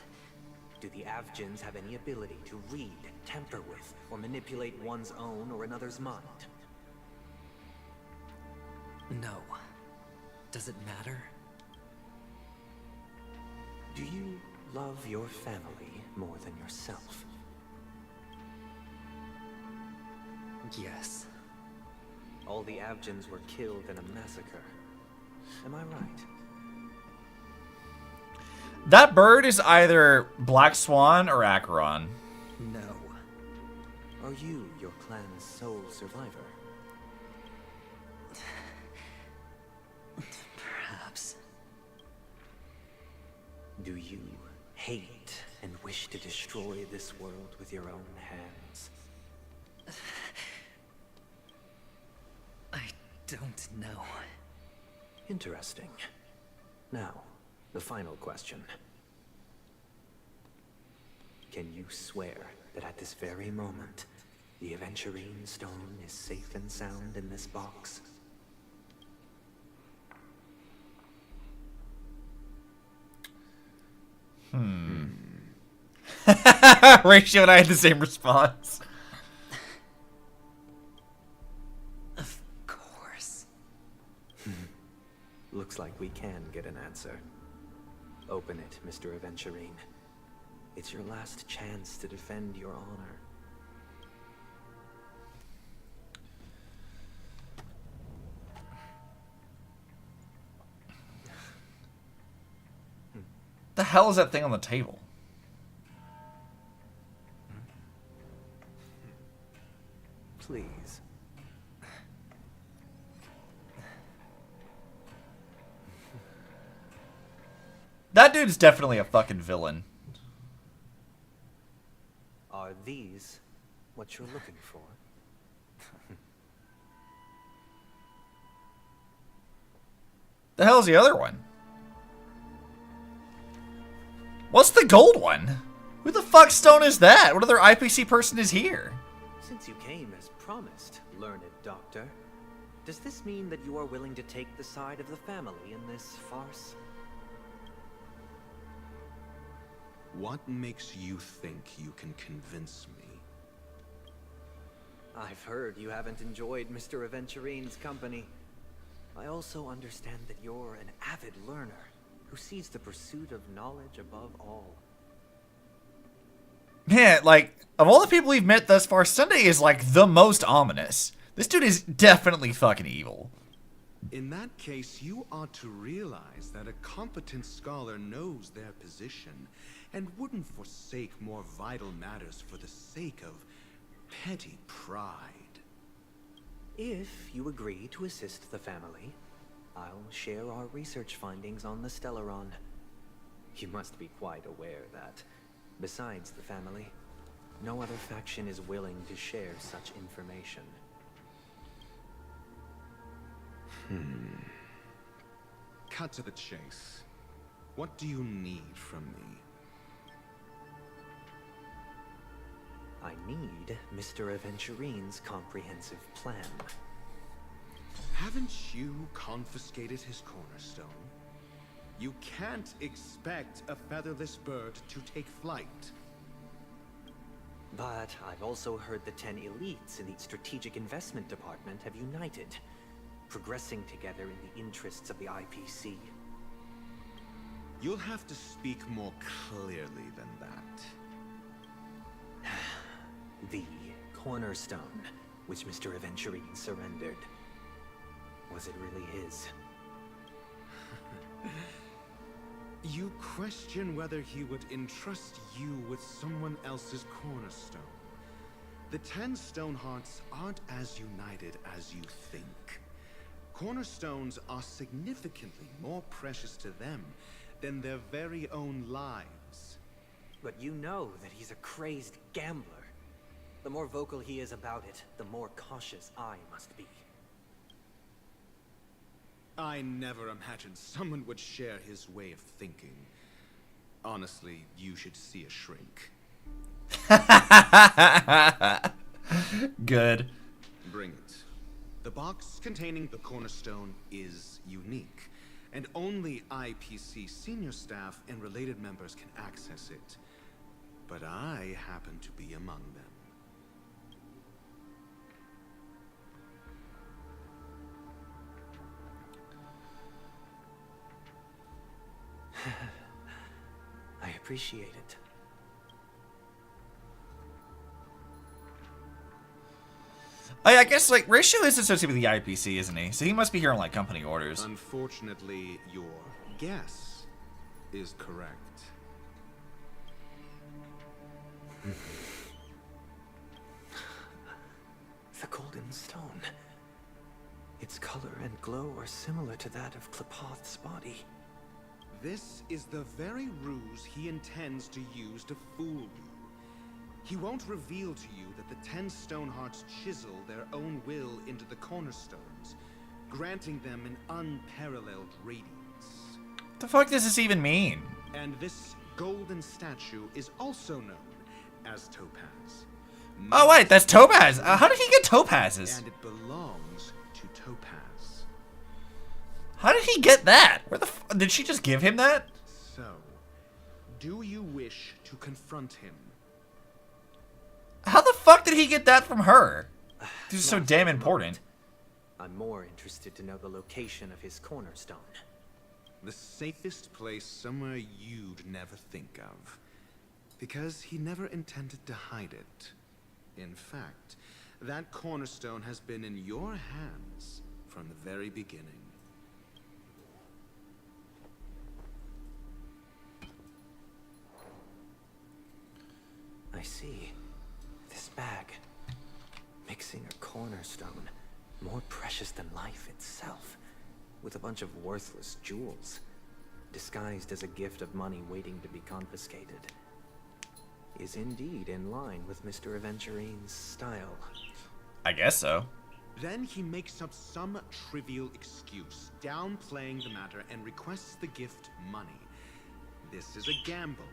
Do the Avgins have any ability to read, tamper with, or manipulate one's own or another's mind? No. Does it matter? Do you love your family more than yourself? Yes. All the Avgins were killed in a massacre. Am I right? That bird is either Black Swan or Acheron. No. Are you your clan's sole survivor? Perhaps. Do you hate and wish to destroy this world with your own hands? I don't know. Interesting. Now, the final question. Can you swear that at this very moment, The Aventurine stone is safe and sound in this box. Ratio and I had the same response. Of course. Looks like we can get an answer. Open it, Mr. Aventurine. It's your last chance to defend your honor. The hell is that thing on the table? Please. That dude's definitely a fucking villain. Are these what you're looking for? The hell's the other one? What's the gold one? Who the fuck stone is that? What other IPC person is here? Since you came as promised, learned doctor, does this mean that you are willing to take the side of the family in this farce? What makes you think you can convince me? I've heard you haven't enjoyed Mr. Aventurine's company. I also understand that you're an avid learner who sees the pursuit of knowledge above all. Man, like, of all the people we've met thus far, Sunday is like the most ominous. This dude is definitely fucking evil. In that case, you ought to realize that a competent scholar knows their position and wouldn't forsake more vital matters for the sake of petty pride. If you agree to assist the family, I'll share our research findings on the Stellaron. You must be quite aware that, besides the family, no other faction is willing to share such information. Cut to the chase. What do you need from me? I need Mr. Aventurine's comprehensive plan. Haven't you confiscated his cornerstone? You can't expect a featherless bird to take flight. But I've also heard the 10 elites in the Strategic Investment Department have united, progressing together in the interests of the IPC. You'll have to speak more clearly than that. The cornerstone, which Mr. Aventurine surrendered. Was it really his? You question whether he would entrust you with someone else's cornerstone. The 10 Stonehearts aren't as united as you think. Cornerstones are significantly more precious to them than their very own lives. But you know that he's a crazed gambler. The more vocal he is about it, the more cautious I must be. I never imagined someone would share his way of thinking. Honestly, you should see a shrink. Good. Bring it. The box containing the cornerstone is unique, and only IPC senior staff and related members can access it. But I happen to be among them. I appreciate it. I guess, like, Ratio is associated with the IPC, isn't he? So he must be here on, like, company orders. Unfortunately, your guess is correct. The golden stone. Its color and glow are similar to that of Klepoth's body. This is the very ruse he intends to use to fool you. He won't reveal to you that the 10 Stonehearts chisel their own will into the cornerstones, granting them an unparalleled radiance. The fuck does this even mean? And this golden statue is also known as Topaz. Oh wait, that's Topaz. How did he get topazes? And it belongs to Topaz. How did he get that? Where the did she just give him that? So, do you wish to confront him? How the fuck did he get that from her? This is so damn important. I'm more interested to know the location of his cornerstone. The safest place somewhere you'd never think of. Because he never intended to hide it. In fact, that cornerstone has been in your hands from the very beginning. I see. This bag. Mixing a cornerstone. More precious than life itself. With a bunch of worthless jewels. Disguised as a gift of money waiting to be confiscated. Is indeed in line with Mr. Aventurine's style. I guess so. Then he makes up some trivial excuse, downplaying the matter, and requests the gift money. This is a gamble,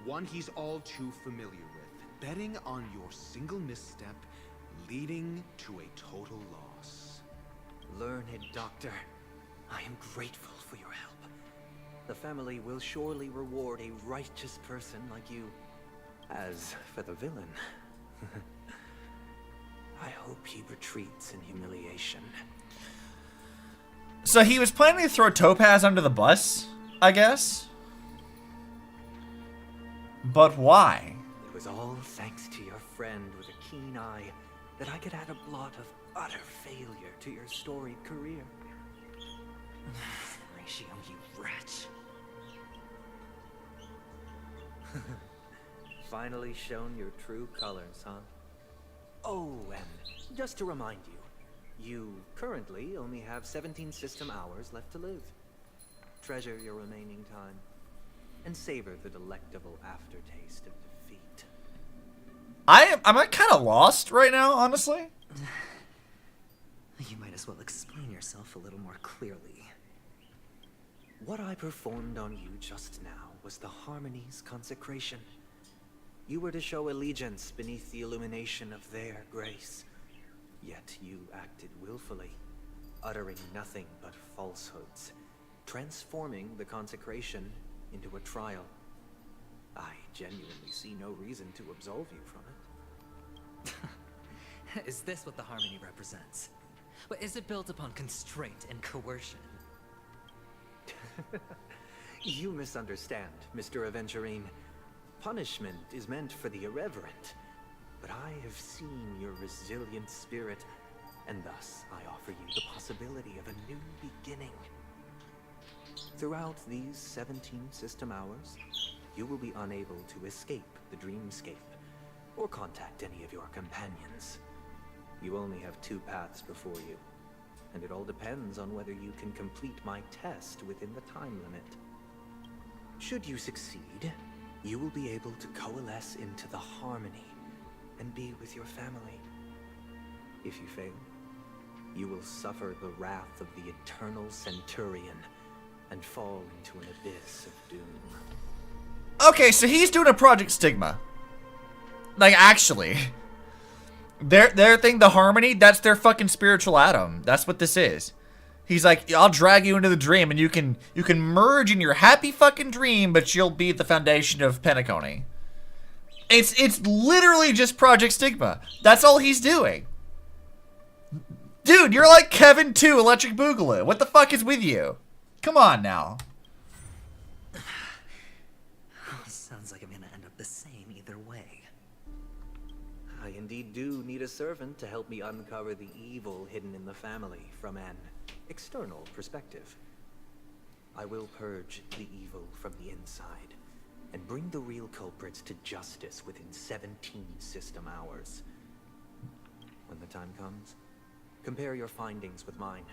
one he's all too familiar with, betting on your single misstep, leading to a total loss. Learned doctor, I am grateful for your help. The family will surely reward a righteous person like you. As for the villain, I hope he retreats in humiliation. So he was planning to throw Topaz under the bus, I guess? But why? It was all thanks to your friend with a keen eye that I could add a blot of utter failure to your storied career. Ratio, you wretch. Finally shown your true colors, huh? Oh, and just to remind you, you currently only have 17 system hours left to live. Treasure your remaining time, and savor the delectable aftertaste of defeat. I'm kind of lost right now, honestly. You might as well explain yourself a little more clearly. What I performed on you just now was the Harmony's consecration. You were to show allegiance beneath the illumination of their grace. Yet you acted willfully, uttering nothing but falsehoods, transforming the consecration into a trial. I genuinely see no reason to absolve you from it. Is this what the Harmony represents? But is it built upon constraint and coercion? You misunderstand, Mr. Aventurine. Punishment is meant for the irreverent, but I have seen your resilient spirit, and thus I offer you the possibility of a new beginning. Throughout these 17 system hours, you will be unable to escape the dreamscape, or contact any of your companions. You only have 2 paths before you, and it all depends on whether you can complete my test within the time limit. Should you succeed, you will be able to coalesce into the Harmony and be with your family. If you fail, you will suffer the wrath of the Eternal Centurion and fall into an abyss of doom. Okay, so he's doing a Project Stigma. Like, actually. Their thing, the Harmony, that's their fucking spiritual atom. That's what this is. He's like, I'll drag you into the dream, and you can merge in your happy fucking dream, but you'll be the foundation of Penacony. It's literally just Project Stigma. That's all he's doing. Dude, you're like Kevin 2 Electric Boogaloo. What the fuck is with you? Come on now. Sounds like I'm gonna end up the same either way. I indeed do need a servant to help me uncover the evil hidden in the family from an external perspective. I will purge the evil from the inside and bring the real culprits to justice within 17 system hours. When the time comes, compare your findings with mine.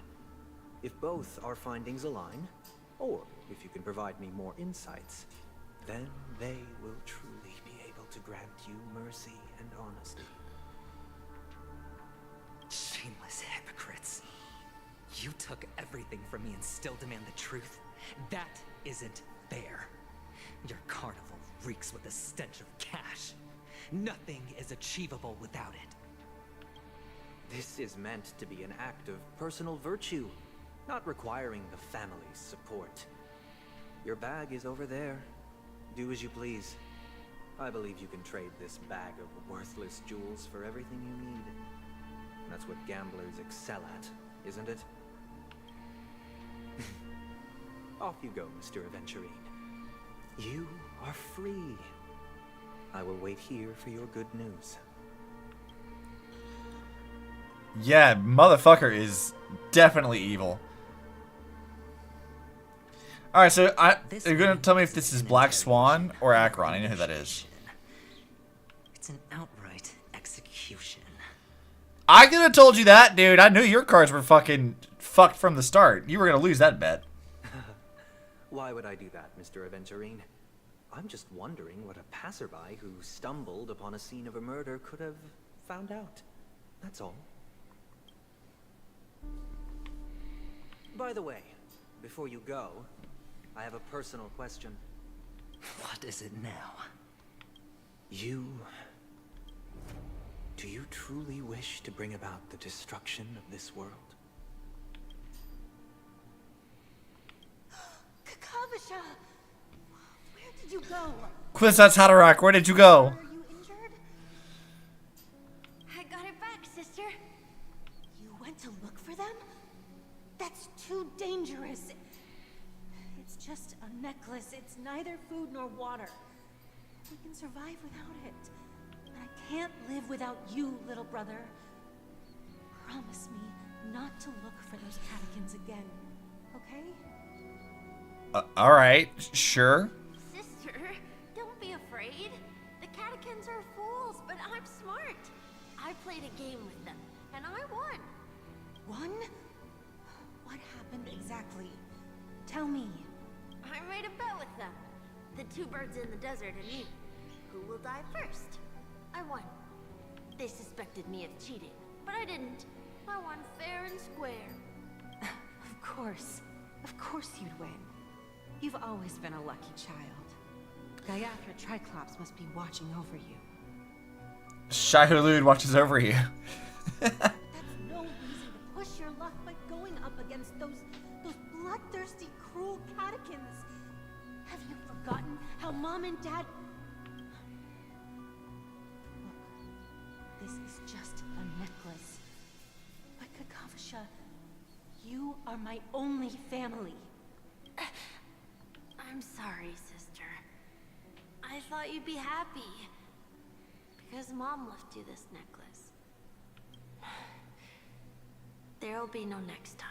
If both our findings align, or if you can provide me more insights, then they will truly be able to grant you mercy and honesty. Shameless hypocrites. You took everything from me and still demand the truth? That isn't fair. Your carnival reeks with the stench of cash. Nothing is achievable without it. This is meant to be an act of personal virtue, not requiring the family's support. Your bag is over there. Do as you please. I believe you can trade this bag of worthless jewels for everything you need. That's what gamblers excel at, isn't it? Off you go, Mr. Aventurine. You are free. I will wait here for your good news. Yeah, motherfucker is definitely evil. Alright, so you're gonna tell me if this is Black Swan or Acheron. I know who that is. It's an outright execution. I could have told you that, dude. I knew your cards were fucking fucked from the start. You were gonna lose that bet. Why would I do that, Mr. Aventurine? I'm just wondering what a passerby who stumbled upon a scene of a murder could have found out. That's all. By the way, before you go, I have a personal question. What is it now? Do you truly wish to bring about the destruction of this world? Kakavasha! Where did you go? Quizats Haderach, where did you go? Are you injured? I got it back, sister. You went to look for them? That's too dangerous. It's just a necklace. It's neither food nor water. We can survive without it. But I can't live without you, little brother. Promise me not to look for those catechins again, okay? Alright, sure. Sister, don't be afraid. The catechins are fools, but I'm smart. I played a game with them, and I won. Won? What happened exactly? Tell me. I made a bet with them. The two birds in the desert and me. Who will die first? I won. They suspected me of cheating, but I didn't. I won fair and square. Of course. Of course you'd win. You've always been a lucky child. Gaiathra Triclops must be watching over you. Shai-Hulud watches over you. That's no reason to push your luck by going up against those bloodthirsty, cruel catechins. Have you forgotten how Mom and Dad... Look, this is just a necklace. But Kakavasha, you are my only family. I'm sorry, sister. I thought you'd be happy. Because Mom left you this necklace. There'll be no next time.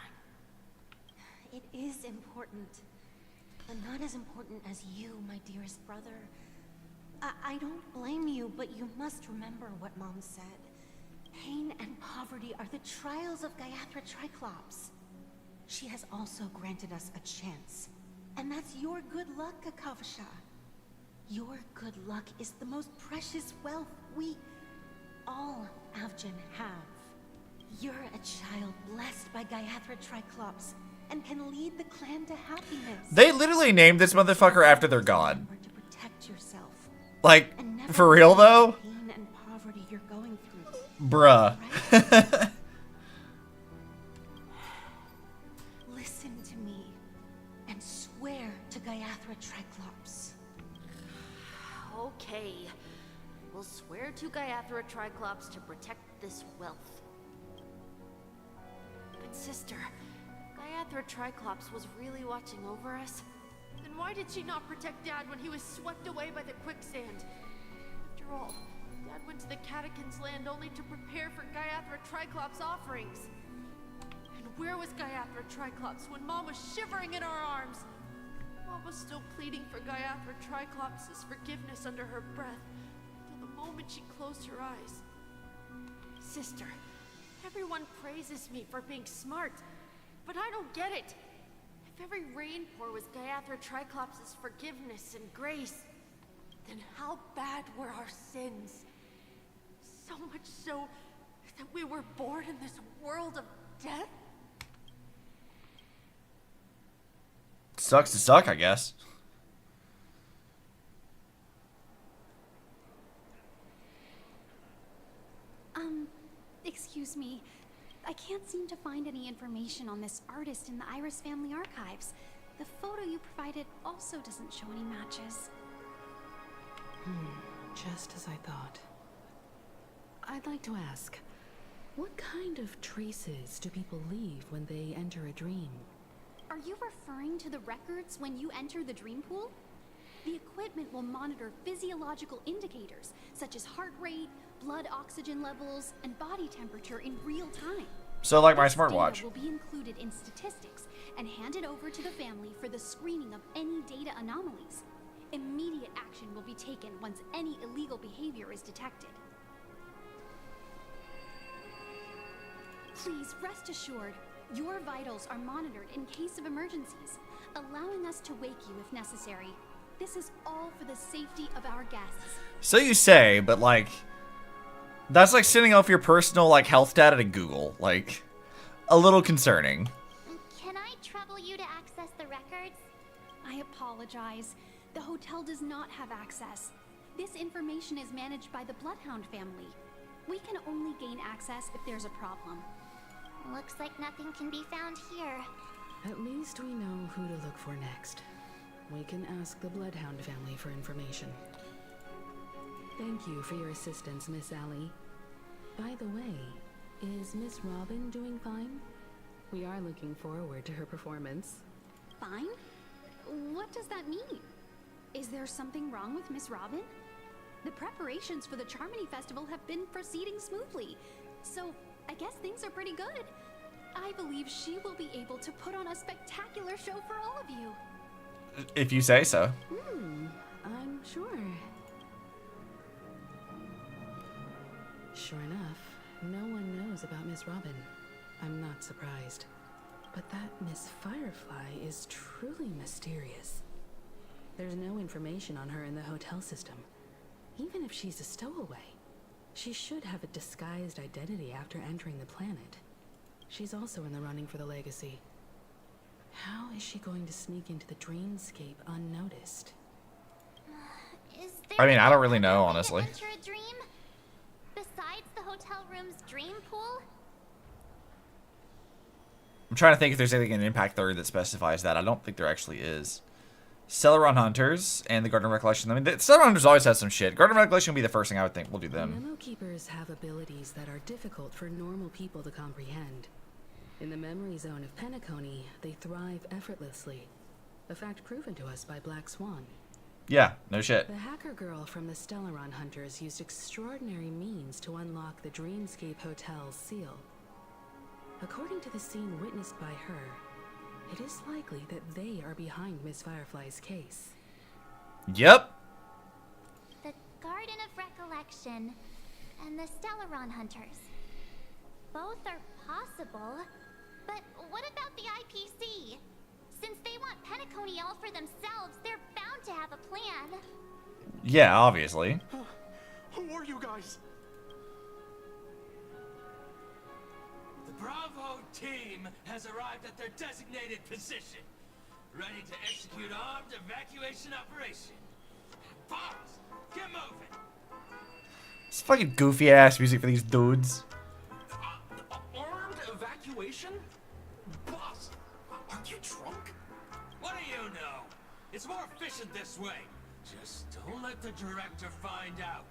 It is important. But not as important as you, my dearest brother. I don't blame you, but you must remember what Mom said. Pain and poverty are the trials of Gaiathra Triclops. She has also granted us a chance. And that's your good luck, Kakavasha. Your good luck is the most precious wealth we, all Avgin, have. You're a child blessed by Gaiathra Triclops and can lead the clan to happiness. They literally named this motherfucker after their god. Remember to protect yourself. Like, And never for real though? pain and poverty you're going through. Bruh. Listen to me and swear to Gaiathra Triclops. Okay. We'll swear to Gaiathra Triclops to protect this wealth. But sister, Gaiathra Triclops was really watching over us? Then why did she not protect Dad when he was swept away by the quicksand? After all, Dad went to the Catechins' land only to prepare for Gaiathra Triclops' offerings. And where was Gaiathra Triclops when Mom was shivering in our arms? Mom was still pleading for Gaiathra Triclops' forgiveness under her breath, until the moment she closed her eyes. Sister, everyone praises me for being smart, but I don't get it. If every rainpour was Gaiathra Triclops' forgiveness and grace, then how bad were our sins? So much so that we were born in this world of death? Sucks to suck, I guess. Excuse me. I can't seem to find any information on this artist in the Iris family archives. The photo you provided also doesn't show any matches. Just as I thought. I'd like to ask, what kind of traces do people leave when they enter a dream? Are you referring to the records when you enter the dream pool? The equipment will monitor physiological indicators, such as heart rate, blood oxygen levels, and body temperature in real time. So like my This smartwatch. data will be included in statistics and handed over to the family for the screening of any data anomalies. Immediate action will be taken once any illegal behavior is detected. Please rest assured, your vitals are monitored in case of emergencies, allowing us to wake you if necessary. This is all for the safety of our guests. So you say, but like, that's like sending off your personal like health data to Google. Like, a little concerning. Can I trouble you to access the records? I apologize. The hotel does not have access. This information is managed by the Bloodhound family. We can only gain access if there's a problem. Looks like nothing can be found here. At least we know who to look for next. We can ask the Bloodhound family for information. Thank you for your assistance, Miss Allie. By the way, is Miss Robin doing fine? We are looking forward to her performance. Fine? What does that mean? Is there something wrong with Miss Robin? The preparations for the Charmony Festival have been proceeding smoothly, so I guess things are pretty good. I believe she will be able to put on a spectacular show for all of you. If you say so. I'm sure. Sure enough, no one knows about Miss Robin. I'm not surprised. But that Miss Firefly is truly mysterious. There's no information on her in the hotel system. Even if she's a stowaway, she should have a disguised identity after entering the planet. She's also in the running for the legacy. How is she going to sneak into the dreamscape unnoticed? Is I mean, I don't really know, honestly. enter a dream? Besides the hotel room's dream pool? I'm trying to think if there's anything in Impact 3 that specifies that. I don't think there actually is. Celeron Hunters and the Garden of Recollection. I mean, the Celeron Hunters always has some shit. Garden of Recollection would be the first thing I would think. We'll do them. Memo Keepers have abilities that are difficult for normal people to comprehend. In the memory zone of Penacony, they thrive effortlessly. A fact proven to us by Black Swan. Yeah, no shit. The hacker girl from the Stellaron Hunters used extraordinary means to unlock the Dreamscape Hotel's seal. According to the scene witnessed by her, it is likely that they are behind Miss Firefly's case. Yep. The Garden of Recollection and the Stellaron Hunters. Both are possible, but what about the IPC? Since they want Penacony all for themselves, they're bound to have a plan. Yeah, obviously. Who are you guys? The Bravo team has arrived at their designated position, ready to execute armed evacuation operation. Boss, get moving. It's fucking goofy ass music for these dudes. Armed evacuation? Boss, aren't you drunk? What do you know? It's more efficient this way. Just don't let the director find out.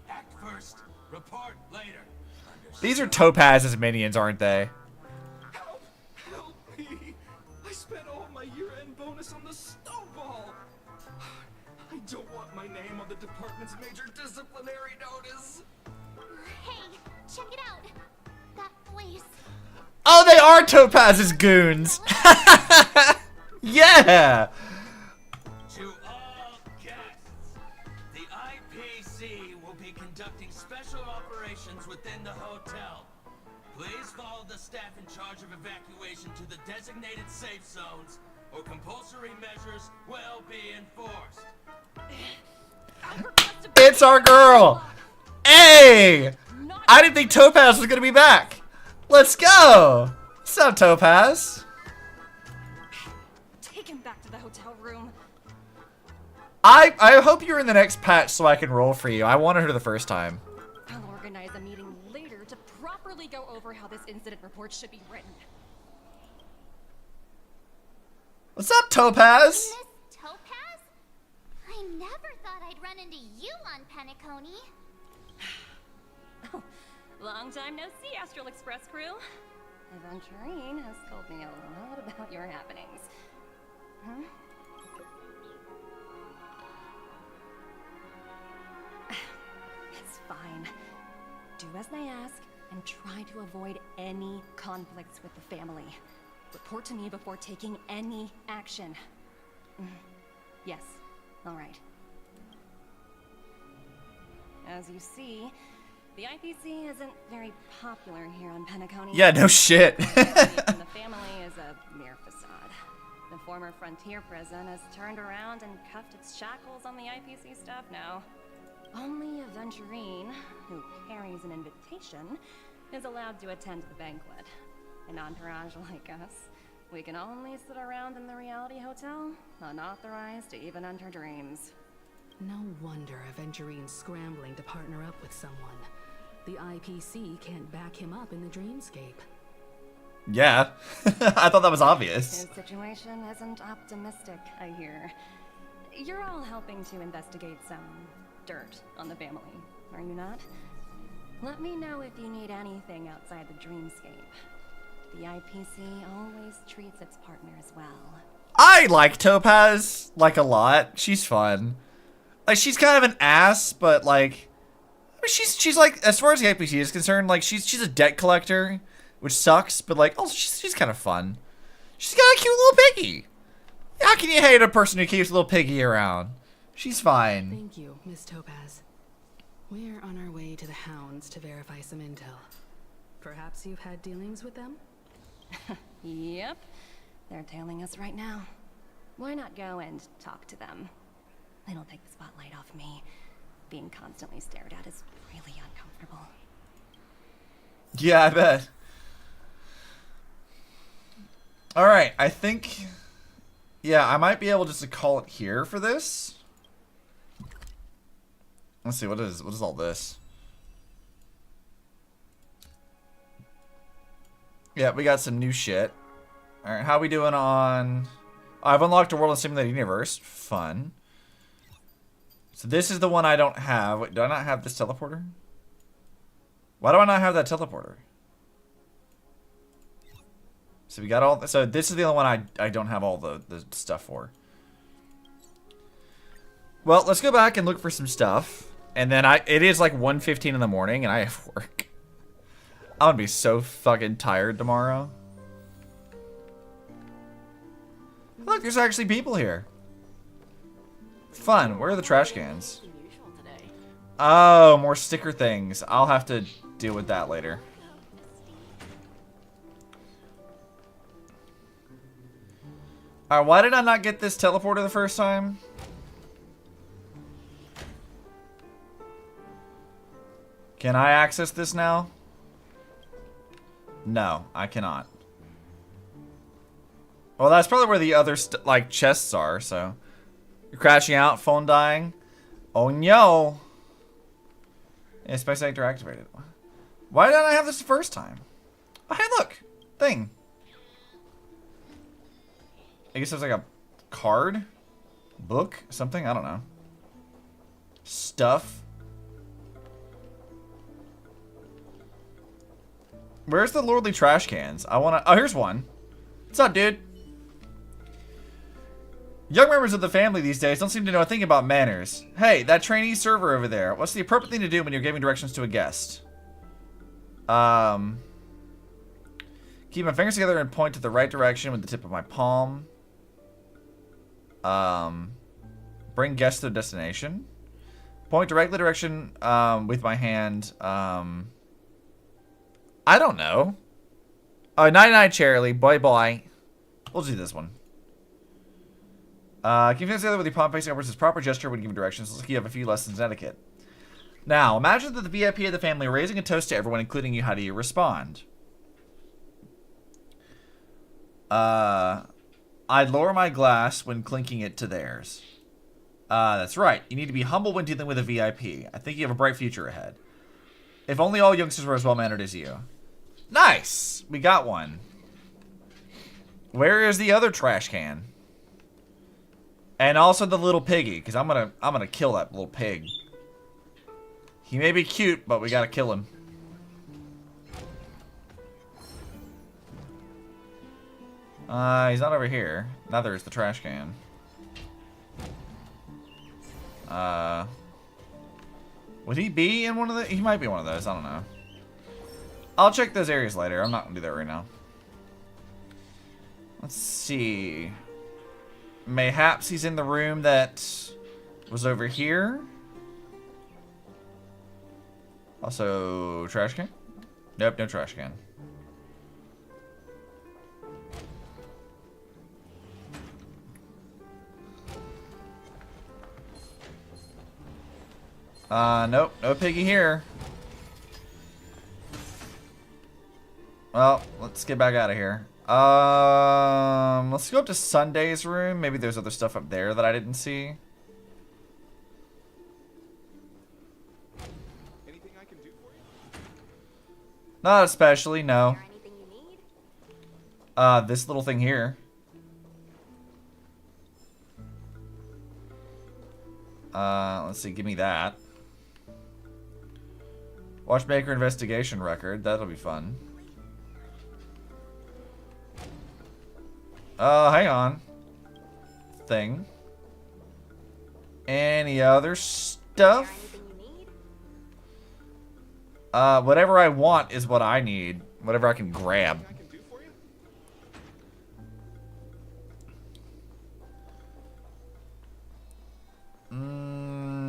Act first, report later. These are Topaz's minions, aren't they? Help me! I spent all my year-end bonus on the snowball. I don't want my name on the department's major disciplinary notice. Hey, check it out. That place. Oh, they are Topaz's goons. Yeah. To all guests, the IPC will be conducting special operations within the hotel. Please follow the staff in charge of evacuation to the designated safe zones, or compulsory measures will be enforced. It's our girl. Hey! I didn't think Topaz was gonna be back. Let's go. What's up, Topaz? Take him back to the hotel room. I hope you're in the next patch so I can roll for you. I wanted her the first time. I'll organize a meeting later to properly quickly go over how this incident report should be written. What's up, Topaz? Miss Topaz? I never thought I'd run into you on Penacony. Long time no see, Astral Express crew. Aventurine has told me a lot about your happenings. Huh? It's fine. Do as they ask and try to avoid any conflicts with the family. Report to me before taking any action. Yes, all right. As you see, the IPC isn't very popular here on Penacony. Yeah, no shit. The family is a mere facade. The former frontier prison has turned around and cuffed its shackles on the IPC staff now. Only Aventurine, who carries an invitation, is allowed to attend the banquet. An entourage like us, we can only sit around in the reality hotel, unauthorized to even enter dreams. No wonder Aventurine's scrambling to partner up with someone. The IPC can't back him up in the dreamscape. Yeah, I thought that was obvious. His situation isn't optimistic, I hear. You're all helping to investigate some dirt on the family, are you not? Let me know if you need anything outside the dreamscape. The IPC always treats its partners well. I like Topaz, like, a lot. She's fun. Like, she's kind of an ass, but, like, she's like, as far as the IPC is concerned, like, she's a debt collector, which sucks, but, like, also, she's kind of fun. She's got a cute little piggy. How can you hate a person who keeps a little piggy around? She's fine. Thank you, Miss Topaz. We're on our way to the Hounds to verify some intel. Perhaps you've had dealings with them? Yep. They're tailing us right now. Why not go and talk to them? It'll take the spotlight off me. Being constantly stared at is really uncomfortable. Yeah, I bet. Alright, I think... Yeah, I might be able just to call it here for this. Let's see, what is all this? Yeah, we got some new shit. Alright, how we doing on... I've unlocked a world in Simulated Universe. Fun. So this is the one I don't have. Wait, do I not have this teleporter? Why do I not have that teleporter? So we got all... So this is the only one I don't have all the stuff for. Well, let's go back and look for some stuff. And then it is like 1:15 in the morning and I have work. I'm gonna be so fucking tired tomorrow. Look, there's actually people here. Fun. Where are the trash cans? Oh, more sticker things. I'll have to deal with that later. Alright, why did I not get this teleporter the first time? Can I access this now? No, I cannot. Well, that's probably where the other like chests are, so. You're crashing out, phone dying. Oh no. Yeah, Space Actor activated. Why didn't I have this the first time? Oh, hey, look. Thing. I guess there's like a card? Book? Something? I don't know. Stuff. Where's the lordly trash cans? I wanna... Oh, here's one. What's up, dude? Young members of the family these days don't seem to know a thing about manners. Hey, that trainee server over there. What's the appropriate thing to do when you're giving directions to a guest? Keep my fingers together and point to the right direction with the tip of my palm. Bring guests to a destination. Point directly direction with my hand. I don't know. Oh, 99 Charlie. Bye bye. We'll do this one. Keep your hands together with your palm facing upwards as proper gesture when giving directions. Looks like you have a few lessons in etiquette. Now, imagine that the VIP of the family are raising a toast to everyone, including you. How do you respond? I'd lower my glass when clinking it to theirs. That's right. You need to be humble when dealing with a VIP. I think you have a bright future ahead. If only all youngsters were as well-mannered as you. Nice! We got one. Where is the other trash can? And also the little piggy, because I'm gonna kill that little pig. He may be cute, but we gotta kill him. He's not over here. Neither is the trash can. Would he be in one of the... He might be one of those. I don't know. I'll check those areas later. I'm not gonna do that right now. Let's see. Mayhaps he's in the room that was over here. Also, trash can? Nope, no trash can. Nope, no piggy here. Well, let's get back out of here. Let's go up to Sunday's room. Maybe there's other stuff up there that I didn't see. Anything I can do for you? Not especially, no. This little thing here. Let's see, give me that. Watchmaker investigation record, that'll be fun. Hang on. Thing. Any other stuff? Whatever I want is what I need. Whatever I can grab.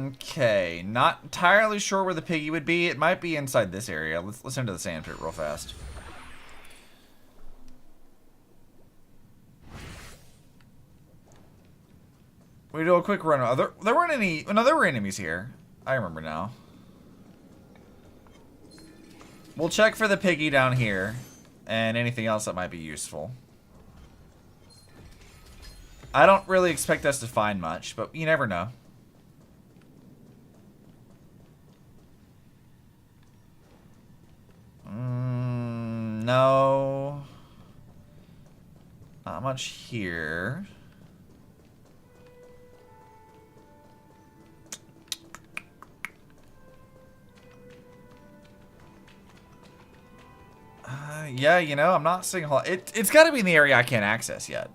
Okay, not entirely sure where the piggy would be. It might be inside this area. Let's enter the sand pit real fast. We do a quick run. There weren't any. No, there were enemies here. I remember now. We'll check for the piggy down here and anything else that might be useful. I don't really expect us to find much, but you never know. No. Not much here. Yeah, you know, I'm not seeing a whole... It's got to be in the area I can't access yet.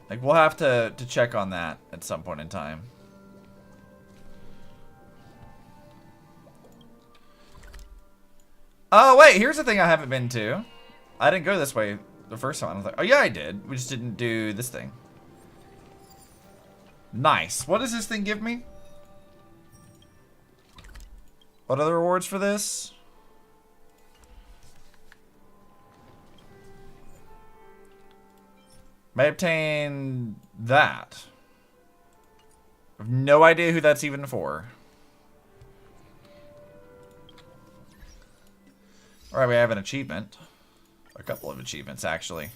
Like, we'll have to check on that at some point in time. Oh, wait, here's the thing I haven't been to. I didn't go this way the first time. I was like, oh, yeah, I did. We just didn't do this thing. Nice. What does this thing give me? What are the rewards for this? May obtain that. I have no idea who that's even for. Alright, we have an achievement. A couple of achievements, actually.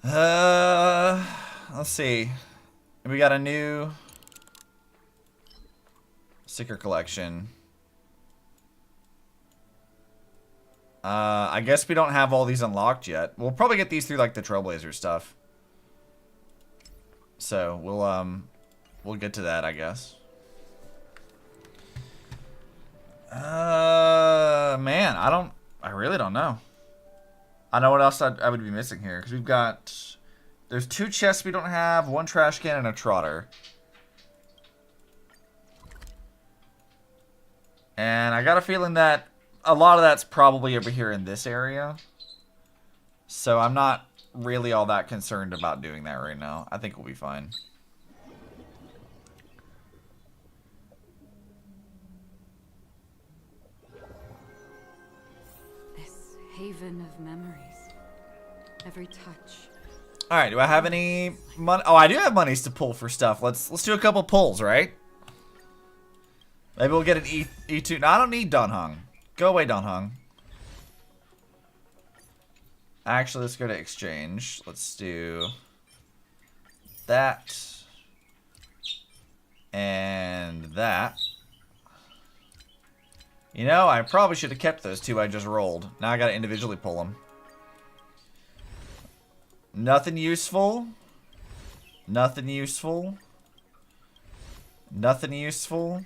Let's see. We got a new sticker collection. I guess we don't have all these unlocked yet. We'll probably get these through like the Trailblazer stuff. So we'll get to that, I guess. Man, I really don't know. I know what else I would be missing here, because we've got, there's 2 chests we don't have, 1 trash can, and a trotter. And I got a feeling that a lot of that's probably over here in this area. So I'm not really all that concerned about doing that right now. I think we'll be fine. This haven of memories. Every touch. Alright, do I have any money? Oh, I do have monies to pull for stuff. Let's do a couple pulls, right? Maybe we'll get an E2. No, I don't need Dunhung. Go away, Dunhung. Actually, let's go to exchange. Let's do that. And that. You know, I probably should have kept those two I just rolled. Now I gotta individually pull them. Nothing useful. Nothing useful. Nothing useful.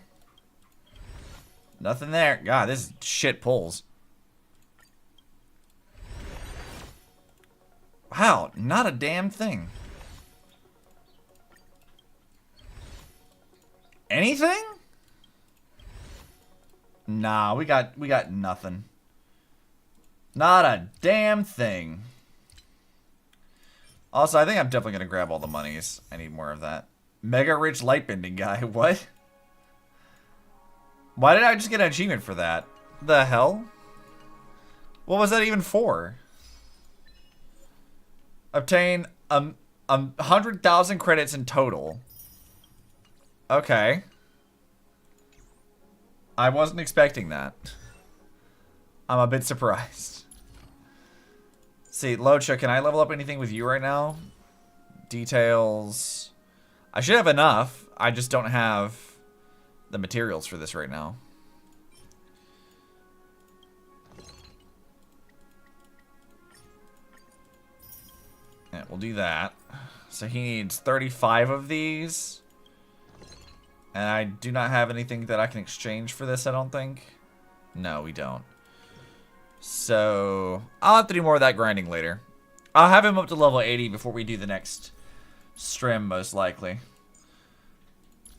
Nothing there. God, this is shit pulls. Wow, not a damn thing. Anything? Nah, we got nothing. Not a damn thing. Also, I think I'm definitely gonna grab all the monies. I need more of that. Mega rich light bending guy. What? Why did I just get an achievement for that? The hell? What was that even for? Obtain 100,000 credits in total. Okay. I wasn't expecting that. I'm a bit surprised. See, Locha, can I level up anything with you right now? Details. I should have enough. I just don't have the materials for this right now. Yeah, we'll do that. So he needs 35 of these. And I do not have anything that I can exchange for this, I don't think. No, we don't. So I'll have to do more of that grinding later. I'll have him up to level 80 before we do the next stream, most likely.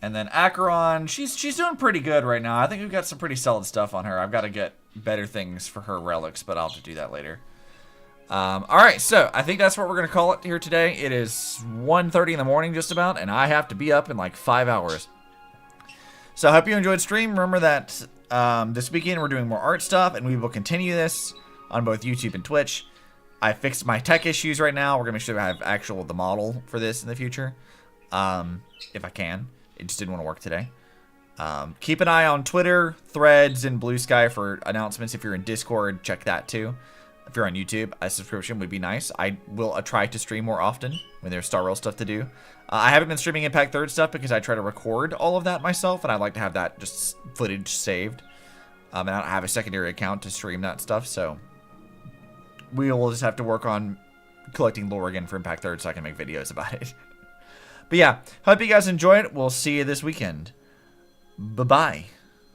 And then Acheron, she's doing pretty good right now. I think we've got some pretty solid stuff on her. I've got to get better things for her relics, but I'll have to do that later. Alright, so I think that's what we're going to call it here today. It is 1:30 in the morning just about, and I have to be up in like 5 hours. So I hope you enjoyed stream. Remember that this weekend we're doing more art stuff, and we will continue this on both YouTube and Twitch. I fixed my tech issues right now. We're going to make sure I have the model for this in the future. If I can. It just didn't want to work today. Keep an eye on Twitter, Threads, and Blue Sky for announcements. If you're in Discord, check that too. If you're on YouTube, a subscription would be nice. I will try to stream more often when there's Star Rail stuff to do. I haven't been streaming Impact 3rd stuff because I try to record all of that myself, and I like to have that just footage saved. And I don't have a secondary account to stream that stuff, so we will just have to work on collecting lore again for Impact 3rd so I can make videos about it. But yeah, hope you guys enjoyed. We'll see you this weekend. Bye-bye.